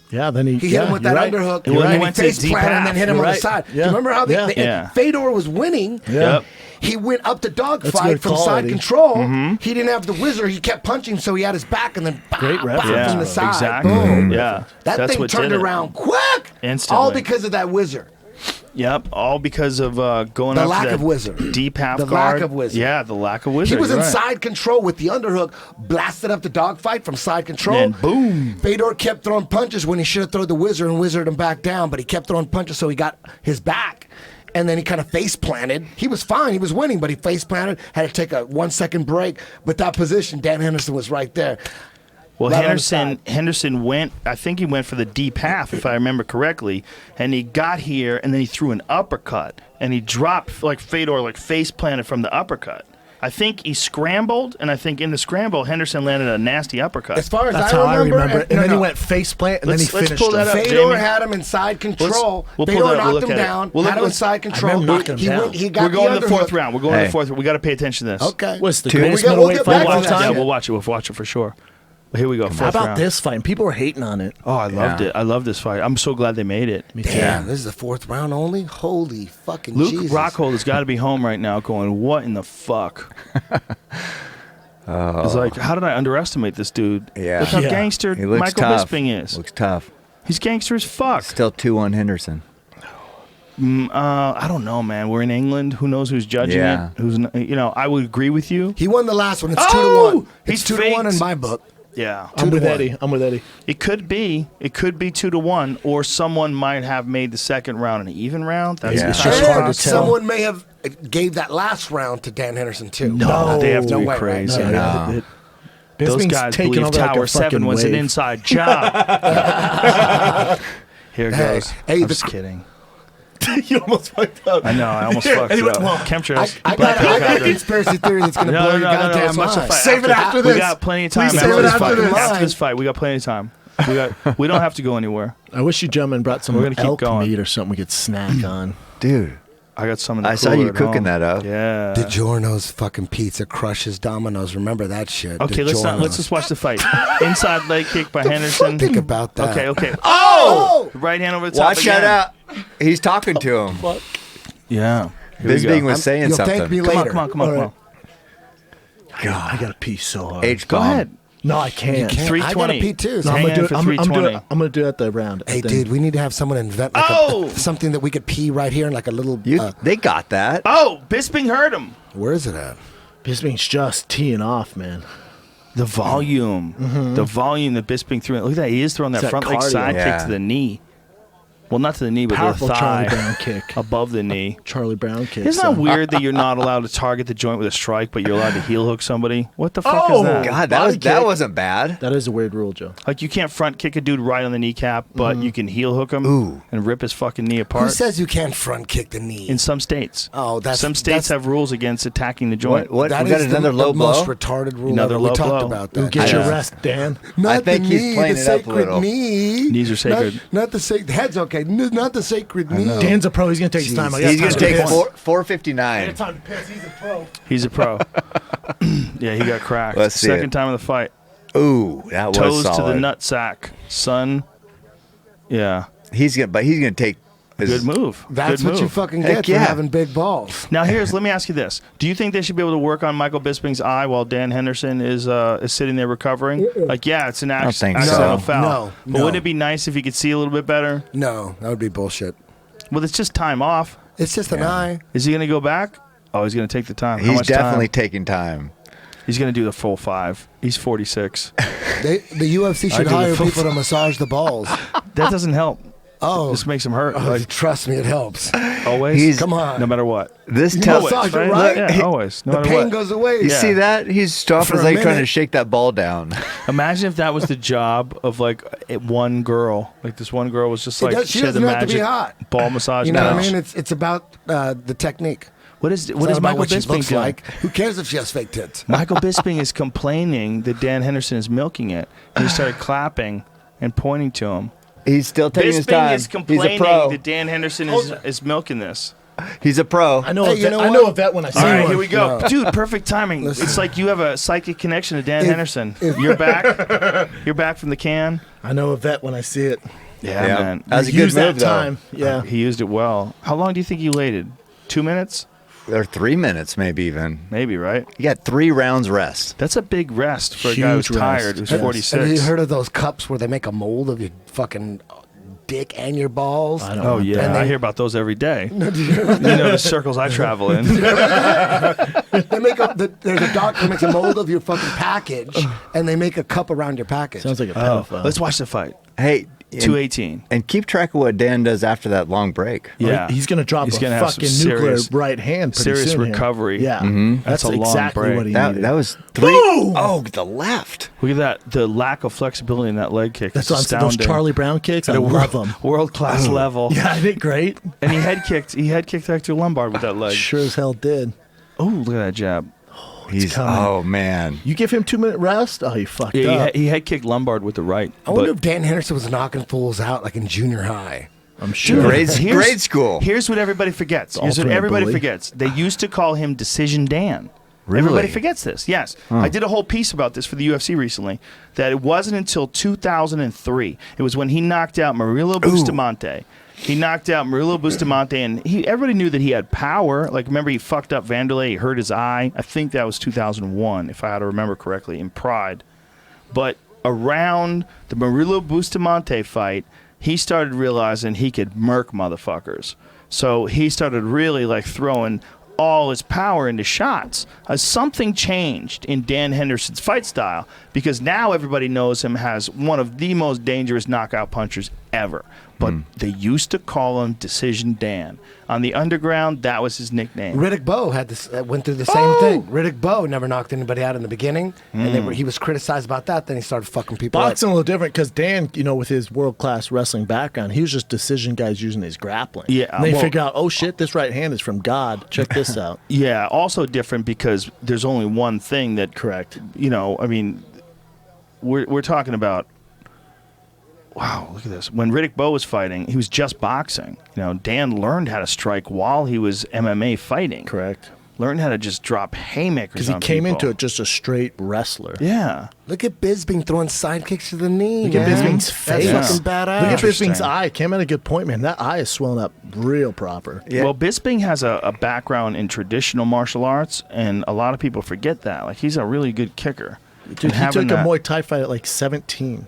Yeah, then he he hit him with you're that right. underhook, Well, and he he went to face deep planted and then half. hit him You're on the right. side. Do Yeah. you remember how Yeah. Yeah. Fedor was winning? Yep. He went up to That's dogfight good from call, side Eddie. control. Mm-hmm. He didn't have the whizzer. He kept punching, so he had his back, and then Great reference, Yeah, from the side. exactly. Boom. Yeah. That That's thing what turned did it. around quick. Instantly. All because of that whizzer. Yep, all because of going The up lack to that of whizzer. deep half The guard. lack of whizzer. Yeah, the lack of whizzer. He was you're in right. side control with the underhook, blasted up the dogfight from side control. And boom. Fedor kept throwing punches when he should have thrown the whizzer and whizzered him back down, but he kept throwing punches, so he got his back. And then he kind of face planted. He was fine. He was winning, but he face planted, had to take a 1 second break. But that position, Dan Henderson was right there. Well, Not on the side. Henderson went. I think he went for the deep half, if I remember correctly. And he got here, and then he threw an uppercut, and he dropped like Fedor, like face planted from the uppercut. I think he scrambled, and I think in the scramble, Henderson landed a nasty uppercut. As far as That's how I remember it. And no, then he no. went face plant, and Let's then he finished pull that him. up. Fedor Jamie. had him in side control. We'll pull Fedor that up. We'll knocked look him at it. down. We'll had look- him in side I control. remember knocking him down. He got We're going the to the fourth underhook. round. We're going to Hey. the fourth. We got to pay attention to this. Okay. What's the Two. greatest We'll middleweight get fight back of to all that. time? Yeah, we'll watch it. We'll watch it for sure. But here we go. How Fourth about round. this fight? And people were hating on it. Oh, I loved Yeah. it. I love this fight. I'm so glad they made it. Me too. Damn, this is the fourth round only? Holy fucking Luke Jesus. Rockhold has got to be home right now going, what in the fuck? It's like, how did I underestimate this dude? Yeah. Look how Yeah. gangster He looks Michael tough. Bisping is. Looks tough. He's gangster as fuck. Still 2-1 Henderson. I don't know, man. We're in England. Who knows who's judging Yeah. it? I would agree with you. He won the last one. It's Oh! 2-1. He's It's 2-1 in faked. my book. Yeah. I'm with 2-1. Eddie. I'm with Eddie. It could be 2-1, or someone might have made the second round an even round. That's Yeah. It's entirely just hard to possible. tell. Someone may have gave that last round to Dan Henderson too. No, they have to no be way, right? crazy. No, No. Those Bisping's guys taking believe over like Tower a 7 fucking was an wave. inside job. Here it Hey, goes. hey, I'm the just cr- kidding. You almost fucked up. I know. I almost fucked Anyway, it up. well, Chemtrails. I Black got a Panther. conspiracy theory that's going to blow your goddamn Let's watch the mind. fight. Save it after We this. got plenty of time Please after save it this after fight. this. After this fight, we got plenty of time. We don't have to go anywhere. I wish you gentlemen brought some We're gonna keep elk going. meat or something we could snack on. Dude, I got some in the I saw cooler you at cooking home. that up. Yeah. DiGiorno's fucking pizza crushes Domino's. Remember that shit. Okay, let's DiGiorno's. just watch the fight. Inside leg kick by Henderson. Think about that. Okay. Oh! Right hand over the top Watch again. that out. He's talking to him. Yeah. Here we Bisping go. was saying You'll something. thank me Come on, later. come on, come on, come on. God, I gotta pee so hard. H Go bomb. ahead. No, I can't. You can't. 320. I gotta pee too. No, So I'm Hang gonna do on it. for I'm gonna 320. do it at the round. hey, Then- dude, we need to have someone invent like Oh! something that we could pee right here in like a little. They got that. Oh, Bisping hurt him. Where is it at? Bisping's just teeing off, man. The volume. The volume that Bisping threw in. Look at that. He is throwing that It's that front leg cardio. side kick Yeah. to the knee. Well, not to the knee, but Powerful to the Charlie thigh. Brown kick. Above the knee. Charlie Brown kick. Isn't son. that weird that you're not allowed to target the joint with a strike, but you're allowed to heel hook somebody? What the fuck is that? God, Body that kick. wasn't bad. That is a weird rule, Joe. Like you can't front kick a dude right on the kneecap, but you can heel hook him and rip his fucking knee Who apart. says you can't front kick the knee? In some states. Oh, that's- some states that's- have rules against attacking the joint. What? That We got is another the low most blow. retarded rule Another ever. low We talked blow. about Ooh, that. get your Yeah. rest, Dan. Not think the he's knee, playing the it up a sacred little. knee. Knees are sacred. Not the sacred. Head's okay. Not the sacred knee. Dan's a pro. He's gonna take his time. I got He's time gonna to take piss. 459. Time to piss. He's a pro. He's a pro. Yeah, he got cracked. Let's see Second it. time of the fight. Ooh, that was Toes solid. to the nut sack. Son. Yeah. He's gonna take. His, Good move. That's Good what you move. fucking Heck get for yeah. having big balls. Now let me ask you this: do you think they should be able to work on Michael Bisping's eye while Dan Henderson is sitting there recovering? Like, yeah, it's an don't think accidental so. foul. No, But no. wouldn't it be nice if he could see a little bit better? No, that would be bullshit. Well, it's just time off. It's just an eye. Is he going to go back? Oh, he's going to take the time. How He's much definitely time? taking time. He's going to do the full 5. He's 46. The UFC should do the hire full- people to massage the balls. That doesn't help. Oh, This makes him hurt. Like, trust me, it helps. always. He's- Come on. No matter what. This You tells. massage it, Right? right? Yeah, always. No The matter pain what. goes away. You Yeah. see that? He's stopping For his a leg trying to minute. shake that ball down. Imagine if that was the job of like one girl. Like this one girl was just It like does- she had the doesn't have to be magic hot. ball massage. You know what I bench. mean? It's about the technique. What is It's not about Michael what she Bisping looks doing? like. Who cares if she has fake tits? Michael Bisping is complaining that Dan Henderson is milking it. And he started clapping and pointing to him. He's still taking his Bisping time. is He's a complaining pro. that Dan Henderson is milking this. He's a pro. I know. Hey, a you vet, know I what? know a vet when I see All right, one. here we go, No. dude. Perfect timing. Listen. It's like you have a psychic connection to Dan If- Henderson. You're back. You're back from the can. I know a vet when I see it. Yeah, Yeah. man. That was a Use good that move, though. time. Yeah. He used it well. How long do you think he waited? 2 minutes? Or 3 minutes, maybe even. Maybe, right? You got 3 rounds rest. That's a big rest for a guy who's Huge tired, rest. who's Yes. 46. Have you heard of those cups where they make a mold of your fucking dick and your balls? I don't Oh want yeah, that. I hear about those every day. You know the circles I travel in. They make there's a doctor who makes a mold of your fucking package, and they make a cup around your package. Sounds like a Oh, pedophile. let's watch the fight. Hey, 218. and keep track of what Dan does after that long break. Yeah, He's gonna drop He's a gonna have some fucking nuclear serious- right hand. Pretty serious soon here. recovery. Yeah, That's a long exactly break. what he That, needed. that was 3. Boom! Oh, the left. Look at that. The lack of flexibility in that leg kick. That's is what I'm saying. Those astounding. Charlie Brown kicks. I At a love them. World class level. Yeah, isn't it great? And he head kicked Hector Lombard with that leg. Sure as hell did. Oh, look at that jab. He's coming. oh man. You give him 2-minute rest. Oh, you fucked Yeah, up. he head kicked Lombard with the right. I wonder but- if Dan Henderson was knocking fools out like in junior high. I'm sure. Grade Here's- school. Here's what everybody forgets. Here's what Alternate everybody bully. forgets. They used to call him Decision Dan. Really? Everybody forgets this. Yes. I did a whole piece about this for the UFC recently, that it wasn't until 2003. It was when he knocked out Murilo Bustamante. He knocked out Murilo Bustamante, and everybody knew that he had power. Like, remember, he fucked up Vanderlei. He hurt his eye. I think that was 2001, if I had to remember correctly, in Pride. But around the Murilo Bustamante fight, he started realizing he could murk motherfuckers. So he started really like throwing all his power into shots. Something changed in Dan Henderson's fight style because now everybody knows him as one of the most dangerous knockout punchers ever. But they used to call him Decision Dan. On the underground, that was his nickname. Riddick Bowe had this, went through the same thing. Riddick Bowe never knocked anybody out in the beginning, and he was criticized about that. Then he started fucking people up. Boxing a little different because Dan, with his world-class wrestling background, he was just decision guys using his grappling. Yeah, and they figure out, oh shit, this right hand is from God. Check this out. Yeah, also different because there's only one thing that. Correct. We're talking about. Wow, look at this. When Riddick Bowe was fighting, he was just boxing. Dan learned how to strike while he was MMA fighting. Correct. Learned how to just drop haymakers because he came into it just a straight wrestler. Yeah. Look at Bisping throwing side kicks to the knee. Look at Bisping's face. That's fucking badass. Look at Bisping's eye. Came at a good point, man. That eye is swelling up real proper. Yeah. Well, Bisping has a background in traditional martial arts, and a lot of people forget that. Like, he's a really good kicker. Dude, he took a Muay Thai fight at like 17.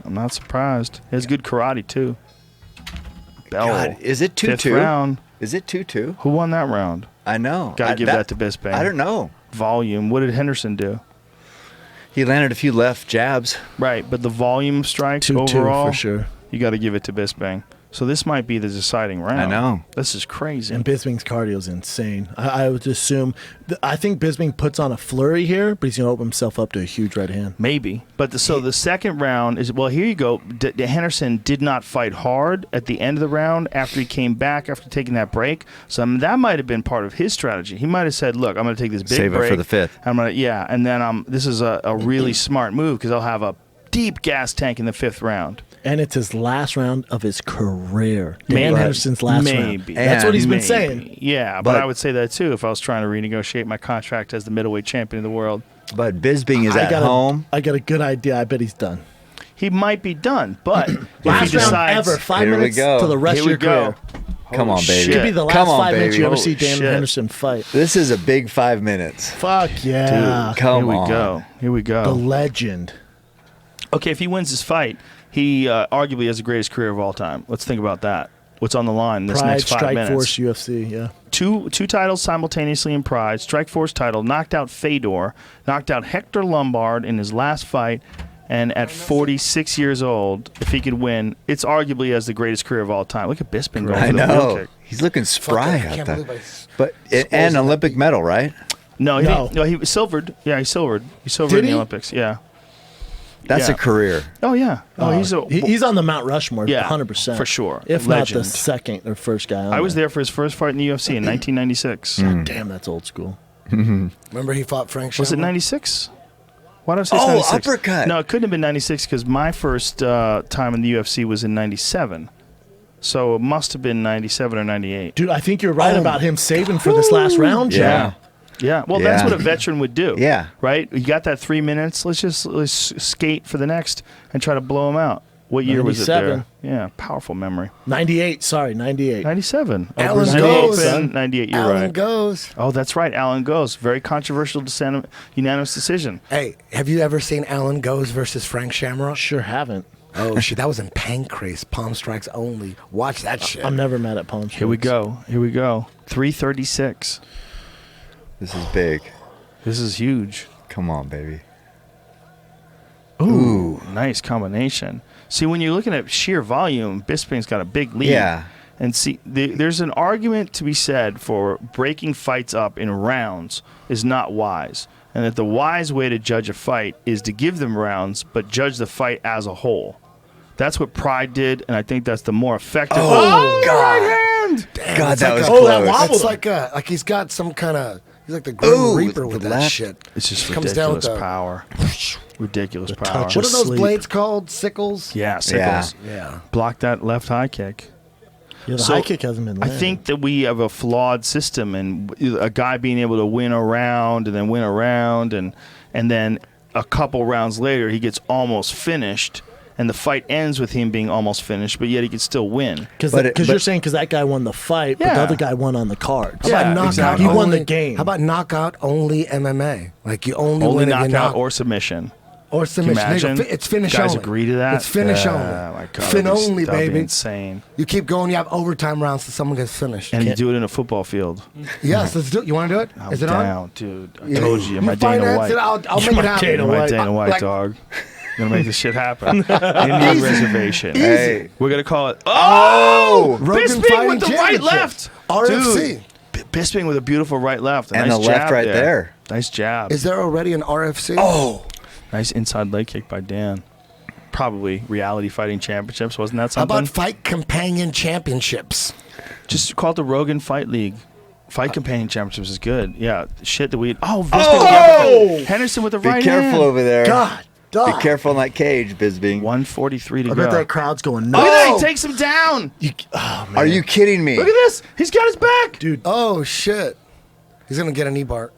I'm not surprised. He has good karate, too. Bell. God, is it 2-2? Fifth round. Is it 2-2? Who won that round? I know. Got to give that to Bisping. I don't know. Volume. What did Henderson do? He landed a few left jabs. Right, but the volume of strikes 2-2 overall, for sure. You got to give it to Bisping. So this might be the deciding round. I know. This is crazy. And Bisping's cardio is insane. I would assume. I think Bisping puts on a flurry here, but he's going to open himself up to a huge right hand. Maybe. But the second round is, well, here you go. Henderson did not fight hard at the end of the round after he came back after taking that break. So that might have been part of his strategy. He might have said, look, I'm going to take this big break. Save it for the fifth. And then this is a really smart move because I'll have a deep gas tank in the fifth round. And it's his last round of his career. Dan Henderson's last round. That's what he's been saying. Yeah, but I would say that too if I was trying to renegotiate my contract as the middleweight champion of the world. But Bisping is at home. I got a good idea. I bet he's done. He might be done, but if last he decides, round ever, 5 minutes to the rest of your career. Come on, baby. Could be the last 5 minutes you ever see Dan Henderson fight. This is a big 5 minutes. Fuck yeah. Dude, come on. Here we go. The legend. Okay, if he wins this fight, he arguably has the greatest career of all time. Let's think about that. What's on the line in this next 5 minutes? Strikeforce, UFC, yeah. Two titles simultaneously in Pride. Strikeforce title, knocked out Fedor, knocked out Hector Lombard in his last fight, and at 46 years old, if he could win, it's arguably has the greatest career of all time. Look at Bisping going for the wheel kick. He's looking spry out there. But and Olympic medal, right? No, he was silvered. Yeah, he silvered. He silvered in the Olympics. Yeah. That's a career. Oh, yeah. He's on the Mount Rushmore, 100%. For sure. If Legend. Not the second or first guy on I was there for his first fight in the UFC in 1996. Damn, that's old school. Remember he fought Frank Shamrock? Was it 96? Why did I say 96? Uppercut. No, it couldn't have been 96 because my first time in the UFC was in 97. So it must have been 97 or 98. Dude, I think you're right about him saving for this last round. Yeah. Yeah, well, that's what a veteran would do. Yeah. Right? You got that 3 minutes. Let's skate for the next and try to blow him out. What year was it there? Yeah, powerful memory. 98, sorry, 98. 97. Alan goes. 98, you're Alan right. goes. Oh, that's right, Alan goes. Very controversial unanimous decision. Hey, have you ever seen Alan goes versus Frank Shamrock? Sure haven't. Oh, shit, that was in Pancrase, Palm Strikes only. Watch that shit. I'm never mad at Palm Strikes. Here we go. 336. This is big. This is huge. Come on, baby. Ooh, nice combination. See, when you're looking at sheer volume, Bisping's got a big lead. Yeah. And see, there's an argument to be said for breaking fights up in rounds is not wise. And that the wise way to judge a fight is to give them rounds, but judge the fight as a whole. That's what Pride did, and I think that's the more effective. Oh, God. Right hand! Damn, God, that was close. close. That It's like he's got some kind of... He's like the Grim Reaper with that left. shit. It's just Comes down ridiculous with power. Ridiculous power. touch What of are those sleep. blades called? Sickles? Yeah, Sickles. Yeah. Block that left high kick. Yeah, the So, high kick hasn't been I landed. think that we have a flawed system, and a guy being able to win a round and then win a round, and then a couple rounds later he gets almost finished, and the fight ends with him being almost finished, but yet he could still win. Because you're saying that guy won the fight, but the other guy won on the card. How about knockout exactly. He won only- the game. How about knockout only MMA? Like you only Only win if you knockout knock. or submission. Or submission. imagine? It's finish Guys only. agree to that? It's finish only. Oh my God, Fin only, that'd be baby. insane. You keep going. You have overtime rounds till someone gets finished. And you do it in a football field. Yes, let's do it. You want to do it? I'm Is it down, on? dude. I Yeah. told you, You my Dana finance White. it, I'll make it happen. You're my Dana White, Like- dog. Gonna make this shit happen. Indian reservation. Hey. We're gonna call it. Oh, Rogan Bisping Fighting with the right Championship. left. RFC. Dude, Bisping with a beautiful right left. A And nice the left jab right there. Nice jab. Is there already an RFC? Oh, Nice inside leg kick by Dan. Probably reality fighting championships. Wasn't that How something? about Fight Companion Championships? Just call it the Rogan Fight League. Fight Companion Championships is good. Yeah, shit that we. Oh, Bisping. Henderson with the be right careful hand. over there. God, Be dog. careful in that cage, Bisbing. 1:43 to I go. bet that crowd's going Look nuts. at that! He takes him down. Oh, man. Are you kidding me? Look at this. He's got his back. Dude, Oh, shit. He's going to get a knee bar.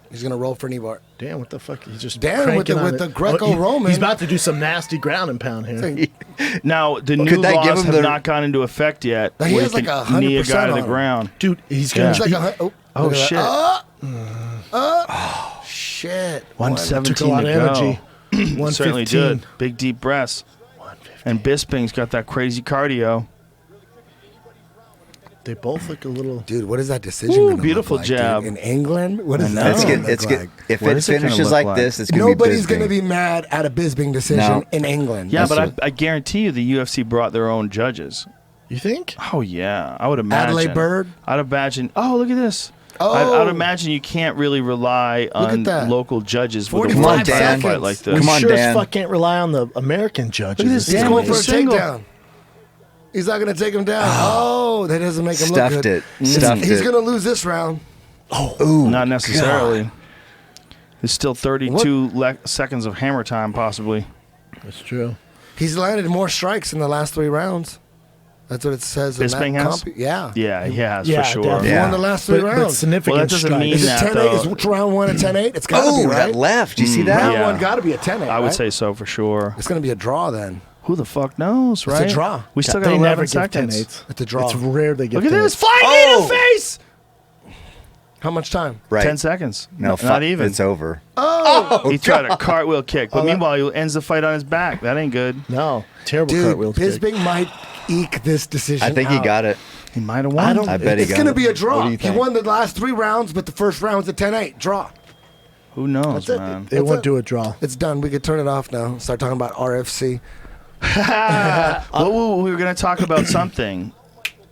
He's going to roll for a knee bar. damn, what the fuck? He's just Dan with cranking the- on with it. the Greco-Roman. He's about to do some nasty ground and pound here. Now the new Could that give laws him have the- not gone into effect yet. Now, he where has you like can knee a 100% guy to the on him. ground. Dude, he's gonna. He's like a... Oh look at shit! that. Shit. 117 took a lot to of go. energy. Certainly 115. did. Big deep breaths. And Bisping's got that crazy cardio. They both look a little. Dude, what is that decision Ooh, gonna beautiful look like, jab. dude? In England? What is I that know. It's gonna good. look It's good. like? If What it is it gonna finishes look like like? this, it's gonna be Nobody's Bisbing. going to be mad at a Bisping decision No. in England. Yeah, That's but I guarantee you the UFC brought their own judges. You think? Oh yeah, I would imagine. Adelaide Bird? I'd imagine. Oh, look at this. Oh. I'd imagine you can't really rely on at that. local judges with a 45 one Dan. fight like this. Come on, sure Dan. as fuck can't rely on the American judges. Look at this. He's Dan going for a with the single. takedown. He's not going to take him down. Oh, that doesn't make him look Stuffed good. it. Stuffed He's it. going to lose this round. Ooh, Not necessarily. There's still 32 seconds of hammer time, possibly. That's true. He's landed more strikes in the last 3 rounds. That's what it says. In Bisping that has? Yeah. Yeah, he has Yeah, for sure. definitely. He Yeah. won the last 3 But rounds. significant Well, that doesn't strikes. mean Is it that, 10-8? though. Is round 1 a 10-8? It's got to oh, be, right? that left. Do you see that? Round Yeah. 1 got to be a 10-8, I would right? say so for sure. It's going to be a draw then. Who the fuck knows, right? draw. We still got They 11 never give seconds. 10-8s. It's a draw. It's rare they give Look at 10-8s. this. Flying knee to the face. How much time? Right. 10 seconds. No, not even. It's over. He tried a cartwheel kick, but meanwhile, he ends the fight on his back. That ain't good. No, terrible Dude, cartwheel kick. Bisbing might eke this decision I think he out. got it. He might have I won. don't- I bet he It's got going to it. be a What draw. do you He think? won the last 3 rounds, but the first round was a 10-8. Draw. Who knows, That's it. man? They That's won't it. do a draw. It's done. We could turn it off now. Start talking about RFC. Well, we were going to talk about something.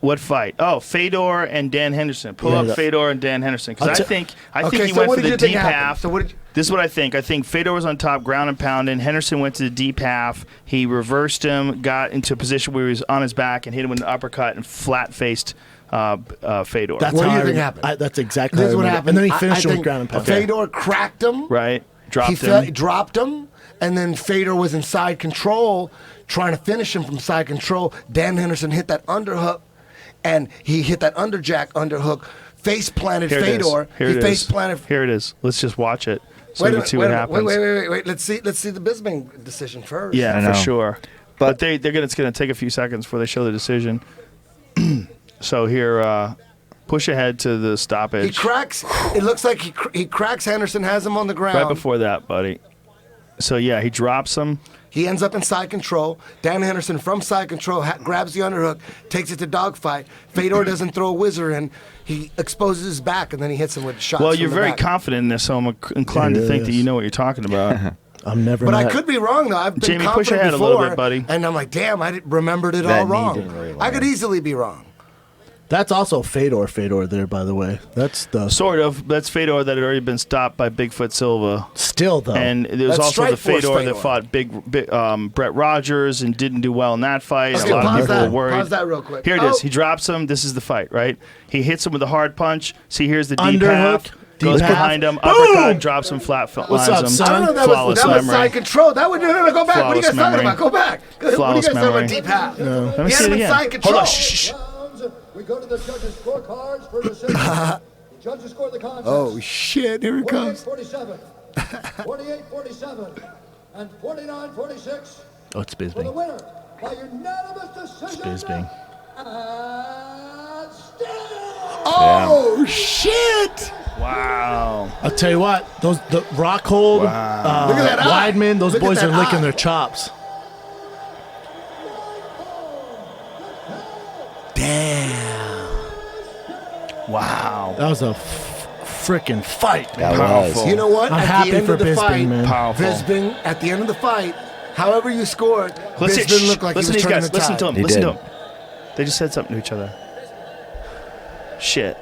What fight? Oh, Fedor and Dan Henderson. Pull Yeah, up that- Fedor and Dan Henderson. Because I think Okay, he so went what for did the you think deep happened? half. So what did you- This is what I think. I think Fedor was on top, ground and pounding. Henderson went to the deep half. He reversed him, got into a position where he was on his back, and hit him with an uppercut and flat-faced Fedor. That's What do how you I think rem- happened? That's exactly This is how I what remember. happened. And then he I finished him with think ground and pound. Fedor cracked him. right. Dropped He him. dropped him, and then Fedor was in side control, trying to finish him from side control. Dan Henderson hit that underhook, and he hit that underhook, face planted Here it is. Fedor. Here He it face is. planted. Here it is. Let's just watch it so Wait we a can see minute, what happens. wait. Let's see the Bisping decision first. Yeah, I for know. sure. But But- it's gonna take a few seconds before they show the decision. So here, push ahead to the He stoppage. cracks. It looks like he cracks Henderson, has him on the ground. Right before that, buddy. So yeah, he drops him. He ends up in side control. Dan Henderson from side control grabs the underhook, takes it to dogfight. Fedor doesn't throw a whizzer in. He exposes his back, and then he hits him with shots. Well, from you're the very back. confident in this, so I'm inclined Yeah, to it think that is. you know what you're talking about. I'm never. But I not- could be wrong, though. I've been Jamie, push confident ahead a before, little bit, buddy. And I'm like, damn, I remembered it That all knee wrong. didn't really I could line. easily be wrong. That's also Fedor there, by the way. That's the Sort of. That's Fedor that had already been stopped by Bigfoot Silva. still though. And there was That's also the Strikeforce Fedor that Fedor. fought big Brett Rogers and didn't do well in that fight. Okay, a lot of pause people that. were worried. Pause that real quick. Here it Oh. is. He drops him. This is the fight, right? He hits him with a hard punch. See, here's the deep Underhook, half. deep Goes half. behind him. Boom! Uppercut. Drops him flat. What's up, him. son? I don't know. That Flawless was memory. side control. That would no. Go back. What are you guys Flawless talking memory. about? Go back. What are you Flawless guys talking memory. about? Deep half. Let me He see had it him in again. side Hold control. on. Shh. We go to the judges' scorecards for decision. The judges scored the contest. Oh shit! Here it comes. 48-47, 48-47, and 49-46 oh, it's for the Bisbing. winner by unanimous decision. Bisbing. And still Oh shit! Wow. I'll tell you what, the Rockhold, Look at that eye. Weidman, those Look at boys that are licking eye. their chops. Damn. Wow. That was a freaking fight. That Powerful. was. You know what? I'm At happy the end for of the Bisping, fight, man. Powerful. Bisping, at the end of the fight, however you scored, Bisping looked like listen he was to these turning guys. the Listen tide. to them. He Listen did. to them. They just said something to each other. Shit.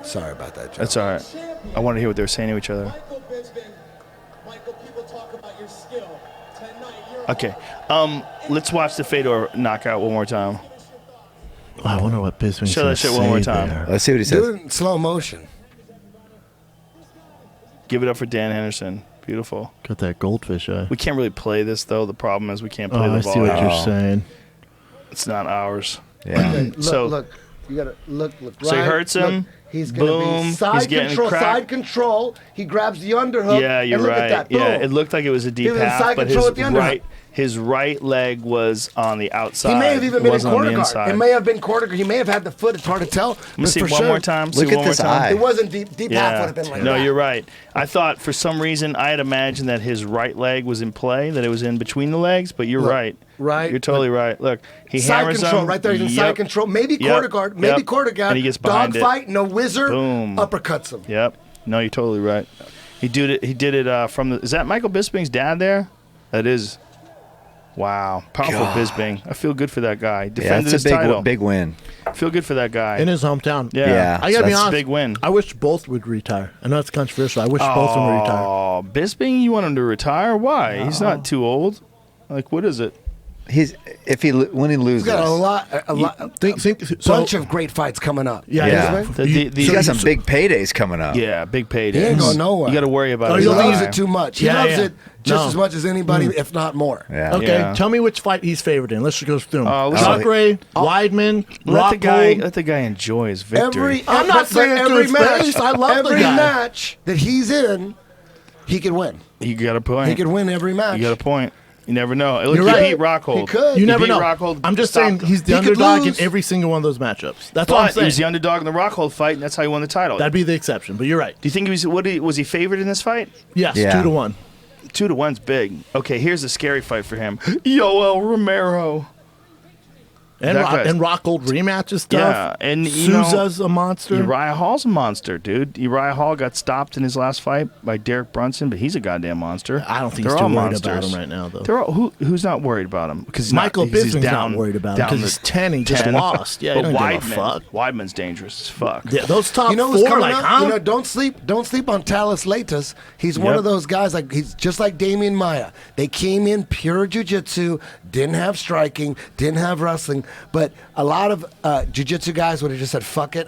Sorry about that, Joe. That's all right. I want to hear what they were saying to each other. Michael Bisping. Michael, people talk about your skill. Tonight, you're Okay. Let's watch the Fedor knockout one more time. I wonder what Bisping's Show gonna that shit one more say time. there. Let's see what he Do says. it in slow motion. Give it up for Dan Henderson. Beautiful. Got that goldfish eye. We can't really play this though. The problem is we can't play Oh, the I see what volume. you're saying. It's not ours. Yeah. Look, So- look. You gotta look right. So he hurts him. Look, he's gonna Boom. be side He's getting control, cracked. side control. He grabs the underhook. Yeah, you're and look right. At that. Boom. Yeah, it looked like it was a deep He was in half, side but control with the underhook. his right leg was on the outside. He may have even It been in wasn't on quarter the guard. inside. It may have been quarter guard. He may have had the foot. It's hard to tell. Let me but see for one sure, more time. Look See at one this more time. eye. It wasn't deep. Deep half would have been like no, that. you're right. I thought for some reason I had imagined that his right leg was in play, that it was in between the legs, but you're Look, right. right. You're totally right. Look, he Side hammers control him. right there. He's in Yep. side control. Maybe Yep. quarter guard. Maybe Yep. quarter guard. And he gets behind Dog it. fight. No whizzer. Boom. Uppercuts him. Yep. No, you're totally right. He did it. He did it from the. Is that Michael Bisping's dad there? That is. Wow, powerful God. Bisping. I feel good for that guy. Yeah, Defended that's his a big, title. big win. Feel good for that guy. In his hometown. yeah. Yeah. I gotta be That's a honest. big win. I wish both would retire. I know it's controversial. I wish both of them would retire. Oh, Bisping, you want him to retire? Why? He's not too old. Like, what is it? He's when he loses. He's got a lot. Bunch of great fights coming up. Yeah, Yeah. The- He's got some big paydays coming up. Yeah, big paydays. He ain't going nowhere. You got to worry about Oh, it. He you don't think loves he's- it too much. He Yeah, loves yeah. it just No. as much as anybody, if not more. Yeah. Okay, Yeah. tell me which fight he's favored in. Let's just go through them. let's Jacare, see. Weidman, Let the guy enjoy his victory. I'm not saying it to his face. I love the every guy. match that he's in, he could win. You got a point. He could win every match. You got a point. You never know. Look, You're he right. beat Rockhold. He could. You He never beat know. Rockhold, I'm just stopped saying him. he's the He could underdog in lose. every single one of those matchups. That's what I'm But he saying. was the underdog in the Rockhold fight, and that's how he won the title. That'd be the exception, but you're right. Do you think was he favored in this fight? Yes, Yeah. 2-1. 2-1's big. Okay, here's a scary fight for him. Yoel Romero. And, That guy's- and Rockhold rematch is tough. Yeah, and you know, Souza's a monster. Uriah Hall's a monster, dude. Uriah Hall got stopped in his last fight by Derek Brunson, but he's a goddamn monster. I don't think They're he's too all worried monsters. about him right now, though. They're all, who's not worried about him? Because Michael Bisping's not worried about him because he's 10. He just lost. Yeah, he but don't give a Weidman, fuck. Weidman's dangerous as fuck. Yeah, those top You know what's four, coming like, up? huh? You know, don't sleep on Talis Latus. He's one Yep. of those guys. Like he's just like Damian Maya. They came in pure jiu-jitsu, didn't have striking, didn't have wrestling, but a lot of jiu-jitsu guys would have just said, "Fuck it,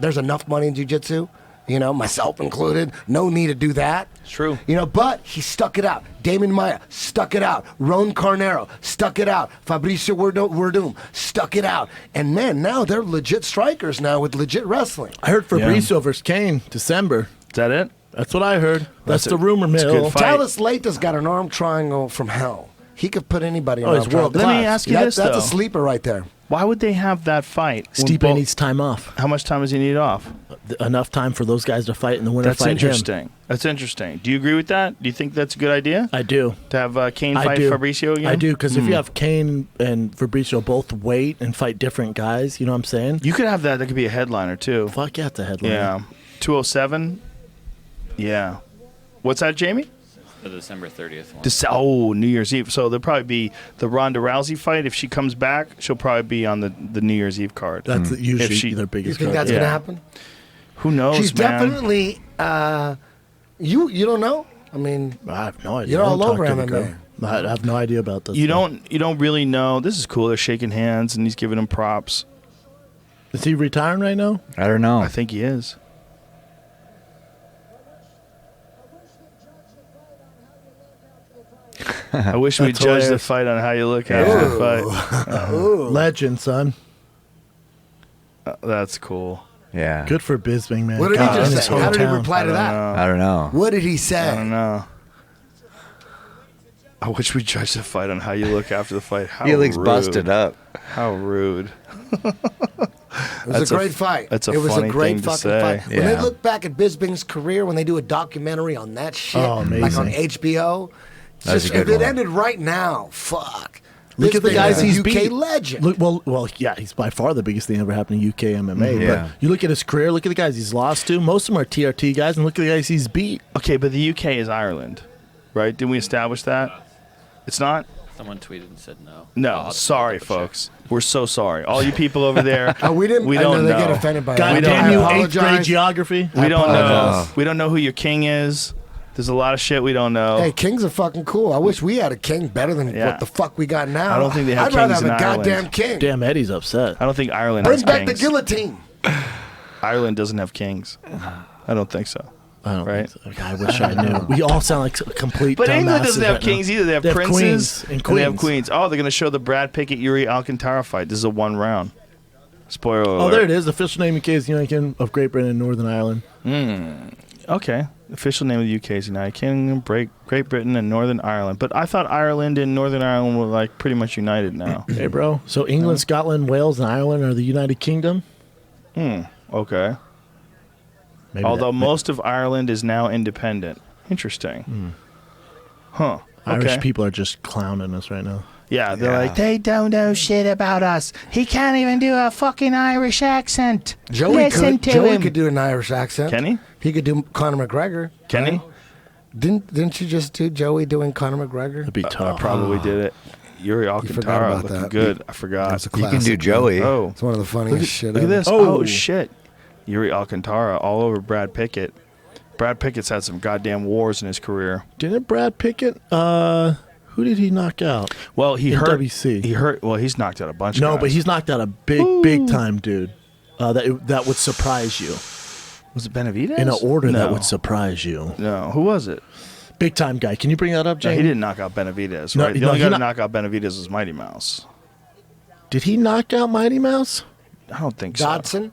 there's enough money in jiu-jitsu." You know, myself included. No need to do that. It's true. You know, but he stuck it out. Damon Maya stuck it out. Ron Carnero stuck it out. Fabricio Werdum stuck it out. And man, now they're legit strikers now with legit wrestling. I heard Fabricio versus Kane, December. Is that it? That's what I heard. That's That's the a- rumor that's a mill. good fight. Talis Lata's got an arm triangle from hell. He could put anybody in Oh, an he's arm triangle. world Let me class. ask you That- this, that's though. a sleeper right there. Why would they have that fight? when Stipe both- needs time off. How much time does he need off? Enough time for those guys to fight and the winner That's fight interesting. him. That's interesting. Do you agree with that? Do you think that's a good idea? I do. To have Kane I fight do. Fabricio again? I do, because if you have Kane and Fabricio both wait and fight different guys, you know what I'm saying? You could have that. That could be a headliner, too. Fuck yeah, it's a headline. Yeah. 207? Yeah. What's that, Jamie? The December 30th one. New Year's Eve. So there'll probably be the Ronda Rousey fight. If she comes back, she'll probably be on the New Year's Eve card. That's usually If she- their You biggest think card. that's Yeah. going to happen? Who knows, She's man? definitely. You don't know. I mean, I have no idea. You're I all don't over talk to the MMA. girl. I have no idea about this. You stuff. don't really know. This is cool. They're shaking hands and he's giving him props. Is he retiring right now? I don't know. I think he is. I wish we'd That's judge the hilarious. fight on how you look after the fight. Legend, son. That's cool. Yeah. Good for Bisping, man. what did God, he in just his say? How did he hometown. reply to that? I don't know. What did he I don't say? know. I wish we judged the fight on how you look after the fight. How He looks rude. busted up. How rude. It was a great fight. That's a It was funny a great thing to fucking say. fight. When they Yeah. look back at Bisping's career, when they do a documentary on that shit, Oh, like amazing. on HBO, it's That's a just, good if it one. ended right now, fuck. Look at the Bisping guys is a he's UK beat. legend. Well, yeah, he's by far the biggest thing ever happened to UK MMA. Yeah. But you look at his career, look at the guys he's lost to. Most of them are TRT guys, and look at the guys he's beat. Okay, but the UK is Ireland, right? Didn't we establish that? It's not? Someone tweeted and said no. No, I'll sorry, double check. folks. We're so sorry. All you people over there. Oh, we didn't. We I know don't they know. get offended by God that. damn I you, 8th grade apologize. geography. We don't apologize. know. We don't know who your king is. There's a lot of shit we don't know. Hey, kings are fucking cool. I wish we had a king better than Yeah. what the fuck we got now. I don't think they have I'd rather kings have a in Ireland. goddamn king. Damn, Eddie's upset. I don't think Ireland Bring has back the kings. guillotine. Ireland doesn't have kings. I don't think so. I don't Right. think so. I wish I knew. We all sound like complete But England dumbasses doesn't have right now. kings either. They have They have princes queens and they have queens. queens. Oh, they're going to show the Brad Pickett Yuri Alcantara fight. This is a 1 round. Spoiler alert. Oh, there it is. The official name of UK is United Kingdom of Great Britain and Northern Ireland. Okay. Official name of the UK is United Kingdom, Great Britain, and Northern Ireland. But I thought Ireland and Northern Ireland were like pretty much united now. Hey, bro. So England, Scotland, Wales, and Ireland are the United Kingdom. Okay. Maybe Although that- most of Ireland is now independent. Interesting. Huh. Irish Okay. people are just clowning us right now. Yeah, they're like, they don't know shit about us. He can't even do a fucking Irish accent. Joey Listen could. to Joey him. could do an Irish accent. Can he? He could do Conor McGregor. Can he? right? Didn't you just do Joey doing Conor McGregor? That'd be I tough. probably did it. Yuri forgot Alcantara about looking that. good. I forgot. That's a You can classic, do man. Joey. Oh, It's one of the funniest shit look at ever. this. Oh. Oh, shit. Yuri Alcantara all over Brad Pickett. Brad Pickett's had some goddamn wars in his career. Didn't Brad Pickett? Who did he knock out? Well, he In hurt. WC. He hurt. Well, he's knocked out a bunch. No, of guys. but he's knocked out a big time dude. That would surprise you Was it Benavidez? in an order no. that would surprise you. No, who was it? Big time guy. Can you bring that up, No, Jay? he didn't knock out Benavidez, No, right? The no, only he guy to not- knock out Benavidez was Mighty Mouse. Did he knock out Mighty Mouse? I don't think so. Dodson.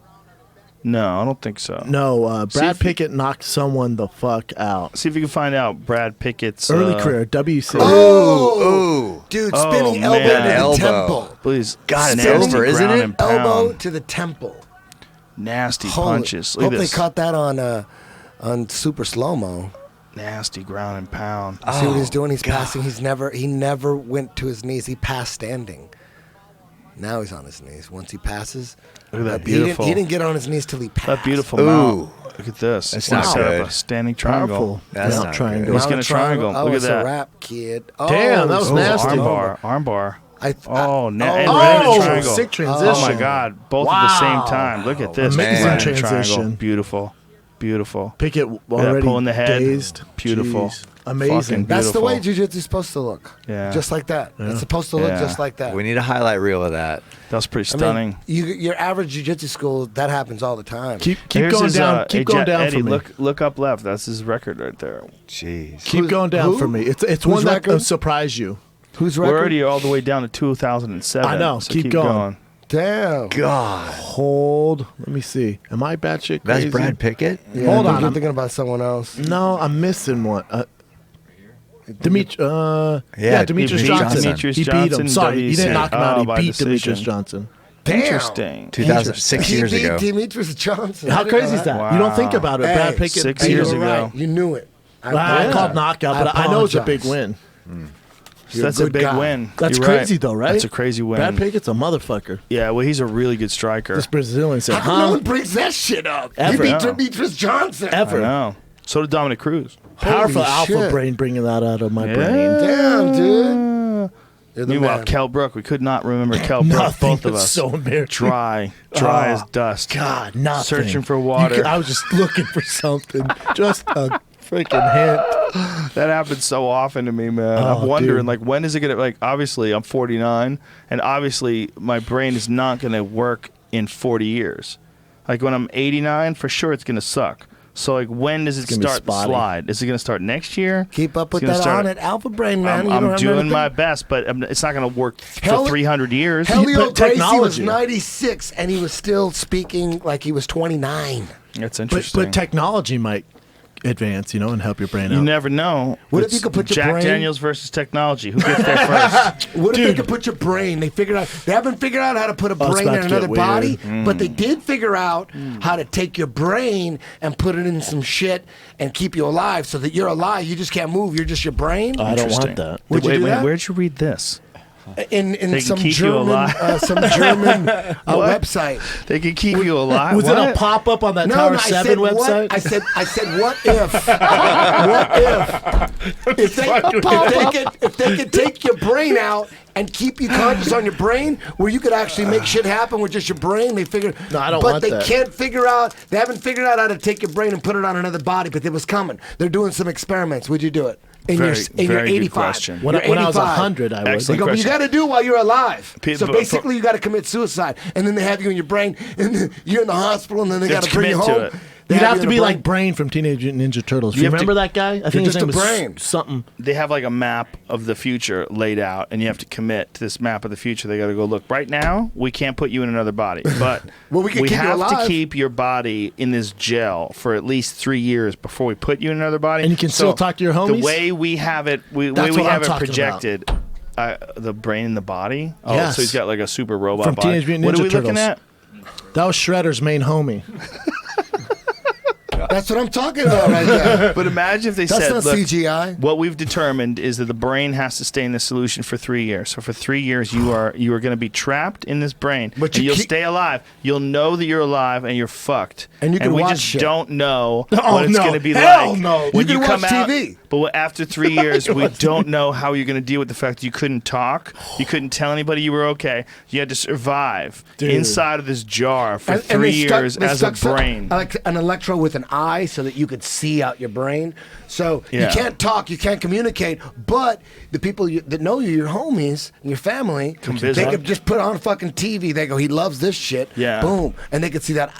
No, I don't think so. No, Brad if- Pickett knocked someone the fuck out. See if you can find out Brad Pickett's Early career, WC. Ooh. Dude, Oh, spinning elbow man. to the Elbow. temple. Please, God, it's nasty over, isn't ground it? and pound. Elbow to the temple. Nasty Holy- punches. Look Hope at they this. caught that on super slow mo. Nasty ground and pound. See what he's doing? He's passing. He never went to his knees. He passed standing. Now he's on his knees. Once he passes, Look at that he didn't, beautiful. he didn't get on his knees till he passed. That beautiful Ooh. mount. Look at this. That's He's gonna not set good. up a standing triangle. Powerful. That's Mount not triangle. good. He's gonna triangle. Oh, Look at it's that. a wrap, kid. Damn, that was Oh, nasty. Armbar. Armbar. I- Oh, I- and oh, right in the oh, triangle. sick transition. Oh my God! Both at the same time. Look at this. Amazing Right in the transition. triangle. Beautiful, beautiful. Pickett already pulling the head. dazed. Beautiful. Jeez. Amazing. Fucking That's the way beautiful. jiu-jitsu's supposed to look. Yeah. Just like that. It's supposed to look Yeah. just like that. We need a highlight reel of that. That was pretty I stunning. mean, your average jiu-jitsu school, that happens all the time. Keep Here's going his, down. Keep going down Eddie, for me. look up left. That's his record right there. Jeez. Keep going down who? for me. It's Whose one that record? will surprise you. Whose We're record? already all the way down to 2007. I know. So Keep going. Damn. God. Hold. Let me see. Am I batshit crazy? That's Brad Pickett? Yeah, Hold I think on, You're I'm- thinking about someone else. No, I'm missing one. Demetrius. Yeah, Demetrius he beat Johnson. Demetrius He beat him. Johnson, Sorry, he didn't WC. knock him out. Oh, He by beat decision. Demetrius Johnson. Damn. Interesting. 2006 He years beat ago. Demetrius Johnson. How I didn't know crazy is that? You don't think about it. Hey, Brad Pickett. 6 beat years him. You were ago. right. You knew it. I called knockout, but I know it's a big apologize. win. You're That's a a good big guy. win. That's You're crazy, though, right? That's a crazy win. Brad Pickett's a motherfucker. Yeah, well, he's a really good striker. This Brazilian said, How come no one brings that shit up? Ever. He beat No. Demetrius Johnson. I Ever. know. So did Dominic Cruz. Powerful Holy alpha shit. brain bringing that out of my brain. Damn, dude. You're the Meanwhile, man. Kell Brook, we could not remember Kell Brook. Nothing Both of was us. so embarrassing. Dry Oh, as dust. God, nothing. Searching for water. I was just looking for something. Just a freaking hint. That happens so often to me, man. Oh, I'm wondering, dude. like, when is it gonna? Like, obviously, I'm 49, and obviously, my brain is not gonna work in 40 years. Like, when I'm 89, for sure, it's gonna suck. So, like, when does it gonna be start to spotty. slide? Is it gonna start next year? Keep up with It's gonna that start- on it. Alpha brain, man. I'm, You don't I'm have doing anything? my best, but it's not gonna work Hell- for 300 years. Helio But Gracie was technology. 96, and he was still speaking like he was 29. That's But interesting. technology might advance, and help your brain You out. never know. What if It's you could put your Jack brain- Daniels versus technology? Who gets there first? What if they could put your brain? They haven't figured out how to put a Oh, it's brain about in to get another body, weird. but they did figure out how to take your brain and put it in some shit and keep you alive, so that you're alive. You just can't move. You're just your brain. I don't want Interesting. that. Would you Wait, do that? where'd you read this? In can some keep you German alive. website. They can keep you alive. Was it a What? pop up on that No, Tower no, 7 website? I said, what if? What if they could take your brain out and keep you conscious on your brain, where you could actually make shit happen with just your brain? They figured, No, I don't but want they that. can't figure out. They haven't figured out how to take your brain and put it on another body, but it was coming. They're doing some experiments. Would you do it? In Very your good 85. question. When You're I was 85. 100, I would. Excellent. They go, but you question. got to do it while you're alive. Pe- So but- basically, you got to commit suicide, and then they have you in your brain, and then you're in the hospital, and then they You have got to bring you commit to home. it. They You'd have you to in be a like brain. Brain from Teenage Mutant Ninja Turtles. You You have remember to- that guy? I think his just name a was brain. something. They have like a map of the future laid out, and you have to commit to this map of the future. They got to go, look, right now, we can't put you in another body, but Well, we can keep you have to alive. keep your body in this gel for at least 3 years before we put you in another body. And you can still talk to your homies? The way we have it, That's we what I'm have it talking projected, the brain in the body. Oh, Yes. so he's got like a super robot From body. Teenage Mutant What are Ninja we looking Turtles. at? That was Shredder's main homie. That's what I'm talking about right there. But imagine if they That's said, not look, CGI. what we've determined is that the brain has to stay in this solution for 3 years. So for 3 years, you are going to be trapped in this brain, But and you you'll keep- stay alive. You'll know that you're alive, and you're fucked. And you can we watch just shit. don't know Oh, what it's no. going to be Hell like no. when You you, can come watch out. TV. But after 3 years, we don't know how you're going to deal with the fact that you couldn't talk, you couldn't tell anybody you were okay. You had to survive inside of this jar for 3 years they as a stuck brain. like an electrode with an eye, so that you could see out your brain. So Yeah. you can't talk, you can't communicate, but the people that know you, your homies, and your family, visit. they could just put on fucking TV. They go, he loves this shit. Yeah. Boom, and they could see that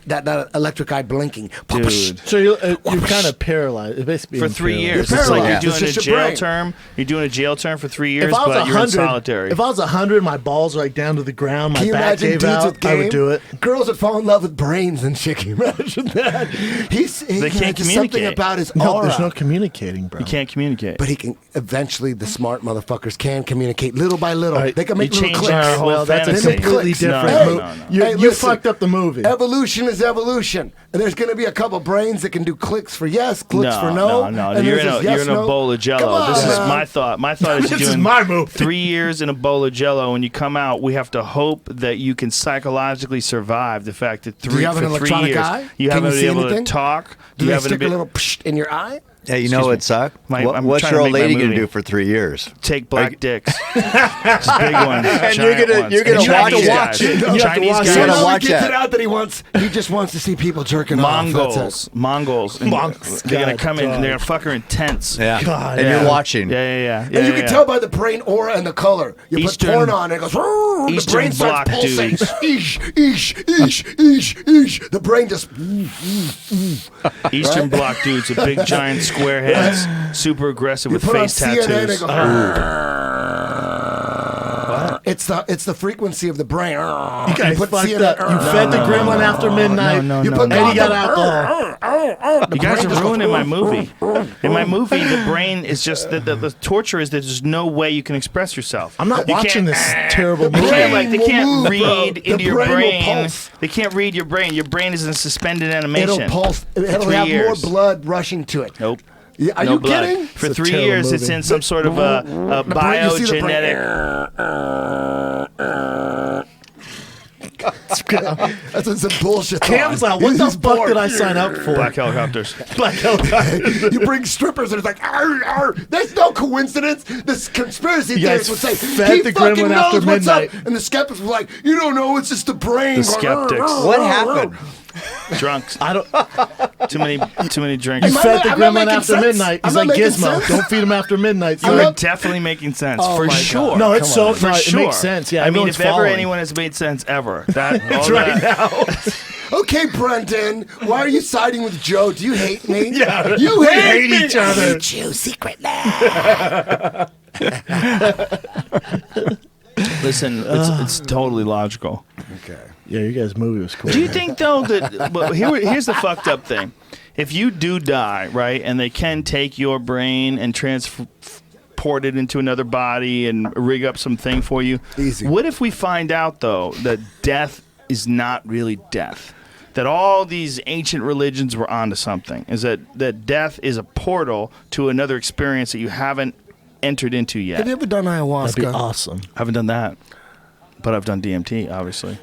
electric eye blinking. Dude. So you're kind of paralyzed. It's basically For being 3 paralyzed. years. You're It's like paralyzed. you're It's doing a just your jail brain. term. You're doing a jail term for 3 years, If I was but you're in 100, solitary. if I was 100, my balls are like down to the ground, my Can you back imagine gave dudes out, with game? I would do it. Girls would fall in love with brains and shit. Can you imagine that? He They can't there's something communicate. about his No, aura. there's no communicating, bro. You can't communicate. But he can eventually. The smart motherfuckers can communicate little by little. Right. They can make You little change clicks. our whole Well, that's a fantasy. completely Clicks. different No, movie. no, no. You Hey, you listen. fucked up the movie. Evolution is evolution, and there's going to be a couple brains that can do clicks for yes, clicks for no. No. and You're there's in a, this yes, you're in a no. bowl of Come Jello. on, This is man. my thought. My thought is This you're is doing my movie. 3 years in a bowl of Jello. When you come out, we have to hope that you can psychologically survive the fact that you have an for 3 electronic years eye? you Can haven't you been see able anything? to talk. Do you they haven't stick a been little psh in your eye? Yeah, you know Excuse what me. would suck? I'm What's trying your to old make my lady gonna movie. do for 3 years? take black dicks. Just big ones. And giant ones. you're gonna And watch Chinese it. guys. You have to Chinese watch it. guys. You're gonna He watch gets that. it out that he just wants to see people jerking off. That's it. Mongols. And Mongols. They're gonna God, come in and they're dog. gonna fuck her in tents. Yeah. God. And Yeah. you're watching. Yeah. And you can tell by the brain aura and the color. You Eastern- put porn on, and it goes. "Rrrr," the Eastern brain starts Bloc pulsating. dudes. Eesh. The brain just. Eastern Bloc dudes with big giant square heads, super aggressive You with put on face CNN, and tattoos. it goes. It's the frequency of the brain. You guys fucked up. You fed the gremlin after midnight. no, You no, put no. And he got Gotham- alcohol. You guys are ruining my movie. In my movie, the brain is just the torture is that there's no way you can express yourself. I'm not You watching can't- this terrible They movie. can't, like, they will can't move, bro. read The into your brain will brain. pulse. They can't read your brain. Your brain is in suspended animation. It'll pulse. for It'll 3 have years. more blood rushing to it. Nope. Yeah, are No you blood. kidding? For It's a 3 terrible years, it's movie. in some sort of a The brain- you see the brain. biogenetic. That's some bullshit. Cam's on. out. What the He's fuck bored. did I sign up for? Black helicopters. Black helicopter. You bring strippers and it's like, arr, arr. There's no coincidence. This conspiracy You guys theorists would say, fed he the fucking gremlin knows after what's midnight. up. And the skeptics were like, you don't know, it's just the brain. The skeptics. What happened? Drunks. I don't. Too many drinks. You Am I fed not- the I'm not gremlin making after sense? midnight. I'm He's not like making Gizmo. sense? Don't feed him after midnight. You son. are definitely making sense. Oh for my God. sure. No, it's so. For no, sure. It makes sense. Yeah, I mean, everyone's if ever following. anyone has made sense ever, that all right that, now. Okay, Brendan, why are you siding with Joe? Do you hate me? Yeah, You we hate me. each other. I hate you secretly. listen, it's totally logical. Okay. Yeah, you guys' movie was cool. Do you think though that? Well, here's the fucked up thing. if you do die, right, and they can take your brain and transport it into another body and rig up something for you. Easy. What if we find out, though, that death is not really death? That all these ancient religions were onto something, is that death is a portal to another experience that you haven't entered into yet. Have you ever done ayahuasca? That'd be awesome. I haven't done that, but I've done DMT, obviously,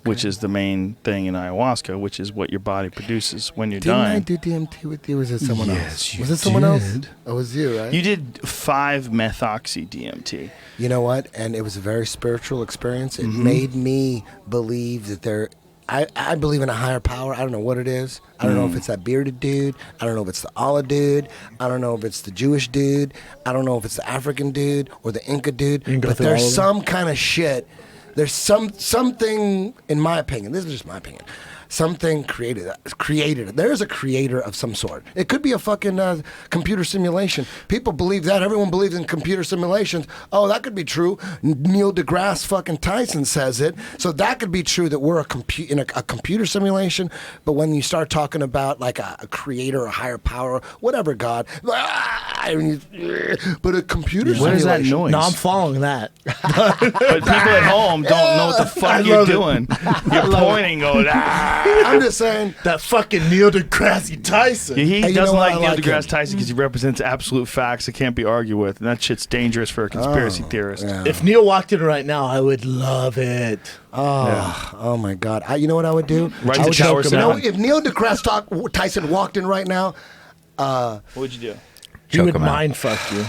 which is the main thing in ayahuasca, which is what your body produces when you're Didn't dying. I do DMT with you, or was it someone else? you Was it someone else? did. Oh, it was you, right? You did 5-methoxy DMT. You know what? And it was a very spiritual experience. It made me believe that I believe in a higher power. I don't know what it is. I don't know if it's that bearded dude. I don't know if it's the Allah dude. I don't know if it's the Jewish dude. I don't know if it's the African dude or the Inca dude. can go But through all there's of them. some kind of shit. There's something, in my opinion, this is just my opinion, something created. There is a creator of some sort. It could be a fucking computer simulation. People believe that. Everyone believes in computer simulations. Oh, that could be true. Neil deGrasse fucking Tyson says it. So that could be true that we're in a computer simulation. But when you start talking about like a creator, a higher power, whatever God, but a computer What is that simulation. noise? No, I'm following that. But people at home don't know what the fuck you're doing. You're pointing, going, I'm just saying. That fucking Neil deGrasse Tyson. He Hey, you doesn't know what? like I Neil like deGrasse him. Tyson because he represents absolute facts that can't be argued with, and that shit's dangerous for a conspiracy theorist. Yeah. If Neil walked in right now, I would love it. Oh my God! You know what I would do? Right I to would Tower choke him. You know, 7. if Neil deGrasse Tyson walked in right now, What would you do? He Choke would him out. mind fuck you.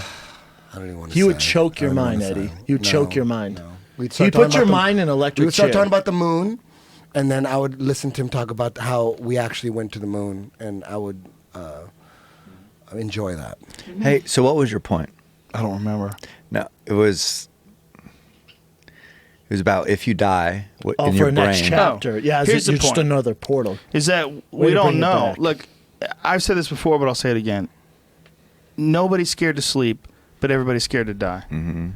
I don't even want to. He would choke your mind, Eddie. He would choke your mind. He put your mind in an We electric would start chair. talking about the moon, and then I would listen to him talk about how we actually went to the moon, and I would enjoy that. Hey, so what was your point? I don't remember. No, it was about if you die Oh, in for your a next brain. chapter. Yeah, Here's the you're just point. another portal. Is that Way we to don't bring it know. back. Look, I've said this before, but I'll say it again. Nobody's scared to sleep, but everybody's scared to die. Mm-hmm.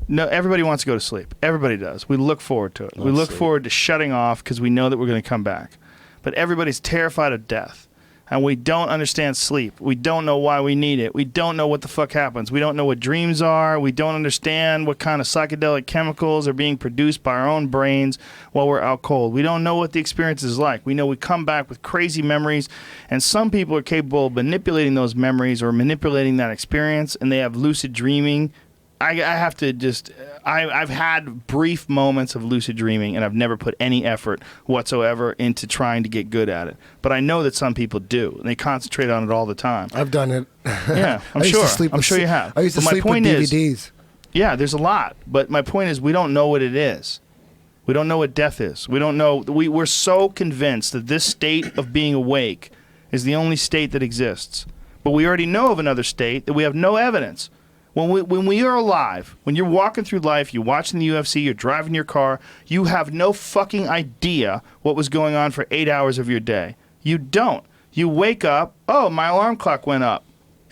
No, everybody wants to go to sleep. Everybody does. We look forward to it. We look forward to shutting off because we know that we're going to come back. But everybody's terrified of death. And we don't understand sleep. We don't know why we need it. We don't know what the fuck happens. We don't know what dreams are. We don't understand what kind of psychedelic chemicals are being produced by our own brains while we're out cold. We don't know what the experience is like. We know we come back with crazy memories, and some people are capable of manipulating those memories or manipulating that experience, and they have lucid dreaming. I have to just, I've had brief moments of lucid dreaming, and I've never put any effort whatsoever into trying to get good at it. But I know that some people do, and they concentrate on it all the time. I've done it. Yeah, I'm I used to sure. sleep I'm with sure you have. I used to But my sleep with point is- DVDs. Yeah, there's a lot. But my point is, we don't know what it is. We don't know what death is. We don't know. We're so convinced that this state of being awake is the only state that exists. But we already know of another state that we have no evidence. When we are alive, when you're walking through life, you're watching the UFC, you're driving your car, you have no fucking idea what was going on for 8 hours of your day. You don't. You wake up, oh, my alarm clock went up.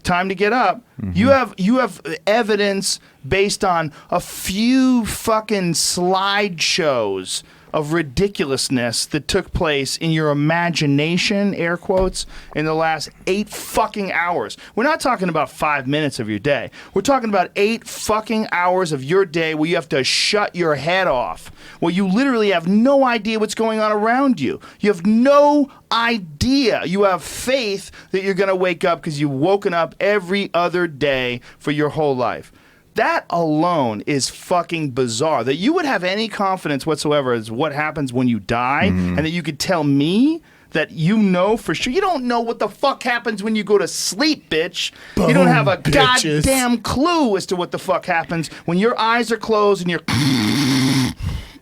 Time to get up. Mm-hmm. You have evidence based on a few fucking slideshows of ridiculousness that took place in your imagination, air quotes, in the last 8 fucking hours. We're not talking about 5 minutes of your day. We're talking about 8 fucking hours of your day where you have to shut your head off, where you literally have no idea what's going on around you. You have no idea. You have faith that you're going to wake up because you've woken up every other day for your whole life. That alone is fucking bizarre. That you would have any confidence whatsoever as what happens when you die, and that you could tell me that you know for sure. You don't know what the fuck happens when you go to sleep, bitch. You don't have a bitches. goddamn clue as to what the fuck happens when your eyes are closed and you're...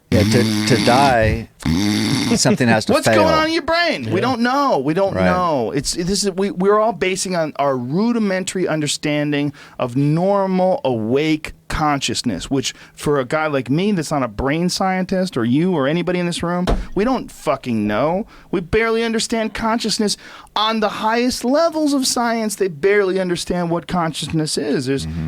Yeah, to die, something has to What's fail. going on in your brain? We don't know. We don't Right. know. We're all basing on our rudimentary understanding of normal awake consciousness, which for a guy like me that's not a brain scientist, or you or anybody in this room, we don't fucking know. We barely understand consciousness. On the highest levels of science, they barely understand what consciousness is.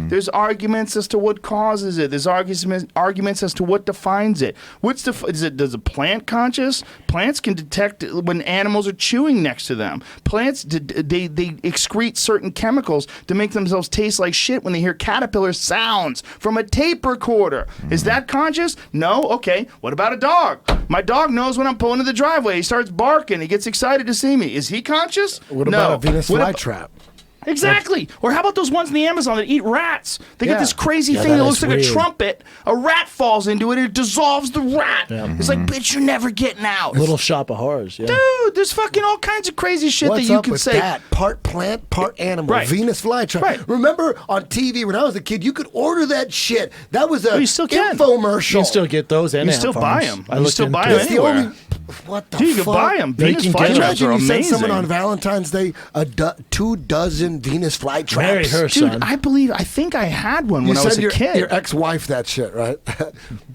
There's arguments as to what causes it. There's arguments as to what defines it. Does a plant conscious? Plants can detect when animals are chewing next to them. Plants, they excrete certain chemicals to make themselves taste like shit when they hear caterpillar sounds from a tape recorder. Is that conscious? No? Okay. What about a dog? My dog knows when I'm pulling to the driveway. He starts barking. He gets excited to see me. Is he conscious? What No. about a Venus flytrap? Exactly. Or how about those ones in the Amazon that eat rats? They get this crazy thing that that looks is like weird. a trumpet. A rat falls into it and it dissolves the rat. It's like, bitch, you're never getting out. Little Shop of Horrors. Yeah. Dude, there's fucking all kinds of crazy shit What's that you up can with say. that? Part plant, part animal. Right. Venus flytrap. Right. Remember on TV when I was a kid, you could order that shit. That was a you still can. infomercial. You can still get those. And You still buy 'em. I You looked still into buy it. 'em That's the anywhere. only. What the Dude, you fuck? can buy them. They Venus can get 'em. flytraps Imagine are you send amazing. someone on Valentine's Day 2 dozen Venus flytraps. Marry her, Dude, son. I think I had one You when I was send a kid. your ex-wife that shit, right?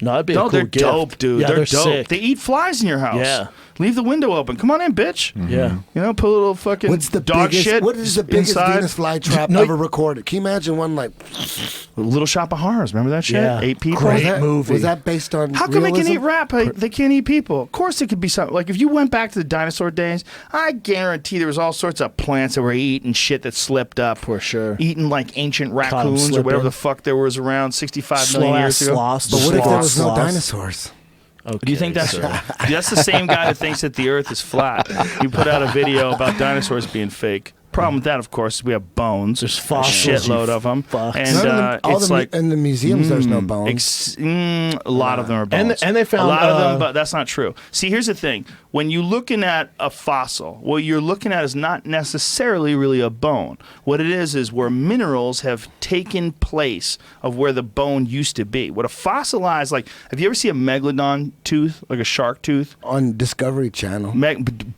No, that'd be a No, cool they're gift. dope, dude. Yeah, they're dope. sick. They eat flies in your house. Yeah. Leave the window open. Come on in, bitch. Yeah. You know, put a little fucking What's the dog biggest? shit. What is the biggest inside. Venus flytrap No, ever recorded? Can you imagine one like? Little Shop of Horrors. Remember that shit? Yeah. 8 people. Great was that, movie. Was that based on? How come they can realism? eat rap? They can't eat people. Of course, it could be something. Like if you went back to the dinosaur days, I guarantee there was all sorts of plants that were eating shit that slipped up. For sure. Eating like ancient 'em raccoons or slipping. whatever the fuck there was around 65 million Slow-ass years ago. sloths. But what if there was no Sloths. dinosaurs? Okay, Do you think that's so- that's the same guy that thinks that the Earth is flat? You put out a video about dinosaurs being fake. Problem with that, of course, is we have bones. There's a fossils, shitload you of them, fucks. and None of them- all it's the, like in the museums, there's no bones. a lot of them are bones. And they found, a lot of them, but that's not true. See, here's the thing: when you're looking at a fossil, what you're looking at is not necessarily really a bone. What it is where minerals have taken place of where the bone used to be. What a fossilized, like, have you ever seen a megalodon tooth, like a shark tooth? On Discovery Channel.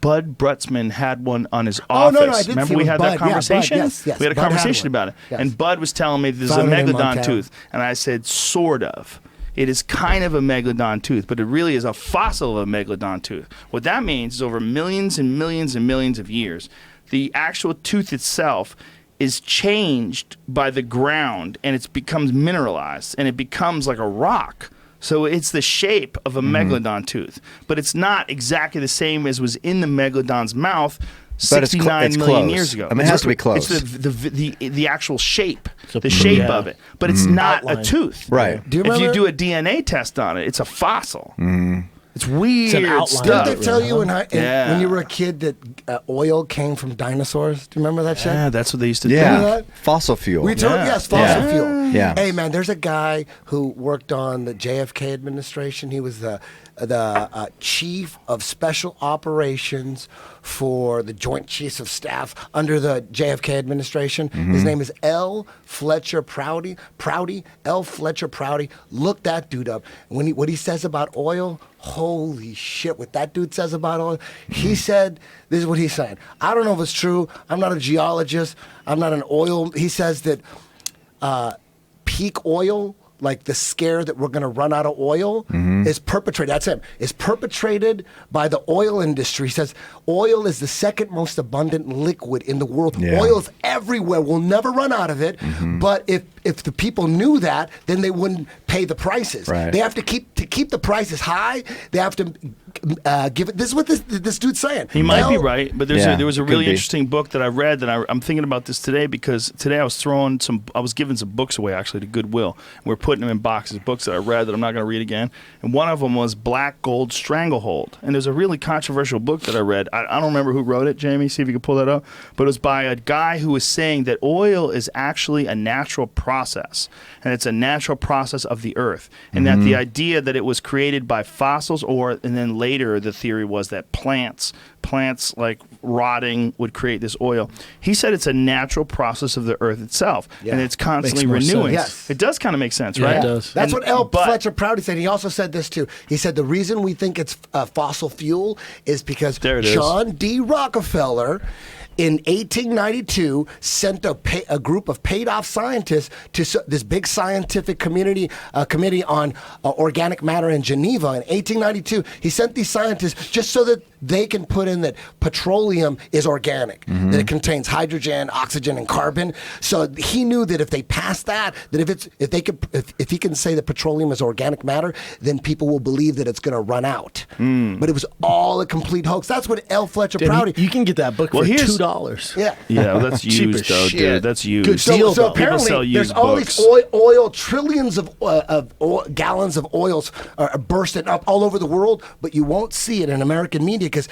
Bud Brutzman had one on his Oh, no, office. no, I did Remember see we it had with that Bud. Yeah, Bud, conversation? yes, yes. We had a Bud had conversation one. about it. Yes. And Bud was telling me there's a Found it in megalodon Montana. tooth. And I said, sort of. It is kind of a megalodon tooth, but it really is a fossil of a megalodon tooth. What that means is over millions and millions and millions of years, the actual tooth itself is changed by the ground and it becomes mineralized and it becomes like a rock. So it's the shape of a megalodon tooth, but it's not exactly the same as was in the megalodon's mouth But it's 69 million close. years ago. I mean, it has to be close. It's the actual shape, a the shape yeah. of it, but it's not Outline. a tooth. Right. Do you If you remember? do a DNA test on it, it's a fossil. It's weird an outline. stuff. Didn't they tell you Yeah. when you were a kid that oil came from dinosaurs? Do you remember that shit? Yeah, that's what they used to do. Remember Yeah. that? Fossil fuel. We told Yeah. yes, fossil Yeah. fuel. Yeah. Hey man, there's a guy who worked on the JFK administration. He was the chief of special operations for the Joint Chiefs of Staff under the JFK administration. His name is L. Fletcher Prouty. L. Fletcher Prouty. Look that dude up. What he says about oil, holy shit, what that dude says about oil. He said, this is what he's saying. I don't know if it's true. I'm not a geologist. I'm not an oil. He says that peak oil, like the scare that we're going to run out of oil, is perpetrated. That's him. Is perpetrated by the oil industry. He says oil is the second most abundant liquid in the world. Yeah. Oil is everywhere. We'll never run out of it. But if the people knew that, then they wouldn't pay the prices. Right. They have to keep the prices high. They have to give it. This is what this dude's saying. He might be L- right, but Yeah, there was a could really be. interesting book that I read that I'm thinking about this today because today I was giving some books away actually to Goodwill. We're putting them in boxes of books that I read that I'm not going to read again. And one of them was Black Gold Stranglehold. And there's a really controversial book that I read. I don't remember who wrote it, Jamie. See if you can pull that up. But it was by a guy who was saying that oil is actually a natural process, and it's a natural process of the earth, and that the idea that it was created by fossils, and then later the theory was that plants like rotting would create this oil. He said it's a natural process of the earth itself, Yeah. and it's constantly Makes more renewing. sense. Yes. It does kind of make sense, Yeah, right? it does. That's what L. but- Fletcher Prouty said. He also said this too. He said the reason we think it's fossil fuel is because There it is. John D. Rockefeller in 1892 sent a group of paid-off scientists to this big scientific committee on organic matter in Geneva in 1892. He sent these scientists just so that they can put in that petroleum is organic, that it contains hydrogen, oxygen, and carbon. So he knew that if they passed that if he can say that petroleum is organic matter, then people will believe that it's going to run out. But it was all a complete hoax. That's what L. Fletcher Prouty. You can get that book for $2. Yeah. Yeah, well, that's Cheap used as though, shit. dude. That's used. Good deal, So though. apparently, People sell there's used all books. these oil, trillions of gallons of oils are bursting up all over the world, but you won't see it in American media because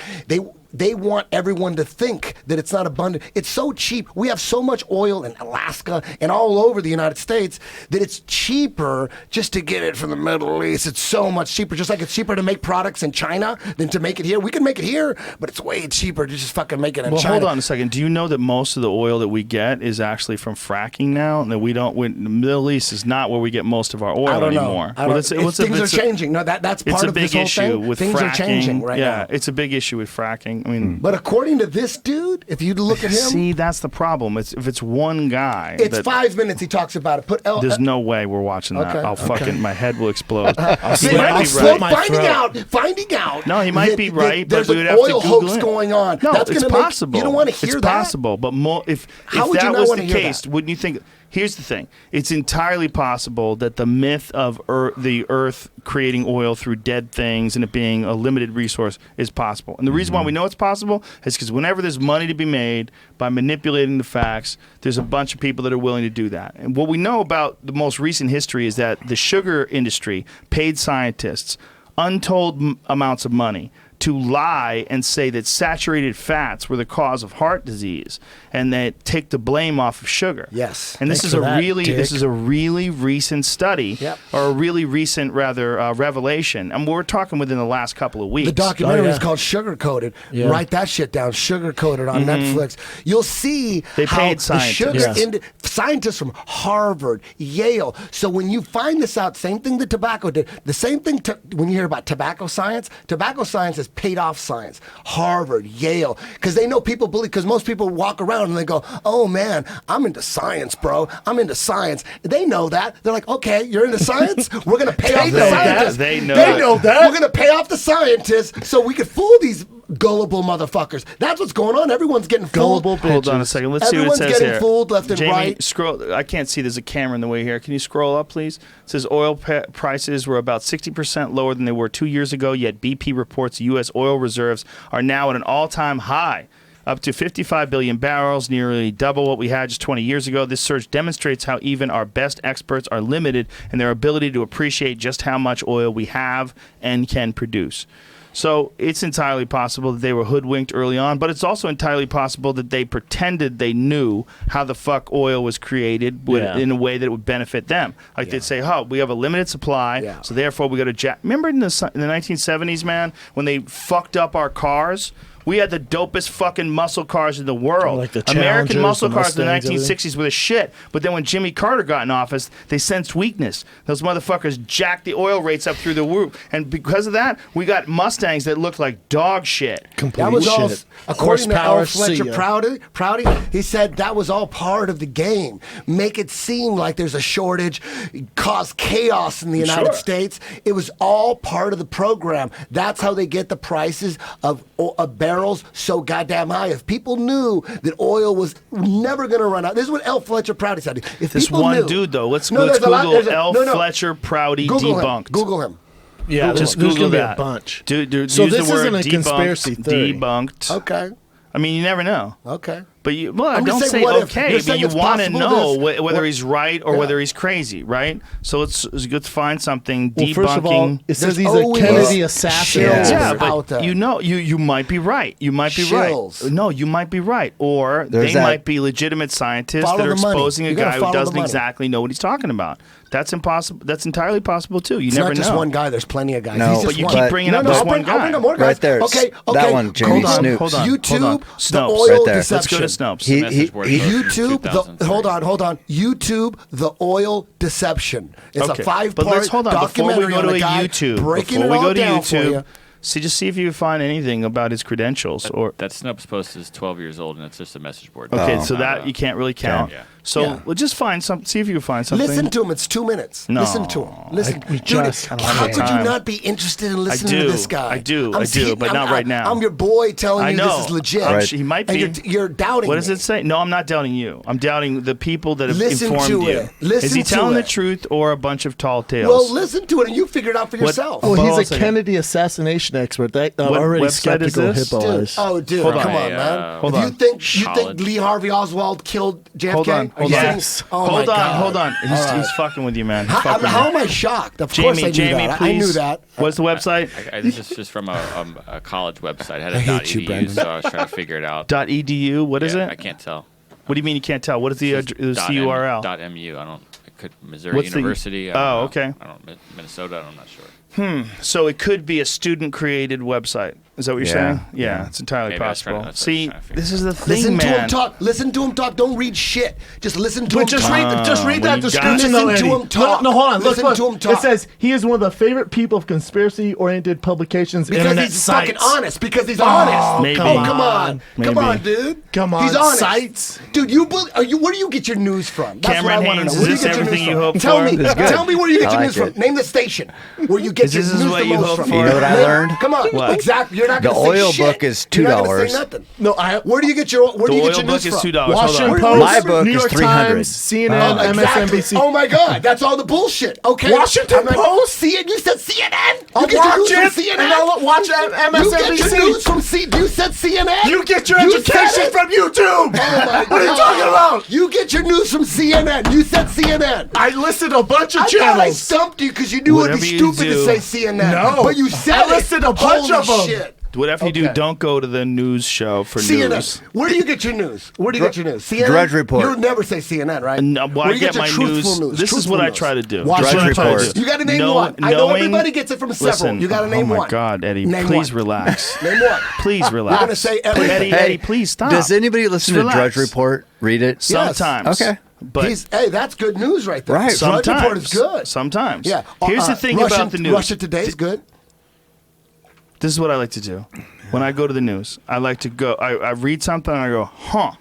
they want everyone to think that it's not abundant. It's so cheap. We have so much oil in Alaska and all over the United States that it's cheaper just to get it from the Middle East. It's so much cheaper. Just like it's cheaper to make products in China than to make it here. We can make it here, but it's way cheaper to just fucking make it in China. Hold on a second. Do you know that most of the oil that we get is actually from fracking now? And that the Middle East is not where we get most of our oil I don't anymore. know. Things are changing. No, that's part of this whole It's a big issue thing. with Things fracking. are changing right now. Yeah, it's a big issue with fracking. I mean, But according to this dude, if you look at him, see, that's the problem. If it's one guy, it's 5 minutes he talks about it. There's no way we're watching that. Okay, I'll fucking, my head will explode. See, He might be slit right. my finding out. No, he might that- be that right, but there's we an would have to oil Google hoax it. going on. No, That's it's gonna possible. You don't want to hear it's that. possible, but if How would you that not was wanna the hear case, that? wouldn't you think? Here's the thing: it's entirely possible that the myth of the Earth creating oil through dead things and it being a limited resource is possible. And the reason why we know it's possible is because whenever there's money to be made by manipulating the facts, there's a bunch of people that are willing to do that. And what we know about the most recent history is that the sugar industry paid scientists untold amounts of money to lie and say that saturated fats were the cause of heart disease and that take the blame off of sugar. Yes. And this Thanks is for that, Dick. this is a really recent study, Yep. or a really recent revelation. And we're talking within the last couple of weeks. The documentary Oh, is yeah. called Sugar Coated. Yeah. Write that shit down. Sugar Coated on Netflix. You'll see They how paid the scientists. sugar Yes. scientists from Harvard, Yale. So when you find this out, same thing that tobacco did. The same thing when you hear about tobacco science is paid off science. Harvard, Yale, because they know people believe. Because most people walk around and they go, "Oh man, I'm into science, bro. I'm into science." They know that. They're like, "Okay, you're into science. We're gonna pay off the know that. scientists. They know They that. know that. We're gonna pay off the scientists so we could fool these gullible motherfuckers." That's what's going on. Everyone's getting fooled. Gullible Hold on a bitches. second. Let's see what it Everyone's says getting here. fooled left and Jamie, right. scroll. I can't see. There's a camera in the way here. Can you scroll up, please? It says oil prices were about 60% lower than they were 2 years ago, yet BP reports U.S. oil reserves are now at an all-time high, up to 55 billion barrels, nearly double what we had just 20 years ago. This surge demonstrates how even our best experts are limited in their ability to appreciate just how much oil we have and can produce. So it's entirely possible that they were hoodwinked early on, but it's also entirely possible that they pretended they knew how the fuck oil was created in a way that it would benefit them. Like they'd say, "Oh, we have a limited supply, so therefore we got to Remember in the 1970s, man, when they fucked up our cars? We had the dopest fucking muscle cars in the world. Like the American Challengers, muscle the cars in the Mustangs, 1960s were the shit. But then when Jimmy Carter got in office, they sensed weakness. Those motherfuckers jacked the oil rates up through the roof. And because of that, we got Mustangs that looked like dog shit. Complete That was shit. all, according to Horsepower, L. Fletcher see ya. Prouty, he said that was all part of the game. Make it seem like there's a shortage, cause chaos in the United States. It was all part of the program. That's how they get the prices of barrels so goddamn high. If people knew that oil was never going to run out, this is what L. Fletcher Prouty said. If This people one knew, dude, though, let's there's a lot- Google there's a- L. no, no. Fletcher Prouty Google debunked. Him. Google him. Yeah, Just there's Google gonna be that. a bunch. Dude, So use this the word isn't a debunked, conspiracy theory. Debunked. Okay. I mean, you never know. Okay. But don't just saying, say what if? okay. You're But saying you it's want to possible know this- whether what- he's right or Yeah. whether he's crazy, right? So it's good to find something Well, debunking. first of all, it says There's he's a always Kennedy assassin. shills yeah, out but there. you know, you might be right. You might be Shills. right. No, you might be right. Or There's they that- might be legitimate scientists Follow that are the money. exposing a You gotta guy who follow the doesn't money. exactly know what he's talking about. That's impossible. That's entirely possible too. You It's never not just know. one guy. There's plenty of guys. No, He's just But you one. keep bringing no, up no, this I'll one bring, I'll guy. bring up more guys. Right there. Okay, That okay. one, Jeremy hold on, Snoops. Hold on. YouTube, Hold on. the Snopes. oil Right there. Let's go to deception. Snopes. He- Message board posted in YouTube, 2003. hold on. YouTube, the oil deception. It's Okay. a 5-part But let's hold on before we documentary go on to a a guy YouTube. breaking Before it we all go to down for YouTube, you. just see if you can find anything about his credentials. That Snopes post is 12 years old, and it's just a message board. Okay, so that you can't really count. Yeah. So we'll just find some. See if you can find something. Listen to him. It's 2 minutes. No. Listen to him. Listen. we Dude, just- I don't how have could you time. not be interested in listening do. to this guy? I do, but not right now. I'm your boy telling I you know. this is legit. He might be. And you're doubting What does me. it say? No, I'm not doubting you. I'm doubting the people that have Listen informed to you. it. Listen Is he to telling the it. truth or a bunch of tall tales? Well, listen to it and you figure it out for yourself. Oh, Hold on a he's a second. Kennedy assassination expert. That What already website is skeptical this? hippo Dude, eyes. oh, dude, Hold on. come on, Hey, man. hold If on. you think College. Lee Harvey Oswald killed JFK? Hold on. Are Hold you on. Yes. saying- Oh, Hold my on. God. Hold on. All right. He's fucking with you, man. How, Fucking how with am you. I shocked? Of course I knew Jamie, that. please. I knew that. What's the website? This is just from a college website. It had a I hate you, .edu, Brendan. so I was trying to figure it out. .edu. What is Yeah, it? I can't tell. What do you mean you can't tell? What is the It's URL? .mu. I don't. It could Missouri What's the- University. I don't Oh, know. okay. I don't. Minnesota. I'm not sure. So it could be a student-created website. Is that what you're Yeah. saying? Yeah, it's entirely Maybe I was possible. trying to- See, that's what I was this is the thing, Listen to man. him talk. Listen to him talk. Don't read shit. Just listen to him But just talk. read when that you description, got- though, Listen to Eddie. him talk. No, hold on. Listen look. to him talk. It says he is one of the favorite people of conspiracy-oriented publications, Because internet he's sites. fucking honest. Because he's honest. maybe. Oh, come on. Maybe. Come on, dude. Come on, He's honest. sites. Dude, where do you get your news from? That's Cameron what I want to Haynes, know. is Where do you this get your everything news you from? hope Tell for? me. This is good. Tell me where you get I your like news from. it. Name the station where you get your This news is what the you most hope from. for? You know what I learned? Come on. What? Exactly. You're not The going to say oil shit. book is You're not gonna $2. say nothing. No, Where do you get your The oil book news is from? $2. Hold Washington on. Post, My book New is York $300. Times, CNN, Exactly. MSNBC. Oh my God, that's all the bullshit. Okay. Washington I'm like, Post? See it? You said CNN. I'll You get your watch news it, from CNN. and I'll watch MSNBC. You get your news from You said CNN. You get your You education said it. from YouTube. Oh my What are you God. talking about? You get your news from CNN. You said CNN. I listed a bunch of I thought I channels. stumped you because you knew it would Whatever be you stupid to do. say CNN. No. But you said I listed a bunch Holy of 'em. Shit. Whatever you do, Okay. don't go to the news show for CNN. news. Where do you get your news? Where do you get your news? CNN. Drudge Report. You'll never say CNN, right? No, well, Where I do you get your my truthful news. This is what I try to do. Watch This is what I try to Report. do. You got to name Know- one. I know knowing- everybody gets it from several. Listen, You got to name oh my one. God, Eddie, Name please one. relax. Name one. Please relax. You're gonna say everything. Eddie, please stop. Does anybody listen to Relax. Drudge Report? Read it? Sometimes. Okay. But Hey, that's good news right there. Right. Drudge sometimes. Report is good. Sometimes. Yeah. Here's the thing Russia, about the news. Russia Today is good. This is what I like to do. When I go to the news, I like to go, I read something and I go, huh.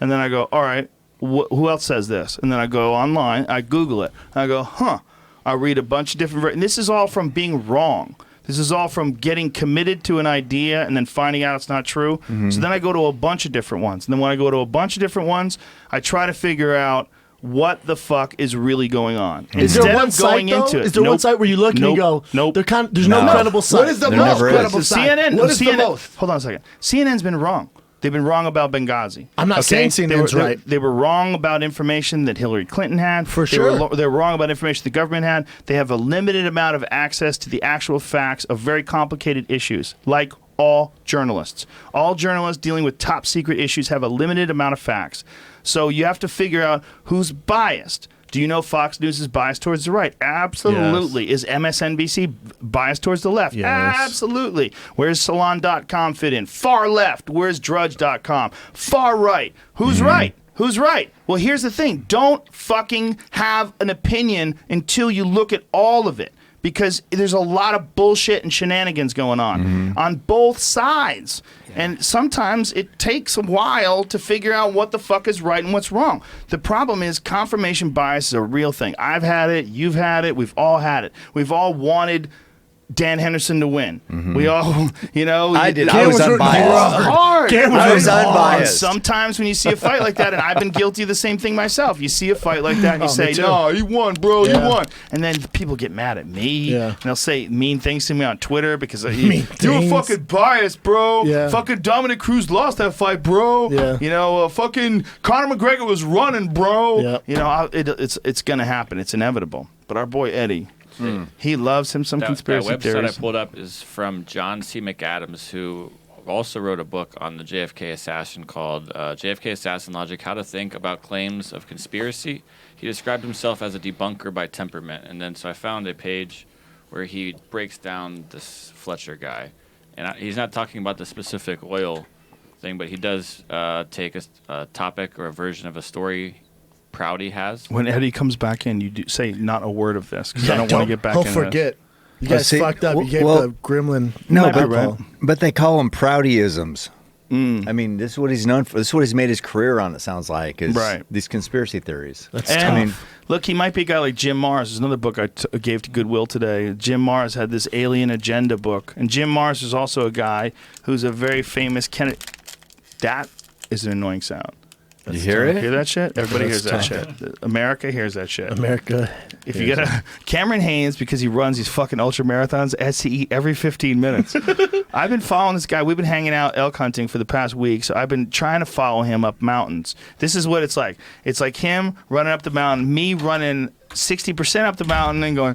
And then I go, all right, who else says this? And then I go online, I Google it, and I go, huh. I read a bunch of different, and this is all from being wrong. This is all from getting committed to an idea and then finding out it's not true. So then I go to a bunch of different ones. And then when I go to a bunch of different ones, I try to figure out what the fuck is really going on. Is there Instead one of going site, though? into it. Is there one Nope. site where you look and you go, Nope. there's no No. credible site? What is the There most never is. credible So site? CNN. What is CNN, the most? Hold on a second. CNN's been wrong. They've been wrong about Benghazi. I'm not saying CNN's right. They were wrong about information that Hillary Clinton had. For They sure. were wrong about information the government had. They have a limited amount of access to the actual facts of very complicated issues, like all journalists. All journalists dealing with top secret issues have a limited amount of facts. So you have to figure out who's biased. Do you know Fox News is biased towards the right? Absolutely. Is MSNBC biased towards the left? Yes. Absolutely. Where's Salon.com fit in? Far left. Where's Drudge.com? Far right. Who's right? Who's right? Well, here's the thing. Don't fucking have an opinion until you look at all of it. Because there's a lot of bullshit and shenanigans going on both sides. And sometimes it takes a while to figure out what the fuck is right and what's wrong. The problem is confirmation bias is a real thing. I've had it. You've had it. We've all had it. We've all wanted Dan Henderson to win. We all, you know. I did. I Cam was was rooting unbiased. hard. Cam I was rooting hard. unbiased. Sometimes when you see a fight like that, and I've been guilty of the same thing myself, you see a fight like that and you Oh, say, me too. no, he won, bro, Yeah. he won. And then people get mad at me, Yeah. and they'll say mean things to me on Twitter because Mean you were things. fucking biased, bro. Yeah. Fucking Dominic Cruz lost that fight, bro. Yeah. You know, fucking Conor McGregor was running, bro. Yeah. You know, it's going to happen. It's inevitable. But our boy Eddie, he loves him some That conspiracy website theories. I pulled up is from John C. McAdams, who also wrote a book on the JFK assassin called JFK Assassin Logic, How to Think About Claims of Conspiracy. He described himself as a debunker by temperament. And then so I found a page where he breaks down this Fletcher guy. And he's not talking about the specific oil thing, but he does take a topic or a version of a story Prouty has. When Eddie comes back in, you do say not a word of this because I don't want to get back He'll in. forget. You guys see, fucked up. You gave well, the gremlin. No, Might be but, right. but they call him Proudyisms. I mean, this is what he's known for. This is what he's made his career on, it sounds like, is Right. these conspiracy theories. That's And tough. I mean, look, he might be a guy like Jim Mars. There's another book I gave to Goodwill today. Jim Mars had this Alien Agenda book. And Jim Mars is also a guy who's a very famous That is an annoying sound. you hear it? Hear that shit? Everybody hears That's that tough. shit. America hears that shit. America. If you get a Cameron Haynes, because he runs these fucking ultra marathons, SCE every 15 minutes. I've been following this guy. We've been hanging out elk hunting for the past week, so I've been trying to follow him up mountains. This is what it's like. It's like him running up the mountain, me running 60% up the mountain and going,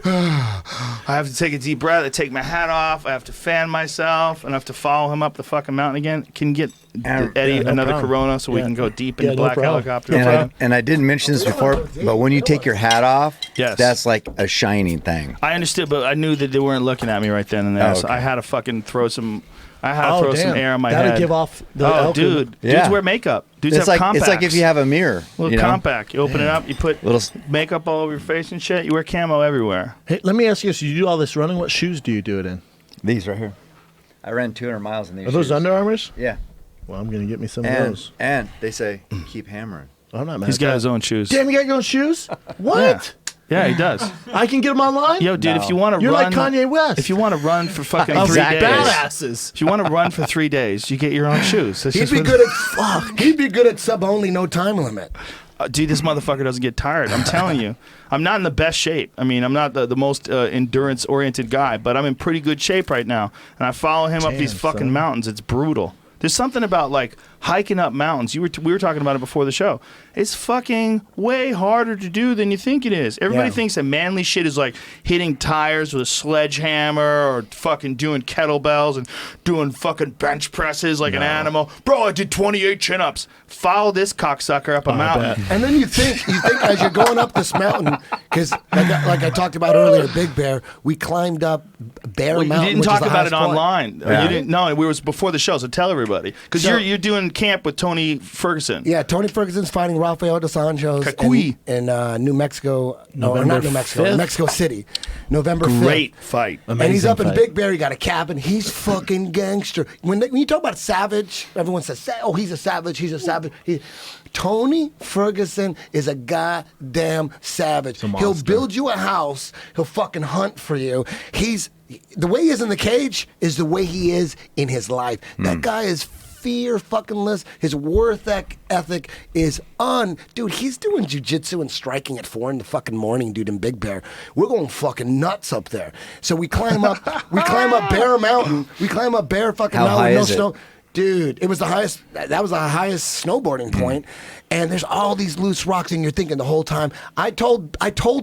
I have to take a deep breath. I take my hat off. I have to fan myself, and I have to follow him up the fucking mountain again. Can get Eddie yeah, no another problem. Corona so we Yeah. can go deep in Yeah, the no black problem. helicopter. And I didn't mention this before, but when you take your hat off, Yes. that's like a shining thing. I understood, but I knew that they weren't looking at me right then and there. Oh, So okay. I had to fucking throw some. I had to Oh, throw some damn. air on my That'd head. give off the oh, elk dude, and- dudes Yeah. wear makeup. Dudes It's have like compacts. it's like if you have a mirror, little you know? compact. You open it up. You put Little- makeup all over your face and shit. You wear camo everywhere. Hey, let me ask you this. You do all this running. What shoes do you do it in? These right here. I ran 200 miles in these. Are those shoes. Under Armours? Yeah, Well, I'm going to get me some of and those. they say keep hammering. I'm not mad. He's at got that. his own shoes. Damn, you got your own shoes? What? Yeah, he does. I can get them online? Yo, dude, No. if you want to You're run, like Kanye West. if you want to run for fucking Exactly. 3 days, Badasses. if you want to run for 3 days, you get your own shoes. That's He'd just be what- good at He'd be good at sub only, no time limit. Dude, this motherfucker doesn't get tired. I'm telling you. I'm not in the best shape. I mean, I'm not the most endurance-oriented guy, but I'm in pretty good shape right now. And I follow him up these Damn, fucking son. mountains. It's brutal. There's something about, like, hiking up mountains. We were talking about it before the show. It's fucking way harder to do than you think it is. Everybody Yeah. thinks that manly shit is like hitting tires with a sledgehammer or fucking doing kettlebells and doing fucking bench presses like an animal. Bro, I did 28 chin-ups. Follow this cocksucker up a mountain. bet. And then you think as you're going up this mountain, because like I talked about earlier, Big Bear, we climbed up Bear Well, you Mountain. didn't which is talk the about it highest point. online. Yeah. You didn't. No, it was before the show. So tell everybody because So- you're doing camp with Tony Ferguson. Yeah, Tony Ferguson's fighting Rafael dos Anjos Kakui. in New Mexico. No, November not New Mexico. 5th? Mexico City. November 5th. Great fight. And he's up in fight. Big Bear. He got a cabin. He's fucking gangster. When you talk about savage, everyone says, "Oh, he's a savage. He's a savage." Tony Ferguson is a goddamn savage. a He'll monster. build you a house. He'll fucking hunt for you. The way he is in the cage is the way he is in his life. That guy is fear fucking less. His worth ethic is dude, he's doing jujitsu and striking at 4 in the fucking morning, dude, in Big Bear. We're going fucking nuts up there. So we climb up Bear Mountain. We climb up Bear fucking How mountain high with no is it? snow. Dude, it was the highest. That was the highest snowboarding point. And there's all these loose rocks, and you're thinking the whole time. I told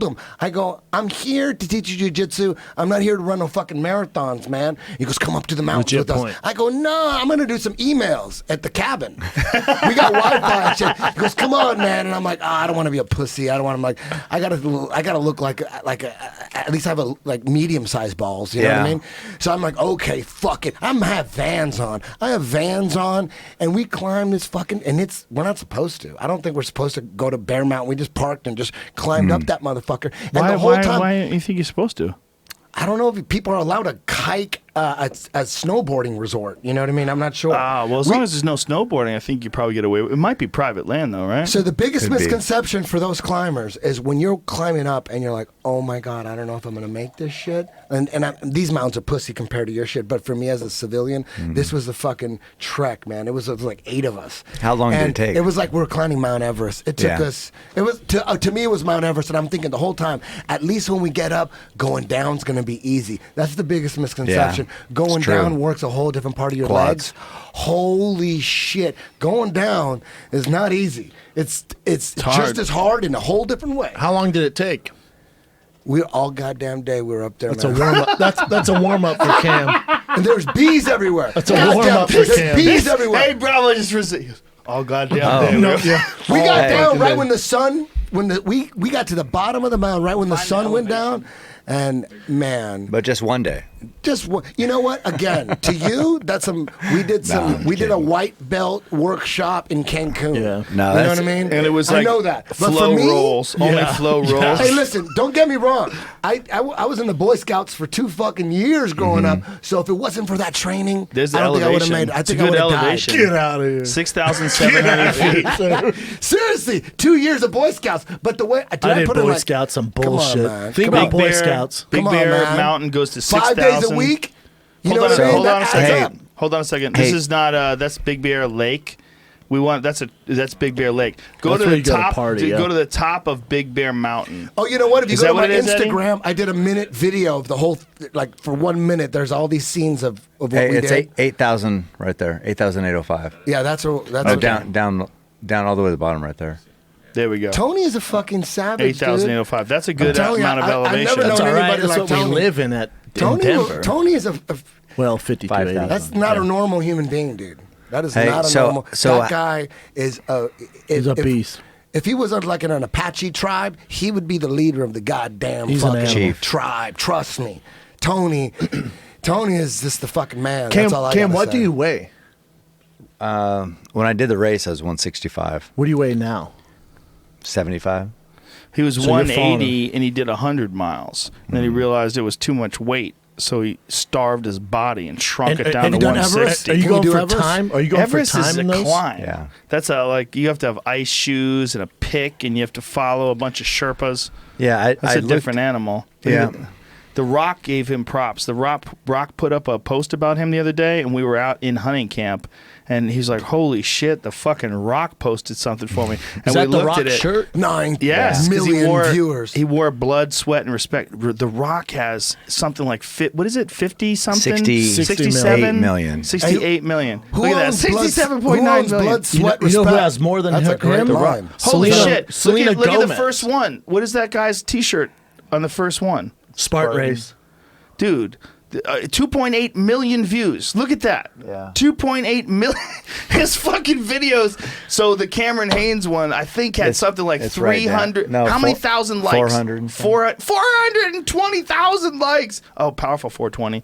him, I go, I'm here to teach you jujitsu. I'm not here to run no fucking marathons, man. He goes, come up to the mountains Legit with us. point. I go, no, I'm gonna do some emails at the cabin. We got Wi-Fi and shit. He goes, come on, man. And I'm like, I don't want to be a pussy. I don't want to. Like, I gotta look like at least have medium-sized balls. You know what I Yeah. mean? So I'm like, okay, fuck it. I'm gonna have Vans on. I have Vans on, and we climb this fucking. And we're not supposed to. I don't think we're supposed to go to Bear Mountain. We just parked and just climbed up that motherfucker. And the whole time, Why do you think you're supposed to? I don't know if people are allowed to hike a snowboarding resort. You know what I mean? I'm not sure. Well, as long as there's no snowboarding, I think you probably get away with it. It might be private land, though, right? So the biggest Could be. misconception for those climbers is when you're climbing up and you're like, oh my God, I don't know if I'm going to make this shit. And these mountains are pussy compared to your shit. But for me as a civilian, this was a fucking trek, man. It was like 8 of us. How long did And it take? It was like we were climbing Mount Everest. It took Yeah. us, it was, to me, it was Mount Everest. And I'm thinking the whole time, at least when we get up, going down's going to be easy. That's the biggest misconception. Yeah, Going it's true. down works a whole different part of your Quads. legs. Holy shit. Going down is not easy. It's hard. just as hard in a whole different way. How long did it take? We all goddamn day we were up there. That's a man. warm up. That's a warm up for Cam. And there's bees everywhere. That's a warm-up for There's Cam. bees everywhere. Hey, Bravo, just for a second. All goddamn day. No, yeah. We got Hey. down right Fucking when the sun, we got to the bottom of the mountain right when the sun went down. And man, But just one day. you know what? Again, to you, we did a white belt workshop in Cancun. No, Yeah. You know what I mean? And it was I like know that. But flow for me, rolls, only flow rolls. Hey, listen, don't get me wrong. I was in the Boy Scouts for 2 fucking years growing up. So if it wasn't for that training, There's the I don't think I would have elevation. made it. I It's a think I good would have died. elevation. Get out of here. 6,700 feet. Seriously, 2 years of Boy Scouts. But the way I did put it Boy like, Scouts, some come on, bullshit. man. Think Come about on. Boy Scouts. Big Come on, Bear man. Mountain goes to 5 6,000. days a week. You know Hold what on, I mean? hold on a That second. adds up. Hold on a second. Hey. This is not. That's Big Bear Lake. That's Big Bear Lake. Go That's to where the you go to top. party, yeah. Go to the top of Big Bear Mountain. Oh, you know what? If you Is go that to my what it is, Eddie? Instagram, I did a minute video of the whole, like for 1 minute. There's all these scenes of what we It's did. 8,000 right there. 8,805. Yeah, that's Oh, down all the way to the bottom right there. There we go. Tony is a fucking savage, 8,805. That's a good telling you, amount of I've elevation. never That's known all right. anybody That's like what we Tony. live in Tony, Denver. Tony is a Well, 50 to 5,000. 80. that's not a normal human being, dude. That is Hey, not a so- normal. so- that guy is a. He's a if- beast. If he was like in an Apache tribe, he would be the leader of the goddamn He's an fucking animal. Chief. tribe. Trust me, Tony. Tony is just the fucking man. Cam, That's all I Cam, gotta what say. do you weigh? When I did the race, I was 165. What do you weigh now? 75. He was So you're 180 and he did 100 miles. And then he realized it was too much weight, so he starved his body and shrunk it down and to you done 160. Are you Can you going do for Everest? time? Are you going Everest for time is a in those? climb. Yeah. That's you have to have ice shoes and a pick, and you have to follow a bunch of Sherpas. Yeah, That's a different animal. Yeah. The Rock gave him props. The Rock put up a post about him the other day, and we were out in hunting camp, and he's like, "Holy shit! The fucking Rock posted something for me." And Is we that the looked Rock at it. shirt? 9 Yes, 'cause million viewers. He wore blood, sweat, and respect. The Rock has something like what is it? 50 something? 68 million. 68 million. Who Look at that. owns blood- 67.9 who owns million. blood, sweat, You know who respect? has more than That's a great him? line. Holy Selena- shit! Selena look at the Gomez. first one. What is that guy's T-shirt on the first one? Spart race. Dude, 2.8 million views. Look at that. Yeah. 2.8 million. His fucking videos. So the Cameron Haynes one, I think, had something like it's right there. 300. No, how many thousand likes? 400 and something. 420,000 likes. Oh, powerful 420.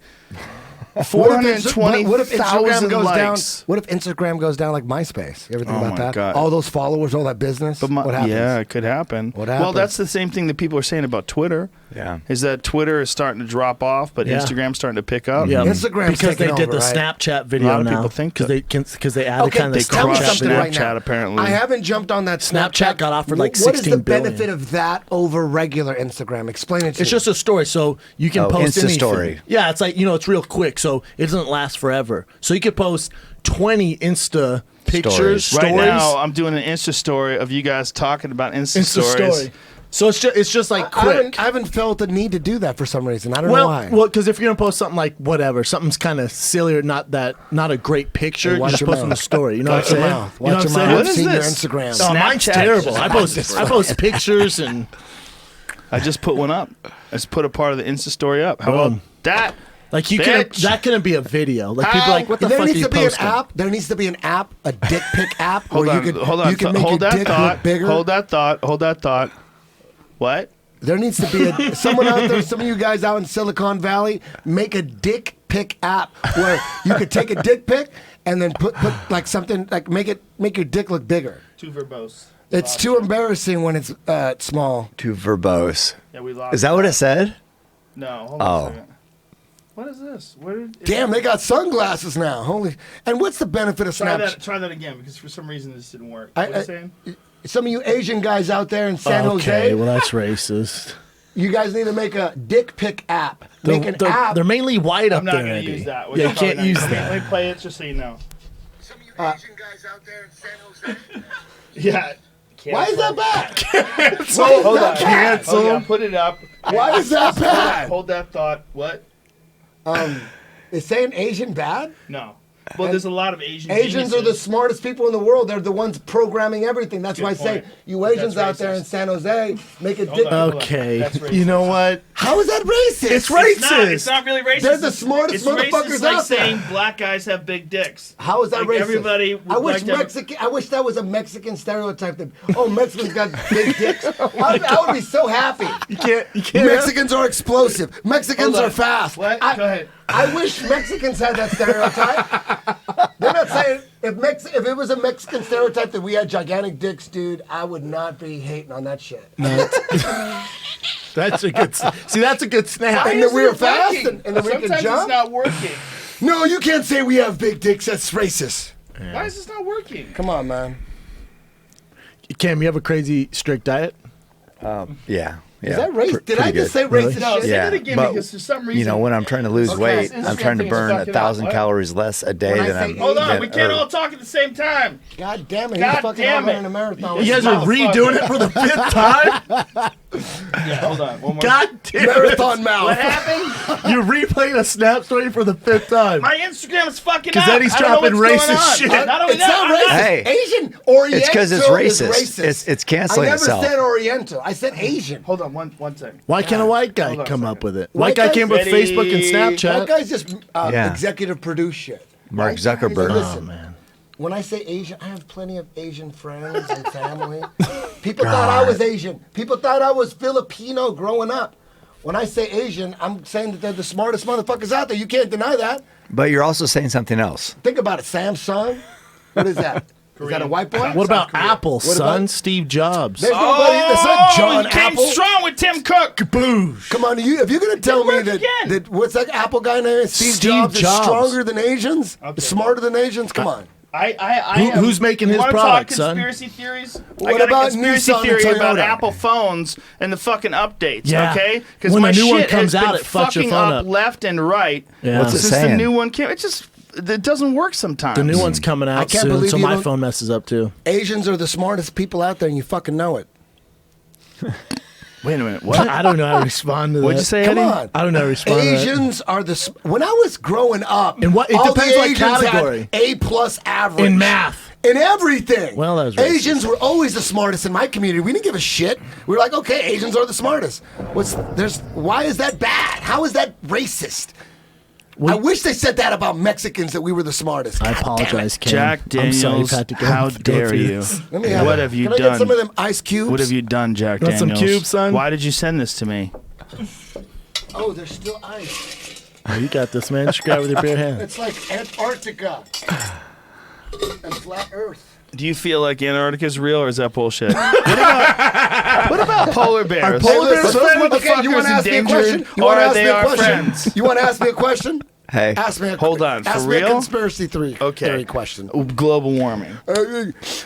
What if 420,000 Instagram goes down? likes. What if Instagram goes down like MySpace? You ever think Oh about my that? God. All those followers, all that business. But what happens? yeah, it could happen. What Well, happens? that's the same thing that people are saying about Twitter. Yeah. Is that Twitter is starting to drop off, but Yeah. Instagram's starting to pick up. Yeah, Instagram's because they taking did over, the right? Snapchat video A lot of now. people think because that. they added Okay, kind of They the tell me crushed something right Snapchat, now. apparently. I haven't jumped on that Snapchat got offered like What is the 16 billion. benefit of that over regular Instagram? Explain it to It's me. just a story, so you can Oh, post Insta anything. story. Yeah, it's like it's real quick, so it doesn't last forever. So you could post 20 Insta pictures, Stories. Right now, I'm doing an Insta story of you guys talking about Insta Insta stories. story. So it's just like I quick. haven't felt the need to do that for some reason. I don't know why. Well, because if you're gonna post something like whatever, something's kind of silly or not a great picture, Hey, you watch just your post in the mouth. story. You know Watch what I'm your saying? mouth. You know Watch what I'm your saying? mouth. What I've is seen your this? Instagram. Oh, mine's Snapchat. terrible. I post pictures and I just put one up. I just put a part of the Insta story up. How Boom. about that? like Bitch. that couldn't be a video. Like people How? are like, what the there fuck are needs you to be posting? an app. There needs to be an app, a dick pic app, Hold where on. you could Hold on. you can make Hold your that dick thought. look bigger. Hold that thought. Hold that thought. What? There needs to be someone out there, some of you guys out in Silicon Valley, make a dick pic app where you could take a dick pic and then put like something like make your dick look bigger. Too verbose. It's too embarrassing when it's small. Too verbose. Yeah, we lost. Is that what it said? No. Hold on Oh. a second. What is this? Where did? Damn, they got sunglasses now. Holy! And what's the benefit of Try Snapchat? that. Try that again because for some reason this didn't work. I- What are you I- saying? Some of you Asian guys out there in San Okay, Jose, well that's racist. you guys need to make a dick pic app. Make an app. They're mainly white up I'm not there. going to Eddie. use that. Yeah, you can't use Let that. me play it just so you know. Some of you Asian guys out there in San Jose. Yeah. Why is that bad? Hold on. Cancel. Oh, yeah, put it up. Why is that bad? Hold that thought. What? Is saying Asian bad? No. Well, there's a lot of Asian Asians geniuses. are the smartest people in the world. They're the ones programming everything. That's why I say point. you Asians That's out there racist. in San Jose make it. Hold on. Okay. That's racist. You know what? How is that racist? It's racist. It's not really racist. They're the smartest it's motherfuckers racist like out there. saying black guys have big dicks. How is that Like, racist? everybody would I wish like to have- Mexican. I wish that was a Mexican stereotype. That Mexicans got big dicks. I would be so happy. You can't. Mexicans are explosive. Mexicans Hold on. are fast. What? I, Go ahead. I wish Mexicans had that stereotype. They're not saying if it was a Mexican stereotype that we had gigantic dicks, dude, I would not be hating on that shit. That's a good. See, that's a good snap. And then we were fast, and then we Sometimes can jump. it's not working. No, you can't say we have big dicks. That's racist. Why is this not working? Come on, man. Cam, you have a crazy strict diet? Yeah. Is that racist? Did I just say Really? racist No, shit? say Yeah, that again but, because for some reason. You know, when I'm trying to lose Okay, weight, this I'm trying to thing is burn fucking up. 1,000 What? calories less a day When I than say I'm. Hold on, than- we can't or- all talk at the same time. God damn it! God He's fucking damn it. running a marathon. You guys are redoing it for the 5th time? Yeah, hold on. One more. God damn it. marathon mouth. What happened? You're replaying a snap story for the 5th time. My Instagram is fucking up. 'Cause Eddie's I don't know dropping what's going racist on. shit. Not only It's not that, racist. Hey, Asian Oriental it's 'cause it's is racist. racist. It's canceling I never itself. said Oriental. I said Asian. Hold on, one second. Why can't a white guy Hold on a come up second. with it? White White guy guys- came up with Eddie- Facebook and White Snapchat. guys just Yeah. executive produce shit. Mark White guys- Zuckerberg. Listen, Oh, man. when I say Asian, I have plenty of Asian friends and family. People thought I was Asian. People thought I was Filipino growing up. When I say Asian, I'm saying that they're the smartest motherfuckers out there. You can't deny that. But you're also saying something else. Think about it. Samsung. What is that? Is that a white boy? What about Apple, What son? about- Steve Jobs. There's nobody. There's not John he came Apple. strong with Tim Cook. Boosh. Come on, if you're gonna tell me work that, again. that what's that Apple guy name? Steve Jobs. is stronger than Asians, smarter than Asians. Come on. Who's making his wanna product, talk son? conspiracy theories? What I got about a conspiracy Nissan and theory about Toyota? Apple phones and the fucking updates, Yeah. okay? Because When my a new one shit comes has out, been it fucks your fucking phone up up. left and right. Yeah. What's it Since the saying? new one came, it doesn't work sometimes. The new one's coming I out can't soon, believe so you my don't- phone messes up too. Asians are the smartest people out there, and you fucking know it. Wait a minute. What? I don't know how to respond to that. What'd you say, Come Eddie? on. I don't know how to respond to that. Asians are the. When I was growing up, In what- it all depends the what Asians category. had A+ average In math. In everything. Well, that was racist. Asians were always the smartest in my community. We didn't give a shit. We were like, okay, Asians are the smartest. Why is that bad? How is that racist? I wish they said that about Mexicans, that we were the smartest. I God apologize, Cam. Jack I'm sorry Daniels, you've had to go how go dare through you? this. Let me have What it. have you Can I done? get some of them ice cubes? What have you done, Jack Want Daniels? some cubes, son? Why did you send this to me? Oh, there's still ice. Oh, you got this, man. Just grab it with your bare hand. It's like Antarctica and flat Earth. Do you feel like Antarctica's real, or is that bullshit? what about polar bears? Are polar bears Those friends? Okay, you want motherfuckers to ask me a endangered, question? You or want to are ask they me a our question? friends? You want to ask me a question? Hey, Ask me a Hold on, for ask me real? a conspiracy theory question. Global warming.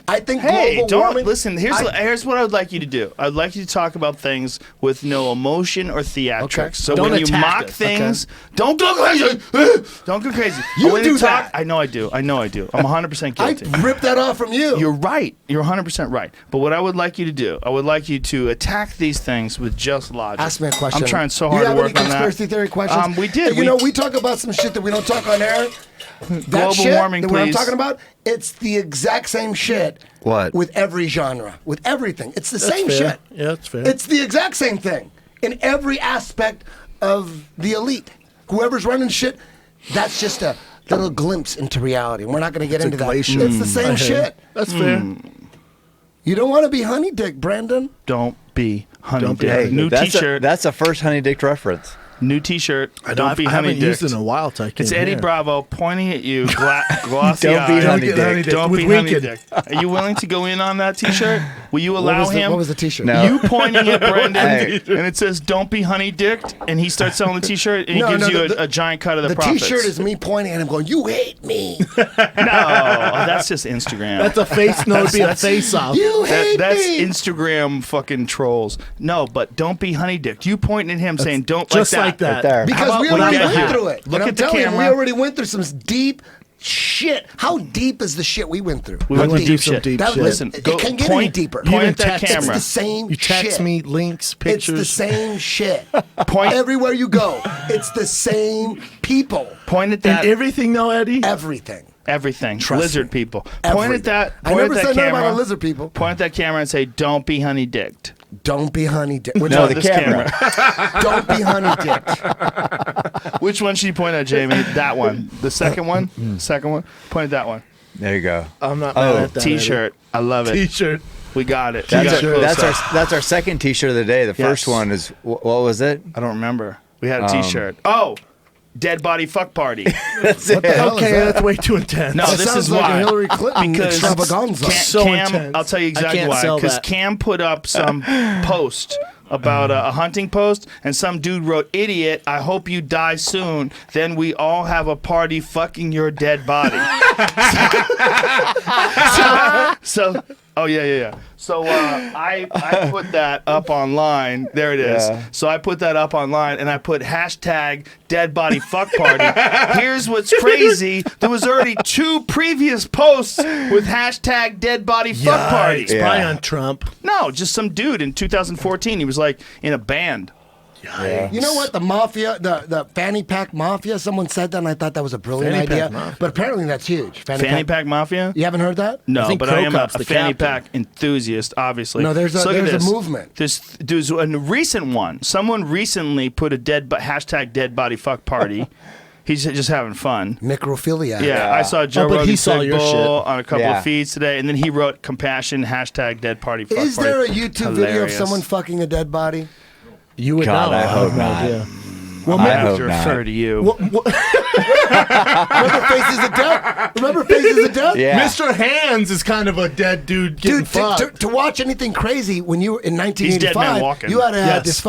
I think Hey, global don't warming. listen. Here's what I would like you to do. I'd like you to talk about things with no emotion or theatrics. Okay. So Don't when you attack mock us, things, don't go crazy. Don't go crazy. You But when do talk, that. I know I do. I'm 100% I guilty. ripped that off from you. You're right. You're 100% right. But what I would like you to do, I would like you to attack these things with just logic. Ask me a question. I'm trying so Do hard you to have work any on that. conspiracy theory questions? We did. You know, we talk about some shit that we don't talk on air. That Global shit, warming, that what I'm please. talking about, it's the exact same shit. What? With every genre, with everything, it's the That's same fair. shit. Yeah, that's fair. It's the exact same thing in every aspect of the elite. Whoever's running shit, that's just a little glimpse into reality. We're not going to get into that. glacier. It's the I same hear you. shit. That's fair. You don't want to be honey dick, Brendan. Don't be honey Don't be dick. honey New that's T-shirt. that's a first honey dick reference. New T-shirt. Don't be I honey haven't used dick. it in a while. Till I came It's Eddie here. Bravo pointing at you, glossy Don't be eyed. honey get dick. honey dick. Don't with be honey Wicked. dick. Are you willing to go in on that T-shirt? Will you allow him? What was the T-shirt? No. You pointing at Brendan, Hey. and it says "Don't be honey dicked," and he starts selling the T-shirt, and he gives you a giant cut of the The profits. T-shirt is me pointing at him, going, "You hate me. no, that's just Instagram. That's a face. No, it'd be a face off. You hate That's me." Instagram fucking trolls. No, but don't be honey dicked. You pointing at him saying "Don't Just like like that." that. Right there. Because How we about already we went get through it. Look And I'm at the telling you, camera. we already went through some deep shit. How deep is the shit we went through? We How went through deep some shit. deep That- shit. Listen, it go can't get any point deeper. Point You at that text- It's camera. the same You text shit. me links, pictures. It's the same shit. Point- Everywhere you go, it's the same people. Point at And that. everything, though, Eddie. Everything. Everything. Trust Lizard me. people. Everything. Point at that. I Point never at that said nothing camera. about the lizard people. Point at that camera and say, "Don't be honey dicked." Don't be honey dick. Which No, one? the This camera. Don't be honey dick. Which one should you point at, Jamie? That one. The second one. Second one. Point at that one. There you go. I'm not mad at that. T-shirt. I love it. T-shirt. We got it. We That's got our, it that's close our up. that's our second T-shirt of the day. The first Yes. one is what was it? I don't remember. We had a T-shirt. Oh, dead body fuck party. That's it. hell is Okay, that? that's way too intense. No, That this sounds is like a why. Hillary Clinton Because extravaganza. So Cam, intense. I'll tell you I exactly can't why. sell Because that. Cam put up some post about a hunting post, and some dude wrote, "Idiot, I hope you die soon. Then we all have a party fucking your dead body." so oh yeah. So I put that up online. There it is. Yeah. So I put that up online, and I put hashtag dead body fuck party. Here's what's crazy. There was already 2 previous posts with hashtag dead body fuck party. It's probably Yeah. on Trump. No, just some dude in 2014. He was like in a band. Yeah. You know what? The mafia, the fanny pack mafia, someone said that and I thought that was a brilliant Fanny pack idea. mafia. But apparently that's huge. Fanny pack mafia? You haven't heard that? No, think but I am Crocup's a the fanny captain. pack enthusiast, obviously. No, there's a- So look at there's a this. movement. There's a recent one. Someone recently put a hashtag dead body fuck party. He's just having fun. Necrophilia. Yeah, I saw Joe Oh, but Rogan he saw Sick your Bull shit. on a couple Yeah. of feeds today, and then he wrote compassion hashtag dead party fuck Is party. there a YouTube video of Hilarious. someone fucking a dead body? You would God, know. I hope have no not. idea. Well, I I have hope to not. refer to you. Remember Faces of Death? Remember Faces of Death? Yeah. Mr. Hands is kind of a dead dude getting Dude, fucked. to watch anything crazy when you were in He's Dead Man 1985, Walking. you had to have Yes.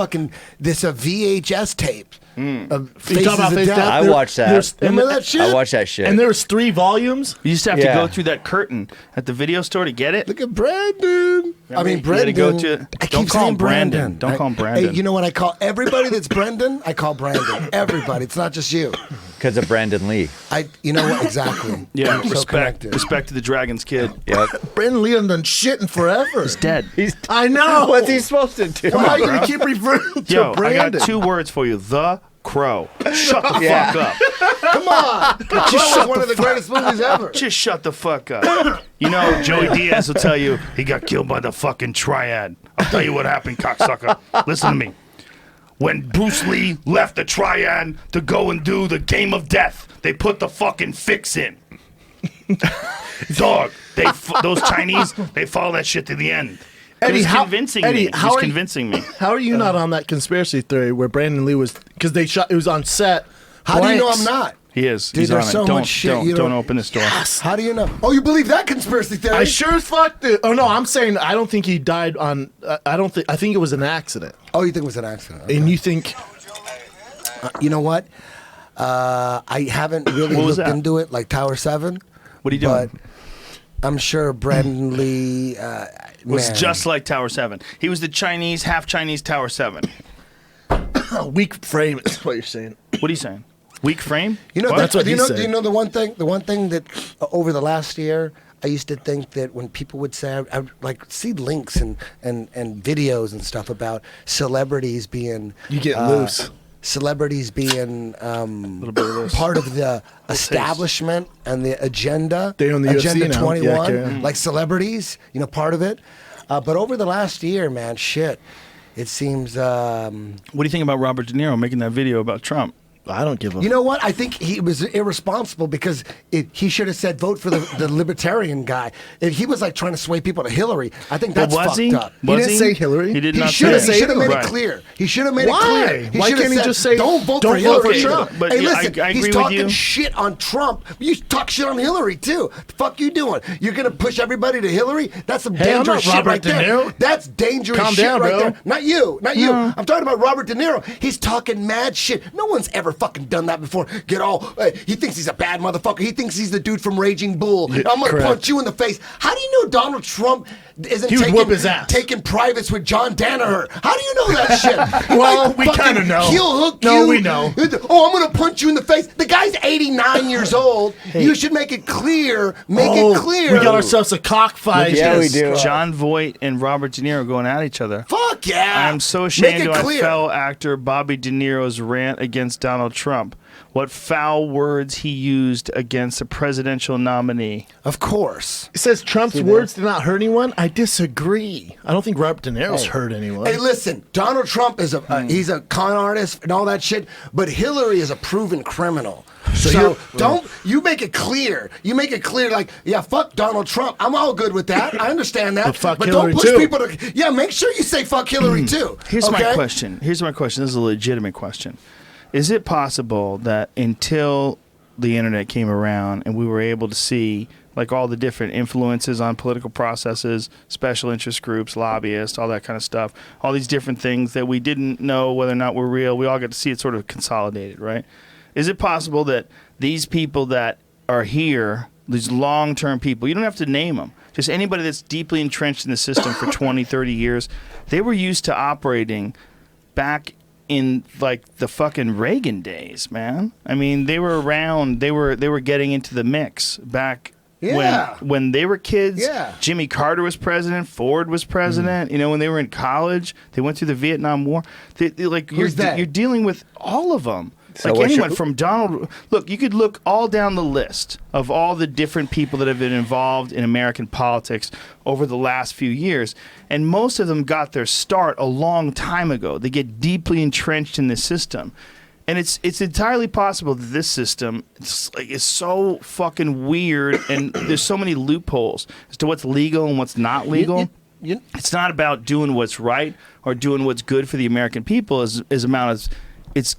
this VHS tape of You Faces talk about of Face Death. Death? I There- watched that. there's- and Remember the- that shit? I watched that shit. And there was 3 volumes. You used to have to Yeah. go through that curtain at the video store to get it. Look at Brandon. I mean, You had to Brandon. go to- I don't keep call saying him Brandon. Don't call him Brandon. Hey, you know what I call everybody that's Brendan? I call Brandon. Everybody. It's not just you. Because of Brandon Lee. You know what? Exactly. Yeah, I'm so respect connected. to the Dragon's kid. Yep. Brandon Lee hasn't done shit in forever. He's dead. I know. What's he supposed to do? Why do you keep referring to Yo, I Brandon? got 2 words for you. The Crow. Shut the Yeah. fuck up. Come on. That was shut one the of the greatest movies ever. Just shut the fuck up. You know, Joey Diaz will tell you he got killed by the fucking triad. I'll tell you what happened, cocksucker. Listen to me. When Bruce Lee left the triad to go and do the game of death, they put the fucking fix in. Dog, those Chinese, they follow that shit to the end. Eddie, He's how- convincing Eddie, me. how He's are you- convincing me. How are you not on that conspiracy theory where Brandon Lee was because they shot? It was on set. How do you know Blanks. I'm not? He is. Dude, He's there's on so it. Don't, much shit don't, you don't don't- open this door. How do you know? Oh, you believe that conspiracy theory? I sure as fuck did. Oh no, I'm saying I don't think he died on. I don't think. I think it was an accident. Oh, you think it was an accident? Okay. And you think You know what? I haven't really What was looked that? into it like Tower 7. What are you doing? But I'm sure Brandon Lee was man. just like Tower 7. He was the Chinese, half Chinese Tower 7. a weak frame is what you're saying. What are you saying? Weak frame? You know, What? That's what do you he know? said. Do you know the one thing? The one thing that over the last year, I used to think that when people would say, I would like see links and videos and stuff about celebrities being You get loose. Celebrities being bit of this. part of the establishment and the agenda. They own the UFC Agenda now. 21, Yeah, carry on. like celebrities, part of it. But over the last year, man, shit, it seems. What do you think about Robert De Niro making that video about Trump? I don't give a. You know what? I think he was irresponsible because he should have said vote for the libertarian guy. If he was like trying to sway people to Hillary, I think that's was fucked he? up. He Was didn't say Hillary. He did He not should say have made Right. it clear. He should have made Why? it clear. Why should have can't he said, just say, don't vote "Don't for vote for Hillary"? Trump"? But hey, yeah, listen, I he's agree with talking you. shit on Trump. You talk shit on Hillary too. The fuck you doing? You're gonna push everybody to Hillary? That's some Hey, I'm dangerous not shit Robert right De there. Niro. That's dangerous Calm shit down, right bro. there. Not you. I'm talking about Robert De Niro. He's talking mad shit. No one's ever fucking done that before. Get all. He thinks he's a bad motherfucker. He thinks he's the dude from Raging Bull. I'm gonna correct. punch you in the face. How do you know Donald Trump isn't He would whoop his ass. taking privates with John Danaher? How do you know that shit? Well, Like, we fucking kinda know. Heel hook No, you. we know. Oh, I'm gonna punch you in the face. The guy's 89 years old. You should make it clear. Make it clear. We got ourselves a cockfight. Yeah, we do. John Voight and Robert De Niro going at each other. Fuck yeah. I'm so Make ashamed it of my clear. fellow actor Bobby De Niro's rant against Donald Trump. what foul words he used against a presidential nominee. Of course. It says Trump's words did not hurt anyone. I disagree. I don't think Robert De Niro's hurt anyone. Hey, listen, Donald Trump is he's a con artist and all that shit, but Hillary is a proven criminal. So you make it clear. You make it clear, like, yeah, fuck Donald Trump. I'm all good with that. I understand that. But fuck but Hillary don't push too. people to. Yeah, make sure you say fuck Hillary too. Here's my okay? question. This is a legitimate question. Is it possible that until the internet came around and we were able to see like all the different influences on political processes, special interest groups, lobbyists, all that kind of stuff, all these different things that we didn't know whether or not were real, we all got to see it sort of consolidated, right? Is it possible that these people that are here, these long-term people, you don't have to name them, just anybody that's deeply entrenched in the system for 20, 30 years, they were used to operating back in like the fucking Reagan days, man. I mean, they were around, they were getting into the mix back when they were kids. Yeah. Jimmy Carter was president, Ford was president. You know, when they were in college, they went through the Vietnam War. You're dealing with all of them. So like what's anyone your- from Donald. Look, you could look all down the list of all the different people that have been involved in American politics over the last few years, and most of them got their start a long time ago. They get deeply entrenched in the system, and it's entirely possible that this system is so fucking weird, and there's so many loopholes as to what's legal and what's not legal. It's not about doing what's right or doing what's good for the American people as amount as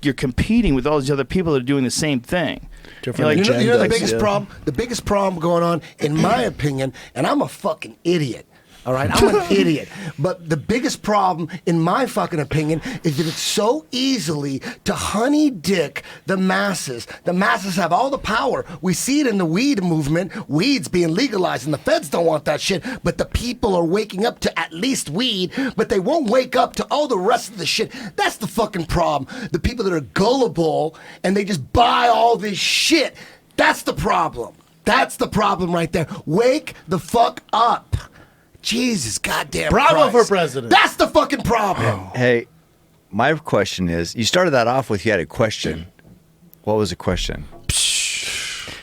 you're competing with all these other people that are doing the same thing. Different You know the agendas, biggest yeah. problem? The biggest problem going on, in my opinion, and I'm a fucking idiot. All right, I'm an idiot. But the biggest problem, in my fucking opinion, is that it's so easily to honey dick the masses. The masses have all the power. We see it in the weed movement. Weed's being legalized, and the feds don't want that shit. But the people are waking up to at least weed, but they won't wake up to all the rest of the shit. That's the fucking problem. The people that are gullible and they just buy all this shit. That's the problem. That's the problem right there. Wake the fuck up. Jesus goddamn Bravo Christ. for president. That's the fucking problem. Hey, my question is, you started that off with you had a question. What was the question?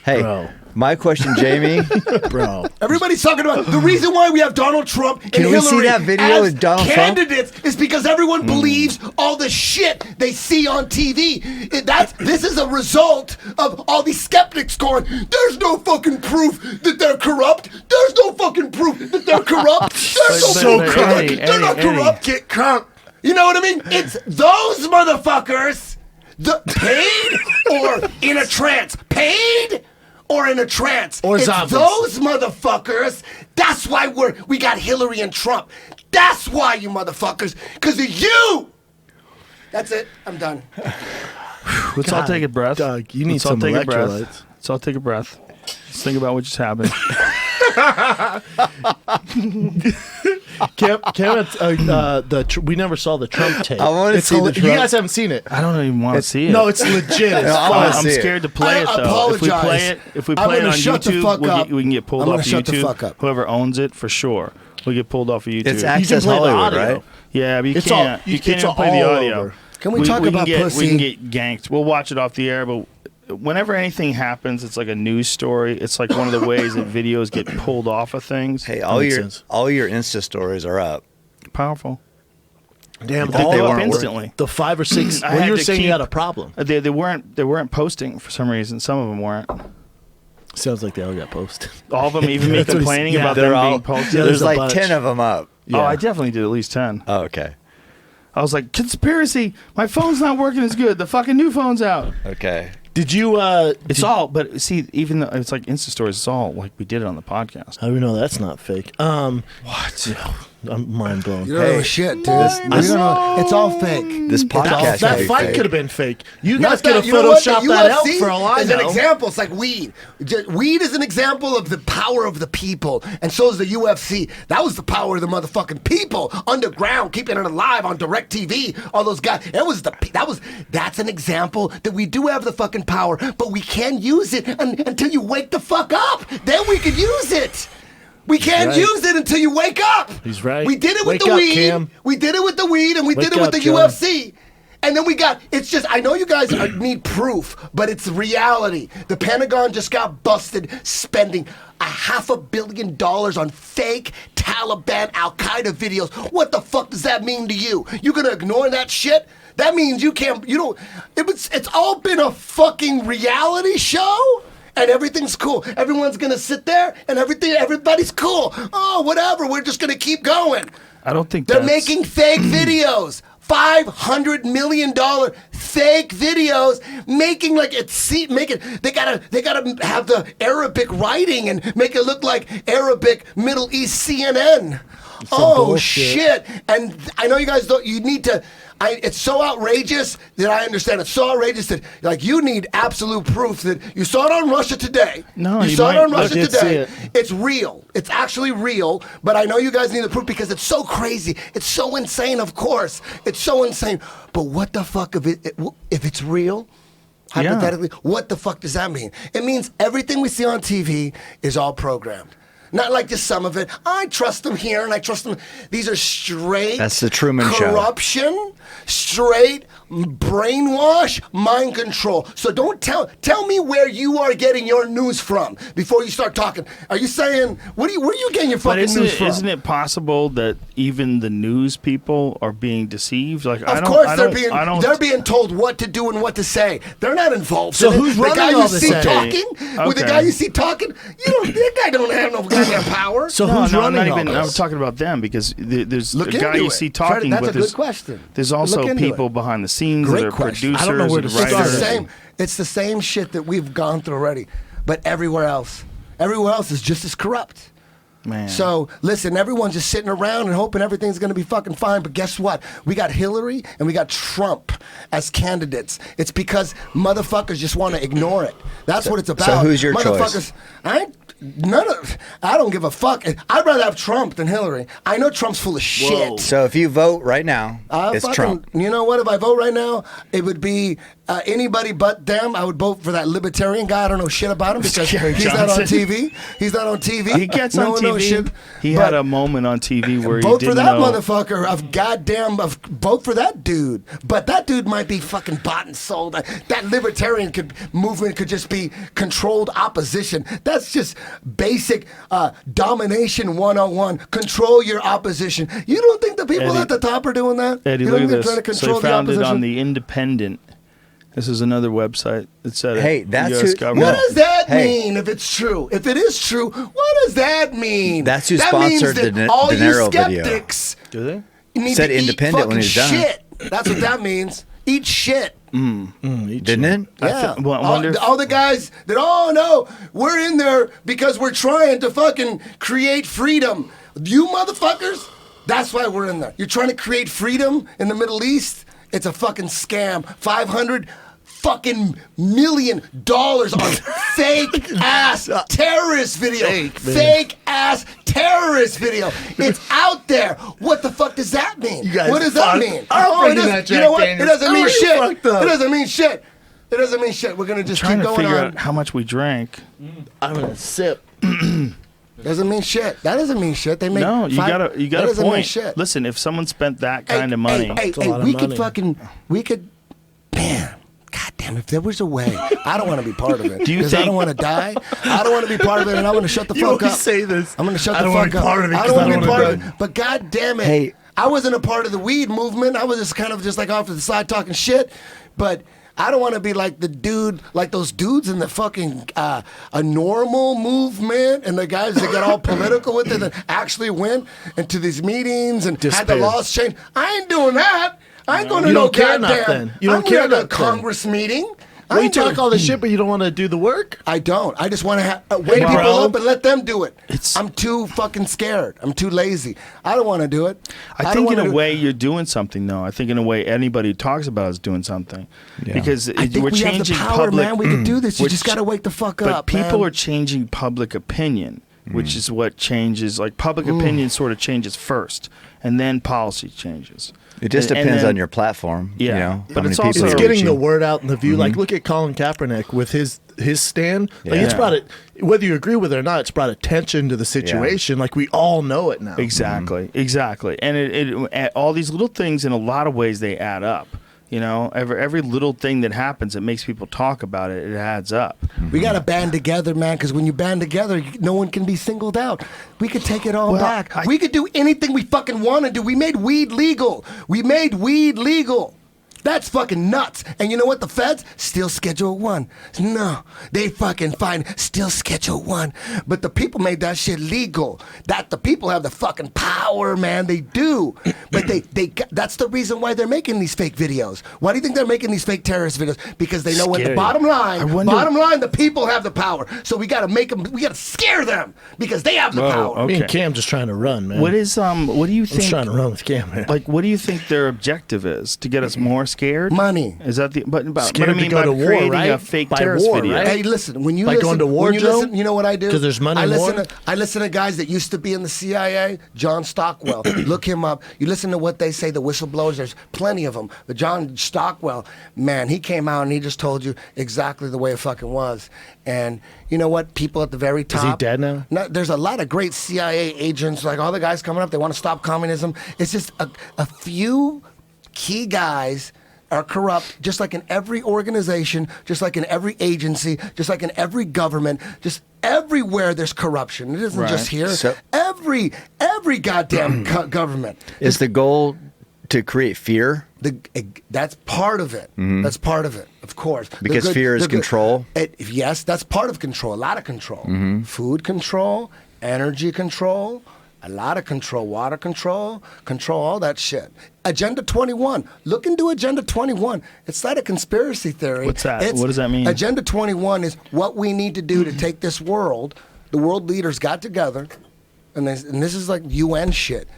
Hey, Bro. my question, Jamie. Bro. Everybody's talking about the reason why we have Donald Trump and Can we Hillary see that video as with Donald Trump? candidates is because everyone believes all the shit they see on TV. This is a result of all these skeptics going, there's no fucking proof that they're corrupt. There's no fucking proof that they're corrupt. They're So corrupt. corrupt. They're not corrupt. Get corrupt. You know what I mean? It's those motherfuckers, paid or in a trance. Paid or in a trance. Or it's zombies. those motherfuckers. That's why we got Hillary and Trump. That's why, you motherfuckers. Because of you. That's it. I'm done. Let's all take a breath. Doug, you need Let's all some take a breath. electrolytes. Let's all take a breath. Let's think about what just happened. We never saw the Trump tape. I wanna It's see the You Trump- guys haven't seen it. I don't even want to see it. No, it's legit. It's I wanna fun. see I'm it. scared to play I it though. If we apologize. play it gonna on shut the YouTube, fuck up. we can get pulled I'm gonna off of shut the YouTube. fuck up. Whoever owns it, for sure, we'll get pulled off of YouTube. It's Access play the Hollywood, audio. right? Yeah, but you It's can't. all- You can't it's even play the all audio. over. Can we talk about We pussy? can get ganked. We'll watch it off the air, but whenever anything happens, it's like a news story. It's like one of the ways that videos get pulled off of things. Hey, That makes sense. all your Insta stories are up. Powerful. Damn, They all go of up them. instantly. The 5 or 6. I Well, had you were to saying you keep- had a problem. They weren't posting for some reason. Some of them weren't. Sounds like they all got posted. All of them, even me That's what he's- complaining yeah, about They're them all being posted. Yeah, there's a like bunch. 10 of them up. Oh, I definitely did at least 10. Oh, okay. I was like, conspiracy. My phone's not working as good. The fucking new phone's out. Okay. Did you? It's all, but see, even though it's like Insta stories, it's all like we did it on the podcast. How do we know that's not fake? What? I'm mind blown. You don't know shit, dude. You don't know. It's all fake. This podcast That may be fight fake. could have been fake. You Not guys could have that- you know what? photoshopped The that out UFC for all I is know. an example. It's like weed. Weed is an example of the power of the people, and so is the UFC. That was the power of the motherfucking people underground, keeping it alive on direct TV. All those guys. That's an example that we do have the fucking power, but we can't use it until you wake the fuck up. Then we could use it. We can't right. use it until you wake up. He's right. We did it with Wake the up, weed. Cam. We did it with the weed, and we Wake did it with up, the John. UFC. And then we got, it's just, I know you guys need proof, but it's reality. The Pentagon just got busted spending $500 million on fake Taliban Al-Qaeda videos. What the fuck does that mean to you? You gonna ignore that shit? That means you don't, it's all been a fucking reality show? And everything's cool. Everyone's gonna sit there and everybody's cool. Oh, whatever, we're just gonna keep going. I don't think they're making fake videos. $500 million fake videos, making like they gotta have the Arabic writing and make it look like Arabic Middle East CNN. Shit! And I know you guys don't. You need to. It's so outrageous that I understand. It's so outrageous that you need absolute proof that you saw it on Russia Today. No, you saw it on Russia Today. It's real. It's actually real. But I know you guys need the proof because it's so crazy. It's so insane. Of course, it's so insane. But what the fuck if it's real? Hypothetically, what the fuck does that mean? It means everything we see on TV is all programmed. Not like just some of it. I trust them here and I trust them. These are straight. That's the Truman Show. Corruption, straight brainwash, mind control. So don't tell me where you are getting your news from before you start talking. Are you saying where are you getting your fucking news from? Isn't it possible that even the news people are being deceived? Like, of course they're being told what to do and what to say. They're not involved. So in who's it. running all this? The guy you see talking, that guy don't have no goddamn power. So who's running all this? I'm talking about them because there's Look a guy you into see it. talking, That's but a good question. there's also Look into people it. behind the scenes Great that are question. producers I don't know where to and start. writers. It's the same shit that we've gone through already, but everywhere else is just as corrupt. Man. So listen, everyone's just sitting around and hoping everything's going to be fucking fine. But guess what? We got Hillary and we got Trump as candidates. It's because motherfuckers just want to ignore it. That's what it's about. So who's your choice? I don't give a fuck. I'd rather have Trump than Hillary. I know Trump's full of shit. So if you vote right now, it's Trump. You know what? If I vote right now, it would be anybody but them. I would vote for that libertarian guy. I don't know shit about him because he's not on TV. He's not on TV. He gets on TV. Shit. He had a moment on TV where he vote didn't for that know. motherfucker. Vote for that dude. But that dude might be fucking bought and sold. That libertarian movement could just be controlled opposition. That's just basic domination 101. Control your opposition. You don't think the people at the top are doing that? Eddie, you look don't at think they're trying to this. control So he found the it opposition? on the Independent. This is another website that said Hey, it. that's US who- government. What does that Hey. mean if it's true? If it is true, what does that mean? That's who that means sponsored that the all De you Niro video. skeptics Do they? need Said to eat independent when fucking he was done. shit. That's what that means. Eat shit. Didn't it? Yeah. Well, I wonder if- all the guys that, no, we're in there because we're trying to fucking create freedom. You motherfuckers, that's why we're in there. You're trying to create freedom in the Middle East? It's a fucking scam. $500 fucking million on fake ass terrorist video. Fake ass terrorist video. It's out there. What the fuck does that mean? What does that mean? You know what? It doesn't mean shit. It doesn't mean shit. It doesn't mean shit. We're gonna just Trying keep to going figure on. out how much we drank. I'm gonna sip. Doesn't mean shit. That doesn't mean shit. They make No, you got a that doesn't mean point. shit. Listen, if someone spent that kind of money, Hey, a lot of money. we could, man. God damn, if there was a way, I don't want to be part of it. Do you Because I think- don't want to die. I don't want to be part of it, and I want to shut the fuck up. say this. I'm going to shut I the don't fuck wanna be up. part of it I 'cause don't I want to don't be wanna part of die. it. But god damn it, Hey. I wasn't a part of the weed movement. I was just kind of just like off to the side talking shit. But I don't want to be like the dude, like those dudes in the fucking a normal movement, and the guys that get all political with it and actually went into these meetings and had the Disappeared. laws changed. I ain't doing that. I ain't going to You no don't care goddamn. enough then. You don't I'm care going to a enough then. Congress meeting. Well, you ain't talk doing- all this shit, but you don't want to do the work? I don't. I just want to wake Hey, people bro. up and let them do it. It's- I'm too fucking scared. I'm too lazy. I don't want to do it. I don't think in wanna a do- way you're doing something, though. I think in a way anybody who talks about is doing something. Because I think we're we have the changing power, public. man. We can do this. You we're just got to wake the fuck But up, people man. are changing public opinion, which is what changes. Like public opinion sort of changes first, and then policy changes. It just And depends then- on your platform. Yeah. You know, But how many it's people also- It's you're getting reaching. the word out in the view. Like, look at Colin Kaepernick with his stand. Like, it's Yeah. brought it, whether you agree with it or not, it's brought attention to the situation. Like, we all know it now. Exactly, exactly. And it all these little things, in a lot of ways, they add up. You know, every little thing that happens that makes people talk about it, it adds up. We got to band together, man, because when you band together, no one can be singled out. We could take it all back. We could do anything we fucking want to do. We made weed legal. That's fucking nuts. And you know what? The feds still Schedule 1. No, they fucking fine. Still Schedule 1. But the people made that shit legal. That the people have the fucking power, man. They do. But that's the reason why they're making these fake videos. Why do you think they're making these fake terrorist videos? Because they know when the bottom line, the people have the power. So we got to make them. We got to scare them because they have the power. Me and Cam just trying to run, man. What do you think? I'm trying to run with Cam, man. Like, what do you think their objective is? To get us more scared? Money. Is that the but Scared I mean to go by to war, creating right? a fake By terrorist war, video? right? Hey, listen. When you Like listen, going to war, when you Joe? listen, you know what I do? 'Cause there's money I in war? listen to guys that used to be in the CIA. John Stockwell. Look him up. You listen to what they say. The whistleblowers. There's plenty of them. But John Stockwell, man, he came out and he just told you exactly the way it fucking was. And you know what? People at the very top. Is he dead now? No, there's a lot of great CIA agents. Like all the guys coming up, they want to stop communism. It's just a few key guys are corrupt, just like in every organization, just like in every agency, just like in every government, just everywhere there's corruption. It isn't just here. So- every goddamn government. Is the goal to create fear? That's part of it. That's part of it, of course. Because fear is control? Yes, that's part of control. A lot of control. Food control, energy control, a lot of control, water control, all that shit. Agenda 21. Look into Agenda 21. It's not a conspiracy theory. What's that? What does that mean? Agenda 21 is what we need to do to take this world. The world leaders got together, and this is like UN shit,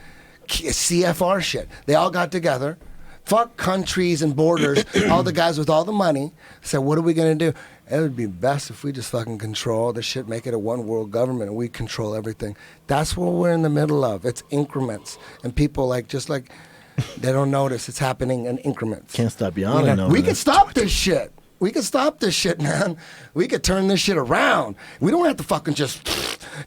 CFR shit. They all got together. Fuck countries and borders, all the guys with all the money said, what are we going to do? It would be best if we just fucking control the shit, make it a one world government, and we control everything. That's what we're in the middle of. It's increments. And people they don't notice it's happening in increments. Can't stop yawning. We can stop this shit. We can stop this shit, man. We could turn this shit around. We don't have to fucking just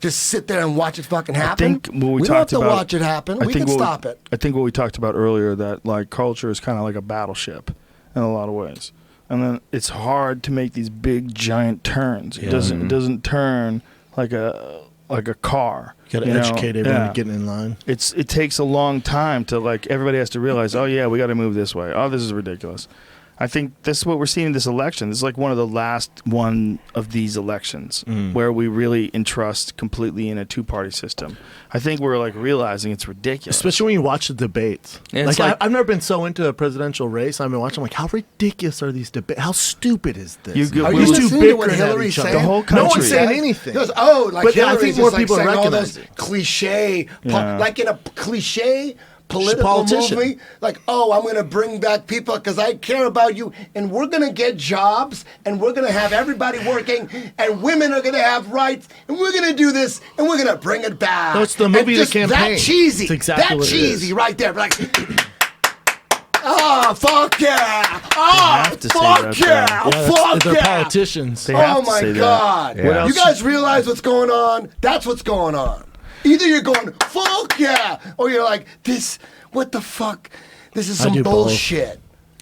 sit there and watch it fucking happen. I think what we don't have talked to about, watch it happen. We can stop it. I think what we talked about earlier, that like culture is kind of like a battleship in a lot of ways, and then it's hard to make these big giant turns. It doesn't turn like a car. You gotta educate everyone to get in line. It takes a long time to everybody has to realize, oh yeah, we got to move this way. Oh, this is ridiculous. I think this is what we're seeing in this election. This is like one of the last one of these elections where we really entrust completely in a two-party system. I think we're realizing it's ridiculous. Especially when you watch the debates. Yeah, I've never been so into a presidential race. I've been watching, how ridiculous are these debates? How stupid is this? Are you listening to what Hillary's saying? The whole country. No one's saying anything. But Hillary's I think more people saying all recognize those it. cliche, like in a cliche political movie, I'm going to bring back people because I care about you, and we're going to get jobs, and we're going to have everybody working, and women are going to have rights, and we're going to do this, and we're going to bring it back. That's the movie, the campaign. That cheesy. That's exactly what it is. Right there. Oh, fuck yeah! Oh, fuck yeah! Fuck they're yeah! politicians. Oh my God! Yeah. You guys realize what's going on? That's what's going on. Either you're going fuck yeah, or you're like this. What the fuck? This is some bullshit.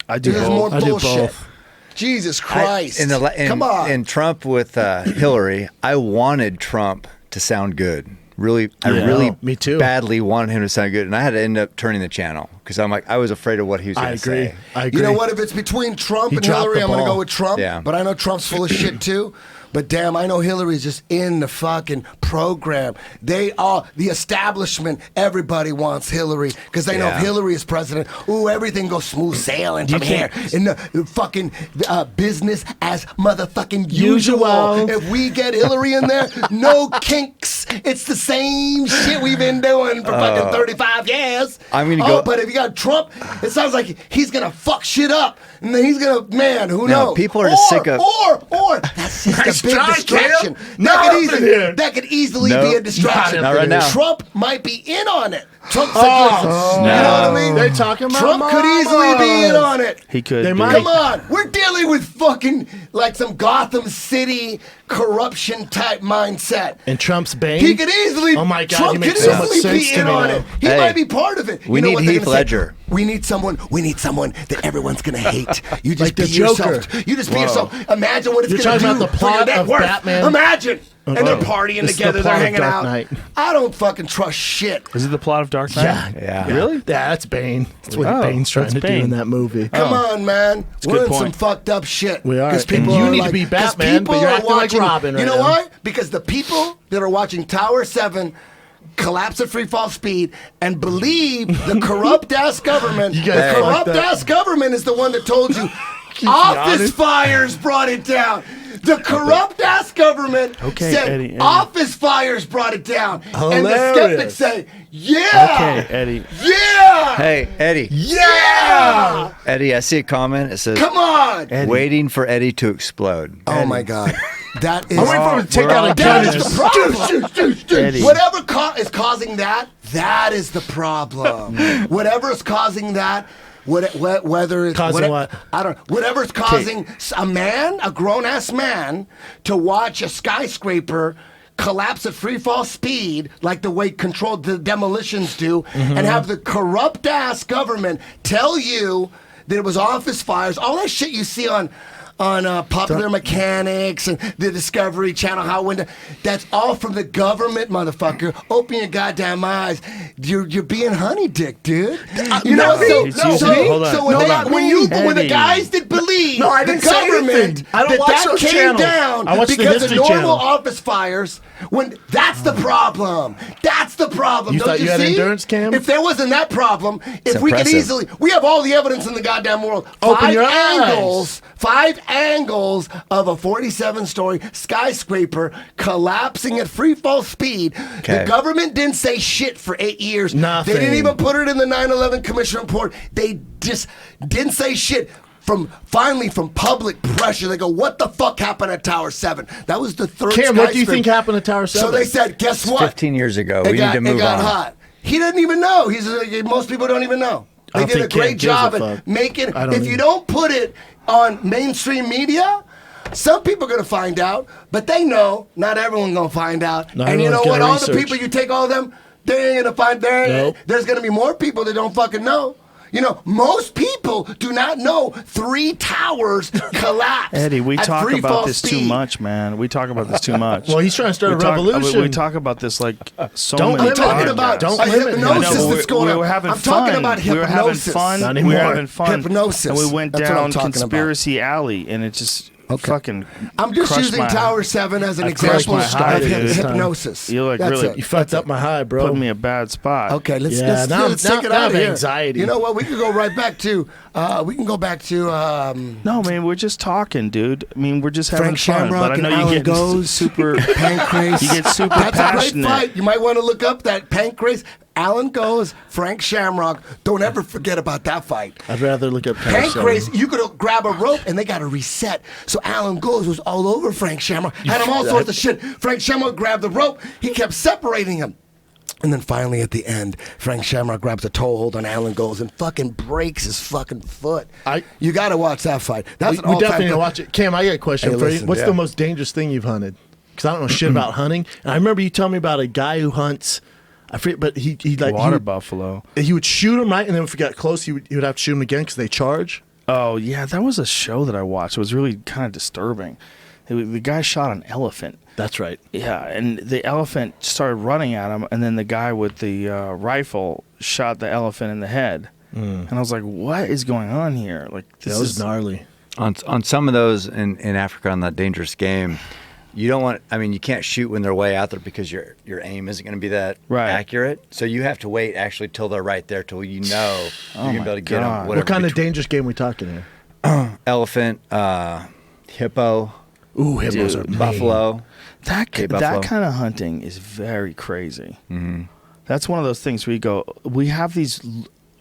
I do This is both. more I do bullshit. both. Jesus Christ! Come on. In Trump with Hillary, I wanted Trump to sound good. I really me too. badly wanted him to sound good, and I had to end up turning the channel because I was afraid of what he was going to say. I agree. You know what? If it's between Trump and dropped Hillary, the I'm going to ball. go with Trump. Yeah. But I know Trump's full of shit too. But damn, I know Hillary's just in the fucking program. They are the establishment. Everybody wants Hillary because they know if Hillary is president, everything goes smooth sailing from here. In the fucking business as motherfucking usual. If we get Hillary in there, no kinks. It's the same shit we've been doing for fucking 35 years. I'm gonna go. But if you got Trump, it sounds like he's gonna fuck shit up, and then he's gonna, who knows? People are just sick of. Or that's just a big distraction. That could easily be a distraction. Not right now. Trump might be in on it. Trump's you know what I mean? They're talking about Trump could easily be in on it. He could. They be. might. Come on, we're dealing with fucking some Gotham City corruption type mindset. And Trump's Bane. He could easily. Oh my God, Trump he could makes so much easily sense be to in me on now. it. He might be part of it. We You know need what they're Heath gonna say? Ledger. We need someone that everyone's gonna hate. You just Like the be yourself. Joker. You just be yourself. Imagine what it's You're gonna talking do about the for your plot net of worth. Batman? Imagine. And they're partying It's the together. They're plot of hanging Dark out. Knight. I don't fucking trust shit. Is it the plot of Dark Knight? Yeah. Really? Yeah, that's Bane. That's what Oh, Bane's trying that's to do Bane. in that movie. Come on, man. a We're good in some point. fucked up shit. We are. 'Cause And people you are need to like- be 'cause Batman, but people you're are acting like watching- Robin right You know now. why? Because the people that are watching Tower 7 collapse at free fall speed and believe the corrupt ass government. You The guys fucked corrupt up. ass government is the one that told you be office honest. fires brought it down. The corrupt ass government Okay, said Eddie. office fires brought it down. And the Hilarious. skeptics say, yeah. Okay, Eddie. Yeah. Hey, Eddie. Yeah. Eddie, I see a comment. It says, Come on. Eddie. waiting for Eddie to explode. Oh my God. That is. I'm waiting for him to take We're out all a That gun is and the just problem. Eddie. Whatever is causing that, that is the problem. Whatever is causing that, whether it's Causing what? I don't know. Whatever's causing a grown ass man, to watch a skyscraper collapse at free fall speed, like the way controlled the demolitions do, and have the corrupt ass government tell you that it was office fires, all that shit you see on Popular Mechanics and the Discovery Channel, that's all from the government, motherfucker. Open your goddamn eyes. You're being honey dick, dude. You know, Hold on. when the Eddie. guys that believe No, I the didn't say government anything. I don't watch that those came channels. down I watch the because of History normal Channel. office fires, when that's the problem. That's the problem. You Don't thought you had see? endurance cams? If there wasn't that problem, if we could impressive. we have all the evidence in the goddamn world. Open your eyes. Five angles of a 47-story skyscraper collapsing at free fall speed. Okay. The government didn't say shit for 8 years. Nothing. They didn't even put it in the 9/11 Commission report. They just didn't say shit. Finally, from public pressure, they go, what the fuck happened at Tower 7? That was the third Cam, what do you skyscraper. think happened at Tower 7? So they said, guess what? 15 years ago. We need to It move got on. hot. He didn't even know. Most people don't even know. I They don't did a think Cam great gives a job fuck. at making. I don't If you either. don't put it on mainstream media, some people are gonna find out. But they know not everyone's gonna find out. Not And you know everyone's what? gonna All the research. people you take all of them, they ain't gonna find. Nope. There's gonna be more people that don't fucking know. You know, most people do not know 3 towers collapsed. Eddie, we at talk free about fall this too speed. much, man. We talk about this too much. Well, he's trying to start a We talk- revolution. We talk about this like so Don't many I'm talking podcasts. about Don't a limit him. hypnosis I know, that's going we on. were having I'm fun. talking about We were having hypnosis. fun. Not We were anymore. having fun. Hypnosis. And we went That's what I'm down talking about. conspiracy alley, and it just fucking. I'm just crushed using my- Tower 7 as an I crushed example my of high, dude. hypnosis. You like That's really it. You fucked up my high, bro. put me in a bad spot. Okay, let's Yeah, now let's I'm- take it now I out of have here. anxiety. You know what? We can go right back to. We can go back to. No, man, we're just talking, dude. I mean, we're just having Frank fun. Shamrock But I and know you Alan get Goes. super. Pancrase. You get super That's a great passionate. fight. You might want to look up that Pancrase. Alan Goes, Frank Shamrock. Don't ever forget about that fight. I'd rather look up Tower 7. Pancrase, you could grab a rope and they got to reset. So Alan Goes was all over Frank Shamrock. Had him all sorts of shit. Frank Shamrock grabbed the rope. He kept separating him. And then finally at the end, Frank Shamrock grabs a toe hold on Alan Goes and fucking breaks his fucking foot. You got to watch that fight. That's an We all-time definitely good- gonna watch it. Cam, I got a question Hey, for listen, you. What's yeah. the most dangerous thing you've hunted? Because I don't know shit about hunting. And I remember you telling me about a guy who hunts. I forget, but he like Water he would, buffalo. he would shoot him right, and then if he got close, he would have to shoot him again because they charge. Oh yeah, that was a show that I watched. It was really kind of disturbing. The guy shot an elephant. That's right. Yeah, and the elephant started running at him, and then the guy with the rifle shot the elephant in the head. And I was like, "What is going on here?" Like this That was is gnarly. On some of those in Africa on that dangerous game, you don't want. I mean, you can't shoot when they're way out there because your aim isn't going to be that Right. accurate. So you have to wait actually till they're right there, till you know you're going to be able to get God. them. What kind of dangerous game we talking here? Elephant, hippo, Ooh, hippos Dude. are buffalo. that buffalo. kind of hunting is very crazy. That's one of those things where you go, we have these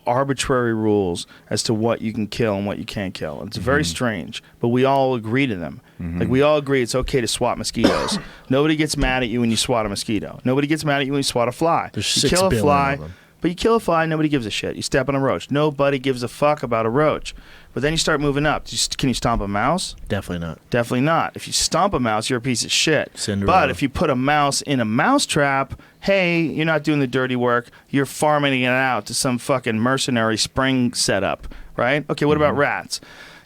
arbitrary rules as to what you can kill and what you can't kill. It's very strange, but we all agree to them. Like we all agree it's okay to swat mosquitoes. Nobody gets mad at you when you swat a mosquito. Nobody gets mad at you when you swat a fly. There's you 6 kill a billion fly, of them. But you kill a fly, nobody gives a shit. You step on a roach, nobody gives a fuck about a roach. But then you start moving up. Can you stomp a mouse? Definitely not. Definitely not. If you stomp a mouse, you're a piece of shit. Cinderella. But if you put a mouse in a mouse trap, hey, you're not doing the dirty work. You're farming it out to some fucking mercenary spring setup, right? Okay, what about rats?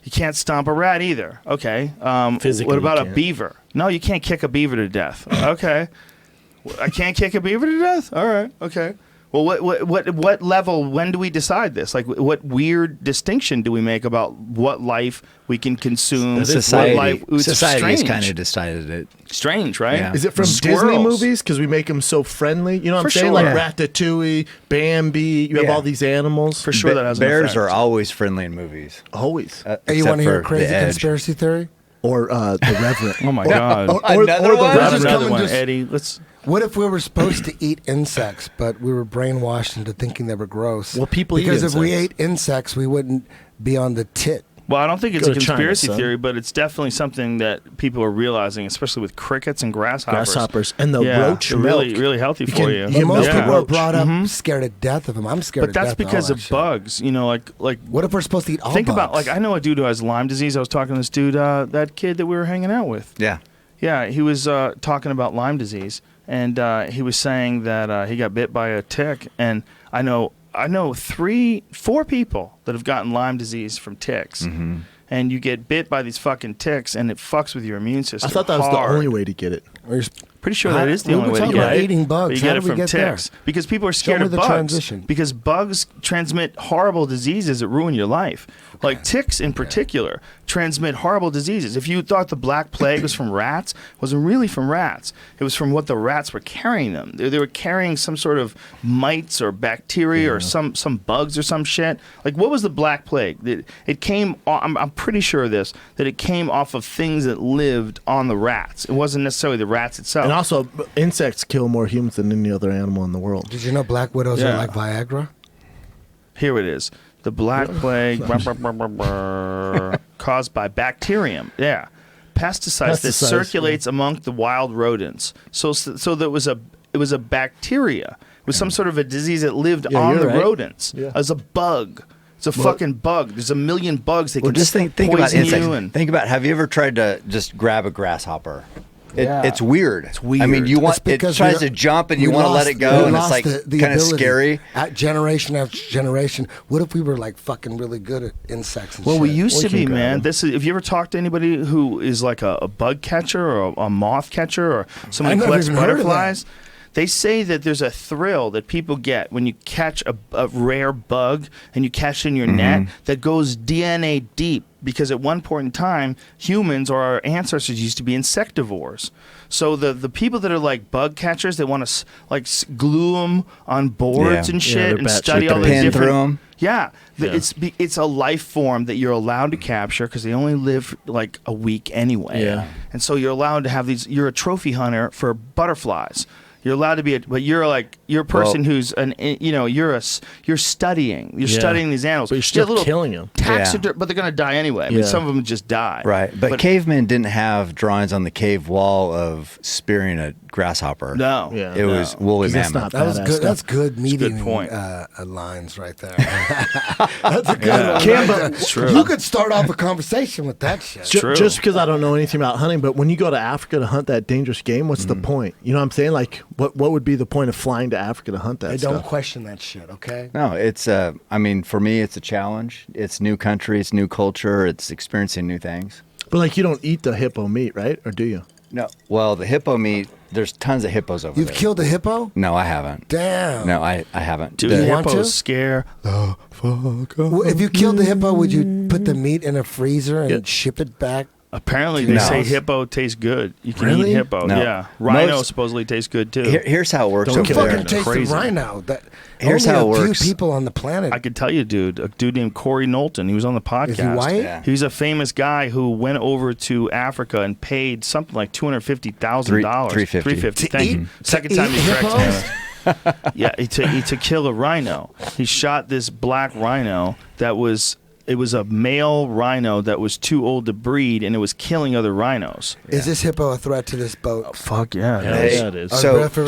You can't stomp a rat either. Okay. Physically, what about you a can't. beaver? No, you can't kick a beaver to death. Okay. I can't kick a beaver to death? All right. Okay. Well, what level, when do we decide this? Like, what weird distinction do we make about what life we can consume? Society, what life, it's society has strange. kind of decided it. Strange, right? Yeah. Is it from Disney Squirrels. movies? Because we make them so friendly. You know what I'm For saying? sure. Like Yeah. Ratatouille, Bambi. You have Yeah. all these animals. For sure that has an Bears effect. are always friendly in movies. Always. Hey, you except want to hear a for crazy The Edge. conspiracy theory? Or the Reverend. Oh, my God. Another one? Grab Just another come and one, just- Eddie. Let's... What if we were supposed to eat insects, but we were brainwashed into thinking they were gross? Well, people eat because if we insects. ate insects, we wouldn't be on the tit. Well, I don't think it's Go a to China, conspiracy son. theory, but it's definitely something that people are realizing, especially with crickets and grasshoppers. Grasshoppers. And the Yeah, roach they're milk. really, really healthy You for can- you. But most Yeah. people are brought up scared to death of them. I'm scared But to that's death of because all of that shit. bugs. You know, like What if we're supposed to eat all think bugs? about, like, I know a dude who has Lyme disease. I was talking to this dude, that kid that we were hanging out with. Yeah. Yeah, he was talking about Lyme disease, and he was saying that he got bit by a tick. And I know 4 people that have gotten Lyme disease from ticks. Mm-hmm. And you get bit by these fucking ticks, and it fucks with your immune system. I thought that was the hard. only way to get it. Pretty sure that is the We only were way to talking get about it. eating bugs. But you How get did it we from get there? ticks because people are scared me of the bugs. transition. Because bugs transmit horrible diseases that ruin your life. Like ticks in particular transmit horrible diseases. If you thought the Black Plague was from rats, it wasn't really from rats. It was from what the rats were carrying them. They were carrying some sort of mites or bacteria or some bugs or some shit. Like, what was the Black Plague? It came. I'm pretty sure of this, that it came off of things that lived on the rats. It wasn't necessarily the rats itself. And also, insects kill more humans than any other animal in the world. Did you know black widows Yeah. are like Viagra? Here it is. The Black Plague caused by bacterium. Yeah. Pesticides that Pesticides, circulates among the wild rodents. So that it was a bacteria. It was some sort of a disease that lived Yeah, on you're the right. rodents. Yeah. As a bug. It's a fucking bug. There's a million bugs that Well, can just think about poison insects. you. And Think about, have you ever tried to just grab a grasshopper? It's weird. It's weird. I mean, you want It's it because tries we- to jump and you we want to lost- let it go, we and it's lost like the kind of ability scary. At generation after generation. What if we were like fucking really good at insects and well, shit? we used We to can be, grab man. them. This is. If you ever talk to anybody who is like a bug catcher or a moth catcher or someone I've who never collects even heard of that. butterflies, they say that there's a thrill that people get when you catch a rare bug and you catch it in your net that goes DNA deep. Because at one point in time, humans or our ancestors used to be insectivores. So the people that are like bug catchers, they want to glue them on boards Yeah. and Yeah, shit they're and batshit study all the Pin different. through 'em. Yeah, Yeah. it's a life form that you're allowed to capture because they only live like a week anyway. Yeah. And so you're allowed to have these. You're a trophy hunter for butterflies. You're allowed to be, but you're a person Well- who's you're studying. You're Yeah. studying these animals. But you're You still get little killing 'em. But they're gonna die anyway. I mean, Yeah. some of them just die. Right. But cavemen didn't have drawings on the cave wall of spearing a grasshopper. No. Yeah. It was woolly 'Cause that's mammoth. not That was badass good. stuff. That's good meeting point. lines right there. That's a good one. Cam, right but- there. true. You could start off a conversation with that shit. True. Just because I don't know anything about hunting, but when you go to Africa to hunt that dangerous game, what's the point? You know what I'm saying? Like, what would be the point of flying to Africa to hunt that Hey, don't stuff? question that shit, okay? No, it's I mean, for me, it's a challenge. It's new country, it's new culture, it's experiencing new things. But like, you don't eat the hippo meat, right? Or do you? No, well, the hippo meat. There's tons of hippos over You've there. killed a hippo? No, I haven't. Damn. No, I haven't. Dude, The- you want to? hippos scare the fuck out. Well, if you killed the hippo, would you put the meat in a freezer and Yeah. ship it back? Apparently, they No. say hippo tastes good. You can Really? eat hippo. No. Yeah, rhino Most- supposedly tastes good too. Here's how it works Don't over kill there. Fucking taste Crazy. the rhino. That Here's only how it a works. few people on the planet. I could tell you, dude. A dude named Corey Knowlton. He was on the podcast. Is he white? Yeah. He's a famous guy who went over to Africa and paid something like $250,000. $350. Thank you. eat- Second to time eat he corrects hippos? me. Yeah, to kill a rhino. He shot this black rhino that was a male rhino that was too old to breed, and it was killing other rhinos. Is this hippo a threat to this boat? Fuck yeah, Yeah, it is. So What were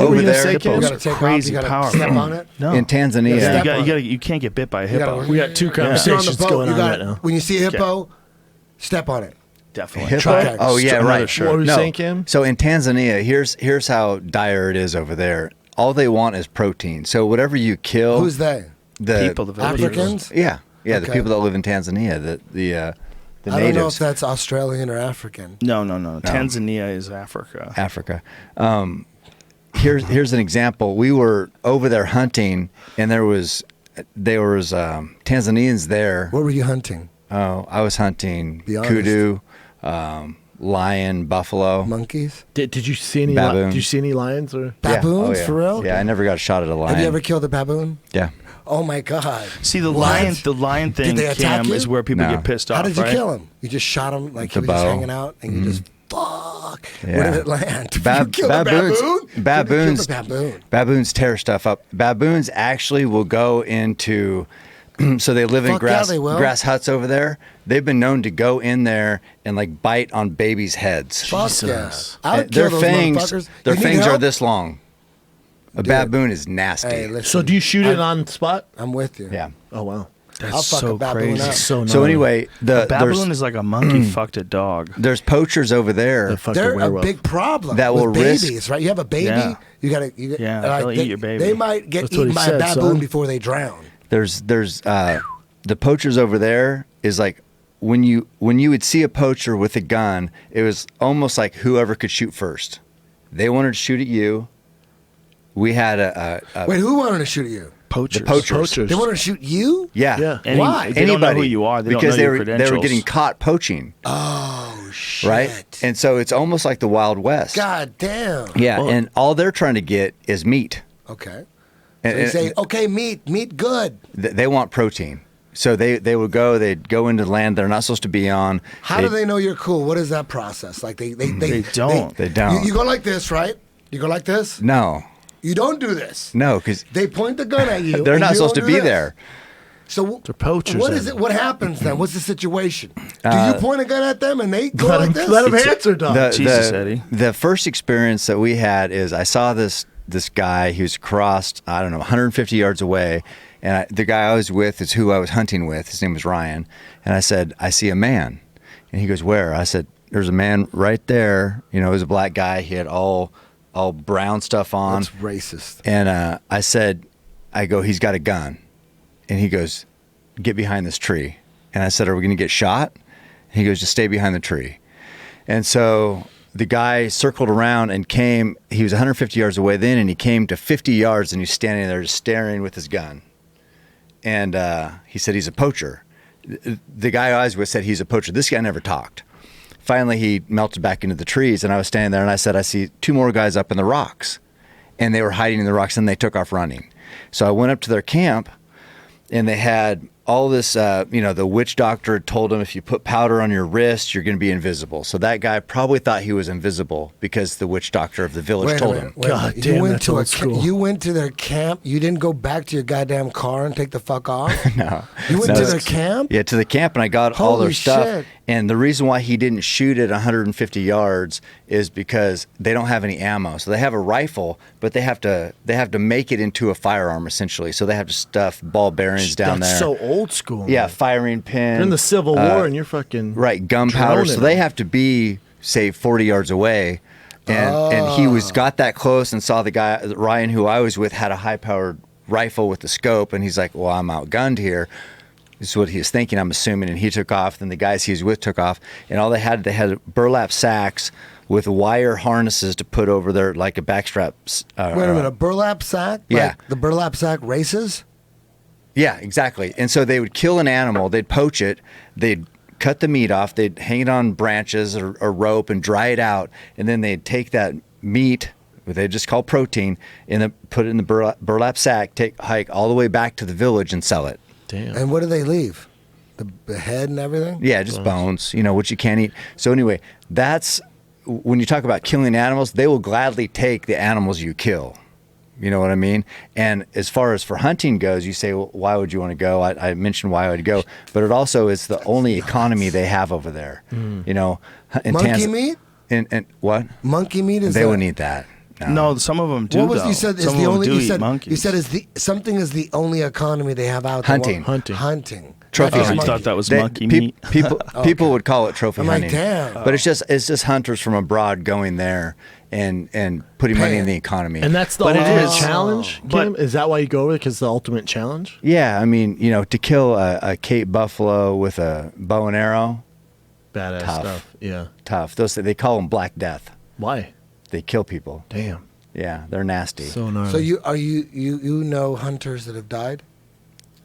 over you gonna there, say, You Kim? gotta take crazy off, you gotta powerful. step on it. No, in Tanzania, Yeah. you can't get bit by a hippo. gotta- We got two If you're on the conversations boat, going you on gotta, right now. when you see a hippo, step on it. Definitely. hippo? Try it. Oh yeah, Another right. shirt. What were you saying, Kim? So in Tanzania, here's how dire it is over there. All they want is protein. So whatever you kill, Who's they? the People, the villagers. Africans? Yeah, the Okay. people that live in Tanzania, the I don't know if natives, that's Australian or African. No. Tanzania is Africa. Africa. Here's an example. We were over there hunting, and there was Tanzanians there. What were you hunting? Oh, I was hunting Be honest. kudu, lion, buffalo. Monkeys? Did you see any? Baboon. Did you see any lions or? Yeah. Baboons? Oh, yeah. For real? Yeah, I never got a shot at a lion. Have you ever killed a baboon? Yeah. Oh my God. See, the What? lion thing, they attack Cam, you? is where people No. get pissed off. How did you right? kill him? You just shot him like he The was just bow. hanging out, and you just fuck. Where Yeah. did it land? Did you Bab- kill baboons- a baboon? Did you baboons- kill the baboon? Baboons tear stuff up. Baboons actually will go into, so they live in Fuck yeah, grass they will. grass huts over there. They've been known to go in there and like bite on babies' heads. Fuck yeah. Jesus. I would Their kill those fangs, motherfuckers. their You need fangs are help? this long. A baboon is nasty. Hey, listen. So do you shoot it on spot? I'm with you. Yeah. Oh wow, I'll fuck so a baboon crazy. up. so gnarly. So anyway, A baboon there's is like a monkey fucked a dog. there's poachers over there. The fucking They're a werewolf. big problem That with will risk- babies, right? You have a baby, Yeah. you gotta, Yeah, like, they'll eat your baby. They might get That's what eaten he by said, a baboon son. before they drown. There's the poachers over there is like when you would see a poacher with a gun, it was almost like whoever could shoot first. They wanted to shoot at you. We had a Wait, who wanted to shoot at you? Poachers. the poachers. They wanted to shoot you? Yeah. Yeah. Why? They don't know who you are. They don't because know your they were credentials. getting caught poaching, Oh shit! right? And so it's almost like the Wild West. God damn. Yeah, and all they're trying to get is meat. Okay. And, So you say, okay, meat good. they want protein. So they would go. They'd go into land they're not supposed to be on. How do they know you're cool? What is that process? Like they don't. They don't. You go like this, right? You go like this. No, You don't do this. no, because They point the gun at you. they're and not you supposed to don't do be this. there. So They're poachers What is then. it? What happens then? What's the situation? Do you point a gun at them and they go Let like him, this? let him answer, dog. Jesus, Eddie. The first experience that we had is I saw this guy. He was crossed, I don't know, 150 yards away. And the guy I was with is who I was hunting with. His name was Ryan. And I said, I see a man. And he goes, where? I said, there's a man right there. You know, he was a black guy. He had all brown stuff on. That's racist. And I go, he's got a gun. And he goes, get behind this tree. And I said, are we going to get shot? And he goes, just stay behind the tree. And so the guy circled around and came. He was 150 yards away then, and he came to 50 yards, and he's standing there just staring with his gun. And he said he's a poacher. The guy I was with said he's a poacher. This guy never talked. Finally, he melted back into the trees, and I was standing there, and I said, I see two more guys up in the rocks. And they were hiding in the rocks, and they took off running. So I went up to their camp, and they had all this, the witch doctor had told them if you put powder on your wrist, you're going to be invisible. So that guy probably thought he was invisible because the witch doctor of the village told him. God damn, that's old school. You went to their camp. You didn't go back to your goddamn car and take the fuck off. No. You went No. to their camp. Yeah, to the camp, and I got all their Holy stuff. shit. And the reason why he didn't shoot at 150 yards is because they don't have any ammo. So they have a rifle, but they have to make it into a firearm essentially. So they have to stuff ball bearings down That's there. so old school. Yeah, man. firing pin. You're in the Civil War and you're fucking right, gunpowder. droning So they them. have to be say 40 yards away. And he got that close and saw the guy Ryan who I was with had a high powered rifle with the scope, and he's like, well, I'm outgunned here. This is what he was thinking, I'm assuming, and he took off. Then the guys he was with took off, and all they had burlap sacks with wire harnesses to put over their like a backstrap. Wait a minute, a burlap sack? Yeah. Like the burlap sack races? Yeah, exactly. And so they would kill an animal, they'd poach it, they'd cut the meat off, they'd hang it on branches or rope and dry it out, and then they'd take that meat, what they just call protein, and put it in the burlap sack, hike all the way back to the village and sell it. Damn. And what do they leave? The head and everything? Yeah, just bones, which you can't eat. So anyway, that's when you talk about killing animals, they will gladly take the animals you kill. You know what I mean? And as far as for hunting goes, you say, well, why would you want to go? I mentioned why I would go, but it also is the only economy they have over there. You know, in Monkey meat? And what? Monkey meat is They that? wouldn't eat that. No, some of them do. What was though. you said is Some the of them only do you eat said monkeys. you said is the something is the only economy they have out there. Hunting. Hunting. Trophy Oh, hunting. I thought that was They- monkey pe- meat. People would call it trophy I'm like, hunting. damn. But it's just hunters from abroad going there and putting money in the economy. And that's the But it ultimate is. challenge, But- Kim? Is that why you go over it? Because the ultimate challenge? Yeah, I mean, you know, to kill a Cape buffalo with a bow and arrow, Badass Tough. stuff. Yeah. tough. Those they call them Black Death. Why? They kill people. Damn. Yeah, they're nasty. So gnarly. So you know hunters that have died?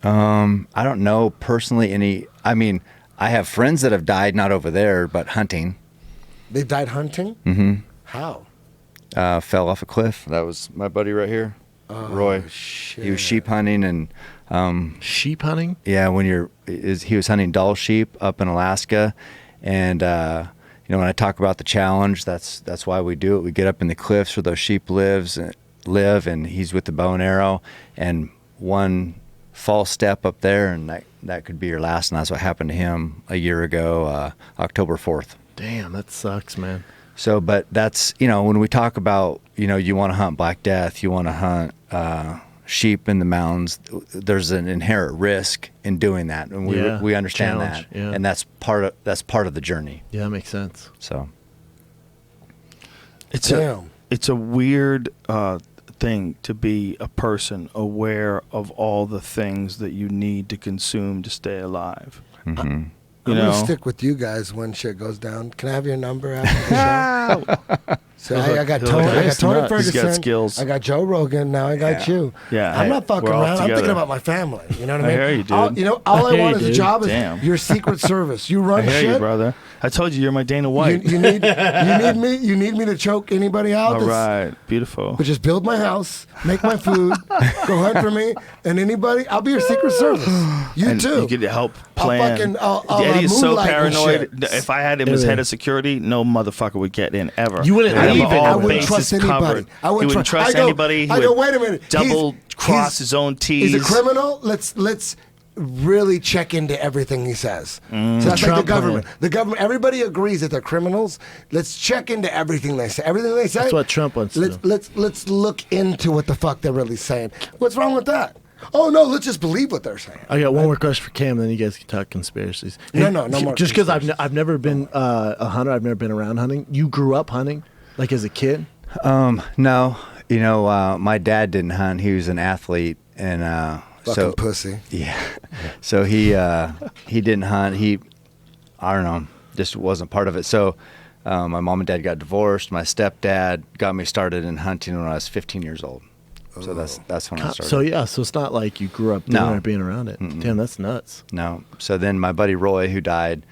I don't know personally any. I mean, I have friends that have died, not over there, but hunting. They died hunting? Mm-hmm. How? Fell off a cliff. That was my buddy right here, Roy. Shit. He was sheep hunting, and sheep hunting? yeah, he was hunting Dall sheep up in Alaska, and you know, when I talk about the challenge, that's why we do it. We get up in the cliffs where those sheep live, and he's with the bow and arrow, and one false step up there, and that could be your last. And that's what happened to him a year ago, October 4th. Damn, that sucks, man. So, but that's, you know, when we talk about, you know, you want to hunt Black Death, you want to hunt sheep in the mountains, there's an inherent risk in doing that, and we understand Challenge, that, yeah. and that's part of the journey. Yeah, that makes sense. So, It's Damn. it's a weird thing to be a person aware of all the things that you need to consume to stay alive. mm-hmm. You I'm know, gonna stick with you guys when shit goes down. Can I have your number after the show? So I got he'll Tony. look I got nice Tony nut. Ferguson. He's got skills. I got Joe Rogan. Now I got you. Yeah, I'm hey, not fucking we're all around. I'm thinking together. about my family. You know what I I mean? hear you, dude. All, you know, all I I hear want you, is a dude. job. Is Damn. your Secret Service. You I run hear shit. you, brother. I told you you're my Dana You, White. you need me. You need me to choke anybody out. All that's- right, beautiful. But just build my house, make my food, go hunt for me, and anybody. I'll be your Secret Service. You And too. you could help I'll plan. fucking- I'll Eddie is so moonlight and paranoid. shit. If I had him as head of security, no motherfucker would get in ever. You wouldn't He'd have leave it. all I wouldn't bases trust anybody. covered. I He wouldn't wouldn't trust I go- anybody. He I go, would wait a minute. Double cross He's- his own T's. He's a criminal. Let's really check into everything he says. So that's like the Trump government. plan. The government. Everybody agrees that they're criminals. Let's check into everything they say. Everything they say. That's what Trump wants to do. Let's look into what the fuck they're really saying. What's wrong with that? Oh no, let's just believe what they're saying. I got one more question for Cam, then you guys can talk conspiracies. No more Just because conspiracies. I've never been a hunter, I've never been around hunting. You grew up hunting, like as a kid. No, you know, my dad didn't hunt. He was an athlete, and Fucking so pussy. yeah, so he didn't hunt. I don't know, just wasn't part of it. So my mom and dad got divorced. My stepdad got me started in hunting when I was 15 years old. So that's when I started. So yeah, so it's not like you grew up doing No. it or being around it. Damn, that's nuts. No. So then my buddy Roy, who died,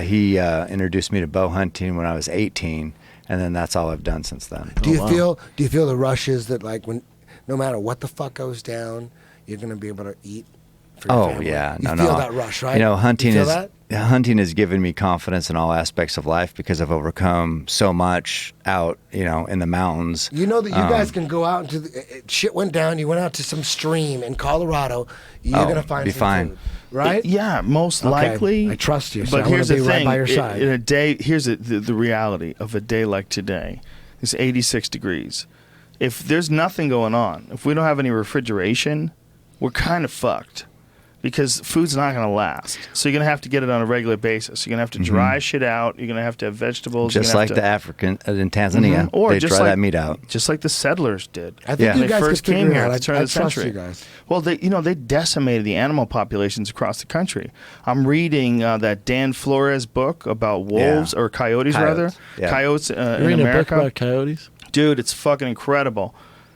he introduced me to bow hunting when I was 18, and then that's all I've done since then. Do you wow. feel the rushes that like when no matter what the fuck goes down, you're gonna be able to eat for your Oh family? yeah, You no, feel no. that rush, right? You know, hunting You feel is that? hunting has given me confidence in all aspects of life because I've overcome so much out, you know, in the mountains. You know that you guys can go out into the shit went down. You went out to some stream in Colorado. You're Oh, gonna find be some fine. food, right? Yeah, most Okay. likely. I trust you, so But I wanna here's be the right thing: by your side. in a day, here's the reality of a day like today. It's 86 degrees. If there's nothing going on, if we don't have any refrigeration, we're kind of fucked. Because food's not going to last. So you're going to have to get it on a regular basis. You're going to have to dry shit out. You're going to have vegetables. Just You're like gonna the have to, African in Tanzania, Or they just dry like, that meat out. Just like the settlers did. I think Yeah. you When they guys first could came figure here it at out. the turn I of the trust century. you guys. Well, they decimated the animal populations across the country. I'm reading that Dan Flores book about wolves Yeah. or coyotes, rather. Coyotes, yeah. Coyotes You're in reading a book America. about coyotes. Dude, it's fucking incredible.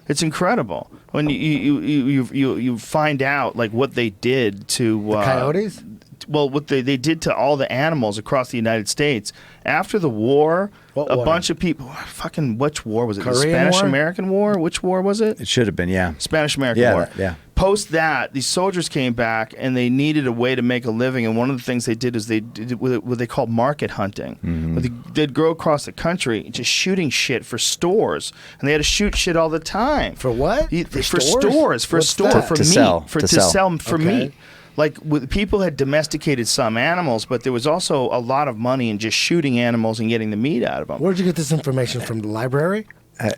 It's incredible when you find out like what they did to Coyotes? Well, what they did to all the animals across the United States after the war. What a war? bunch of people. Fucking which war was it? The Korean War? Spanish-American War? Which war was it? It should have been, yeah. Spanish-American Yeah, War. yeah. post that, these soldiers came back and they needed a way to make a living. And one of the things they did is they did what they called market hunting. Where they'd go across the country just shooting shit for stores, and they had to shoot shit all the time. For what? For stores, for a What's store, that? for To meat, sell. for To to sell. sell for Okay. meat. Like people had domesticated some animals, but there was also a lot of money in just shooting animals and getting the meat out of them. Where'd you get this information from? The library?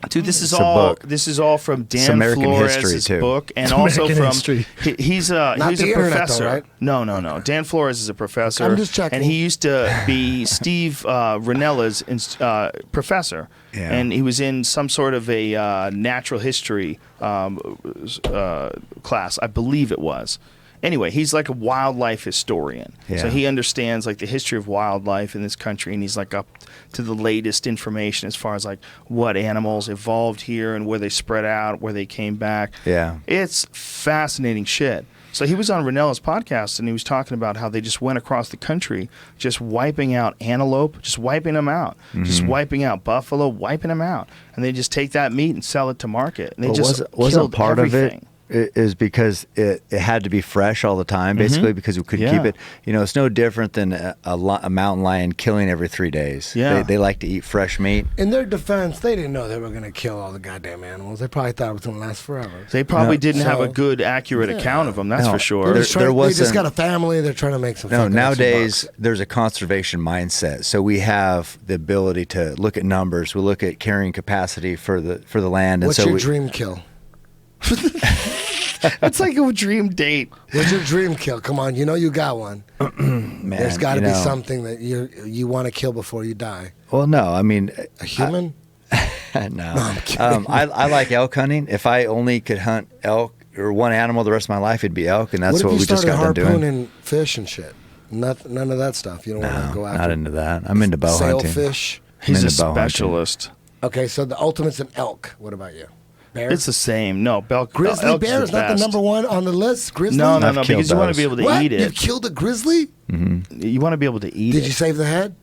Dude, this is It's a all book. this is all from It's Dan American history, Flores' too. book, and It's also American from history. he's a Not the internet, professor. though, right? No. Dan Flores is a professor. I'm just checking. And he used to be Steve Ranella's professor, Yeah. and he was in some sort of a natural history class, I believe it was. Anyway, he's like a wildlife historian. Yeah. So he understands like the history of wildlife in this country, and he's like up to the latest information as far as like what animals evolved here and where they spread out, where they came back. Yeah. It's fascinating shit. So he was on Ranella's podcast, and he was talking about how they just went across the country just wiping out antelope, just wiping them out, just wiping out buffalo, wiping them out. And they just take that meat and sell it to market. And they Well, just wasn't killed part everything. of it is because it had to be fresh all the time, basically, because we couldn't keep Yeah. it. You know, it's no different than a mountain lion killing every 3 days. Yeah. They like to eat fresh meat. In their defense, they didn't know they were going to kill all the goddamn animals. They probably thought it was going to last forever. They probably No, didn't have a so- good, accurate account of them, that's No, for They're sure. just trying- there they just wasn't- got a family. They're trying to make some. No, fucking extra nowadays bucks. there's a conservation mindset, so we have the ability to look at numbers. We look at carrying capacity for the land, and What's so your we, dream kill? It's like a dream date. What's your dream kill? Come on, you know you got one. man, There's got to you be know. something that you want to kill before you die. Well, no, I mean, A human? no. I'm kidding. I like elk hunting. If I only could hunt elk or one animal the rest of my life, it'd be elk, and that's what what if you we just started got done doing. harpooning fish and shit? None of that stuff. You don't want to No, go not after into that. I'm into bow hunting. sailfish. He's a into bow hunting. specialist. Okay, so the ultimate's an elk. What about you? Bear? It's the same. No, Grizzly elk's bear the is not the best. number one on the list. Grizzly? No, I've because killed you want to those. be able to What? eat You it. killed a grizzly? You want to be able to eat Did it. you save the head?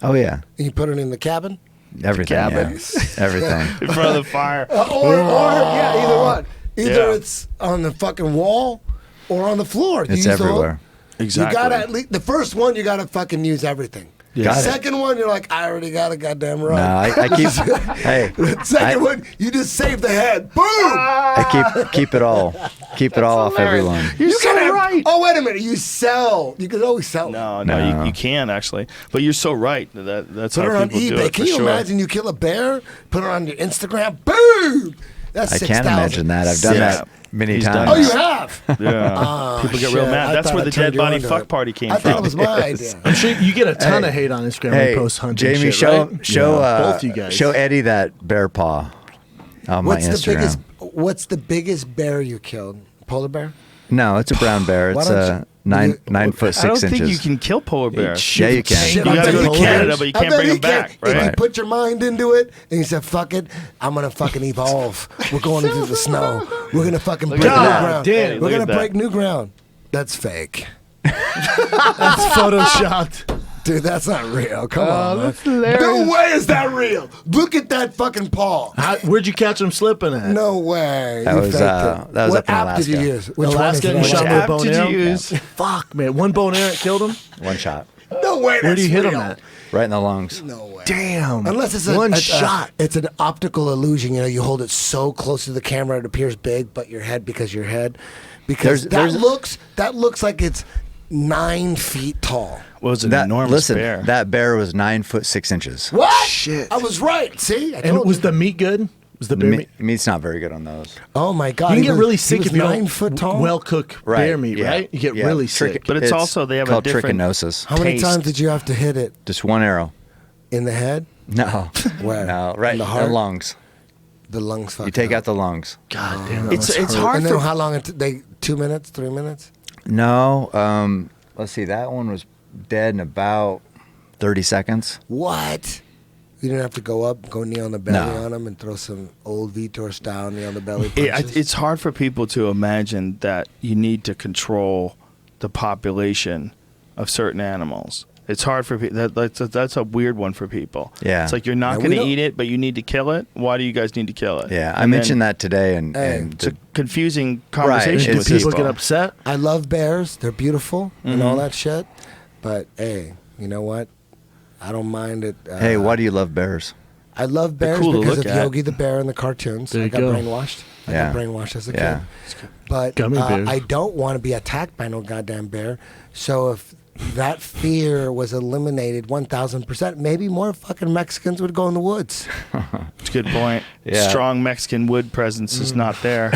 Oh yeah, And you put it in the cabin? everything. cabin. Yeah. Everything. in front of the fire? Or yeah, either one. Either Yeah. it's on the fucking wall or on the floor. You It's use the whole- everywhere. Exactly. You gotta at least the first one. You gotta fucking use everything. Got The it. second one, you're like, I already got a goddamn rug. No, I keep. Hey, The second one, you just save the head. Boom. I keep it all. Keep it all off everyone. You're so gotta have- right. Oh wait a minute, you sell. You could always sell. No, No. you can actually. But you're so right. That's Put how her on people do eBay. it. Can for you sure. imagine you kill a bear, put her on your Instagram? Boom. That's I 6,000. can't imagine that. I've done Yeah. that many He's times. done Oh, you have. Yeah. People get real shit. mad. I That's thought where I the turned dead you body on to fuck it. party came I from. thought it was my idea. I'm sure you get a ton of hate on Instagram when Hey, you post hunting Jamie, shit, show right? Both you guys. show Eddie that bear paw on What's my the Instagram. biggest? What's the biggest bear you killed? Polar bear? No, it's a brown bear. Why It's don't you- 9 foot 6 I don't inches. think you can kill polar bears. Yeah, you can. Shit, You I gotta bet go to you can. Canada, but you I can't bet bring you them back, can. If you right? put your mind into it and you said, "Fuck it, I'm gonna fucking evolve. We're going into the snow. We're gonna fucking break new that. ground. damn, We're look gonna at that. break new ground." That's fake, That's photoshopped. dude. That's not real. Come on, man. that's hilarious. No way is that real. Look at that fucking paw. Where'd you catch him slipping at? No way. That You was, faked that was what up in app did you Alaska. use? Which Alaska, one you is shot it? with a app bow and did you arrow? use? Fuck, man. One bow and arrow killed him? One shot. No way. Where do you that's hit him real. at? Right in the lungs. No way. Damn. Unless it's one it's shot. it's an optical illusion. You know, you hold it so close to the camera, it appears big, but your head because your head, because There's- that looks like it's 9 feet tall. Well, it was an That, enormous listen, bear. that bear was 9 foot 6 inches. What? Shit. I was right. See, I And told was you. the meat good? Was the bear meat? Meat's not very good on those. Oh my god! You can he get was- really he sick was if you 9 don't foot tall. well cook Right, bear meat, yeah, right? You get yeah. really Trick- sick. But it's also- they have a called different- trichinosis. How many taste. times did you have to hit it Just one arrow. in the head? No. Where? No, right In the in heart? the lungs. The lungs. You take out the lungs. God damn, that It's must hurt. hard And then for how long? They 2 minutes, 3 minutes. No. Let's see. That one was dead in about 30 seconds. What? You didn't have to go knee on the belly No. on him and throw some old Vitor style knee on the belly It, punches? it's hard for people to imagine that you need to control the population of certain animals. It's hard for people. That's a weird one for people. Yeah. It's like you're not Yeah, going we to don't- eat it, but you need to kill it. Why do you guys need to kill it? Yeah, I And mentioned then that today, and It's a confusing conversation Right, with Do people people. get upset? I love bears. They're beautiful and all that shit. But hey, you know what? I don't mind it. hey, why do you love bears? I love bears cool to because look of at. Yogi the Bear in the cartoons. There I you got go. brainwashed. I Yeah. got brainwashed as a Yeah. kid. But Gummy bears. I don't want to be attacked by no goddamn bear. So if that fear was eliminated 1,000%, maybe more fucking Mexicans would go in the woods. It's a good point. Yeah. Strong Mexican wood presence is not there.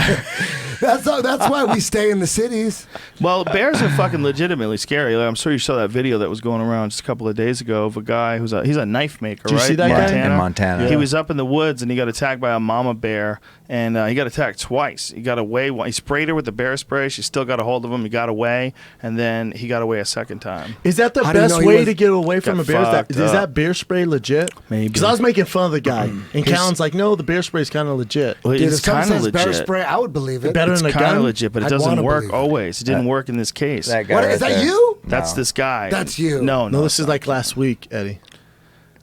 That's why we stay in the cities. Well, bears are fucking legitimately scary. Like, I'm sure you saw that video that was going around just a couple of days ago of a guy he's a knife maker, Did you right? see that guy? Montana. In Montana. He Yeah. was up in the woods and he got attacked by a mama bear, and he got attacked twice. He got away. He sprayed her with the bear spray. She still got a hold of him. He got away, and then he got away a second time. Is that the I didn't best know he way was- to get away from a Got bear? fucked Is up. that bear spray legit? Maybe. Because I was making fun of the guy, and Callan's like, "No, the bear spray is kind of legit." Well, Dude, it's if someone kind of says bear legit. spray, I would believe it. Better It's than a kind of gun? legit, but it I'd doesn't wanna work believe it. always. It didn't work in this case. That guy What, right is that there. you? That's No. this guy. That's you. No, No, this it's is not. like last week, Eddie.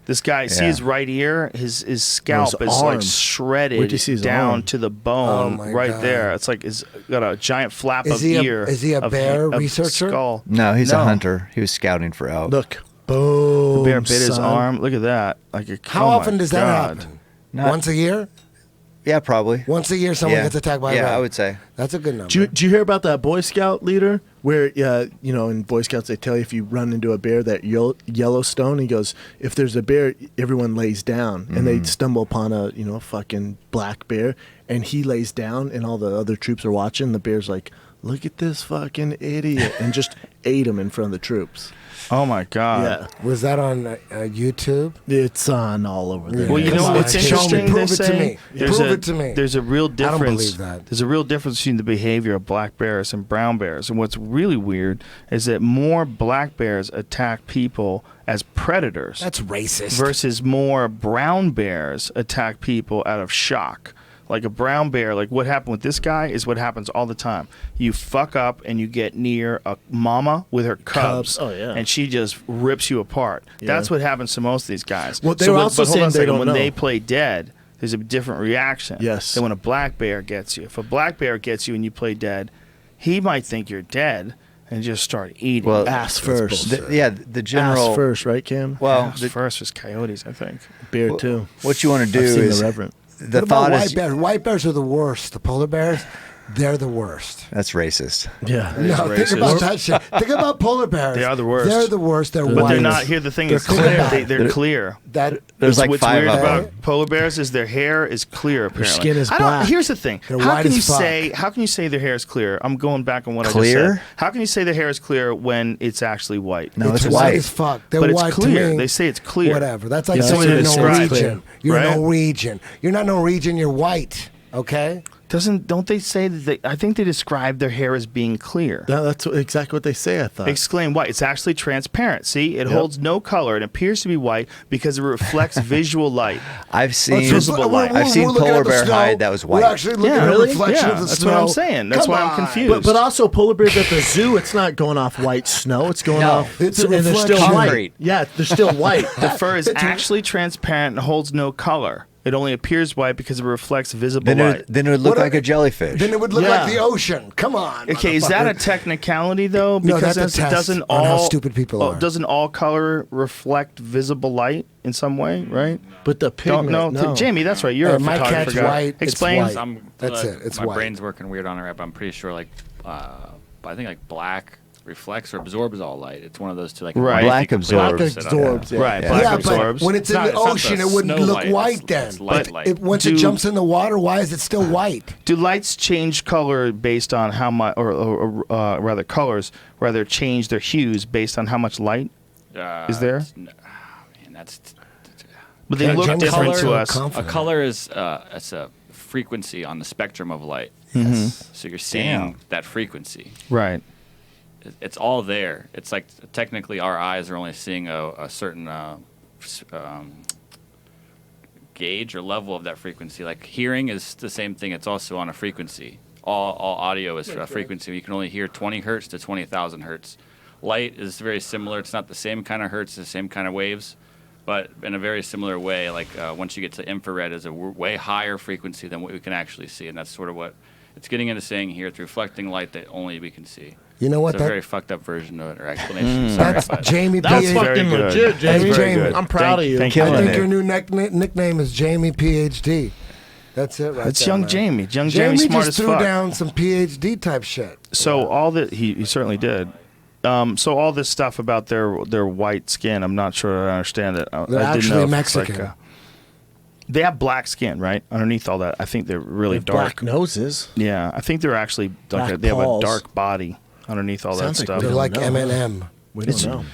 This guy, see Yeah. his right ear, his scalp his is like arm. shredded Where'd you see his down arm? to the Oh bone my right God. there. It's like he's got a giant flap Is of he a- ear. is he a of bear of researcher? Skull. No, he's No. a hunter. He was scouting for elk. Look, boom. The bear bit his son. arm. Look at that. How oh my often does that God. happen? Not- Once a year? Yeah, probably. Once a year, someone Yeah. gets attacked by a Yeah, bear. I would say. That's a good number. Did you hear about that Boy Scout leader where, in Boy Scouts, they tell you if you run into a bear that Yellowstone, he goes, if there's a bear, everyone lays down. And they stumble upon a fucking black bear, and he lays down, and all the other troops are watching. The bear's like, look at this fucking idiot, and just ate him in front of the troops. Oh my God. Yeah. Was that on YouTube? It's on all over there. Well, you Come know on, what's show me, interesting? prove they it to say? me. There's Prove a, it to me. There's a real I don't difference. believe that. There's a real difference between the behavior of black bears and brown bears. And what's really weird is that more black bears attack people as predators That's racist. versus more brown bears attack people out of shock. Like a brown bear, like what happened with this guy is what happens all the time. You fuck up and you get near a mama with her cubs, Oh, yeah. and she just rips you apart. That's what happens to most of these guys. Well, they were also but hold saying on a they second, don't when know. they play dead, there's a different reaction Yes. than when a black bear gets you. If a black bear gets you and you play dead, he might think you're dead and just start eating. Well, Ass first. The general. Ass first, right, Cam? Well, Ass first was coyotes, I think. Bear, too. what you want to do I've seen is the Reverend. the what about thought white is bears? White bears are the worst. The polar bears, they're the worst. that's racist. Yeah. No, think racist. about that shit. Think about polar bears. They are the worst. They're the worst. They're But white. they're not. Here, the thing is, They're clear. they're clear. That There's like what's 5 weird of them. about polar bears is their hair is clear. Apparently, skin is I don't- black. Here's the thing: They're how white can as you fuck. say their hair is clear? I'm going back on what I Clear? just said. How can you say their hair is clear when it's actually white? No, it's it's white white. as fuck. They're But it's white clear. to me. They say it's clear. Whatever. That's like Yeah, saying that's you're what it says. Norwegian. You're Right? Norwegian. You're not Norwegian. You're white. Okay. Don't they say that? I think they describe their hair as being clear. That's exactly what they say, I thought. Explain why. It's actually transparent. See, it holds no color. It appears to be white because it reflects visual light. I've seen Visible light. I've seen looking polar at the bear snow. hide that was white. We're actually looking Yeah, at really? a reflection Yeah, of the that's snow. what I'm saying. That's Come why I'm on. confused. But also, polar bears at the zoo, it's not going off white snow. It's going No. off. It's a and they're still reflection. white. Concrete. Yeah, they're still white. The fur is actually transparent and holds no color. It only appears white because it reflects visible then light. it would look What like a jellyfish. Then it would look Yeah. like the ocean. Come on. Okay, is that a motherfucker. technicality though? No, Because that's a test doesn't on all how stupid people are. Doesn't all color reflect visible light in some way? Right? But the pigment, Don't know, no. Jamie. That's right. You're a my photographer cat's guy. white, it's Explain. white. That's it. It's my white. brain's working weird on it, but I'm pretty sure I think black reflects or absorbs all light. It's one of those two. Like Right. Black absorbs. Black absorbs, yeah. Right. Yeah. Black Yeah, absorbs. but when it's in It's the not the ocean, it wouldn't snow look light, white it's- then. it's light But light. once it Do- jumps in the water, why is it still white? Do lights change color based on how much, or rather, colors rather change their hues based on how much light is there? Man, that's But they Yeah, look Jamie's different so to us. confident. a color is it's a frequency on the spectrum of light. Mm-hmm. So you're seeing that frequency. Right. It's all there. It's like technically our eyes are only seeing a certain gauge or level of that frequency. Like hearing is the same thing. It's also on a frequency. All audio is a frequency. You can only hear 20 hertz to 20,000 hertz. light is very similar. It's not the same kind of hertz, the same kind of waves, but in a very similar way. Like once you get to infrared, is a way higher frequency than what we can actually see, and that's sort of what it's getting into saying here. It's reflecting light that only we can see. You know what? It's a very fucked up version of it, or explanation. Sorry, That's but Jamie. That's PhD. fucking good. legit, Jamie. That's very good. I'm proud of you. Thank I you. think it. your new nickname is Jamie PhD. That's it, right It's there, young man. Jamie. Young Jamie Jamie, smart just as threw fuck. down some PhD type shit. So all that he certainly did. So all this stuff about their white skin, I'm not sure I understand it. They're I didn't actually know if it's Mexican. they have black skin, right? Underneath all that, I think they're really With dark. black noses. Yeah, I think they're actually Black they have a paws. dark body underneath all Sounds that like stuff. They're don't like know. Eminem. We It's- don't know.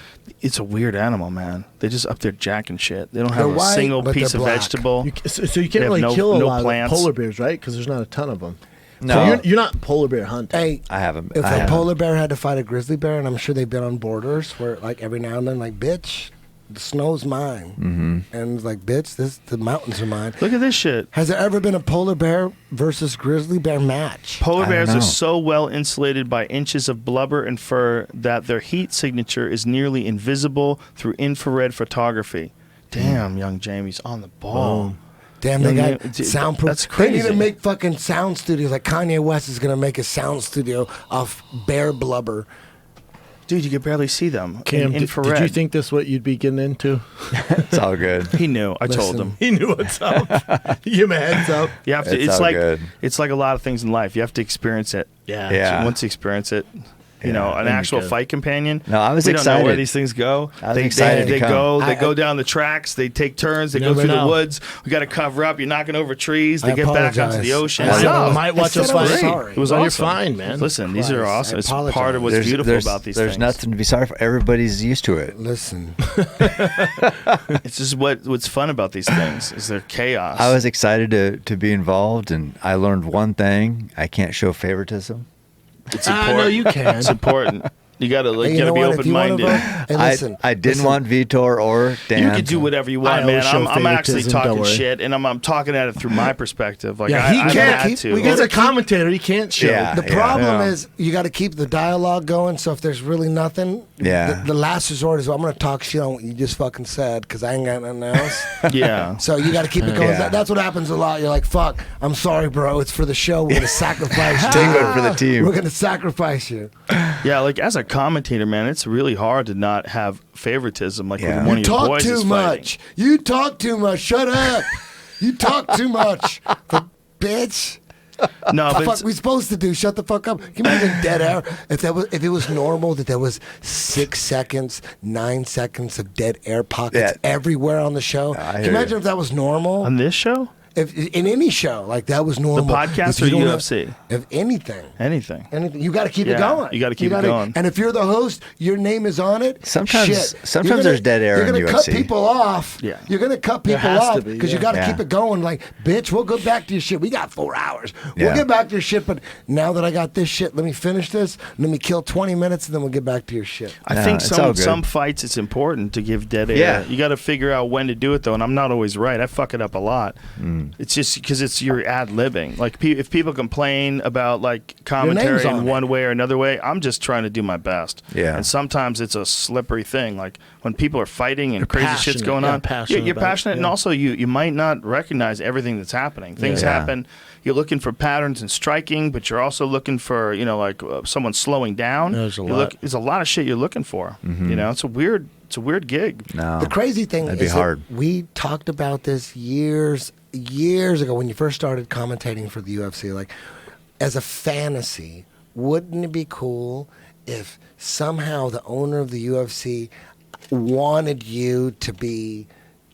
It's a weird animal, man. They just up there jacking shit. They don't They're have a white, single but piece they're of black. vegetable. So you They can't have really no- kill a no lot plants. of polar bears, right? Because there's not a ton of them. No. So you're not polar bear hunting. Hey, I haven't. if I a haven't. polar bear had to fight a grizzly bear, and I'm sure they've been on borders where, like, every now and then, like, bitch, the snow's mine, and it's like, bitch, the mountains are mine. Look at this shit. Has there ever been a polar bear versus grizzly bear match? Polar I bears don't are know. so well insulated by inches of blubber and fur that their heat signature is nearly invisible through infrared photography. Damn, young Jamie's on the ball. Damn, they Young got man, dude, soundproof. that's They need to crazy. make fucking sound studios. Like Kanye West is gonna make a sound studio off bear blubber. Dude, you could barely see them. Cam, in did infrared. you think this what you'd be getting into? It's all good. He knew? I told Listen. him. He knew what's up. Give him a heads up. You have to. It's It's all like good. it's like a lot of things in life. You have to experience it. Yeah. Yeah. Once you experience it, you know, an then you actual go. fight companion. No, I was we don't know where excited. these things go. I was they excited to they come. go. They I- go down the tracks. They take turns. They go Never through know. the woods. We got to cover up. You're knocking over trees. They I get back onto apologize. the ocean. I No, might watch I us said I was fight. sorry. It was No, you're awesome. fine, man. Listen, these are Christ, awesome. I It's part of apologize. what's beautiful about these there's things. nothing to be sorry for. Everybody's used to it. Listen, It's just what's fun about these things is their chaos. I was excited to be involved, and I learned one thing: I can't show favoritism. It's I important. know you can. It's important. You gotta Hey, you gotta know be what? If open you wanna minded. vote- Hey, listen, I didn't listen. want Vitor or Dan. You can do whatever you want, I man. always show I'm actually favoritism, talking don't worry. shit, and I'm talking at it through my perspective. Like Yeah, he I can't had keep- to. we He's gotta a commentator. He can't show. Yeah. the problem Yeah. is you got to keep the dialogue going. So if there's really nothing, Yeah. the last resort is I'm going to talk shit on what you just fucking said because I ain't got nothing else. Yeah. So you got to keep it going. Yeah. That's what happens a lot. You're like, fuck, I'm sorry, bro. It's for the show. We're going to sacrifice you. Take one for the team. We're going to sacrifice you. Yeah, like as a commentator, man, it's really hard to not have favoritism. Like Yeah. when one You of your talk boys too is much. You talk too much. Shut up. You talk too much. Bitch. fighting. No, but Fuck, it's, we supposed to do? Shut the fuck up. Can you imagine dead air? If it was normal that there was 6 seconds, 9 seconds of dead air pockets Yeah. everywhere on the show. I Can you hear imagine you. if that was normal? on this show, If in any show like that was normal. podcast If or you don't UFC? If anything. anything. Anything. You got to keep Yeah, it going. you gotta keep it going. And if you're the host, your name is on it. Sometimes- shit. sometimes You're there's dead air You're in gonna cut UFC. people off. Yeah. You're gonna cut There people has to off be, because you yeah. got to Yeah. keep it going. Like, bitch, we'll go back to your shit. We got 4 hours. We'll Yeah. get back to your shit. But now that I got this shit, let me finish this. Let me kill 20 minutes, and then we'll get back to your shit. I No, think it's all good. some fights it's important to give dead air. Yeah. You got to figure out when to do it though, and I'm not always right. I fuck it up a lot. It's just because it's your ad libbing. Like if people complain about like commentary in on it. one way or another way, I'm just trying to do my best. Yeah. And sometimes it's a slippery thing. Like when people are fighting and crazy shit's passionate. going Yeah, on, passionate you're about it. passionate, and Yeah. also you might not recognize everything that's happening. Things Yeah. happen. You're looking for patterns and striking, but you're also looking for like someone slowing down. There's a You lot. There's a lot of shit you're looking for. It's a weird gig. No. The crazy thing That'd is be hard. that we talked about this years ago when you first started commentating for the UFC. Like, as a fantasy, wouldn't it be cool if somehow the owner of the UFC wanted you to be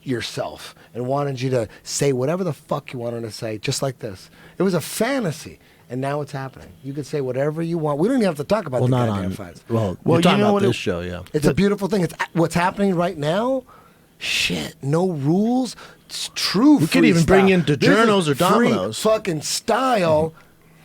yourself and wanted you to say whatever the fuck you wanted to say, just like this? It was a fantasy. And now it's happening. You can say whatever you want. We don't even have to talk about Well, the not goddamn on. fights. Well, Well, you're talking you know about what this it- show, yeah. It's a beautiful thing. It's what's happening right now. Shit, no rules. It's true. We could even bring in freestyle. DiGiorno's This is or Domino's. free fucking style.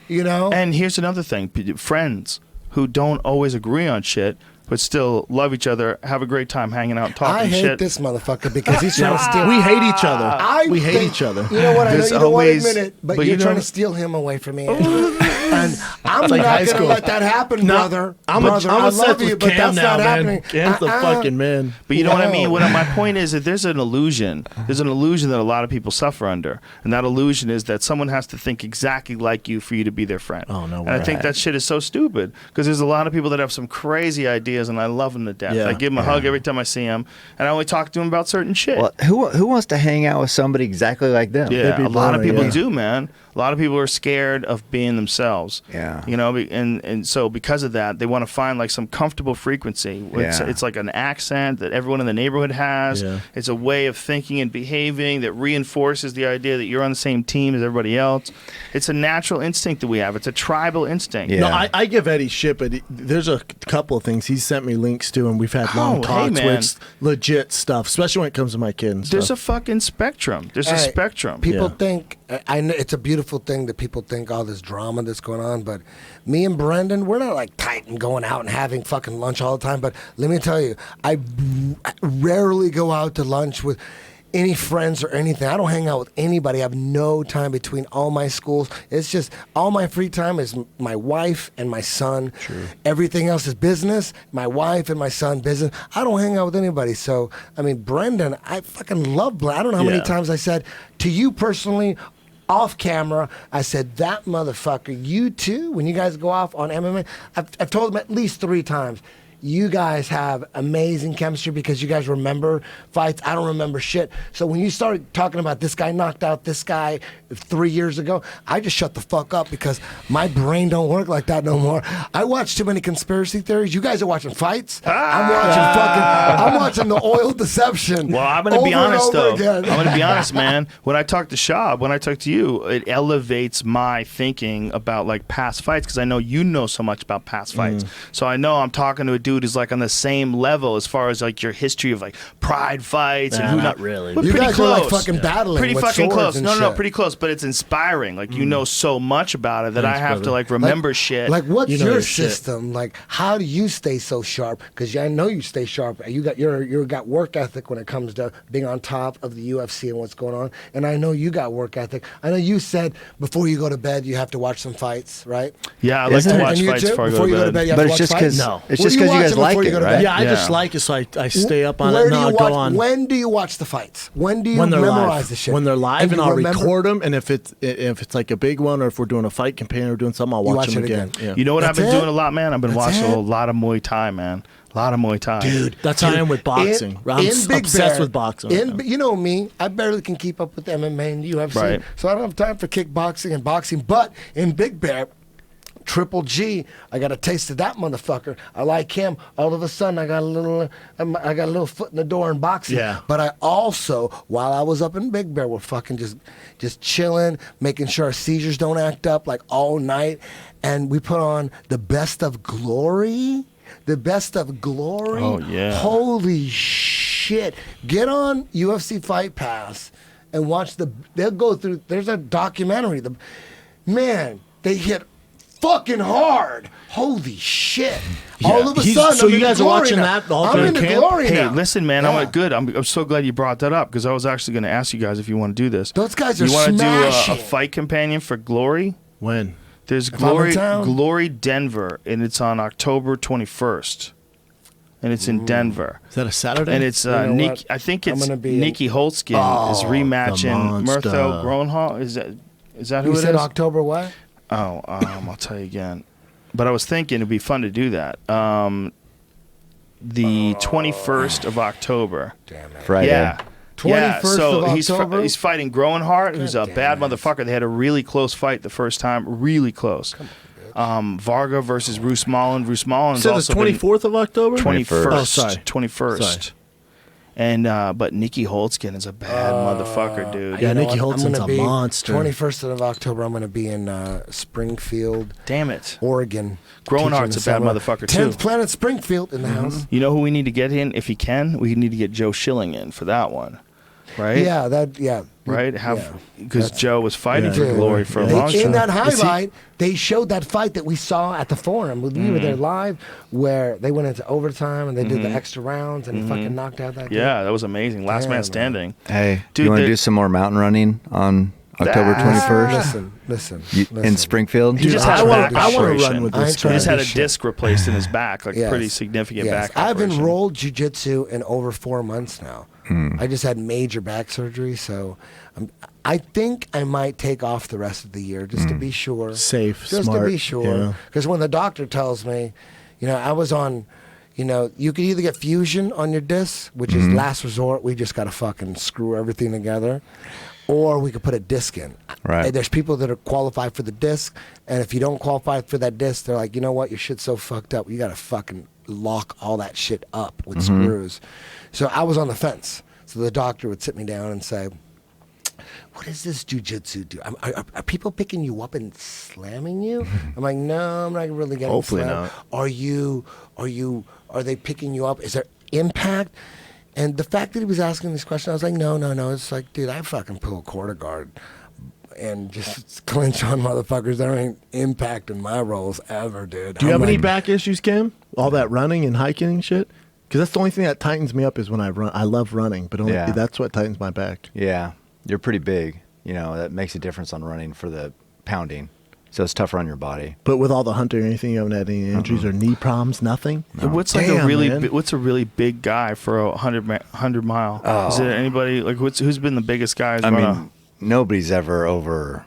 You know. And here's another thing: friends who don't always agree on shit but still love each other, have a great time hanging out, talking I hate shit. this motherfucker because he's trying to steal. We hate each other. We hate think- each other. You know what? I know There's you don't want to always- admit it, but but you're you trying know- to steal him away from me. And I'm like not high going to school. let that happen, No, brother. I'm brother, I obsessed love with you, but Cam that's now, not man. happening. Cam's the fucking man. But you know what I No. mean? My point is that there's an illusion. There's an illusion that a lot of people suffer under. And that illusion is that someone has to think exactly like you for you to be their friend. Oh, no And I way. think that shit is so stupid because there's a lot of people that have some crazy ideas and I love them to death. Yeah. I give them a hug every time I see them and I only talk to them about certain shit. Well, who wants to hang out with somebody exactly like them? Yeah, be a lot of boring, people yeah. do, man. A lot of people are scared of being themselves. Yeah. You know, and so because of that, they want to find like some comfortable frequency. Yeah. It's like an accent that everyone in the neighborhood has. Yeah. It's a way of thinking and behaving that reinforces the idea that you're on the same team as everybody else. It's a natural instinct that we have. It's a tribal instinct. Yeah. No, I give Eddie shit, but there's a couple of things he's sent me links to, and we've had long Oh, hey, talks man. where it's legit stuff, especially when it comes to my kid and There's a stuff. fucking spectrum. There's a Hey, spectrum. People Yeah. think I know it's a beautiful thing that people think all this drama that's going on, but me and Brendan, we're not like tight and going out and having fucking lunch all the time. But let me tell you, I rarely go out to lunch with any friends or anything. I don't hang out with anybody. I have no time between all my schools. It's just all my free time is my wife and my son. True. Everything else is business. My wife and my son, business. I don't hang out with anybody. So, I mean, Brendan, I fucking love Brendan. I don't know how many Yeah. times I said to you personally, off camera, I said, that motherfucker, you too, when you guys go off on MMA, I've told him at least 3 times, you guys have amazing chemistry because you guys remember fights. I don't remember shit. So when you started talking about this guy knocked out this guy 3 years ago, I just shut the fuck up because my brain don't work like that no more. I watch too many conspiracy theories. You guys are watching fights. I'm watching the oil deception. Well, I'm going to be over and honest, over though. again. I'm going to be honest, man. When I talk to Schaub, when I talk to you, it elevates my thinking about like past fights because I know you know so much about past fights. So I know I'm talking to a dude who's like on the same level as far as like your history of like pride fights and Nah, who not really. But You pretty guys close. are like fucking battling Pretty with fucking swords close. and No, shit. pretty close. But it's inspiring. Like you know so much about it that I Thanks, have to brother. like remember shit. Like, what's You know your your shit. system? Like, how do you stay so sharp? Because I know you stay sharp. You got work ethic when it comes to being on top of the UFC and what's going on. And I know you got work ethic. I know you said before you go to bed you have to watch some fights, right? yeah, I like Isn't to it? watch And you fights too? before I Before you go to bed. you have But to it's watch just fights? because No. it's What just do you because you watch guys like before you it, go to right? bed? Yeah, I Yeah. just like it, so I stay up on Where it. do No, you I'll watch? go on When do you watch the fights? When do you when they're memorize live. the shit? When they're live, and you I'll remember- record them. And if it's like a big one, or if we're doing a fight companion or doing something, I'll watch watch them it again. again. Yeah. You know what That's I've been it? doing a lot, man? I've been That's watching it? a lot of Muay Thai, man. A lot of Muay Thai. Dude, That's how I am with boxing. I'm Big obsessed Bear, with boxing right now. You know me, I barely can keep up with MMA and UFC, Right. so I don't have time for kickboxing and boxing. But in Big Bear, Triple G, I got a taste of that motherfucker. I like him. All of a sudden, I got a little foot in the door in boxing. Yeah. But I also, while I was up in Big Bear, we're fucking just chilling, making sure our seizures don't act up like all night, and we put on the Best of Glory. The Best of Glory. Oh, yeah. Holy shit. Get on UFC Fight Pass and watch they'll go through, there's a documentary. Man, they hit fucking hard. Holy shit. All of a sudden, So I'm you in guys are glory watching now. that all I'm during in the camp? glory Hey, now. listen, man. Yeah. I'm so glad you brought that up because I was actually going to ask you guys if you want to do this. Those guys are You want to do smashing. a fight companion for Glory? When? There's I'm in town? Glory Denver, and it's on October 21st, and it's in Denver. Is that a Saturday? And it's know Nikki. what? I think I'm it's gonna be in- Nikki Holtzkin is rematching monster. Murtho Groenhal. Is that who You it said is? October what? Oh, I'll tell you again. But I was thinking it'd be fun to do that. The 21st of October. Damn it. Friday. Yeah. 21st so of he's October? he's fighting Groenhart, who's a damn bad it. motherfucker. They had a really close fight the first time, really close. Varga versus Roose Mullen. Roose Mullen's So the also been 24th of October? 21st. Oh, sorry. 21st. Sorry. And but Nikki Holtzkin is a bad motherfucker, dude. Yeah, You know Nikki what? I'm Holtzkin's gonna a be- monster. 21st of October, I'm going to be in Springfield, Damn it. Oregon. Groenhart's teaching a bad summer. motherfucker, 10th too. Planet Springfield in the house. You know who we need to get in? If he can, we need to get Joe Schilling in for that one. right? Yeah. Right? Because That's- Joe was fighting for Dude. glory for a They- long time. in that highlight, they showed that fight that we saw at the forum. We were there live, where they went into overtime and they did the extra rounds and he fucking knocked out that. Yeah, that was amazing. Last Damn, man man. standing. Hey, Dude, you want to the- do some more mountain running on October Ah. 21st Listen. in Springfield? He just I had a want back to operation. run with I this ain't trying He guy. just had a Shit. disc replaced in his back, like Yes. pretty significant Yes. back I've operation. enrolled jujitsu in over 4 months now. I just had major back surgery, so I think I might take off the rest of the year just to be sure. Safe, just smart, to be sure. yeah. Because when the doctor tells me, I was on, you could either get fusion on your disc, which is last resort. We just got to fucking screw everything together. Or we could put a disc in. Right. There's people that are qualified for the disc, and if you don't qualify for that disc, they're like, you know what, your shit's so fucked up. You got to fucking lock all that shit up with screws. So I was on the fence. So the doctor would sit me down and say, what does this jujitsu do? Are people picking you up and slamming you? I'm like, no, I'm not really getting Hopefully slammed. not. Are they picking you up? Is there impact? And the fact that he was asking this question, I was like, no. It's like, dude, I fucking pull quarter guard and just clinch on motherfuckers. There ain't impact in my rolls ever, dude. Do you I'm have any like, back issues, Cam? All that running and hiking and shit? Because that's the only thing that tightens me up is when I run. I love running, but only that's what tightens my back. Yeah, you're pretty big. That makes a difference on running for the pounding. So it's tougher on your body. But with all the hunting or anything, you haven't had any injuries or knee problems? Nothing? What's Damn, man. what's a really big guy for a 100 mile? Is there anybody like who's been the biggest guy? I mean, nobody's ever over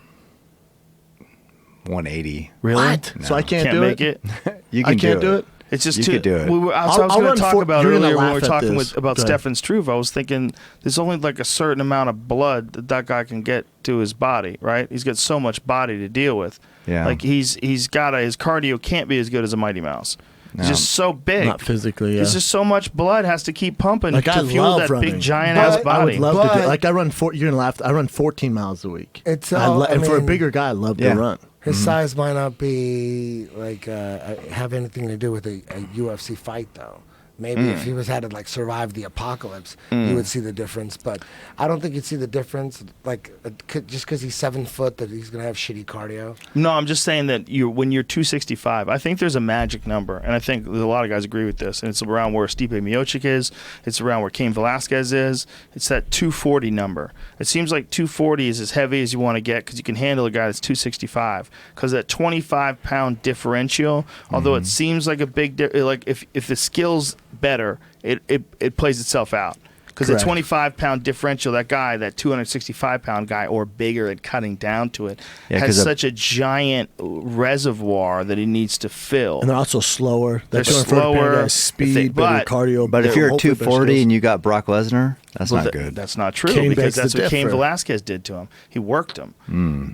180. really? What? So I can't do make it? it. You I can can't do it? It's just You too. could do it. I was I'll going run to talk about you're gonna earlier when we laugh were at talking this. about Go ahead. Stefan's Struve. I was thinking there's only like a certain amount of blood that guy can get to his body, right? He's got so much body to deal with. Yeah. Like his cardio can't be as good as a Mighty Mouse. He's No. just so big. Not physically, yeah. There's just so much blood has to keep pumping Like, to I fuel love that running. big giant ass But- body. I would love to do But- like I run you're gonna laugh. I run 14 miles a week. It's I all- I and for a mean- bigger guy, I love Yeah. to run. His size might not be like have anything to do with a UFC fight, though. Maybe if he had to like survive the apocalypse, you would see the difference. But I don't think you'd see the difference. Like just because he's 7 foot, that he's gonna have shitty cardio. No, I'm just saying that when you're 265, I think there's a magic number, and I think a lot of guys agree with this. And it's around where Stipe Miocic is. It's around where Cain Velasquez is. It's that 240 number. It seems like 240 is as heavy as you want to get because you can handle a guy that's 265. Because that 25-pound differential, although it seems like a big, like if the skills better, it plays itself out. Because the Correct. 25-pound differential, that guy, that 265-pound guy or bigger at cutting down to it, Yeah, has 'cause such a giant reservoir that he needs to fill. And they're also slower. They're 240 pound slower. guys, speed, But- better cardio. But if better- you're hopefully better 240 skills. and you got Brock Lesnar, that's Well, not good. That's not true Cain because begs that's to what Cain differ. Velasquez did to him. He worked him.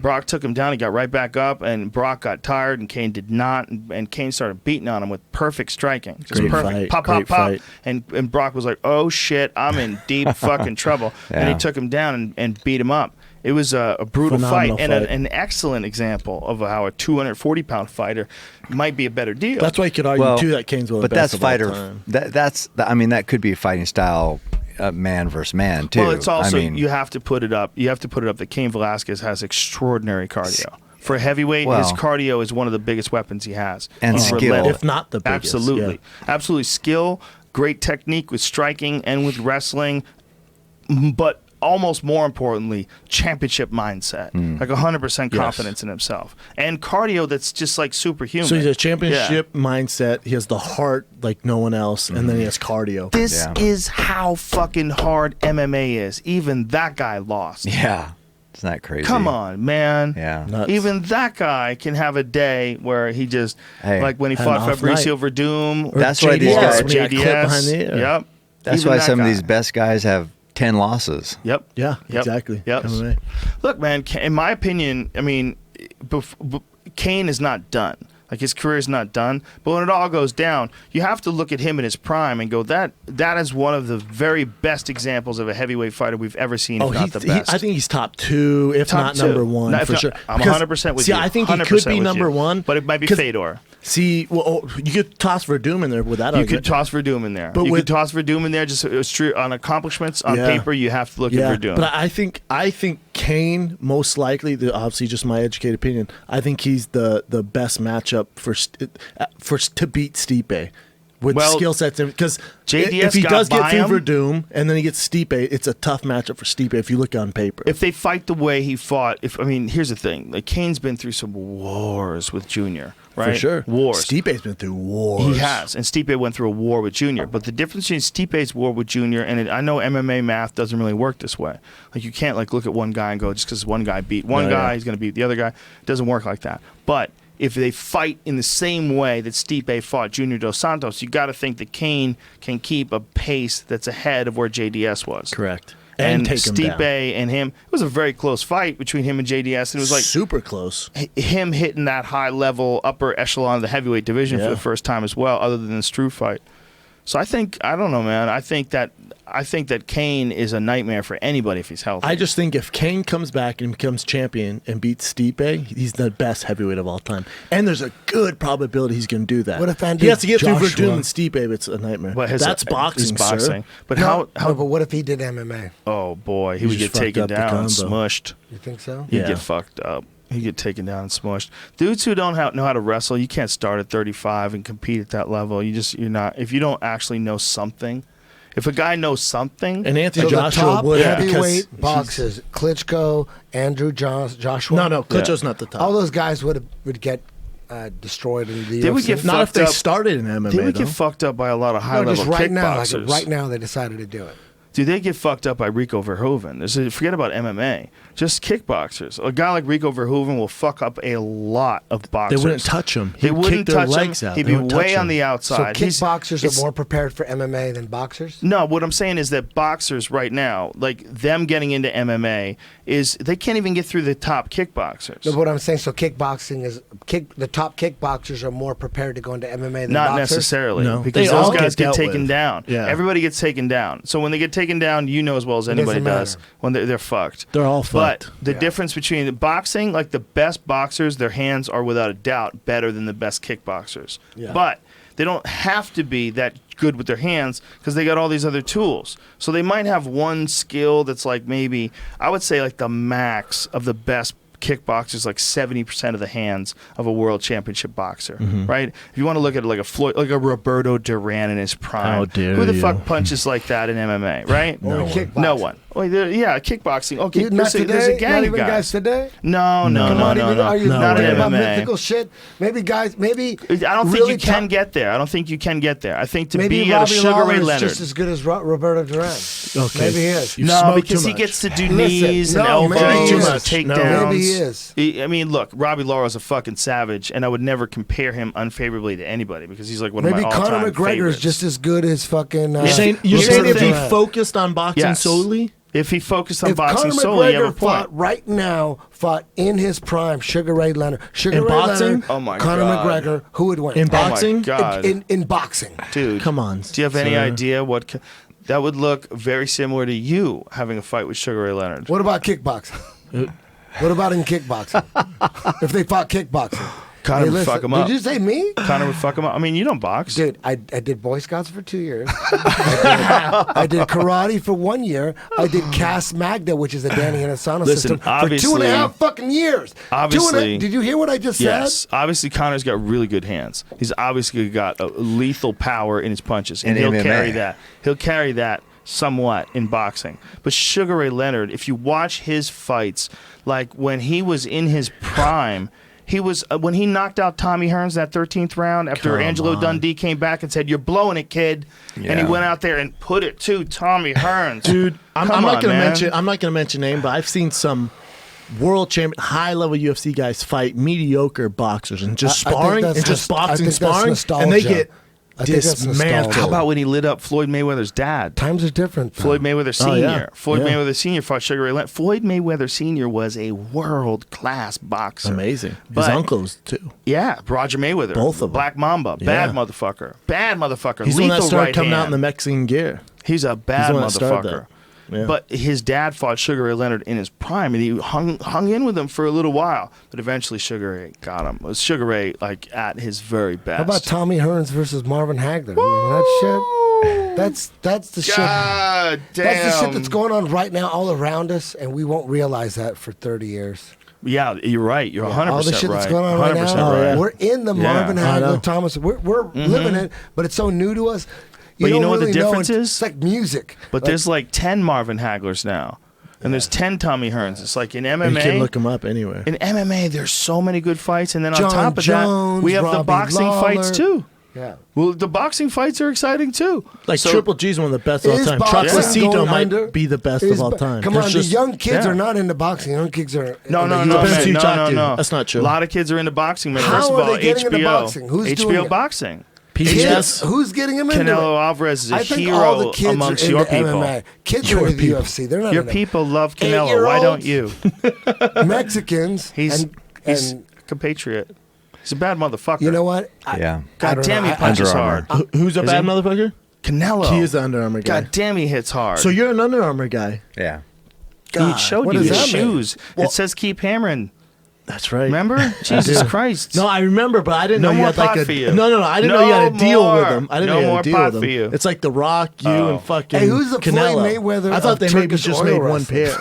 Brock took him down. He got right back up, and Brock got tired, and Cain did not. And Cain started beating on him with perfect striking, just Great perfect, fight, pop, great pop, pop. fight. And Brock was like, "Oh shit, I'm in deep fucking trouble." And he Yeah. took him down and beat him up. It was a brutal Phenomenal fight and fight. an excellent example of how a 240-pound fighter might be a better deal. That's why you could argue Well, too that Kane's one of the but best that's of all fighter. time. That could be a fighting style, man versus man too. Well, it's also I mean, you have to put it up. You have to put it up that Cain Velasquez has extraordinary cardio. For a heavyweight, Well- his cardio is one of the biggest weapons he has. And He's skill. relentless. If not the biggest. Absolutely. yeah. Absolutely. Skill, great technique with striking and with wrestling, but almost more importantly, championship mindset. Like 100% Yes. confidence in himself. And cardio that's just like superhuman. So he's a championship Yeah. mindset. He has the heart like no one else, and then he has cardio. This Yeah. is how fucking hard MMA is. Even that guy lost. yeah, isn't that crazy? Come on, man. Yeah. Nuts. Even that guy can have a day where he just, Hey, like when he had an fought off Fabricio night. Verdum. Or That's why these JDS, guys- when he got clipped behind the ear. Yep. That's Even why that some of guy. these best guys have 10 losses. Yep. Yeah, Yep. exactly. Yep. MMA. Look, man. In my opinion, I mean, Kane is not done. Like his career is not done. But when it all goes down, you have to look at him in his prime and go, that is one of the very best examples of a heavyweight fighter we've ever seen, if not the best. I think he's top 2, if Top not two. number 1 No, if for not- sure. I'm Because, 100% with see, you. I think he could 100% be with number you. 1, But it might be 'cause- Fedor. See, well, you could toss Verdum in there with that. You argument. could toss Verdum in there. But you with- could toss Verdum in there. Just it's true on accomplishments on Yeah. paper. You have to look at Verdum. But I think Kane most likely. Obviously, just my educated opinion. I think he's the best matchup to beat Stipe. With Well, skill sets, because JDS if he got does get by through him- Verdum and then he gets Stipe, it's a tough matchup for Stipe if you look on paper. if they fight the way he fought, here's the thing: like Kane's been through some wars with Junior, right? For sure, wars. Stipe's been through wars. He has, and Stipe went through a war with Junior. But the difference between Stipe's war with Junior and I know MMA math doesn't really work this way. Like you can't like look at one guy and go just because one guy beat one guy, he's going to beat the other guy. It doesn't work like that. But if they fight in the same way that Stipe fought Junior Dos Santos, you got to think that Kane can keep a pace that's ahead of where JDS was. Correct. And take him Stipe down. and him, it was a very close fight between him and JDS. And it was like super close. Him hitting that high level upper echelon of the heavyweight division for Yeah. the first time as well, other than the Struve fight. So I don't know, man. I think that Kane is a nightmare for anybody if he's healthy. I just think if Kane comes back and becomes champion and beats Stipe, he's the best heavyweight of all time. And there's a good probability he's going to do that. What if Andy he has to get Joshua- through Verdum and Stipe? It's a nightmare. But That's boxing, it's boxing. sir. But No, how? but what if he did MMA? Oh boy, he You would just get fucked taken up the down and combo. smushed. You think so? He'd Yeah. get fucked up. He'd get taken down and smushed. Dudes who don't know how to wrestle, you can't start at 35 and compete at that level. You're not. If you don't actually know something, if a guy knows something, And Anthony So the Joshua top would because heavyweight he's- boxers, Klitschko, Andrew Joshua. No, Klitschko's not the top. All those guys would get destroyed in the They would UFC. get Not if fucked they up. started in MMA. they would though. get fucked up by a lot of high No, level just right now, like kickboxers. right now, they decided to do it. Dude, they get fucked up by Rico Verhoeven. Forget about MMA. Just kickboxers. A guy like Rico Verhoeven will fuck up a lot of They boxers. wouldn't touch him. They He'd wouldn't kick their touch legs him. out. He'd They be wouldn't touch way on him. the So outside. kickboxers It's- are more prepared for MMA than boxers. No, what I'm saying is that boxers right now, like them getting into MMA, is they can't even get through the top kickboxers. No, but what I'm saying, so kickboxing is the top kickboxers are more prepared to go into MMA than Not boxers? necessarily, No. because They all those get guys get dealt taken with. down. Yeah. Everybody gets taken down. So when they get taken down, you know as well as anybody doesn't does matter. when they're fucked. They're all But fucked. the difference between the boxing, like the best boxers, their hands are without a doubt better than the best kickboxers. Yeah. But they don't have to be that good with their hands because they got all these other tools. So they might have one skill that's like maybe, I would say like the max of the best kickboxers, like 70% of the hands of a world championship boxer, right? If you want to look at it like a Floyd, like a Roberto Duran in his prime, How dare who the you. fuck punches like that in MMA, right? Or in kickboxing. No one. Well, yeah, kickboxing. Okay, Not there's today. a gang Not of even guys today. No. Come on, even, are you Not thinking in about MMA. mythical shit? Maybe guys. Maybe I don't think really you can top- get there. I don't think you can get there. I think to Maybe be at a Robbie Sugar Lawler Ray is Leonard. just as good as Roberto Duran. Okay. Maybe he is. You No, smoke because too he much. gets to do Listen, knees and no, maybe elbows he and is. takedowns. Maybe he is. I mean, look, Robbie Lawler is a fucking savage, and I would never compare him unfavorably to anybody because he's like one Maybe of my all-time Conor McGregor favorites. is just as good as fucking. You're saying, Well, if here's the he thing. focused on boxing Yes. solely? If he focused on If boxing Conor solely, you have a McGregor fought point. right now, fought in his prime, Sugar Ray Leonard, Sugar In Ray boxing? Leonard, Oh my Conor God. McGregor, who would win? In Oh my boxing? God. In boxing. Dude, Come on, Do you have any sir. idea what that would look very similar to you having a fight with Sugar Ray Leonard? What about kickboxing? What about in kickboxing? If they fought kickboxing. Conor would listen, fuck him up. Did you say me? Conor would fuck him up. I mean, you don't box. Dude, I did Boy Scouts for 2 years. I did karate for 1 year. I did Cas Magda, which is a Danny Inosanto Listen, system, for 2.5 fucking years. Obviously. Did you hear what I just Yes, said? obviously Conor's got really good hands. He's obviously got a lethal power in his punches, and In he'll MMA. carry that. He'll carry that somewhat in boxing. But Sugar Ray Leonard, if you watch his fights, like when he was in his prime. He was when he knocked out Tommy Hearns that 13th round after Come Angelo on. Dundee came back and said, "You're blowing it, kid," and he Yeah. went out there and put it to Tommy Hearns. Dude, I'm Come not on, gonna man. mention. I'm not gonna mention name, but I've seen some world champion, high level UFC guys fight mediocre boxers and just I think sparring that's and just I boxing, think that's sparring, and they nostalgia. get I think that's dismantled. nostalgia. How about when he lit up Floyd Mayweather's dad? Times are different. though. Floyd Mayweather Sr. Oh, yeah. Floyd Yeah. Mayweather Sr. fought Sugar Ray Leonard. Floyd Mayweather Sr. was a world-class boxer. Amazing. His But- uncles too. Yeah, Roger Mayweather. Both of them. Black Mamba. Yeah. Bad motherfucker. Bad motherfucker. He's the one that Lethal started right coming out hand. in the Mexican gear. He's a bad the one that started motherfucker. Yeah. But his dad fought Sugar Ray Leonard in his prime, and he hung in with him for a little while. But eventually, Sugar Ray got him. It was Sugar Ray like at his very best. How about Tommy Hearns versus Marvin Hagler? Remember that shit? That's the shit. God damn. That's the shit that's going on right now all around us, and we won't realize that for 30 years. Yeah, you're right. You're 100% right. All the shit that's going on right now. 100% right. We're in the Marvin Hagler, Thomas. We're living it, but it's so new to us. But you don't know what the really difference is? It's like music. But there's like 10 Marvin Haglers now. And there's 10 Tommy Hearns. It's like in MMA. You can look them up anywhere. In MMA, there's so many good fights. And then on John top of Jones, that, we have the Robbie boxing Lawler. fights too. Yeah. Well, the boxing fights are exciting too. Like So- Triple G's one of the best of all Is time. boxing Troclacito going might under? be the best of all time. Come There's on, just- the young kids yeah. are not into boxing. Young kids are. No, in no, the no, Depends man, who you no, talk no, to. no. That's not true. A lot of kids are into boxing, man. How First of are all, they getting into HBO. boxing? Who's HBO doing it? boxing. PBS. Who's getting him into Canelo it? Alvarez is a I think hero all the kids amongst are your into people. MMA. Kids Your are into people. UFC. They're not Your into people love Canelo. Why don't you? Mexicans. He's and a compatriot. He's a bad motherfucker. you know what? Yeah. God damn, he punches Under Armour. hard. Who's a Is bad he? motherfucker? Canelo. He is the Under Armour guy. God damn, he hits hard. So you're an Under Armour guy. Yeah. he showed what you does his that mean? shoes. It says keep hammering. That's right. Remember? Jesus Christ. No, I remember, but I didn't No know you more had like pot a. for you. No, I didn't No know you had a deal more. with him. I didn't No know you more had a deal pot with for him. you. It's like The Rock, you, Oh. and fucking Hey, who's the Floyd Canelo. Mayweather I thought of they maybe Turkish just oil made one wrestling? pair.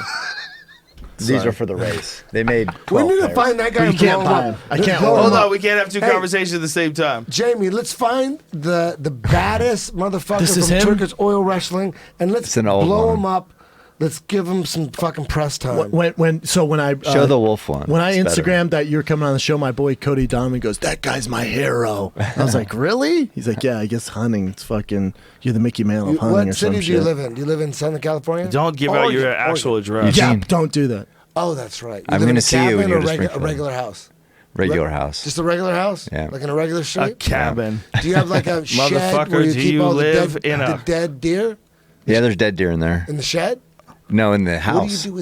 These are for the race. They made We 12 need to pairs. find that guy But you and can't blow him buy up. him. I Let's can't blow order him Hold him. up. on, we can't have two Hey. conversations at the same time. Jamie, let's find the baddest motherfucker This is from him? Turkish oil wrestling, and let's It's an old blow one. him up. Let's give him some fucking press time. When I Show the wolf one. When I It's better. Instagrammed that you were coming on the show, my boy Cody Donovan goes, "That guy's my hero." I was like, "Really?" He's like, "Yeah, I guess hunting. It's fucking you're the Mickey Mantle of hunting What or some city do you shit." live in? Do you live in Southern California? Don't give out your actual address. Yeah, Eugene. don't do that. Oh, that's right. You I'm live in gonna a see you cabin when or you're to a Springfield. regular house? Regular house. Just a regular house? Yeah. Like in a regular A street? cabin. Do you have like a shed Motherfucker, where you do keep you all the live dead, in the a- dead deer Yeah, there's dead deer in there. in the shed? No, in the house. What do you do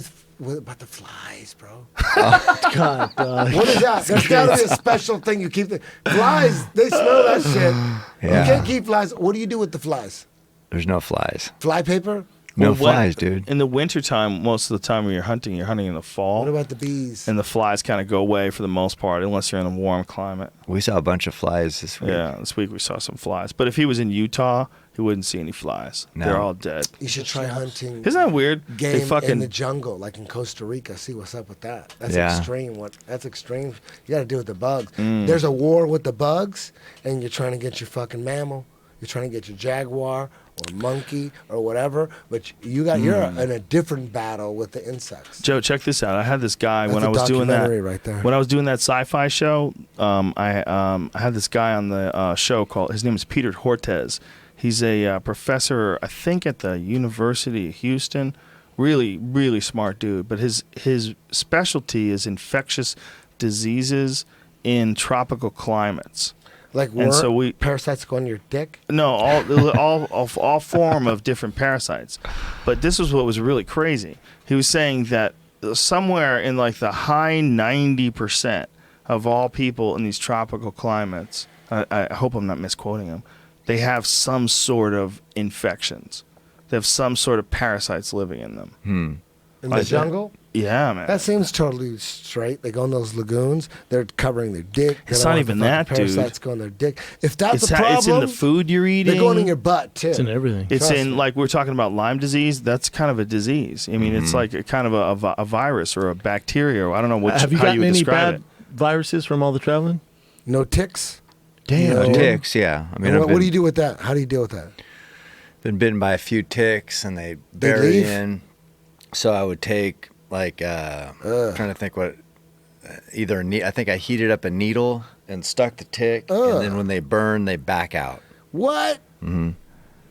with about the flies, bro? God, What is that? There's got to be a special thing you keep. The flies, they smell that shit. Yeah. You can't keep flies. What do you do with the flies? There's no flies. Fly paper? No Well, flies, dude. In the wintertime, most of the time when you're hunting in the fall. What about the bees? And the flies kind of go away for the most part, unless you're in a warm climate. We saw a bunch of flies this week. Yeah, this week we saw some flies. But if he was in Utah, he wouldn't see any flies. No. They're all dead. You should try hunting Isn't that weird? game They fucking in the jungle, like in Costa Rica. See what's up with that. That's Yeah. extreme. That's extreme. You got to do with the bugs. Mm. There's a war with the bugs, and you're trying to get your fucking mammal. You're trying to get your jaguar or monkey or whatever, but you're Mm. in a different battle with the insects. Joe, check this out. I had this guy That's when a I was doing that. documentary right there. When I was doing that sci-fi show, I had this guy on the show called. His name is Peter Hortez. He's a professor, I think, at the University of Houston. Really, really smart dude. But his specialty is infectious diseases in tropical climates. Like And so we- parasites go on your dick. No, all form of different parasites. But this was what was really crazy. He was saying that somewhere in like the high 90% of all people in these tropical climates, I hope I'm not misquoting him, they have some sort of infections. They have some sort of parasites living in them. In the Like that. jungle? Yeah, man. That seems totally straight. They go in those lagoons. They're covering their dick. They It's don't not want even the fucking that, dude. Parasites go in their dick. If that's it's, a problem, it's in the food you're eating. they're going in your butt too. It's in everything. It's Trust in, me. like, we're talking about Lyme disease. That's kind of a disease. I mean, it's like a kind of a virus or a bacteria. Or I don't know Have you how gotten you would any describe bad it. viruses from all the traveling? No ticks. Damn, No. dude. Ticks, yeah. I mean, And I've what do you do with that? How do you deal with that? been bitten by a few ticks, and they bury leave? in. So I would take like trying to think what either I think I heated up a needle and stuck the tick, and then when they burn, they back out. What?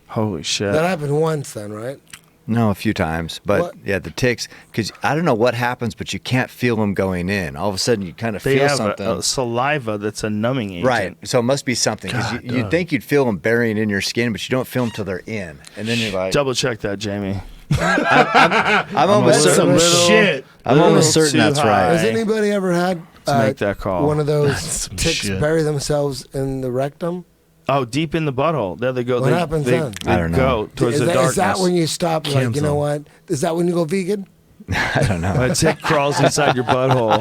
Holy shit. That happened once, then, right? No, a few times, but What? yeah, the ticks. Because I don't know what happens, but you can't feel them going in. All of a sudden, you kind of They feel have something. a saliva that's a numbing agent. Right, so it must be something because God, you'd think you'd feel them burying in your skin, but you don't feel them till they're in, and then you're like, Double check that, Jamie. I'm almost Some certain. shit. I'm almost little certain that's too high. right. Has anybody ever had Let's make that call. one of That's those some ticks shit. bury themselves in the rectum? Oh, deep in the butthole. There they go. What happens then? They I don't know. go towards the darkness. Is that when you stop? Like, Cam's you know on. what? Is that when you go vegan? I don't know. A tick crawls inside your butthole,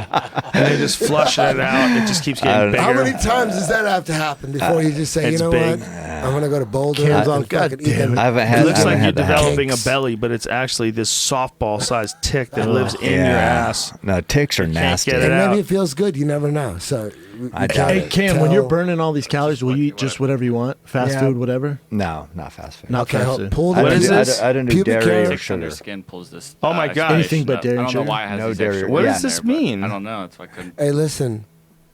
and they just flushing it out. It just keeps getting bigger. How many times does that have to happen before you just say, you it's know big. what? I'm gonna go to Boulder Cam's and on. God fucking eat damn them. it. I haven't It had. looks I like haven't you're had that happen. developing a Ticks. belly, but it's actually this softball-sized tick that lives in Yeah. your ass. No, ticks are can't nasty. get And it maybe out. it feels good. You never know. So I doubt Hey, it. Cam, when you're burning all these calories, will you eat What? just whatever you want? Fast Yeah. food, whatever? No, not fast food. Not Okay, fast food. pull I the What don't is do- this? I don't do Pubic dairy hair? or Ticks under sugar. skin pulls this. Oh my gosh. Anything but explanation dairy up. and I don't know sugar? why it has No these dairy. extra What words does in this there, but mean? I don't know. It's fucking. Hey, listen.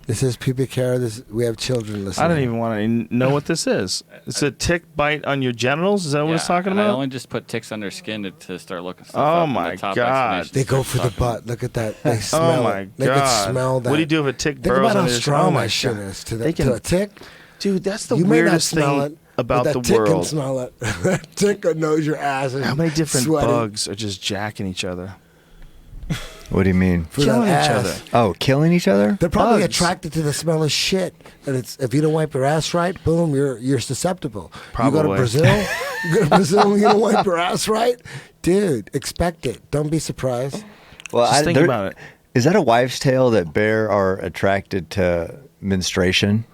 This is pubic hair. We have children listening. I don't even want to know what this is. It's a tick bite on your genitals? Is that what it's talking and I about? only just put ticks under skin to start looking stuff Oh up, and my the top God. explanation They go starts for the talking- butt. Look at that. They smell Oh my it. They god! can smell that. What do you do if a tick Think burrows about how under your strong Oh my that shit god! is to, They can- to a tick. Dude, that's the You may not weirdest smell thing it, about but the that tick can world. smell it. That tick knows your ass. Is How many different sweating. bugs are just jacking each other? What do you mean? For Killing that each ass. other. Oh, killing each other? They're probably Bugs. attracted to the smell of shit. And it's if you don't wipe your ass right, boom, you're susceptible. You go Probably. to Brazil, and you don't wipe your ass right, dude. Expect it. Don't be surprised. Well, Just think about it. Is that a wives' tale that bear are attracted to menstruation?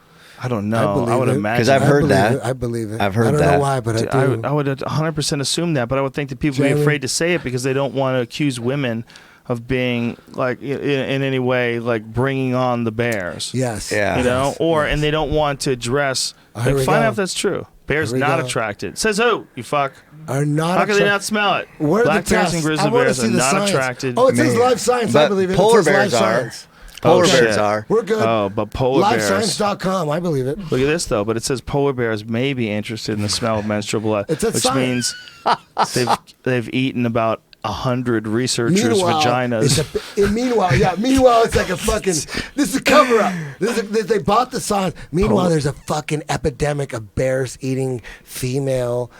I don't know. believe I would it. imagine. 'Cause I've I heard believe that. it. I believe it. I've heard I don't that. know why, but I do. I would 100% assume that, but I would think that people would be Jamie? afraid to say it because they don't want to accuse women of being like in any way like bringing on the bears. Yes. Yeah. You know, and they don't want to address. Here Like, we find go. out if that's true. Bears Here we not go. attracted. Says who? You fuck. Are not. How can they not smell it? Where are Black the bears tests? and I grizzly wanna bears see are the not science. attracted. Oh, it says Man. live science. I But believe it. polar It says bears live are. science. Polar shit. bears are. We're good. Oh, but polar bears. LiveScience.com. I believe it. Look at this though, but it says polar bears may be interested in the smell of menstrual blood, It's a which science. means they've eaten about 100 researchers' vaginas. Meanwhile, it's like a fucking. This is a cover up. They bought the science. Meanwhile, there's a fucking epidemic of bears eating female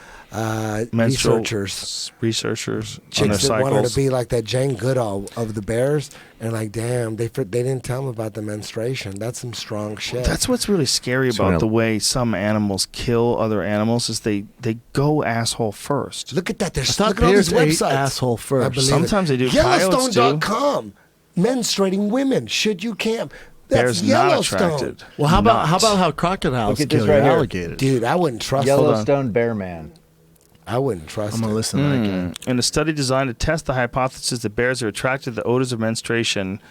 Menstrual researchers. on their Chicks that wanted cycles. to be like that Jane Goodall of the Bears, and like, damn, they didn't tell them about the menstruation. That's some strong shit. That's what's really scary So about the way some animals kill other animals is they go asshole first. Look at that. There's I thought look at all these bears ate websites. asshole first. I believe Sometimes it. they do. Coyotes do. Yellowstone.com. Menstruating women. Should you camp? That's Bears not Yellowstone. attracted. Well, how about Not. how crocodiles Look at kill this right here. alligators? Dude, I wouldn't trust Yellowstone bear man. I wouldn't trust I'm gonna it. listen to that guy. In a study designed to test the hypothesis that bears are attracted to the odors of menstruation,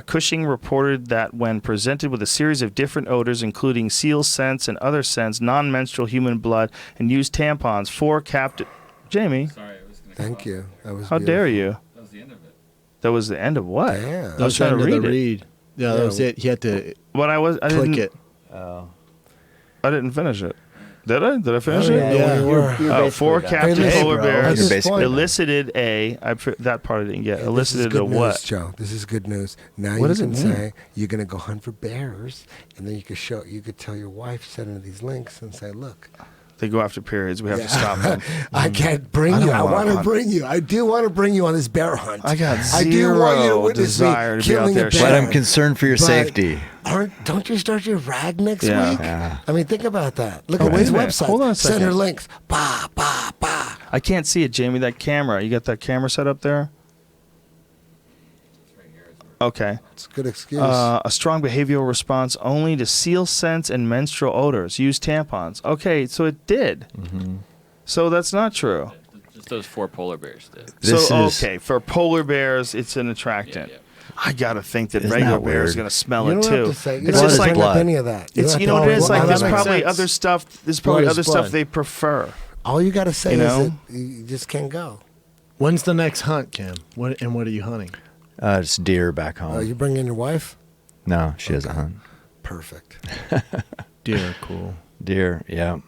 Cushing reported that when presented with a series of different odors, including seal scents and other scents, non-menstrual human blood, and used tampons, Jamie, Sorry, I was gonna Thank you. That was how dare you? That was the end of it. That was the end of what? Damn. I was trying to the read it. read. Yeah, that was it. He had to But I click didn't, it. I didn't finish it. Did I? Did I finish Oh, it? yeah, you were. Four captive Hey, polar bro, bears at this basically point- elicited that part I didn't get. This is Elicited good a what? news, Joe. This is good news. Now What you does it can mean? say you're gonna go hunt for bears, and then you could tell your wife, send her these links, and say, look, They go after periods. We have yeah, to stop them. I can't bring I you. don't I wanna want to hunt. bring you. I do want to bring you on this bear hunt. I got I do want you to zero witness me desire to be out killing a there bear. shooting. But I'm concerned for your But safety. Don't you start your rag next Yeah. week? Yeah. I mean, think about that. Look Oh, at wait these a minute. websites. Hold on a Send her second. links. Bah, bah, bah. I can't see it, Jamie. That camera. You got that camera set up there? Okay. It's a good excuse. A strong behavioral response only to seal scents and menstrual odors. Use tampons. Okay, so it did. So that's not true. Just those 4 polar bears did. This so is- okay, for polar bears, it's an attractant. Yeah. I gotta think that Isn't regular that bears weird? are gonna smell you it don't too. have to say. You It's don't just have like to bring up blood. any of that. it's don't you have know to what it is like. that There's makes probably sense. other stuff. There's probably Blood is other stuff blood. they prefer. All you got to say You know? is that you just can't go. When's the next hunt, Cam? What are you hunting? It's deer back home. You bring in your wife? No, she doesn't hunt. Perfect. Deer, cool. Deer, yeah.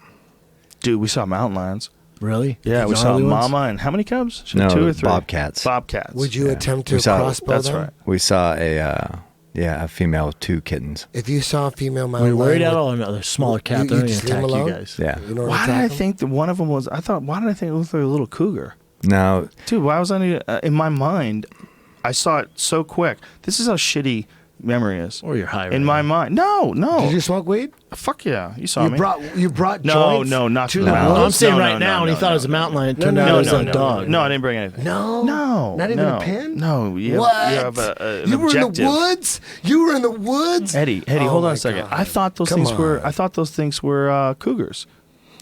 Dude, we saw mountain lions. Really? Yeah, we saw Gnarly ones? mama and how many cubs? She No, had 2 or 3. bobcats. Bobcats. Would you Yeah. attempt to We saw- crossbow That's them? right. We saw a female with 2 kittens. If you saw a female Were mountain you worried lion at with- all? Another smaller cat. You- They're you going just to leave 'em attack you alone? guys. Yeah. You know what Why I'm did I talking? think that one of them was? Why did I think it looked like a little cougar? No, Dude, why was I in my mind? I saw it so quick. This is how shitty memory is. Or you're high. In my mind. No. Did you smoke weed? Fuck yeah. You saw You me. brought No, joints no, not to to the the No, mountains. I'm saying No, right no, now, no, and he no, thought no. it was a mountain lion. Turned No, out No, it was no, a no, dog. no, I didn't bring anything. No, No. not even no. a pin. No, you What? have an You were in the objective. woods. You were in the woods. Eddie, Oh hold on my a second. God. I thought those Come things were. on. I thought those things were cougars.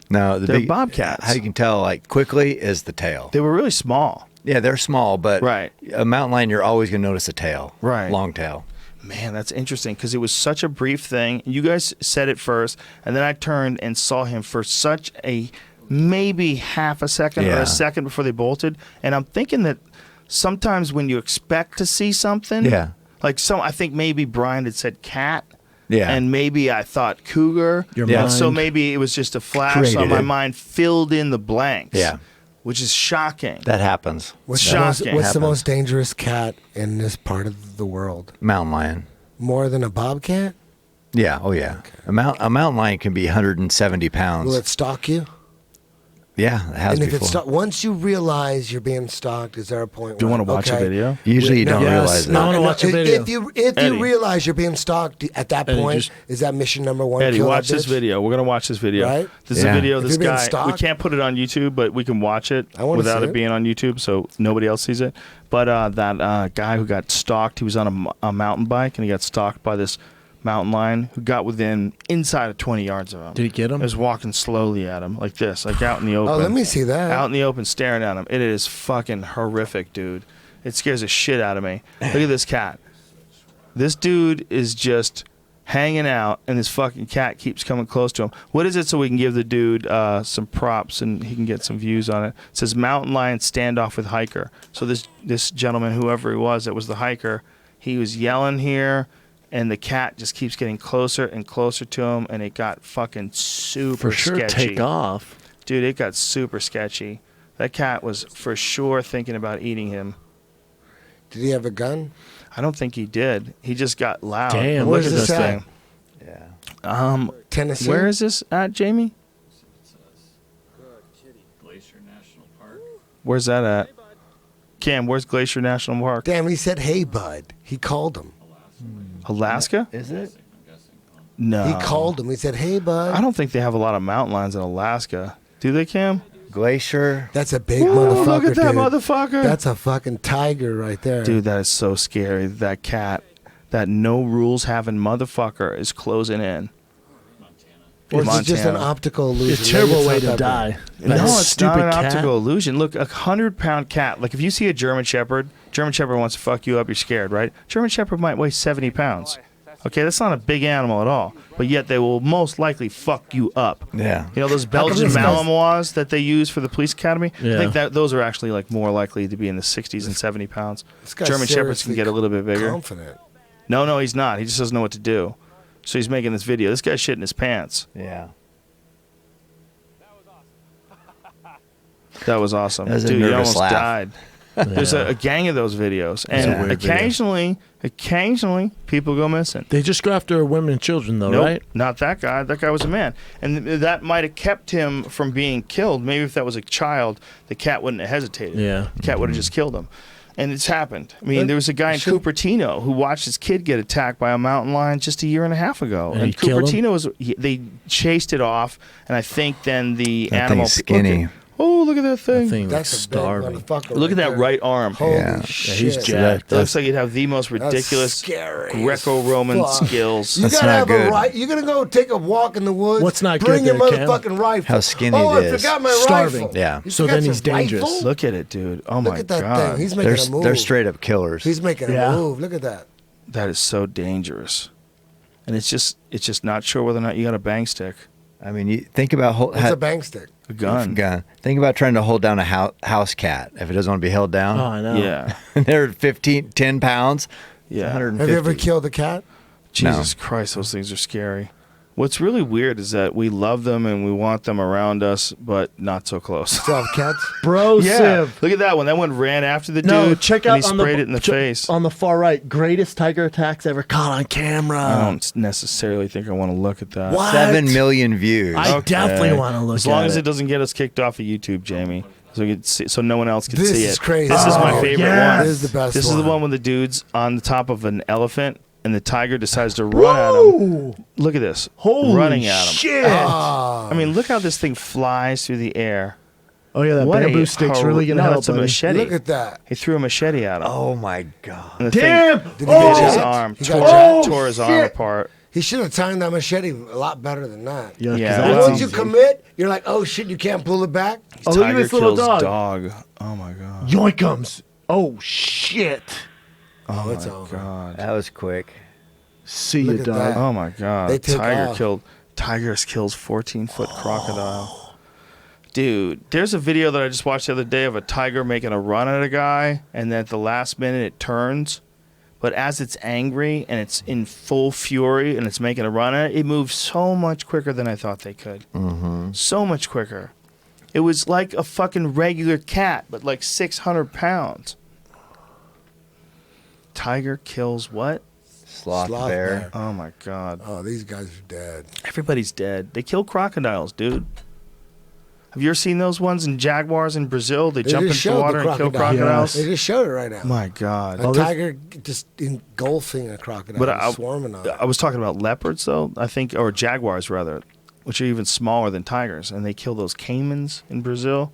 No, the They're big bobcats. How you can tell like quickly is the tail. They were really small. Yeah, they're small, but Right. a mountain lion, you're always going to notice a tail. Right. Long tail. Man, that's interesting because it was such a brief thing. You guys said it first, and then I turned and saw him for such a maybe half a second or Yeah. a second before they bolted. And I'm thinking that sometimes when you expect to see something, Yeah. like I think maybe Brian had said cat. Yeah. And maybe I thought cougar. Your and so mind maybe it was just a flash. So created my it. mind filled in the blanks. Yeah. Which is shocking. That happens. What's, Shocking. what's the most dangerous cat in this part of the world? Mountain lion. More than a bobcat? Yeah. Oh, yeah. A mountain lion can be 170 pounds. Will it stalk you? Yeah, it has And if before. it's once you realize you're being stalked, is there a point? Do you where, want to watch a okay, video? Usually you don't Yes. realize No, I that. wanna watch a video. If Eddie. you realize you're being stalked at that Eddie, point, just- is that mission number one? Eddie, kill watch that this bitch? video. We're gonna watch this video. Right? This is Yeah. a video. If This you're being guy. We stalked- can't put it on YouTube, but we can watch it I wanna without see it it. being on YouTube, so nobody else sees it. But that guy who got stalked, he was on a mountain bike and he got stalked by this mountain lion who got within inside of 20 yards of him. Did he get him? He was walking slowly at him like this, like out in the open. Oh, let me see that. Out in the open, staring at him. It is fucking horrific, dude. It scares the shit out of me. Look at this cat. This dude is just hanging out, and this fucking cat keeps coming close to him. What is it so we can give the dude some props and he can get some views on it? It says mountain lion standoff with hiker. So this gentleman, whoever he was that was the hiker, he was yelling here, and the cat just keeps getting closer and closer to him, and it got fucking super For sure, sketchy. take off. Dude, it got super sketchy. That cat was for sure thinking about eating him. Did he have a gun? I don't think he did. He just got loud. Damn, Look where's at this this at? thing. Yeah. Tennessee. Where is this at, Jamie? Glacier National Park. Where's that at? Cam, where's Glacier National Park? Damn, he said, "Hey, bud." He called him. Alaska? Is it? No. He called him. He said, "Hey, bud." I don't think they have a lot of mountain lions in Alaska. Do they, Cam? Glacier. That's a big Ooh, motherfucker. look at that dude. motherfucker. That's a fucking tiger right there. Dude, that is so scary. That cat, that no rules having motherfucker is closing in. Or is it just an Montana. optical illusion? It's a terrible Maybe way it's to not that die. big. No, That it's not stupid an cat. optical illusion. Look, 100-pound cat. Like if you see a German Shepherd wants to fuck you up, you're scared, right? German Shepherd might weigh 70 pounds. Okay, that's not a big animal at all. But yet they will most likely fuck you up. Yeah. You know those come Belgian this guy's- Malinois that they use for the police academy? I Yeah. think that those are actually like more likely to be in the 60s and 70 pounds. This guy's German Shepherds can seriously get a little bit bigger. Confident. No, he's not. He just doesn't know what to do. So he's making this video. This guy's shitting his pants. Yeah. That was awesome. That was a Dude, you nervous almost laugh. died. There's a gang of those videos, a and weird video. occasionally, people go missing. They just go after women and children, though, Nope, right? not that guy. That guy was a man, and that might have kept him from being killed. Maybe if that was a child, the cat wouldn't have hesitated. Yeah. the cat would have just killed him. And it's happened. I mean, there was a guy in Cupertino who watched his kid get attacked by a mountain lion just a year and a half ago. And he killed him? Cupertino they chased it off, and I think then the That animal. thing's skinny. Look at that thing. That thing That's was a big starving. motherfucker. Look at right that there. right arm. Holy Yeah. shit. he's jacked. It looks like you'd have the most ridiculous scary as Greco-Roman fuck. skills. You That's gotta not have good. a right. You're gonna go take a walk in the woods. What's not Bring good your there, Cam? motherfucking rifle. How skinny oh, it I is. forgot my Starving. rifle. Yeah. You So forgot then he's your dangerous. rifle? Look at it, dude. Oh Look my at that god. thing. He's making a move. They're straight up killers. He's making a Yeah. move. Look at that. That is so dangerous. And it's just not sure whether or not you got a bang stick, I mean, you think about It's a bang stick. a gun. Think about trying to hold down a house cat if it doesn't want to be held down. Oh, I know. Yeah. They're 10 pounds. Yeah. 150. Have you ever killed a cat? Jesus Christ, those things are scary. What's really weird is that we love them and we want them around us, but not so close. Still have cats? Bro, Yeah, Civ. look at that one. That one ran after the No, dude. check and out he on sprayed the it in the face. on the far right. Greatest tiger attacks ever caught on camera. I don't necessarily think I want to look at that. What? 7 million views. I definitely want to look As long at as it. it doesn't get us kicked off of YouTube, Jamie, so we could see, so no one else can This see is it. crazy. This is my Oh, favorite yes. one. This is the best This is one. the one with the dudes on the top of an elephant, and the tiger decides to run at him. Look at this. Holy running at him. shit! I mean, look how this thing flies through the air. Oh yeah, that What bamboo a stick's really gonna help. It's a buddy. machete. Look at that. He threw a machete at him. Oh my god! And the Damn! thing Did he bit get his jacked? arm. He got Tore his arm shit. apart. He should have timed that machete a lot better than that. Yeah, 'cause Yeah, that's well- And once you easy. commit, you're like, oh shit, you can't pull it back. Oh, look at Tiger this little kills dog. Oh my god. Yoinkums! Oh shit! Oh, it's my over. god. That was quick. See Look you, at dog. that. Oh my god. They took off. Tiger kills 14-foot crocodile. Dude, there's a video that I just watched the other day of a tiger making a run at a guy, and then at the last minute it turns. But as it's angry and it's in full fury and it's making a run at it, it moves so much quicker than I thought they could. So much quicker. It was like a fucking regular cat, but like 600 pounds. Tiger kills what? Sloth, Sloth bear. bear. Oh my god. Oh, these guys are dead. Everybody's dead. They kill crocodiles, dude. Have you ever seen those ones in jaguars in Brazil? They jump just into showed water the and kill crocodile. crocodiles. They just showed it right now. My God. A tiger just engulfing a crocodile, But I swarming on it. was talking about leopards, though, I think, or jaguars, rather, which are even smaller than tigers. And they kill those caimans in Brazil.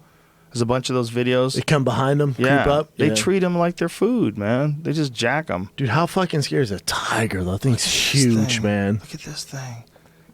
There's a bunch of those videos. They come behind them, Yeah. creep up. They Yeah. treat them like they're food, man. They just jack them. Dude, how fucking scary is a tiger? That thing's This huge, thing. man. Look at this thing.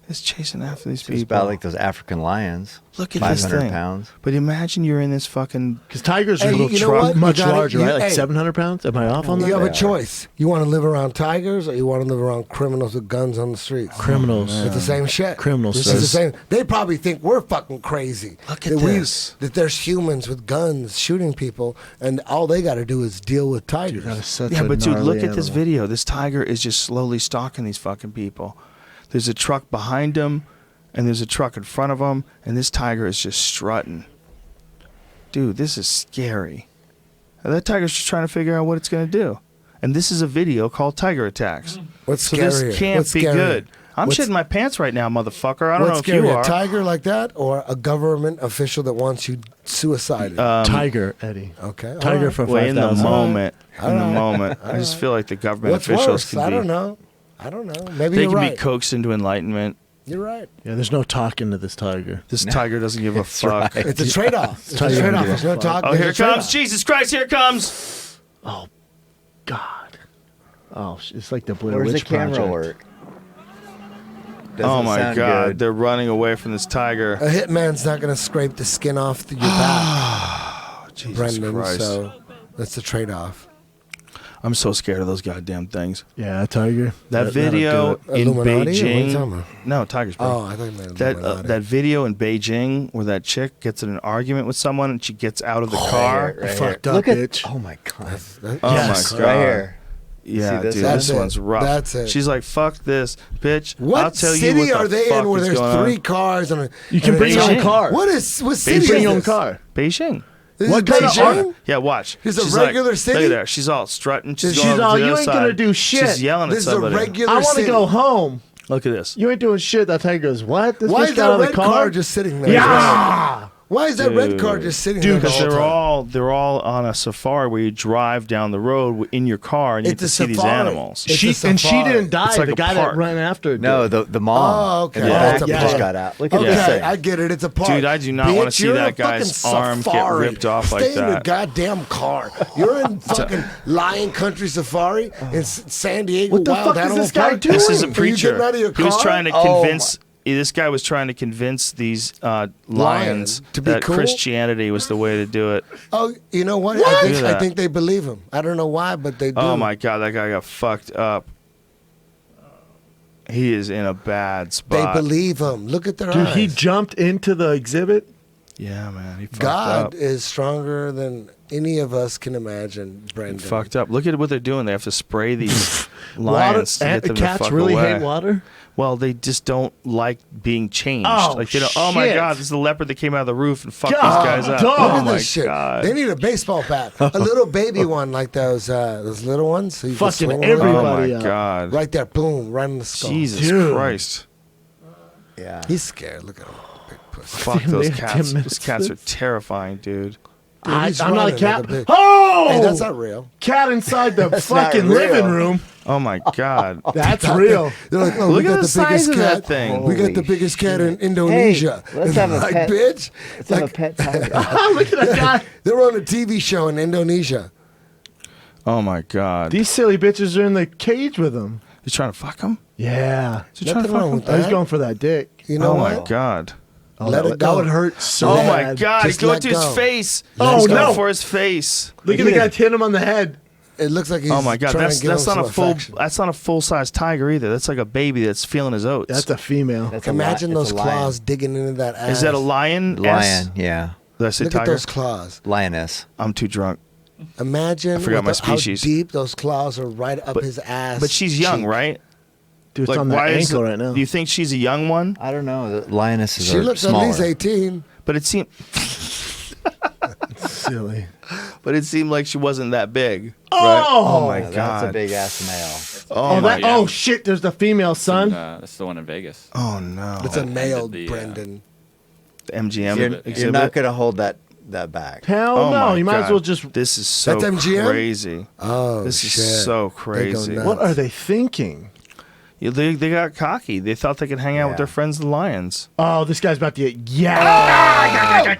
It's chasing after these It's people. about like those African lions. Look at this 500 thing. pounds. But imagine you're in this fucking... Because tigers are Hey, a little you know what? You much gotta- larger, you- right? Like hey. 700 pounds? Am I off on that? You have They a are. choice. You want to live around tigers or you want to live around criminals with guns on the streets? Criminals. It's the same shit. Criminals, This sir. is the same. They probably think we're fucking crazy. Look at that this. that there's humans with guns shooting people, and all they got to do is deal with tigers. That is such Yeah, a but dude, look gnarly at this animal. video. This tiger is just slowly stalking these fucking people. There's a truck behind him, and there's a truck in front of him, and this tiger is just strutting. Dude, this is scary. And that tiger's just trying to figure out what it's going to do. And this is a video called Tiger Attacks. What's So scarier? this can't What's be scarier? good. I'm What's- shitting my pants right now, motherfucker. I don't know What's if you scarier, are. a tiger like that or a government official that wants you suicided? Tiger, Eddie. okay, all Tiger right. for Well, in the 5,000. moment. In the All right. moment. I just feel like the government What's officials worse? can I be... don't know. I don't know. Maybe They you're can right. be coaxed into enlightenment. You're right. Yeah, there's no talking to this tiger. This tiger doesn't give a fuck. right. It's a trade-off. It's a Tiger trade-off. don't There's give a no fuck. talk. Oh, here there's it a comes. trade-off. Jesus Christ, here it comes. Oh, God. Oh, it's like the Blair Where's the Witch camera Project. work? Oh Doesn't my sound God, good. they're running away from this tiger. A hitman's not going to scrape the skin off your back, Jesus Brendan. Christ. So that's the trade-off. I'm so scared of those goddamn things. Yeah, a tiger. That that'll video do it. in Illuminati, or what are you Beijing. talking about? No, tigers, bro. Oh, I thought you meant that Illuminati. that video in Beijing where that chick gets in an argument with someone and she gets out of the car. Right Fucked here. up, Look at. bitch. Oh my god. Oh Yes. my God. Right here. Yeah, See this? dude, That's this it. one's rough. That's it. She's like, "Fuck this, bitch." What I'll tell city you what are the they fuck in where is there's going three on. cars and You can bring your Beijing. own car. What city You is bring your own this? car. Beijing. This What is kind of Beijing? art? Yeah, watch. This is a She's like- regular city? Look at her. She's all strutting. She's, She's going all, to the "You other ain't gonna side. do shit." She's yelling This at is a somebody. regular I want to city. go home. Look at this. You ain't doing shit. That tiger goes, what? This Why bitch is got that out of red the car just sitting there? Yeah! Why is that red Dude. car just sitting Dude, there? the Because whole time? they're all on a safari where you drive down the road in your car and you It's get to a see these safari. animals. It's a And she safari. didn't die. It's like the a guy park. that ran after her. No, did. the mom. Oh, okay. And the Yeah. dad That's a just park. got out. Look at Okay, this thing. I get it. It's a park. Dude, I do not wanna Bitch, see you're that in a guy's fucking arm get safari. ripped off like Stay in your that. goddamn car. You're in fucking Lion Country Safari in San Diego What the Wild fuck is Animal this guy Park. doing? This is a Are you preacher. getting out of your He was car? trying to Oh, convince. This guy was trying to convince these lions to be that cool? Christianity was the way to do it. Oh, you know what? Look I at that. think they believe him. I don't know why, but they do. Oh my God, that guy got fucked up. He is in a bad They spot. believe him. Look at their Dude, eyes. he jumped into the exhibit. Yeah, man, he fucked God up. is stronger than any of us can imagine, Brendan. He fucked up. Look at what they're doing. They have to spray these Water, lions to get them cats to fuck really away. hate water. Well, they just don't like being changed. Oh, like they don't. Oh my shit. God, this is the leopard that came out of the roof and fucked God, these guys up. dog. Look Oh at my this shit. God. They need a baseball bat, a little baby one like those little ones. So you can Fucking swing with. Oh everybody my up. God. Right there, boom, right in the skull. Jesus Dude. Christ. Yeah. He's scared. Look at him, big pussy. Fuck Damn, those they have 10 cats. Those minutes cats are left. terrifying, dude. He's I'm not a running cat. like a bitch. Oh! Hey, that's not real. Cat inside the fucking real. living room. Oh my God. That's real. They're like, oh, Look we at got the the size biggest of cat. that thing. We got the Holy biggest cat in Indonesia. Hey, let's And have a like, pet. bitch. Let's have a Like, pet tiger. Look at that guy. they were on a TV show in Indonesia. Oh my God. These silly bitches are in the cage with him. He's trying to fuck him? Yeah. He's trying to Nothing fuck wrong him? with I was that. going for that dick. You know Oh what? my God. Oh, Let that, it would- go. that would hurt so Oh bad. my God. He's Just going let to his go. face. Oh, He's no. going for his face. Look at the guy hit him on the head. It looks like he's Oh my God. trying That's to give him not a some full affection. that's not a full size tiger either. That's like a baby that's feeling his oats. That's a female. That's Imagine it's those a lion. claws digging into that ass. Is that a lion? Lion, yeah. Did I say Look at tiger? those claws. Lioness. I'm too drunk. Imagine I forgot my how species. deep those claws are right up his ass. But she's young, cheek. right? Dude, it's on the ankle right now. Do you think she's a young one? I don't know. The lionesses She are looks smaller. at least 18. But it seemed Silly. like she wasn't that big. Oh! Right? Oh my Yeah, God. that's a big ass male. Oh, Oh, my that, oh shit, there's the female son. That's the one in Vegas. Oh no. It's a male, the, Brendan. The MGM You're exhibit. not going to hold that back. Hell Oh no, my you might as God. well just. This is so That's MGM? crazy. Oh, This shit. is so They go crazy. nuts. What are they thinking? Yeah, they got cocky. They thought they could hang out with Yeah. their friends the lions. Oh, this guy's about to get. Yeah!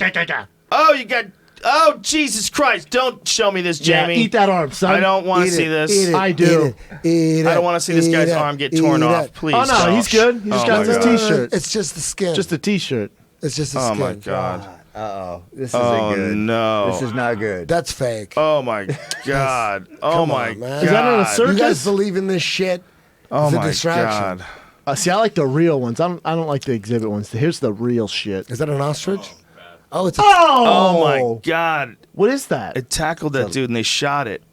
Oh, you got. Oh, Jesus Christ! Don't show me this, Yeah, Jamie. eat that arm, son. I don't want Eat to see it, this. eat it, I eat do. it, eat it, I don't want to see this eat guy's it, arm get eat torn it. off. Please. Oh, no, don't. he's good. He just Oh, got my his God. t-shirt. It's just the skin. Just a t-shirt. It's just the Oh skin. my God. Uh-oh. This Oh isn't good. no. This is not good. That's fake. Oh my God. Oh Come my on, God. man. Is that in a You circus? guys believe in this shit? Oh It's a my distraction. God. See, I like the real ones. I don't like the exhibit ones. Here's the real shit. Is that an ostrich? Oh, it's a Oh my God. What is that? It tackled that dude and they shot it.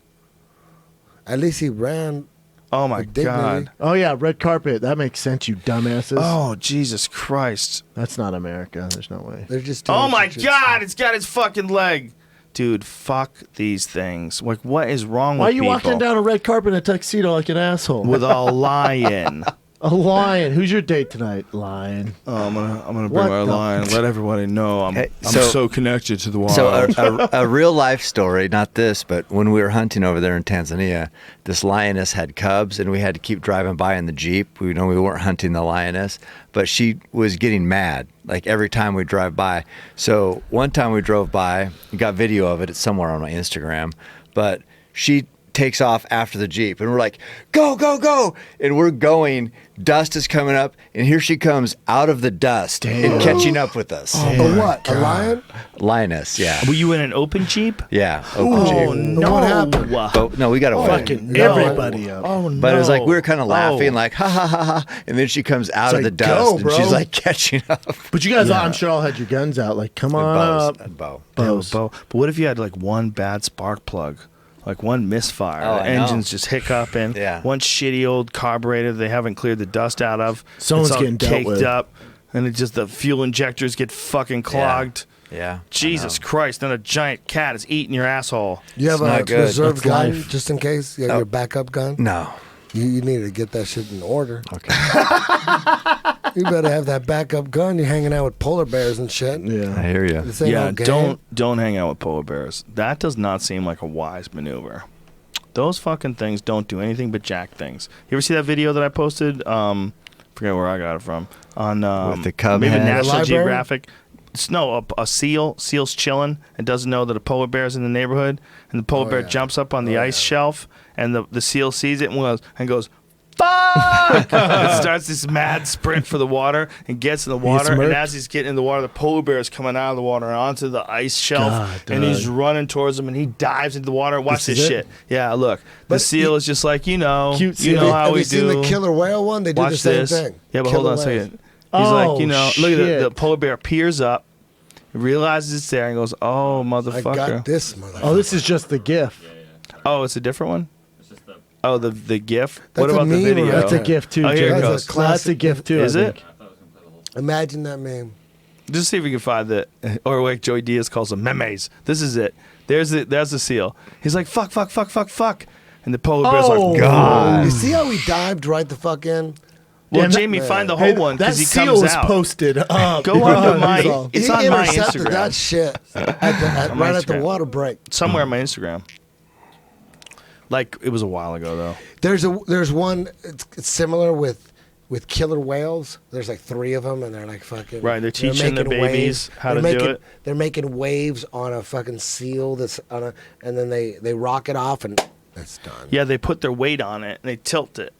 At least he ran. Oh my with dignity. God. Oh yeah, red carpet. That makes sense, you dumbasses. Oh Jesus Christ. That's not America. There's no way. They're just. Oh doing my jujitsu. God. It's got his fucking leg. Dude, fuck these things. Like, what is wrong Why are with you people? walking down a red carpet in a tuxedo like an asshole? With a lion. A lion. Who's your date tonight? Lion. Oh, I'm gonna bring What my the- lion. Let everybody know I'm Hey, I'm so- so connected to the wild. So a real life story, not this, but when we were hunting over there in Tanzania, this lioness had cubs, and we had to keep driving by in the Jeep. We know we weren't hunting the lioness, but she was getting mad like every time we drive by. So one time we drove by, we got video of it. It's somewhere on my Instagram, but she takes off after the Jeep, and we're like, go, go, go. And we're going, dust is coming up, and here she comes out of the dust and catching up with us. A what? A lion? Lioness, yeah. Were you in an open Jeep? Yeah, open Oh Jeep. no! What happened? But no, we got away. Fucking No. everybody up. Oh no! But it was like we were kind of laughing, Oh. like ha ha ha ha, and then she comes out It's of the like, dust, go, and bro. she's like catching up. But you guys, I'm sure, all had your guns out. Like, come on up. And bow. Bows. But what if you had like one bad spark plug, like one misfire, Oh, the I know. engine's just hiccuping, Yeah. one shitty old carburetor they haven't cleared the dust out of, Someone's it's all getting dealt caked with. up, and it just the fuel injectors get fucking clogged. Yeah. Jesus Christ! Then a giant cat is eating your asshole. You have It's a not good. reserve That's gun life. just in case? You have your backup gun? No. You need to get that shit in order. Okay. You better have that backup gun. You're hanging out with polar bears and shit. I Yeah. hear you. This ain't Yeah, no game. don't hang out with polar bears. That does not seem like a wise maneuver. Those fucking things don't do anything but jack things. You ever see that video that I posted? Forget where I got it from. On With the cub maybe head? National The library? Geographic. No, a seal's chilling and doesn't know that a polar bear's in the neighborhood, and the polar bear yeah. jumps up on the ice shelf, and the seal sees it and goes, fuck! And starts this mad sprint for the water and gets in the water. And murked. as he's getting in the water, the polar bear is coming out of the water and onto the ice shelf, God, and he's Doug. running towards him, and he dives into the water. Watch This this, is it? shit. Yeah, look. The But seal is just like, Cute you seal. know how have we you seen do. the killer whale one? They do Watch the same this. thing. Yeah, but Killer hold on a whales. second. He's like, Oh, look at shit. the polar bear peers up, realizes it's there, and goes, oh, I motherfucker. got this, motherfucker. Oh, this is just the GIF. Oh, it's a different one? Oh, the GIF? That's What a about the meme, video? right? That's a GIF too. Oh, here it James. goes. That's a GIF too. Is I it? think. Imagine that meme. Just see if we can find the, or like Joey Diaz calls them memes. This is it. There's the seal. He's like, fuck, and the polar bear's Oh. like, God. You see how he dived right the fuck in? Well, And Jamie, find the whole one That because he seal comes is out. posted up. Go on to my. He's all- It's He on my intercepted Instagram. that shit On my right at the Instagram. water break. Somewhere on my Instagram. Like it was a while ago though. There's one. It's similar with killer whales. There's like 3 of them, and they're like fucking. Right, they're teaching the making babies how They're to do making- it. They're making waves on a fucking seal that's on a, and then they rock it off, and that's done. Yeah, they put their weight on it and they tilt it.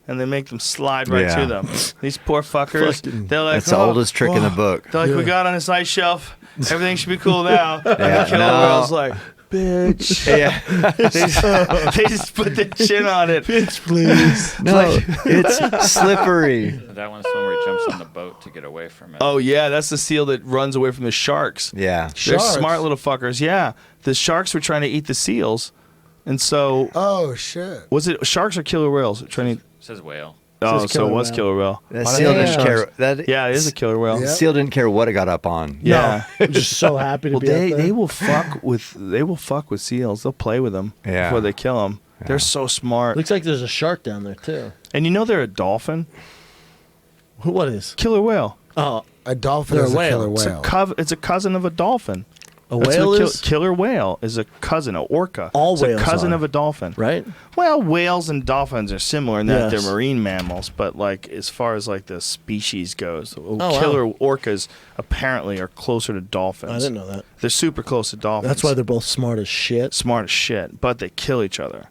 And they make them slide right Yeah. to them. These poor fuckers. They're like, That's the oldest trick in the book. They're like, we got on this ice shelf. Everything should be cool now. And the killer no. whale's like, bitch. Yeah. They just put their chin on it. Bitch, please. No, it's slippery. That one's the one where he jumps on the boat to get away from it. Oh, yeah, that's the seal that runs away from the sharks. Yeah. They're Sharks? smart little fuckers. Yeah. The sharks were trying to eat the seals. And so, Oh shit. was it sharks or killer whales trying to? It says whale. Oh, says so it killer was whale. killer whale. That Why seal didn't didn't they care. sharks? That Yeah, it is a killer whale. Yeah. seal didn't care what it got up on. Yeah. I'm just so happy to Well, be out there. they will fuck with seals. They'll play with them Yeah. before they kill them. They're so smart. Looks like there's a shark down there too. And you know they're a dolphin. What is? Killer whale. Oh, A dolphin They're is a a whale. killer It's whale. it's a cousin of a dolphin. a That's whale what is killer whale is a cousin, an orca. All it's whales a cousin are. of a dolphin. right. Well, whales and dolphins are similar in that Yes. they're marine mammals, but like as far as like the species goes, wow. killer orcas apparently are closer to dolphins. I didn't know that. They're super close to dolphins. That's why they're both smart as shit. smart as shit, but they kill each other.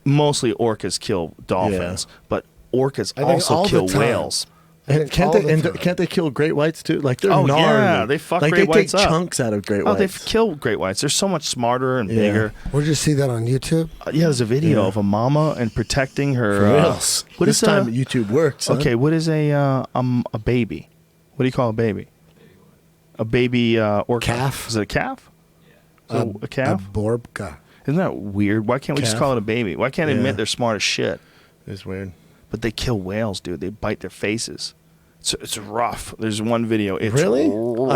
Mostly orcas kill dolphins, but orcas I think also all the kill time. whales. And all the time. can't they kill great whites too? Like they're Oh, gnarly. yeah, they fuck like great they whites take up. chunks out of great Oh, whites. they kill great whites. They're so much smarter and Yeah. bigger. Where'd you see that on YouTube? Yeah, there's a video Yeah. of a mama and protecting her. For reals. What this is time a, YouTube works. Huh? Okay, what is a baby? What do you call a baby? A baby orca. Calf? Is it a calf? Is it a calf? A borbka. Isn't that weird? Why can't we just Calf? call it a baby? Why can't they Yeah. admit they're smart as shit? It's weird. But they kill whales, dude. They bite their faces. It's rough. There's one video. It's Really? I'd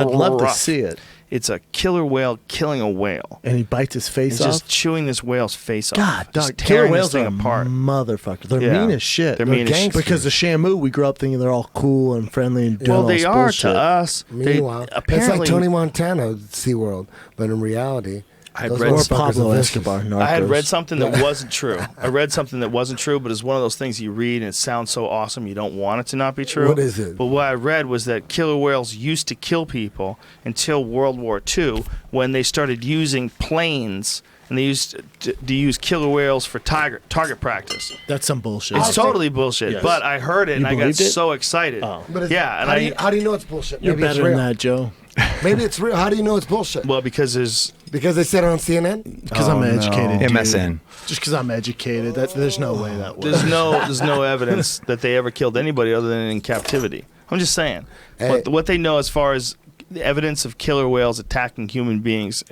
love to rough. see it. It's a killer whale killing a whale. And he bites his face He's off. just chewing this whale's face off. God, just dog, killer tearing whales this are thing apart. motherfuckers. They're Yeah. mean as shit. They're mean as shit. gangsters. Because the Shamu, we grew up thinking they're all cool and friendly and doing Well, all they this are bullshit. to us. They, Meanwhile, it's apparently, like Tony Montana, SeaWorld, but in reality, I those read Or motherfuckers Pablo are vicious. Escobar. Narcos. I had read something that wasn't true. I read something that wasn't true, but it's one of those things you read and it sounds so awesome you don't want it to not be true. What is it? But what I read was that killer whales used to kill people until World War II when they started using planes and they used to use killer whales for target practice. That's some bullshit. It's totally bullshit, Yes. but I heard it and You I got believed it? so excited. Oh. But it's, Yeah, and how do you know it's bullshit? You're Maybe it's better real. than that, Joe. Maybe it's real. How do you know it's bullshit? well, because there's Because they said it on CNN? Because Oh, I'm no. educated. dude. MSN. Just because I'm educated. There's no way that works. there's no evidence that they ever killed anybody other than in captivity. I'm just saying. Hey. What they know as far as the evidence of killer whales attacking human beings,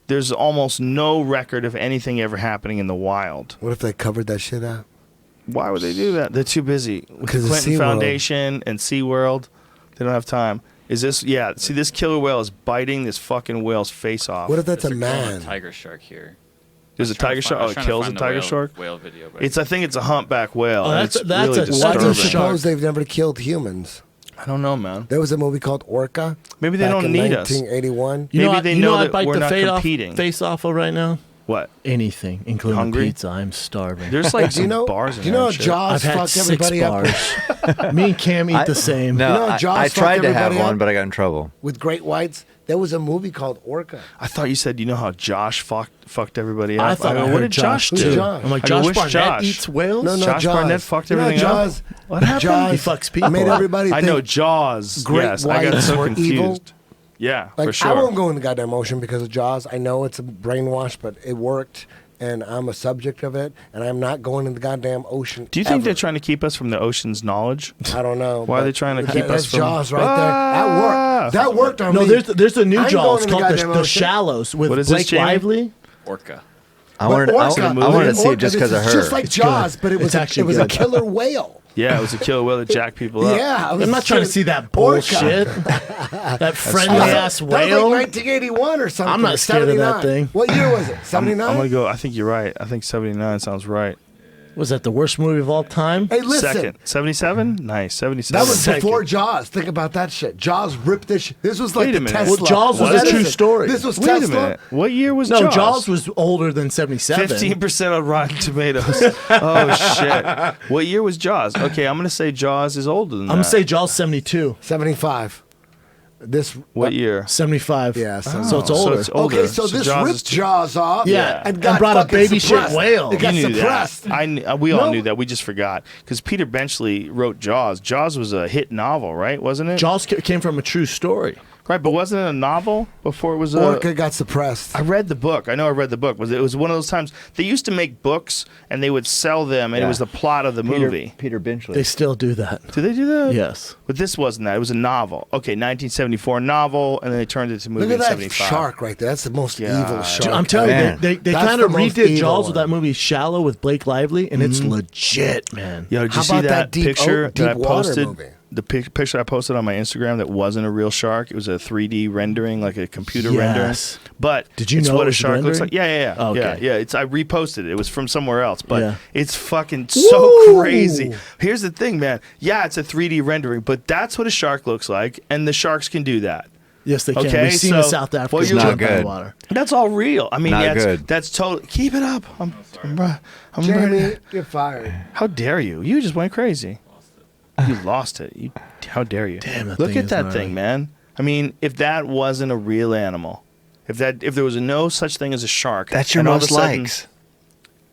there's almost no record of anything ever happening in the wild. What if they covered that shit out? Why would they do that? They're too busy. With the 'Cause of Clinton SeaWorld. Foundation and SeaWorld, they don't have time. Is this? Yeah. See, this killer whale is biting this fucking whale's face off. What if that's a There's killing man? tiger shark here. There's a tiger shark. Oh, it kills a tiger shark. Whale video, but I think it's a humpback whale. Oh, and that's- it's that's really a- Why do disturbing. you That's a shark. suppose they've never killed humans? I don't know, man. There was a movie called Orca. Maybe they back don't in need us. 1981. You know, Maybe they you know I'd that bite we're the not face competing. face off of right now? What? Anything, including Hungry? pizza. I'm starving. There's like Do you some know? bars in Do you there know and how shit. Jaws I've had fucked 6 everybody up bars. Me and Cam eat the same. No, You know, Jaws I fucked tried to have everybody one, up? but I got in trouble. with great whites? There was a movie called Orca. I thought you said, you know how Josh fucked everybody up? I thought go, I what heard did Josh Josh do? Who's Josh? I'm like, I go, Josh "Where's Barnett Josh?" eats whales? No, Josh Jaws. Barnett fucked You know everything up? Jaws, What happened? Jaws, He fucks people. Made everybody I think know Jaws. great Yes, I got whites so were confused. evil. Yeah, Like, for sure. I won't go into goddamn ocean because of Jaws. I know it's a brainwash, but it worked, and I'm a subject of it, and I'm not going in the goddamn ocean. Do you think ever. they're trying to keep us from the ocean's knowledge? I don't know. Why are but they trying to that- keep us that's from- Jaws right there. That worked. That worked on No, me. there's a new I ain't Jaws going in the called goddamn the ocean. Shallows with What is Blake this, Jamie? Lively. Orca. I But wanted, Orca- I wanted to see it Orca, just because of it's her. just like It's Jaws, good. but it was It's a, actually it was a good. killer whale. Yeah, it was a killer whale that jacked people up. Yeah, I'm not trying to see that bullshit. That friendly ass That was like whale. 1981 or something. I'm not scared of that 79. thing. What year was it? I'm 79. going to go, I think you're right. I think 79 sounds right. Was that the worst movie of all time? Hey, listen. Second. 77? Nice. 77. That was Second. before Jaws. Think about that shit. Jaws ripped this shit. This was like Wait a the minute. Tesla. Well, Jaws was Listen, a true story. This was Wait Tesla. a minute. What year was No, Jaws? Jaws was older than 77. 15% on Rotten Tomatoes. Oh, shit. What year was Jaws? Okay, I'm going to say Jaws is older than that. I'm going to say Jaws 72. 75. This What year? 75. Yeah, So it's older. So it's older. Okay, so this Jaws is ripped too- Jaws off. Yeah, and and got brought a fucking baby shit suppressed. whale. It got You knew suppressed. that. We all No. knew that. We just forgot. Because Peter Benchley wrote Jaws. Jaws was a hit novel, right? Wasn't it? Jaws came from a true story. Right, but wasn't it a novel before it was a... Orca got suppressed. I read the book. I know I read the book. It was one of those times they used to make books and they would sell them, and it Yeah. was the plot of the movie. Peter Benchley. They still do that. Do they do that? Yes. But this wasn't that. It was a novel. Okay, 1974 novel, and then they turned it to movie Look at in that 75. shark right there. That's the most Yeah. evil Dude, shark. I'm telling Man. you, they That's kind of the most redid evil Jaws one. with that movie Shallow with Blake Lively, and it's legit, man. Yo, did you How see about that, that deep picture that I deep water posted? movie? The picture I posted on my Instagram that wasn't a real shark. It was a 3D rendering, like a computer rendering. Yes. But Did you it's know what it a was shark looks rendering? like? Yeah. Oh, okay. Yeah. I reposted it. It was from somewhere else, but Yeah. it's fucking so crazy. Here's the thing, man. Yeah, it's a 3D rendering, but that's what a shark looks like, and the sharks can do that. Yes, they can. Okay, We've seen so- the South Africa well, you're jump not out of good. water. That's all real. I mean, Not that's good. that's totally. Keep it up. I'm ready. Jamie, you're fired. How dare you? You just went crazy. You lost it. How dare you? Damn, that Look thing at is that gnarly. thing, man. I mean, if that wasn't a real animal, if there was no such thing as a shark, That's your and all of a most sudden- likes.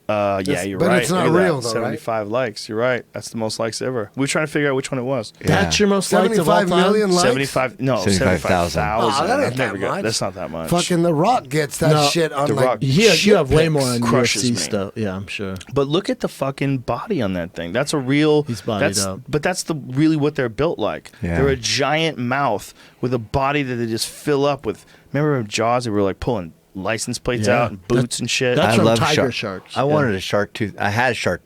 Yeah, you're but right. it's not Look at that. real, though, right? 75 likes. You're right. That's the most likes ever. We were trying to figure out which one it was. That's your most liked of all 75 time? million likes? 75. No, 75,000. 75,000. Oh, that ain't I've never that got- much. That's not that much. Fucking The Rock gets that No, shit on The like Rock. You have way pics. more on crushes UFC me. stuff. Yeah, I'm sure. But look at the fucking body on that thing. That's a real. He's bodied that's, up. But that's really what they're built like. Yeah. They're a giant mouth with a body that they just fill up with. Remember in Jaws? They were like pulling license plates Yeah. out and boots and shit. That's I from love tiger sharks. I Yeah. wanted a shark tooth. I had a shark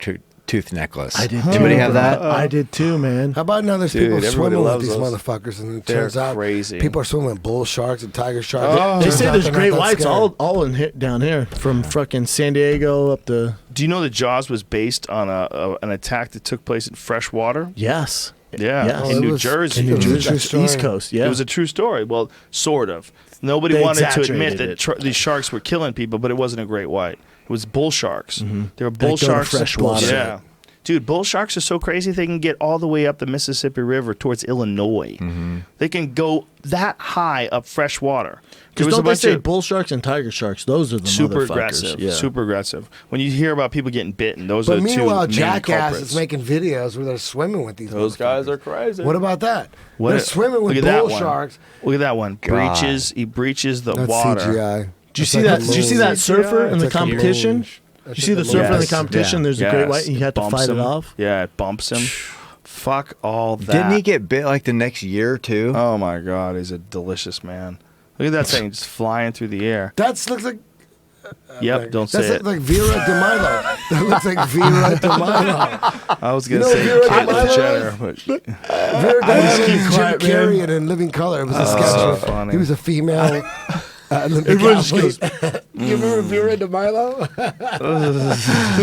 tooth necklace. I did Anybody too, have bro. that? I did too, man. How about now there's Dude, people everybody swimming with loves these those. motherfuckers, and it They're turns out crazy. people are swimming with bull sharks and tiger sharks. Oh. They Turns say out there's they're not great that whites scary. all in here, down here from fucking San Diego up to Do you know that Jaws was based on an attack that took place in fresh water? yes. Yeah, Yes. in it New was- Jersey. In New It was a Jersey, true story. East Coast. Yeah, It was a true story. Well, sort of. Nobody They wanted to admit exaggerated that it. these sharks were killing people, but it wasn't a great white. It was bull sharks. They were bull go to sharks. fresh water. Yeah. Dude, bull sharks are so crazy they can get all the way up the Mississippi River towards Illinois. They can go that high up fresh water. There Because was a don't they bunch say of bull sharks and tiger sharks? Those are the super motherfuckers. aggressive. Yeah. Super aggressive. When you hear about people getting bitten, those But are the two meanwhile, main Jackass culprits. is making videos where they're swimming with these. Those guys motherfuckers. are crazy. What about that? What They're a- swimming with look at that bull one. sharks. Look at that one. God. He breaches the That's water. CGI. Did you see that? Did you see that surfer in the It's like a competition? luge. Did you see the surfer in the Yes. competition? There's a great white, and he had to Bumps fight him. it off. Yeah, it bumps him. Fuck all that. Didn't he get bit like the next year too? Oh my God, he's a delicious man. Look at that thing just flying through the air. That looks like Yep, don't that's say it. like Vera DeMilo. That looks like Vera DeMilo. I was gonna You know say Vera Caitlyn DeMilo Jenner, but Vera DeMilo is Jim quiet, man. Carrey in Living Color. It was a sketch. so where funny. He was a female. Olympic Everyone just athlete. You remember Vera DeMilo?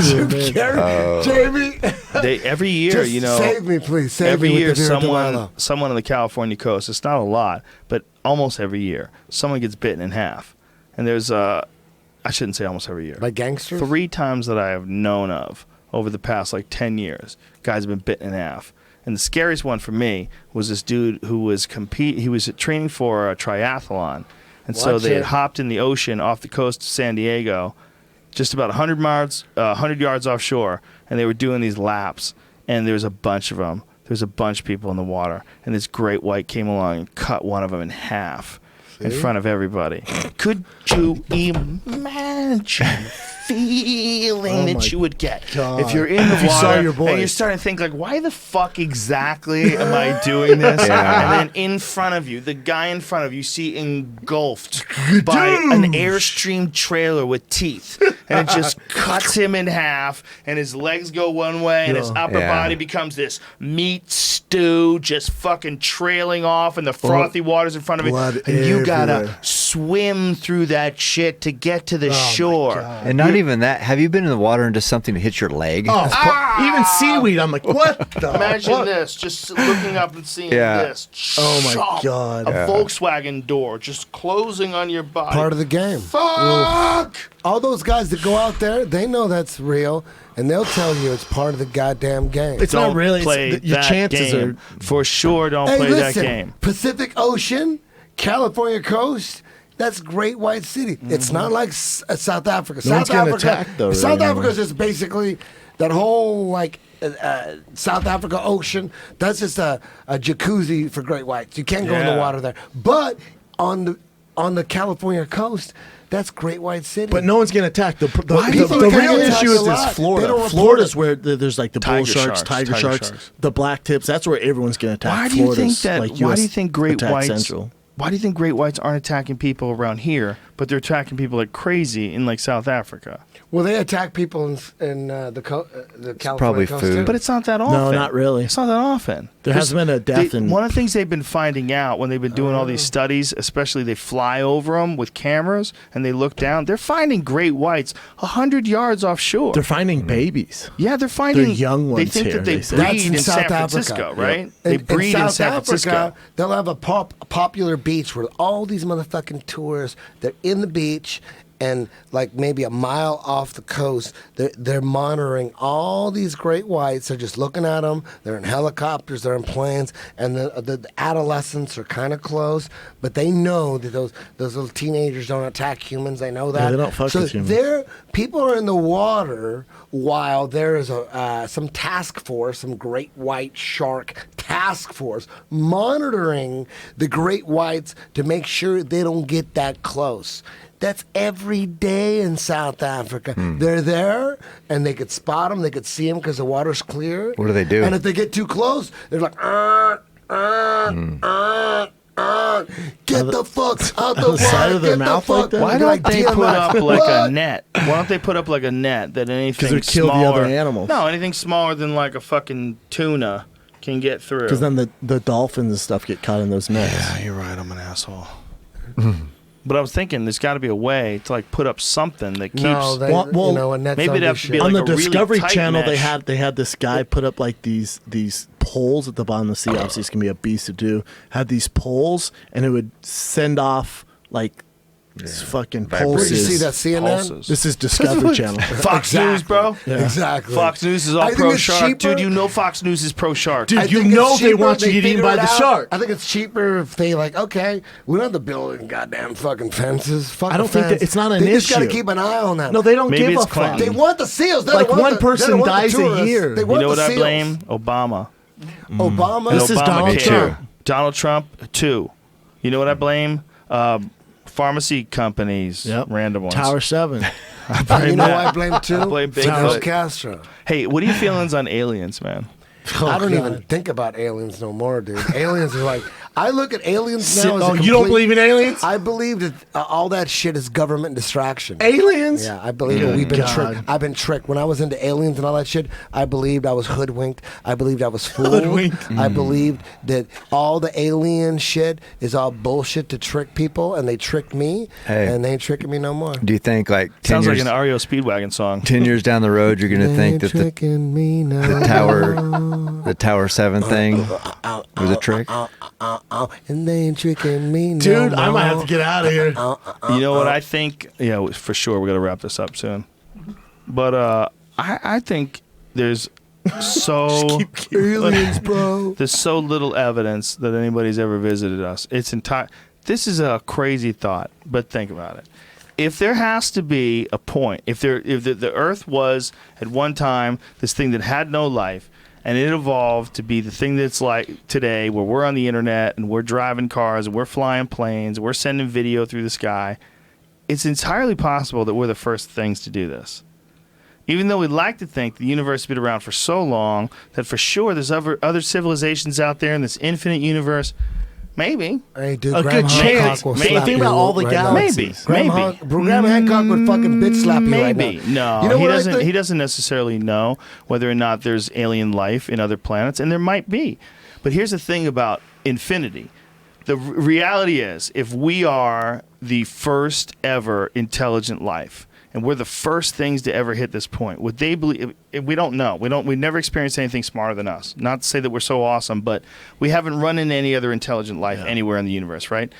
Jim Carrey, Jamie. they every year, Just you know, save me, please. Save every me with year the Vera DeMilo. someone on the California coast. It's not a lot, but almost every year, someone gets bitten in half. And there's I shouldn't say almost every year. Like gangsters? 3 times that I have known of over the past like 10 years, guys have been bitten in half. And the scariest one for me was this dude who was he was training for a triathlon. And so Watch they had it. hopped in the ocean off the coast of San Diego, just about 100 yards offshore, and they were doing these laps. And there was a bunch of them. There was a bunch of people in the water. And this great white came along and cut one of them in half in front of everybody. Could you imagine feeling Oh that my you would get God. if you're in the If you water saw your boy. and you're starting to think like, why the fuck exactly am I doing this? Yeah. And then in front of you, the guy in front of you, see engulfed by an Airstream trailer with teeth, and it just cuts him in half, and his legs go one way, and his upper Yeah. body becomes this meat stew, just fucking trailing off in the frothy waters in front of you, Blood and you gotta everywhere. swim through that shit to get to the shore. And not even that. Have you been in the water and just something hit your leg? Even seaweed. I'm like, what the Imagine fuck? this, just looking up and seeing Yeah. this. Oh my Chomp. God. A Volkswagen door just closing on your body. Part of the game. Fuck! All those guys that go out there, they know that's real, and they'll tell you it's part of the goddamn game. It's Don't not really. play Your that chances game. are. For sure, don't Hey, play listen, that game. Pacific Ocean, California coast. That's Great White City. It's not like South Africa. No one's South getting Africa. attacked, though, South really, Africa is just basically that whole like South Africa Ocean. That's just a jacuzzi for great whites. You can't go in the Yeah. water there. But on the California coast, that's Great White City. But no one's getting attacked. The people real get attacked issue a is lot. They Florida. don't report Florida's it. where there's like the bull Tiger sharks, sharks, tiger tiger sharks, sharks. the black tips. That's where everyone's getting attacked. Why do you think Florida's, that? like, Why US do you think great attack whites? Central. Why do you think great whites aren't attacking people around here, but they're attacking people like crazy in like South Africa? Well, they attack people in the California probably coast food. too. But it's not that often. not really. It's not that often. There hasn't been a death in- One of the things they've been finding out when they've been doing all these studies, especially they fly over them with cameras and they look down, they're finding great whites 100 yards offshore. They're finding babies. Yeah, they're finding young They ones think here, that they they say. breed That's in in San South Africa. Francisco, right? Yep. They breed in South San Africa, Francisco. they'll have a popular beach where all these motherfucking tourists, they're in the beach, and like maybe a mile off the coast, they're monitoring all these great whites. They're just looking at them. They're in helicopters, they're in planes, and the adolescents are kind of close, but they know that those little teenagers don't attack humans. They know that. Yeah, they don't fuck so with humans. People are in the water while there is some task force, some great white shark task force monitoring the great whites to make sure they don't get that close. That's every day in South Africa. They're there, and they could spot them. They could see them because the water's clear. What do they do? And if they get too close, they're like, get the fuck out the On the side water. of their Get the mouth fuck. like that? Why don't they put up like a What? net? Why don't they put up like a net that anything it would kill the smaller, other animals. No, anything smaller than like a fucking tuna can get through. Because then the dolphins and stuff get caught in those nets. Yeah, you're right. I'm an asshole. But I was thinking there's got to be a way to like put up something that keeps. No, they, Well, a net's maybe it'd have to be shit. like on the a really Discovery tight Channel, mesh. they had this guy put up like these poles at the bottom of the sea. Obviously, it's gonna be a beast to do. Had these poles, and it would send off like these fucking Where'd pulses. you see that, CNN? Pulses. This is Discovery Channel. Fox News, bro. Exactly. Fox News is all I think pro it's shark, cheaper- dude. You know Fox News is pro shark. Dude, I you think know it's they cheaper want you if to get eaten figure by it the out. shark. I think it's cheaper if they like, okay, we don't have to build any goddamn fucking fences. Fuck I don't the think fence. that- it's not an They just got to issue. keep an eye on them. No, they don't Maybe give it's a fuck. Clinton. They want the seals. They Like, don't want one the, person they don't want the dies a tourists. year. They You want know what the I seals. blame? Obama. Obama. This is Donald Obamacare. Trump. Donald Trump, 2. You know what I blame? Pharmacy companies. Yep. Random ones. Tower 7. You know who I blame too? I blame Fidel Bigfoot. Castro. Hey, what are your feelings on aliens, man? I don't God. even think about aliens no more, dude. Aliens are like, I look at aliens now as a Oh, you don't complete- believe in aliens? I believe that all that shit is government distraction. Aliens? Yeah, I believe that we've been God. tricked. I've been tricked. When I was into aliens and all that shit, I believed I was hoodwinked. I believed I was fooled. Hoodwinked. I believed that all the alien shit is all bullshit to trick people, and they tricked me, Hey. and they ain't tricking me no more. Do you think like 10 Sounds years, like an REO Speedwagon song. 10 years down the road, you're going to They think ain't that tricking me no the Tower 7 thing was a trick? and they ain't tricking me no Dude, I might have more. to get out of here. You know what I think? Yeah, for sure. We got to wrap this up soon. But I think there's so Aliens, bro. there's so little evidence that anybody's ever visited us. It's entire. This is a crazy thought, but think about it. If there has to be a point, if the Earth was at one time this thing that had no life, and it evolved to be the thing that's like today, where we're on the internet and we're driving cars and we're flying planes, and we're sending video through the sky, it's entirely possible that we're the first things to do this. Even though we'd like to think the universe has been around for so long that for sure there's other civilizations out there in this infinite universe, maybe. Hey, dude, A Graham good Hancock chance. will Maybe slap think you about all the right now. galaxies. Maybe. Graham Hancock would fucking bitch slap you right Maybe. now. No, You know he what I doesn't. think? He doesn't necessarily know whether or not there's alien life in other planets, and there might be. But here's the thing about infinity: The reality is, if we are the first ever intelligent life, and we're the first things to ever hit this point, would they believe? We don't know. We've never experienced anything smarter than us. Not to say that we're so awesome, but we haven't run into any other intelligent life anywhere in the universe, right?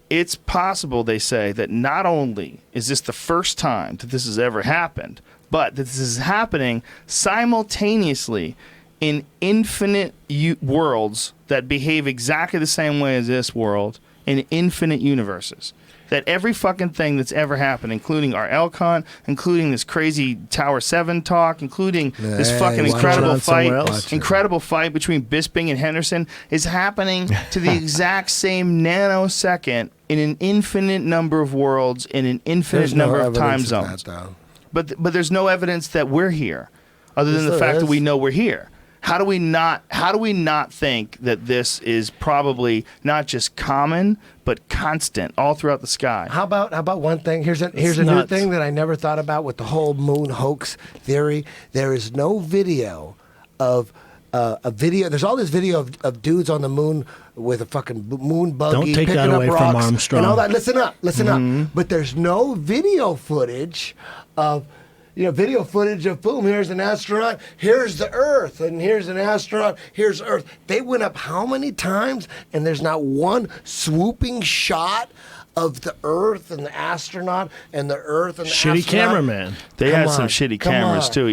It's possible, they say, that not only is this the first time that this has ever happened, but that this is happening simultaneously in infinite worlds that behave exactly the same way as this world in infinite universes. That every fucking thing that's ever happened, including our Elcon, including this crazy Tower 7 talk, including this fucking incredible fight between Bisping and Henderson, is happening to the exact same nanosecond in an infinite number of worlds in an infinite number of time zones. But there's no evidence that we're here, other than the fact that we know we're here. How do we not think that this is probably not just common but constant all throughout the sky? How about one thing? Here's a new thing that I never thought about with the whole moon hoax theory. There is no video of a video. There's all this video of dudes on the moon with a fucking moon buggy. Don't take picking that away up from rocks Armstrong. and all that. Listen up. But there's no video footage of. Video footage of, boom, here's an astronaut, here's the Earth, and here's an astronaut, here's Earth. They went up how many times, and there's not one swooping shot of the Earth and the astronaut and the Earth and the astronaut. Shitty cameraman. They had some shitty cameras, too.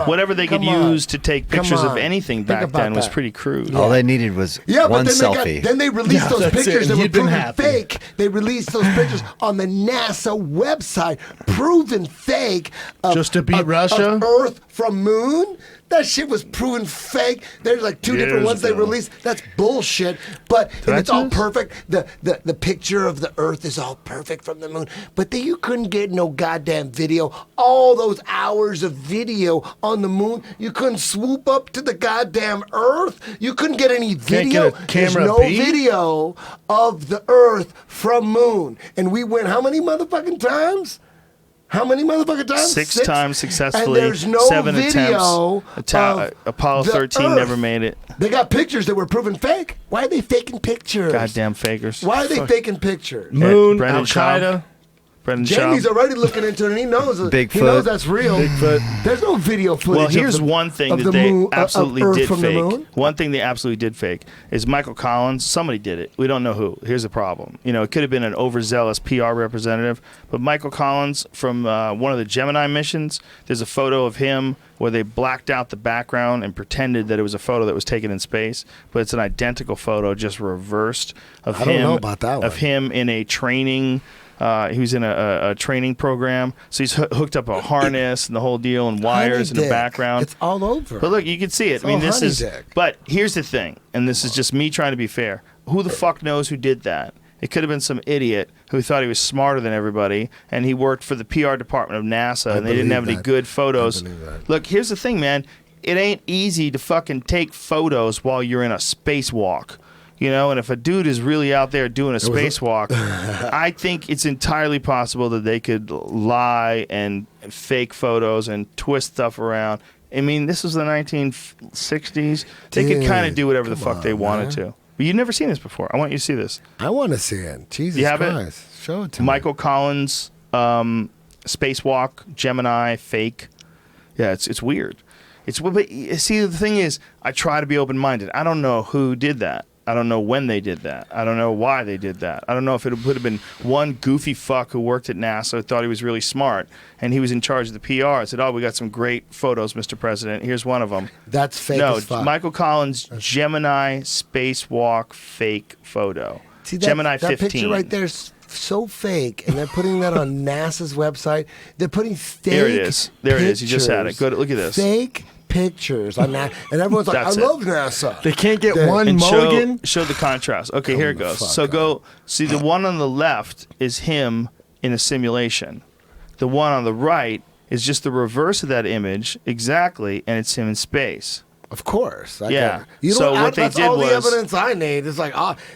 Whatever they could use to take pictures of anything back then was pretty crude. All they needed was one selfie. Then they released those pictures that were proven fake. They released those pictures on the NASA website, proven fake. Just to beat Russia? Of Earth from moon. That shit was proven fake. There's like two different ones they released. That's bullshit. But it's all perfect. The picture of the Earth is all perfect from the moon. But you couldn't get no goddamn video. All those hours of video on the moon, you couldn't swoop up to the goddamn Earth. You couldn't get any video. Can't get a camera There's no video of the Earth from moon. And we went how many motherfucking times? How many motherfucking times? Six times successfully. And there's no 7 video attempts. Apollo 13 Earth. never made it. They got pictures that were proven fake. Why are they faking pictures? Goddamn fakers. Why are they faking pictures? Moon, Brendan Al-Qaeda. Brendan Jamie's Schaub. already looking into it, and he knows Bigfoot. He knows that's real. Bigfoot. There's no video footage. Well, here's one thing that they absolutely did fake. One thing they absolutely did fake is Michael Collins. Somebody did it. We don't know who. Here's the problem. It could have been an overzealous PR representative, but Michael Collins from one of the Gemini missions, there's a photo of him where they blacked out the background and pretended that it was a photo that was taken in space, but it's an identical photo, just reversed of him. I don't know about that one. Of him in a training. He was in a training program, so he's hooked up a harness and the whole deal and wires in the background. It's all over. But look, you can see it. This is. But here's the thing, and this is just me trying to be fair. Who the fuck knows who did that? It could have been some idiot who thought he was smarter than everybody, and he worked for the PR department of NASA, and they didn't have any good photos. Look, here's the thing, man. It ain't easy to fucking take photos while you're in a spacewalk. And if a dude is really out there doing a spacewalk, I think it's entirely possible that they could lie and fake photos and twist stuff around. I mean, this was the 1960s. They could kind of do whatever the fuck they wanted to. But you've never seen this before. I want you to see this. I want to see it. Jesus you have Christ. It? Show it to Michael Collins, spacewalk, Gemini, fake. Yeah, it's weird. But see, the thing is, I try to be open-minded. I don't know who did that. I don't know when they did that. I don't know why they did that. I don't know if it would have been one goofy fuck who worked at NASA, thought he was really smart, and he was in charge of the PR. I said, we got some great photos, Mr. President. Here's one of them. That's fake as fuck. Michael Collins, Gemini spacewalk fake photo. See, Gemini 15. That picture right there is so fake, and they're putting that on NASA's website. They're putting fake There it is. There it is. You just had it. Good. Look at this. Fake pictures on that, and everyone's like, I love NASA. They can't get one mulligan. Show the contrast. Okay, here it goes. So go see the one on the left is him in a simulation. The one on the right is just the reverse of that image exactly, and it's him in space. Of course. Yeah. You So don't, what they that's did all the was- evidence I need. It's like,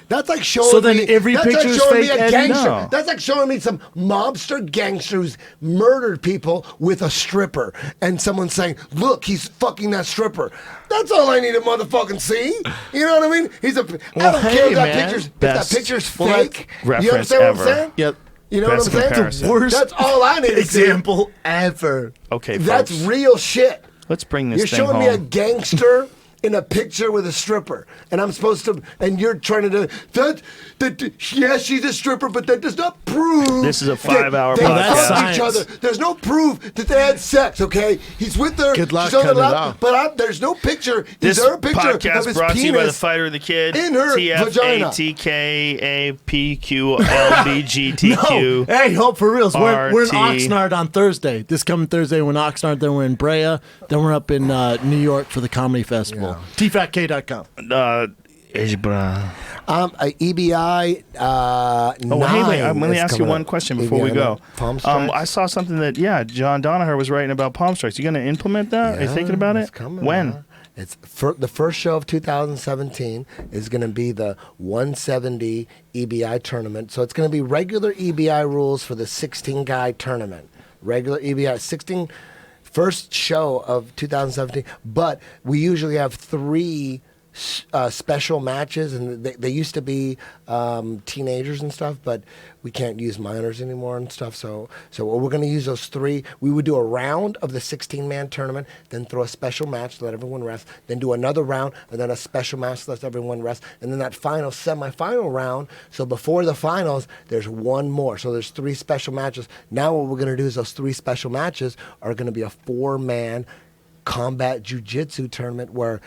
that's like showing So then me. every that's picture like is showing fake me a Eddie? gangster. No. That's like showing me some mobster gangster who's murdered people with a stripper, and someone saying, "Look, he's fucking that stripper." That's all I need to motherfucking see. You know what I mean? He's a. I Well, don't hey, care if that man. picture's Best if that picture's fake. reference You understand ever. what I'm saying? Yep. You know Best what I'm saying? comparison. Worst That's all I need to see. example ever. Okay, That's folks. real shit. Let's bring this You're thing showing home. me a gangster in a picture with a stripper, and I'm supposed to, and you're trying to do that. Yes, she's a stripper, but that does not prove This is a that 5-hour they podcast. fucked each Science. other. There's no proof that they had sex. Okay, he's with her. Good luck she's on the cutting it lap, out. but there's no picture. This Is there a picture of podcast his brought to you by the penis? fighter and the kid. in her vagina. TFATKAPQLBGTQ. No. Hey, hope for reals. We're in RT. Oxnard on Thursday. This coming Thursday, we're in Oxnard. Then we're in Brea. Then we're up in New York for the comedy festival. TFATK.com. EBI. Oh, well, hey, wait. Let me ask you one question before we go. Palm strikes? I saw something that, John Donaher was writing about palm strikes. You going to implement that? Are you thinking about it's it? coming, When? man. It's the first show of 2017 is going to be the 170 EBI tournament. So it's going to be regular EBI rules for the 16-guy tournament. Regular EBI 16 first show of 2017, but we usually have 3 special matches, and they used to be teenagers and stuff, but we can't use minors anymore and stuff. So we're going to use those 3. We would do a round of the 16-man tournament, then throw a special match to let everyone rest, then do another round, and then a special match to let everyone rest, and then that final semifinal round. So before the finals, there's one more. So there's 3 special matches. Now what we're going to do is those 3 special matches are going to be a 4-man combat jiu-jitsu tournament where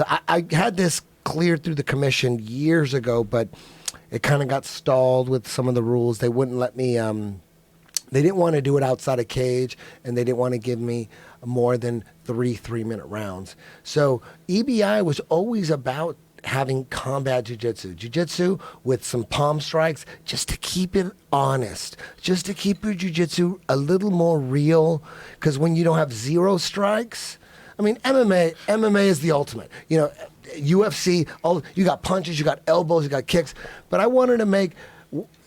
I had this cleared through the commission years ago, but it kind of got stalled with some of the rules. They wouldn't let me they didn't want to do it outside a cage, and they didn't want to give me more than 3 3-minute rounds. So EBI was always about having combat jiu-jitsu with some palm strikes, just to keep it honest, just to keep your jiu-jitsu a little more real, because when you don't have 0 strikes, I mean, MMA is the ultimate. You know, UFC, you got punches, you got elbows, you got kicks, but I wanted to make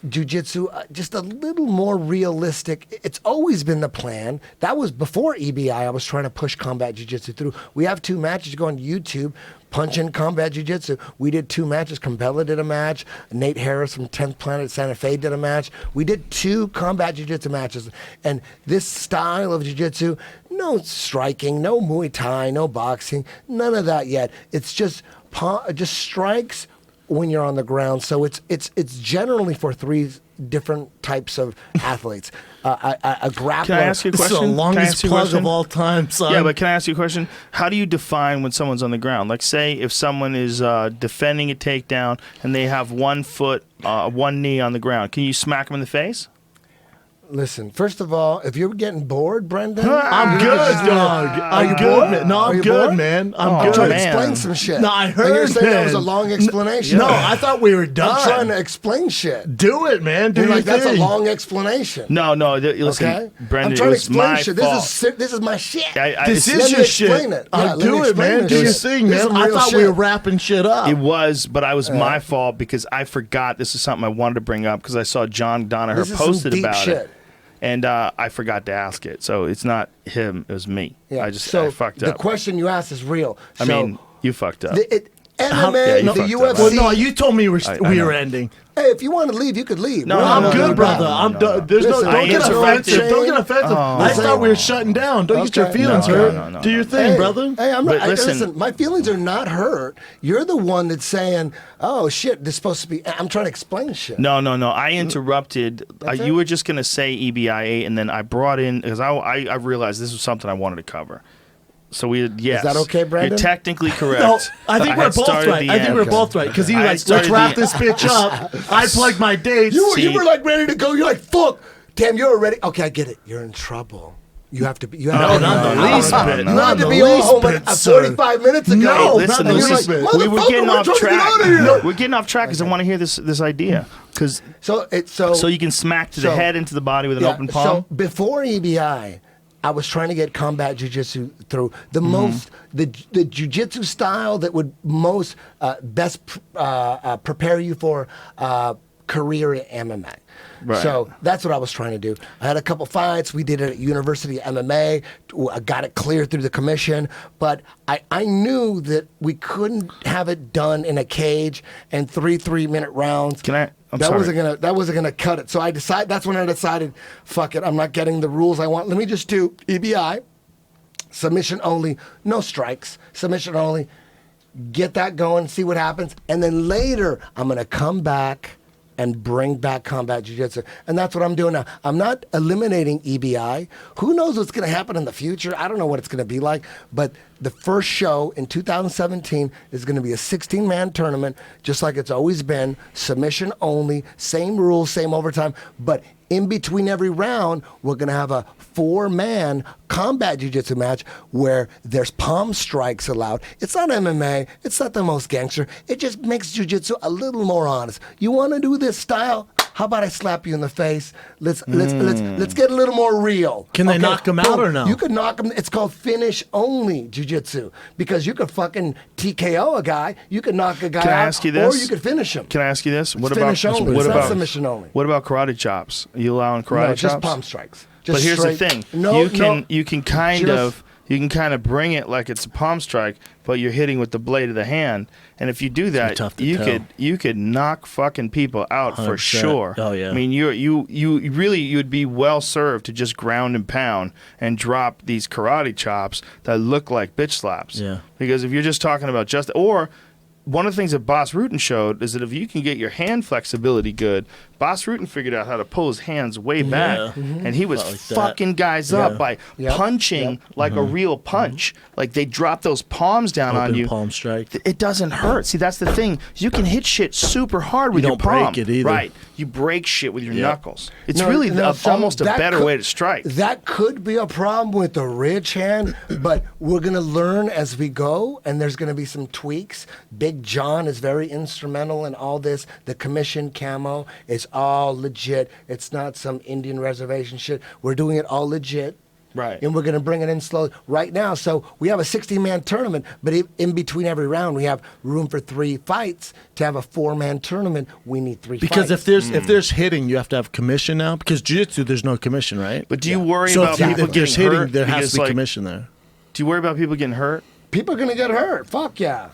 jiu-jitsu just a little more realistic. It's always been the plan. That was before EBI. I was trying to push combat jiu-jitsu through. We have 2 matches. You go on YouTube, punch in combat jiu-jitsu. We did 2 matches. Campbell did a match. Nate Harris from 10th Planet Santa Fe did a match. We did 2 combat jiu-jitsu matches. And this style of jiu-jitsu, no striking, no Muay Thai, no boxing, none of that yet. It's just strikes when you're on the ground. So it's generally for 3 different types of athletes. A grappler. Can I ask you a This is the question? Can I longest ask you a plug question? of all time, son. Yeah, but can I ask you a question? How do you define when someone's on the ground? Like, say if someone is defending a takedown and they have 1 foot, 1 knee on the ground, can you smack them in the face? Listen, first of all, if you're getting bored, Brendan, I'm good, dog. Are you I'm bored? good, man. No, Are I'm you good, bored? man. Oh, I'm I'm trying good. to man. explain some shit. No, I And you're heard, saying that was a man. long explanation. No, I thought we were done. I'm trying to explain shit. Do it, man. Do You're your like, that's a thing. long explanation. No. Listen, Okay? Brendan, I'm it trying to was explain my shit. fault. This is my shit. This Let is me your shit. explain it. Yeah, let me do it, explain man. this Do your shit. thing, This is man. some I real thought we shit. were wrapping shit up. It was, but I was my fault because I forgot. This is something I wanted to bring up because I saw John Donaher This is some posted deep about shit. it. And I forgot to ask it. So it's not him, it was me. Yeah. I fucked the up. question you asked is real. I mean, you fucked up. MMA, you the fucked up. UFC. Well, no, you told me we I were know. ending. Hey, if you want to leave, you could leave. No, We're no, not I'm no, gonna good, do brother. that. I'm done. There's Listen, don't get interrupted. offensive. Don't get offensive. I listen. thought we were shutting down. Don't get your Okay. feelings No, hurt. no, Do your thing, Hey, brother. Hey, I'm But not. listen- Listen, my feelings are not hurt. You're the one that's saying, "Oh shit, this is supposed to be." I'm trying to explain shit. No. I interrupted. That's You it? were just going to say EBIA, and then I brought in, because I realized this was something I wanted to cover. So yes. that okay, Brandon? You're technically correct. No, I think we're had both started right. the I think end. we're both right because he I had like, let's started wrap the- this bitch up. I plugged my dates. You were like ready to go. You're like, "Fuck, damn, you're already." Okay, I get it. You're in trouble. You have to be. You have No, to be, not the no, least no, bit. no, You Not had to the be all least home bit, 45 minutes ago. No, Hey, not listen, the you're least like, bit. we were "Motherfucker, getting we're off trying to get track. out of here." We're getting off track because I want to hear this idea. Because So so you can smack to the head into the body with an open palm. So before EBI, I was trying to get combat jiu-jitsu through the most, the jiu-jitsu style that would most best prepare you for career in MMA. Right. So that's what I was trying to do. I had a couple fights. We did it at University MMA. I got it cleared through the commission. But I knew that we couldn't have it done in a cage and 3-3-minute rounds. That wasn't gonna cut it. So that's when I decided, fuck it, I'm not getting the rules I want. Let me just do EBI, submission only, no strikes, submission only. Get that going, see what happens, and then later I'm gonna come back and bring back combat jiu-jitsu. And that's what I'm doing now. I'm not eliminating EBI. Who knows what's going to happen in the future? I don't know what it's going to be like. But the first show in 2017 is going to be a 16-man tournament, just like it's always been, submission only, same rules, same overtime. But in between every round, we're going to have a 4-man combat jiu-jitsu match where there's palm strikes allowed. It's not MMA. It's not the most gangster. It just makes jiu-jitsu a little more honest. You want to do this style? How about I slap you in the face? Let's get a little more real. Can they knock him out or no? You could knock him. It's called finish only jiu-jitsu because you could fucking TKO a guy. You could knock a guy out. Can I ask you this? Or you could finish him. Can I ask you this? It's finish only. It's not submission only. What about karate chops? Are you allowing karate chops? Just palm strikes. Just but here's straight. the thing. No, you can kind of bring it like it's a palm strike, but you're hitting with the blade of the hand. And if you do that, you could knock fucking people out 100%. For sure. Oh yeah. I mean, you'd be well served to just ground and pound and drop these karate chops that look like bitch slaps. Yeah. Because if you're just talking about or one of the things that Boss Rutan showed is that if you can get your hand flexibility good, Boss Rutan figured out how to pull his hands way back, and he was fucking guys up by punching like a real punch. Like they drop those palms down on you. Palm strike. It doesn't hurt. See, that's the thing. You can hit shit super hard with your palm. You don't break it either. Right. You break shit with your knuckles. It's almost a better way to strike. That could be a problem with the ridge hand, but we're going to learn as we go, and there's going to be some tweaks. Big John is very instrumental in all this. The commission camo is all legit. It's not some Indian reservation shit. We're doing it all legit. Right. And we're going to bring it in slowly right now. So we have a 16-man tournament, but in between every round, we have room for 3 fights. To have a 4-man tournament, we need 3 fights. Because if there's hitting, you have to have commission now. Because jiu-jitsu, there's no commission, right? But do you worry about people getting hitting, hurt? there has to be commission there. Do you worry about people getting hurt? People are going to get hurt. Fuck yeah.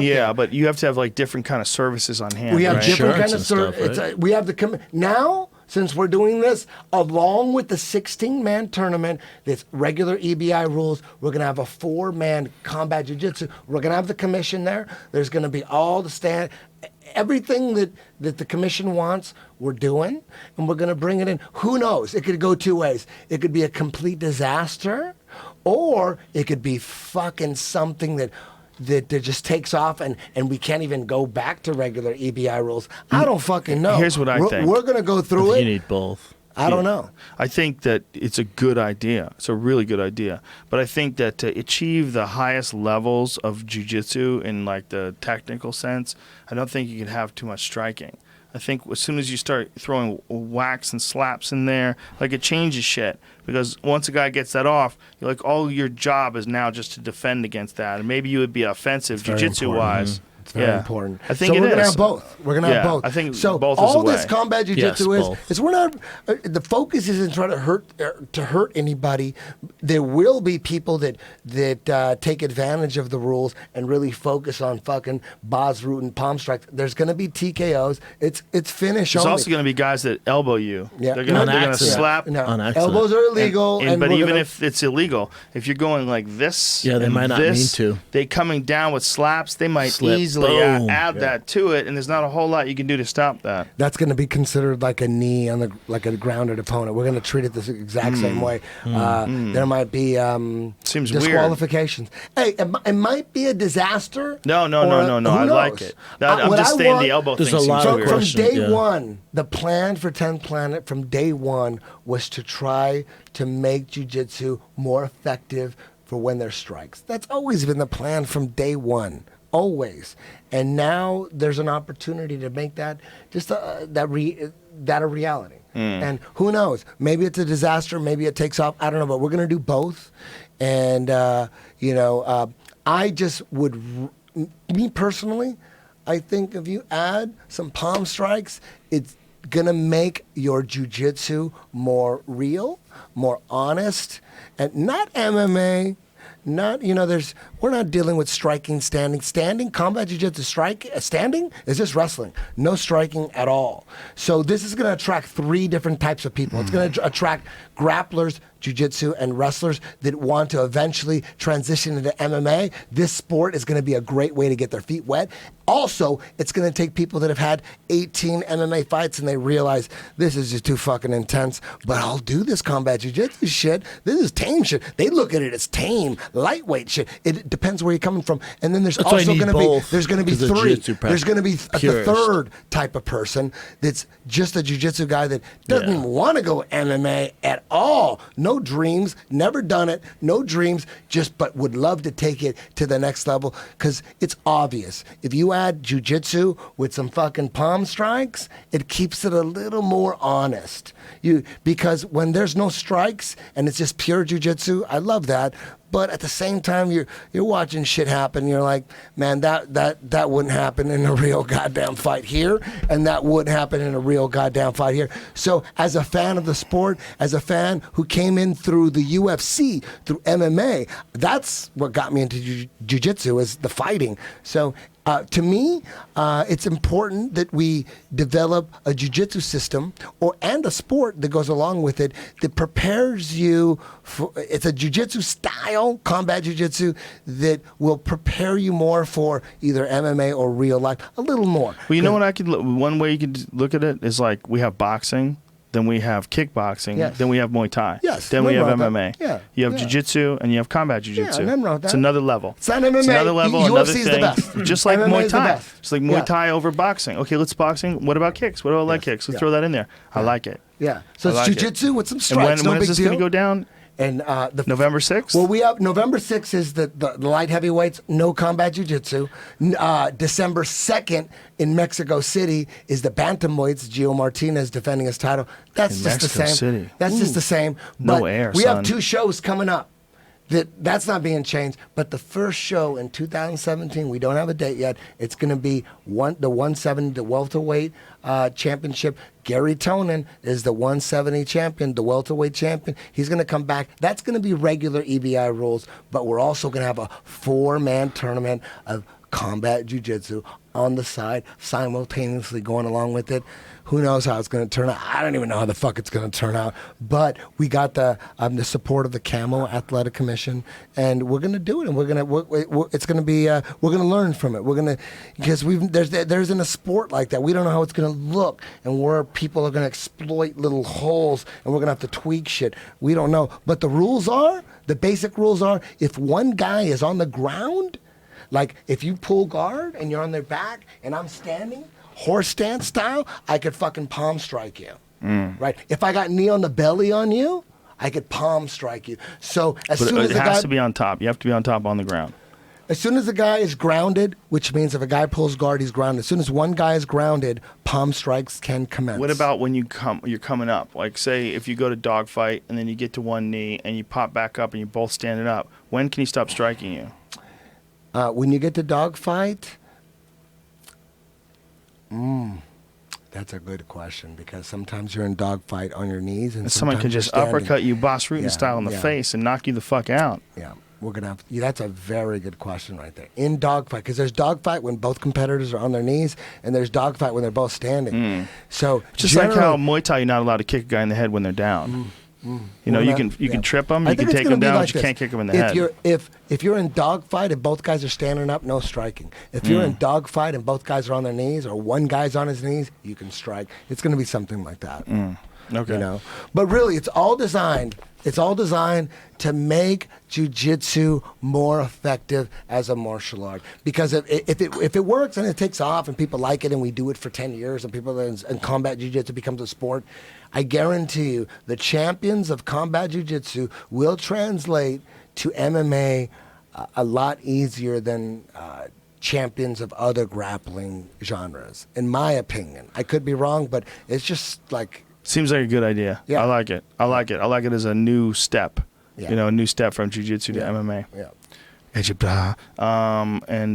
Yeah, but you have to have like different kind of services on hand. We have right? different kind of services. Right? We have now, since we're doing this, along with the 16-man tournament, this regular EBI rules, we're going to have a 4-man combat jiu-jitsu. We're going to have the commission there. There's going to be all the everything that the commission wants, we're doing, and we're going to bring it in. Who knows? It could go 2 ways. It could be a complete disaster, or it could be fucking something that just takes off and we can't even go back to regular EBI rules. I don't fucking know. Here's what I think. We're going to go through it. You need both. I don't know. I think that it's a good idea. It's a really good idea. But I think that to achieve the highest levels of jiu-jitsu in like the technical sense, I don't think you can have too much striking. I think as soon as you start throwing whacks and slaps in there, like it changes shit. Because once a guy gets that off, you're like, all your job is now just to defend against that. And maybe you would be offensive jiu-jitsu-wise. It's very important. I think we're going to have both. We're going to have both. I think so both all is the this way. combat jiu-jitsu Yes, is we're not. The focus isn't trying to hurt anybody. There will be people that take advantage of the rules and really focus on fucking Boz Root and palm strikes. There's going to be TKOs. It's finish. There's only. also going to be guys that elbow you. Yeah. They're going to slap. No. On accident. Elbows are illegal. But even if it's illegal, if you're going like this, they might not mean to. They coming down with slaps, they might easily add that to it, and there's not a whole lot you can do to stop that. That's going to be considered like a knee on like a grounded opponent. We're going to treat it the exact same way. There might be Seems disqualifications. Weird. Hey, it might be a disaster. No. I like it. I'm just saying the elbow thing seems weird. From day one, the plan for 10th Planet from day one was to try to make jiu-jitsu more effective for when there's strikes. That's always been the plan from day one. always. And now there's an opportunity to make that just that a reality. And who knows? Maybe it's a disaster. Maybe it takes off. I don't know. But we're going to do both. And, I just would, me personally, I think if you add some palm strikes, it's going to make your jiu-jitsu more real, more honest, and not MMA. Not, we're not dealing with striking, standing, combat jiu-jitsu, standing is just wrestling. No striking at all. So this is going to attract 3 different types of people. It's going to attract grapplers, jiu-jitsu, and wrestlers that want to eventually transition into MMA. This sport is going to be a great way to get their feet wet. Also, it's going to take people that have had 18 MMA fights and they realize this is just too fucking intense, but I'll do this combat jiu-jitsu shit. This is tame shit. They look at it as tame, lightweight shit. It depends where you're coming from. And then there's also going to be 3. There's going to be the third type of person that's just a jiu-jitsu guy that doesn't even want to go MMA at all. No dreams, never done it, no dreams, but would love to take it to the next level because it's obvious. If you add jiu-jitsu with some fucking palm strikes, it keeps it a little more honest. Because when there's no strikes and it's just pure jiu-jitsu, I love that. But at the same time, you're watching shit happen. You're like, man, that wouldn't happen in a real goddamn fight here, and that would happen in a real goddamn fight here. So, as a fan of the sport, as a fan who came in through the UFC, through MMA, that's what got me into jiu-jitsu is the fighting. So. To me, it's important that we develop a jiu-jitsu system and a sport that goes along with it that prepares you for. It's a jiu-jitsu style, combat jiu-jitsu, that will prepare you more for either MMA or real life, a little more. Well, you know what one way you could look at it is like we have boxing. Then we have kickboxing. Yes. Then we have Muay Thai. Yes. Then we have MMA. Yeah. You have jiu-jitsu and you have combat jiu-jitsu. Yeah, nothing wrong with that. It's another level. It's not MMA. It's another level, another UFC is thing. the best. Just like MMA Muay is the Thai. best. Just like Muay Thai over boxing. Okay, let's boxing. What about kicks? What about leg kicks? Let's throw that in there. I like it. Yeah. So it's I like it. jiu-jitsu with some And strikes. when no is big this deal. going to go down? And November 6th? Well, we have November 6th is the light heavyweights, no combat jiu-jitsu. December 2nd in Mexico City is the bantamweights, Gio Martinez defending his title. That's In just Mexico the same. City. That's just the same. No But air, we son. have 2 shows coming up. That's not being changed. But the first show in 2017, we don't have a date yet. It's going to be the 170, the welterweight championship. Gary Tonin is the 170 champion, the welterweight champion. He's going to come back. That's going to be regular EBI rules, but we're also going to have a 4-man tournament of combat jiu-jitsu on the side, simultaneously going along with it. Who knows how it's going to turn out? I don't even know how the fuck it's going to turn out. But we got the support of the Camo Athletic Commission, and we're going to do it. And it's going to be we're going to learn from it. We're going to because there isn't a sport like that. We don't know how it's going to look, and where people are going to exploit little holes, and we're going to have to tweak shit. We don't know. But the basic rules are, if one guy is on the ground, like if you pull guard and you're on their back and I'm standing, horse stance style, I could fucking palm strike you. Right? If I got knee on the belly on you, I could palm strike you. So as soon as it has to be on top. You have to be on top on the ground. As soon as the guy is grounded, which means if a guy pulls guard, he's grounded. As soon as one guy is grounded, palm strikes can commence. What about when you're coming up? Like, say, if you go to dogfight and then you get to one knee and you pop back up and you're both standing up, when can he stop striking you? When you get to dogfight, that's a good question because sometimes you're in dogfight on your knees, and someone can just uppercut you, Boss Rutan style, in the face and knock you the fuck out. Yeah, we're gonna have. That's a very good question right there. In dogfight, because there's dogfight when both competitors are on their knees, and there's dogfight when they're both standing. So just like how Muay Thai, you're not allowed to kick a guy in the head when they're down. You know, you can trip them, you can take them down, but you can't kick them in the head. If you're in dogfight and both guys are standing up, no striking. If you're in dogfight and both guys are on their knees or one guy's on his knees, you can strike. It's going to be something like that. Okay. You know, but really, it's all designed to make jiu-jitsu more effective as a martial art. Because if it works and it takes off and people like it and we do it for 10 years and combat jiu-jitsu becomes a sport, I guarantee you the champions of combat jiu-jitsu will translate to MMA a lot easier than champions of other grappling genres, in my opinion. I could be wrong, but it's just like... Seems like a good idea. Yeah. I like it. I like it as a new step. Yeah. You know, a new step from jiu-jitsu to MMA. Yeah. And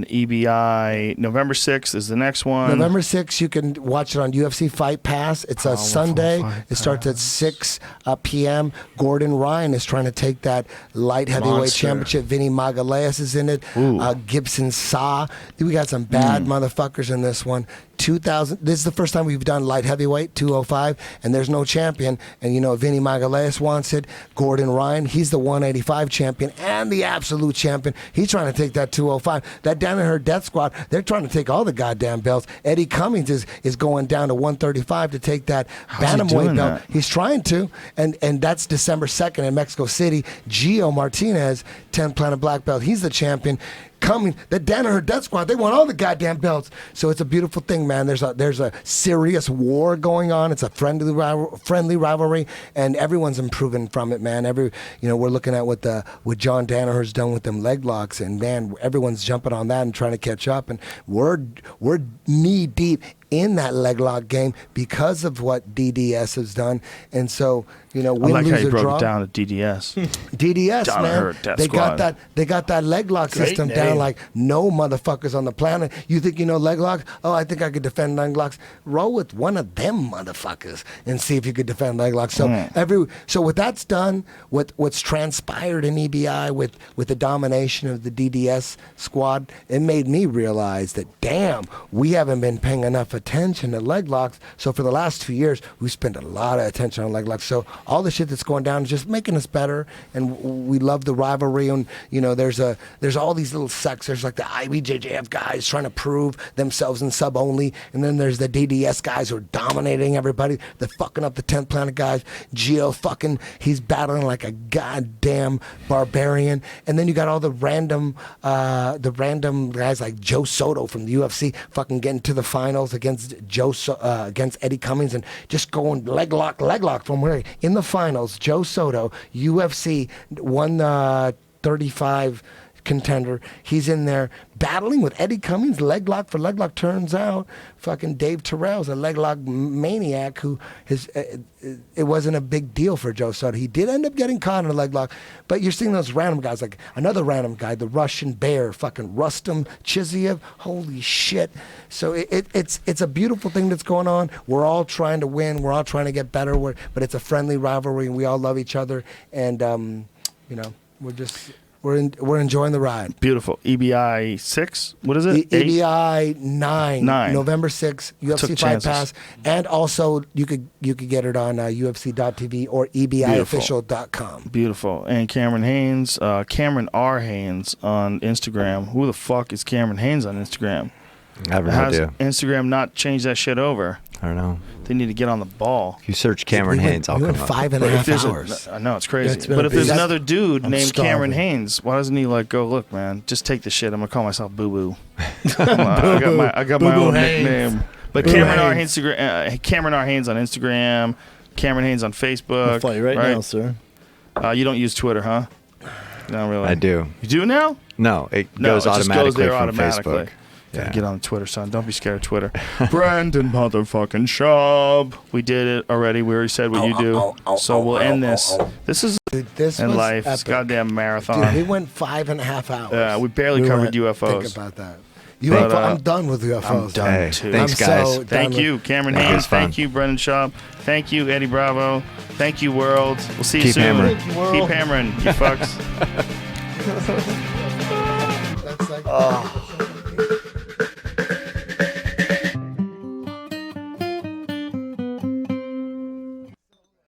EBI, November 6th is the next one. November 6th, you can watch it on UFC Fight Pass. It's a Sunday. It starts at 6 p.m. Gordon Ryan is trying to take that light heavyweight championship. Vinny Magalhaes is in it. Gibson Sa. We got some bad motherfuckers in this one. 2000. This is the first time we've done light heavyweight, 205, and there's no champion. And, you know, Vinny Magalhaes wants it. Gordon Ryan, he's the 185 champion and the absolute champion. He's trying to take that 205. That Danaher Death Squad, they're trying to take all the goddamn belts. Eddie Cummings is going down to 135 to take that bantamweight belt. He's trying to, and that's December 2nd in Mexico City. Gio Martinez, 10 Planet Black belt, he's the champion. Coming, the Danaher Death Squad, they want all the goddamn belts. So it's a beautiful thing, man. There's a serious war going on. It's a friendly rivalry, and everyone's improving from it, man. We're looking at what John Danaher's done with them leg locks, and man, everyone's jumping on that and trying to catch up. And we're knee deep in that leg lock game because of what DDS has done. And so, you know, win, I like lose, how you or broke draw. it down to DDS. DDS, Danaher man. Death They Squad. got that leg lock system down like no motherfuckers on the planet. You think you know leg lock? Oh, I think I could defend leg locks. Roll with one of them motherfuckers and see if you could defend leg locks. So so what that's done, what's transpired in EBI with the domination of the DDS squad, it made me realize that damn, we haven't been paying enough attention to leg locks. So for the last 2 years, we spent a lot of attention on leg locks. So all the shit that's going down is just making us better, and we love the rivalry. And you know, there's all these little sects. There's like the IBJJF guys trying to prove themselves in sub only, and then there's the DDS guys who are dominating everybody. They're fucking up the 10th Planet guys. Gio he's battling like a goddamn barbarian. And then you got all the random guys like Joe Soto from the UFC fucking getting to the finals against against Eddie Cummings and just going leg lock from where in the finals. Joe Soto, UFC 135 contender. He's in there battling with Eddie Cummings, leg lock for leg lock. Turns out fucking Dave Terrell's a leg lock maniac who it wasn't a big deal for Joe Soto. He did end up getting caught in a leg lock, but you're seeing those random guys, like another random guy, the Russian Bear, fucking Rustam Chiziev. Holy shit. So it's a beautiful thing that's going on. We're all trying to win. We're all trying to get better. But it's a friendly rivalry, and we all love each other. And you know, we're enjoying the ride. Beautiful. EBI 6? What is it? EBI 9. November 6th, UFC Fight Pass. And also, you could get it on UFC.tv or EBIofficial.com. Beautiful. And Cameron Haynes, Cameron R. Haynes on Instagram. Who the fuck is Cameron Haynes on Instagram? I have no idea. Instagram not changed that shit over? I don't know. They need to get on the ball. If you search Cameron Haynes, I'll come up. 5.5 hours. I know, it's crazy. It's been But a if there's busy- another dude I'm named starving. Cameron Haynes, why doesn't he go, look, man, just take the shit. I'm going to call myself Boo Boo. I got my own nickname. But Cameron R. Haynes on Instagram, Cameron Haynes on Facebook. I'll follow you right now, sir. You don't use Twitter, huh? No, really. I do. You do now? No, it No, goes it just automatically goes there from automatically. Facebook. Gotta Yeah. get on Twitter, son. Don't be scared of Twitter. Brendan motherfucking Schaub. We did it already. We already said what you do. So we'll end this. This is Dude, this in was life. It's epic. goddamn marathon. Dude, we went 5.5 hours. Yeah, we barely covered Think UFOs. about that. I'm done with UFOs. I'm done Hey, too. thanks, I'm guys. so Thank done you, with- Cameron That was Haynes. fun. Thank you, Brendan Schaub. Thank you, Eddie Bravo. Thank you, world. We'll see you Keep soon. hammering. Keep hammering, you fucks. That's like.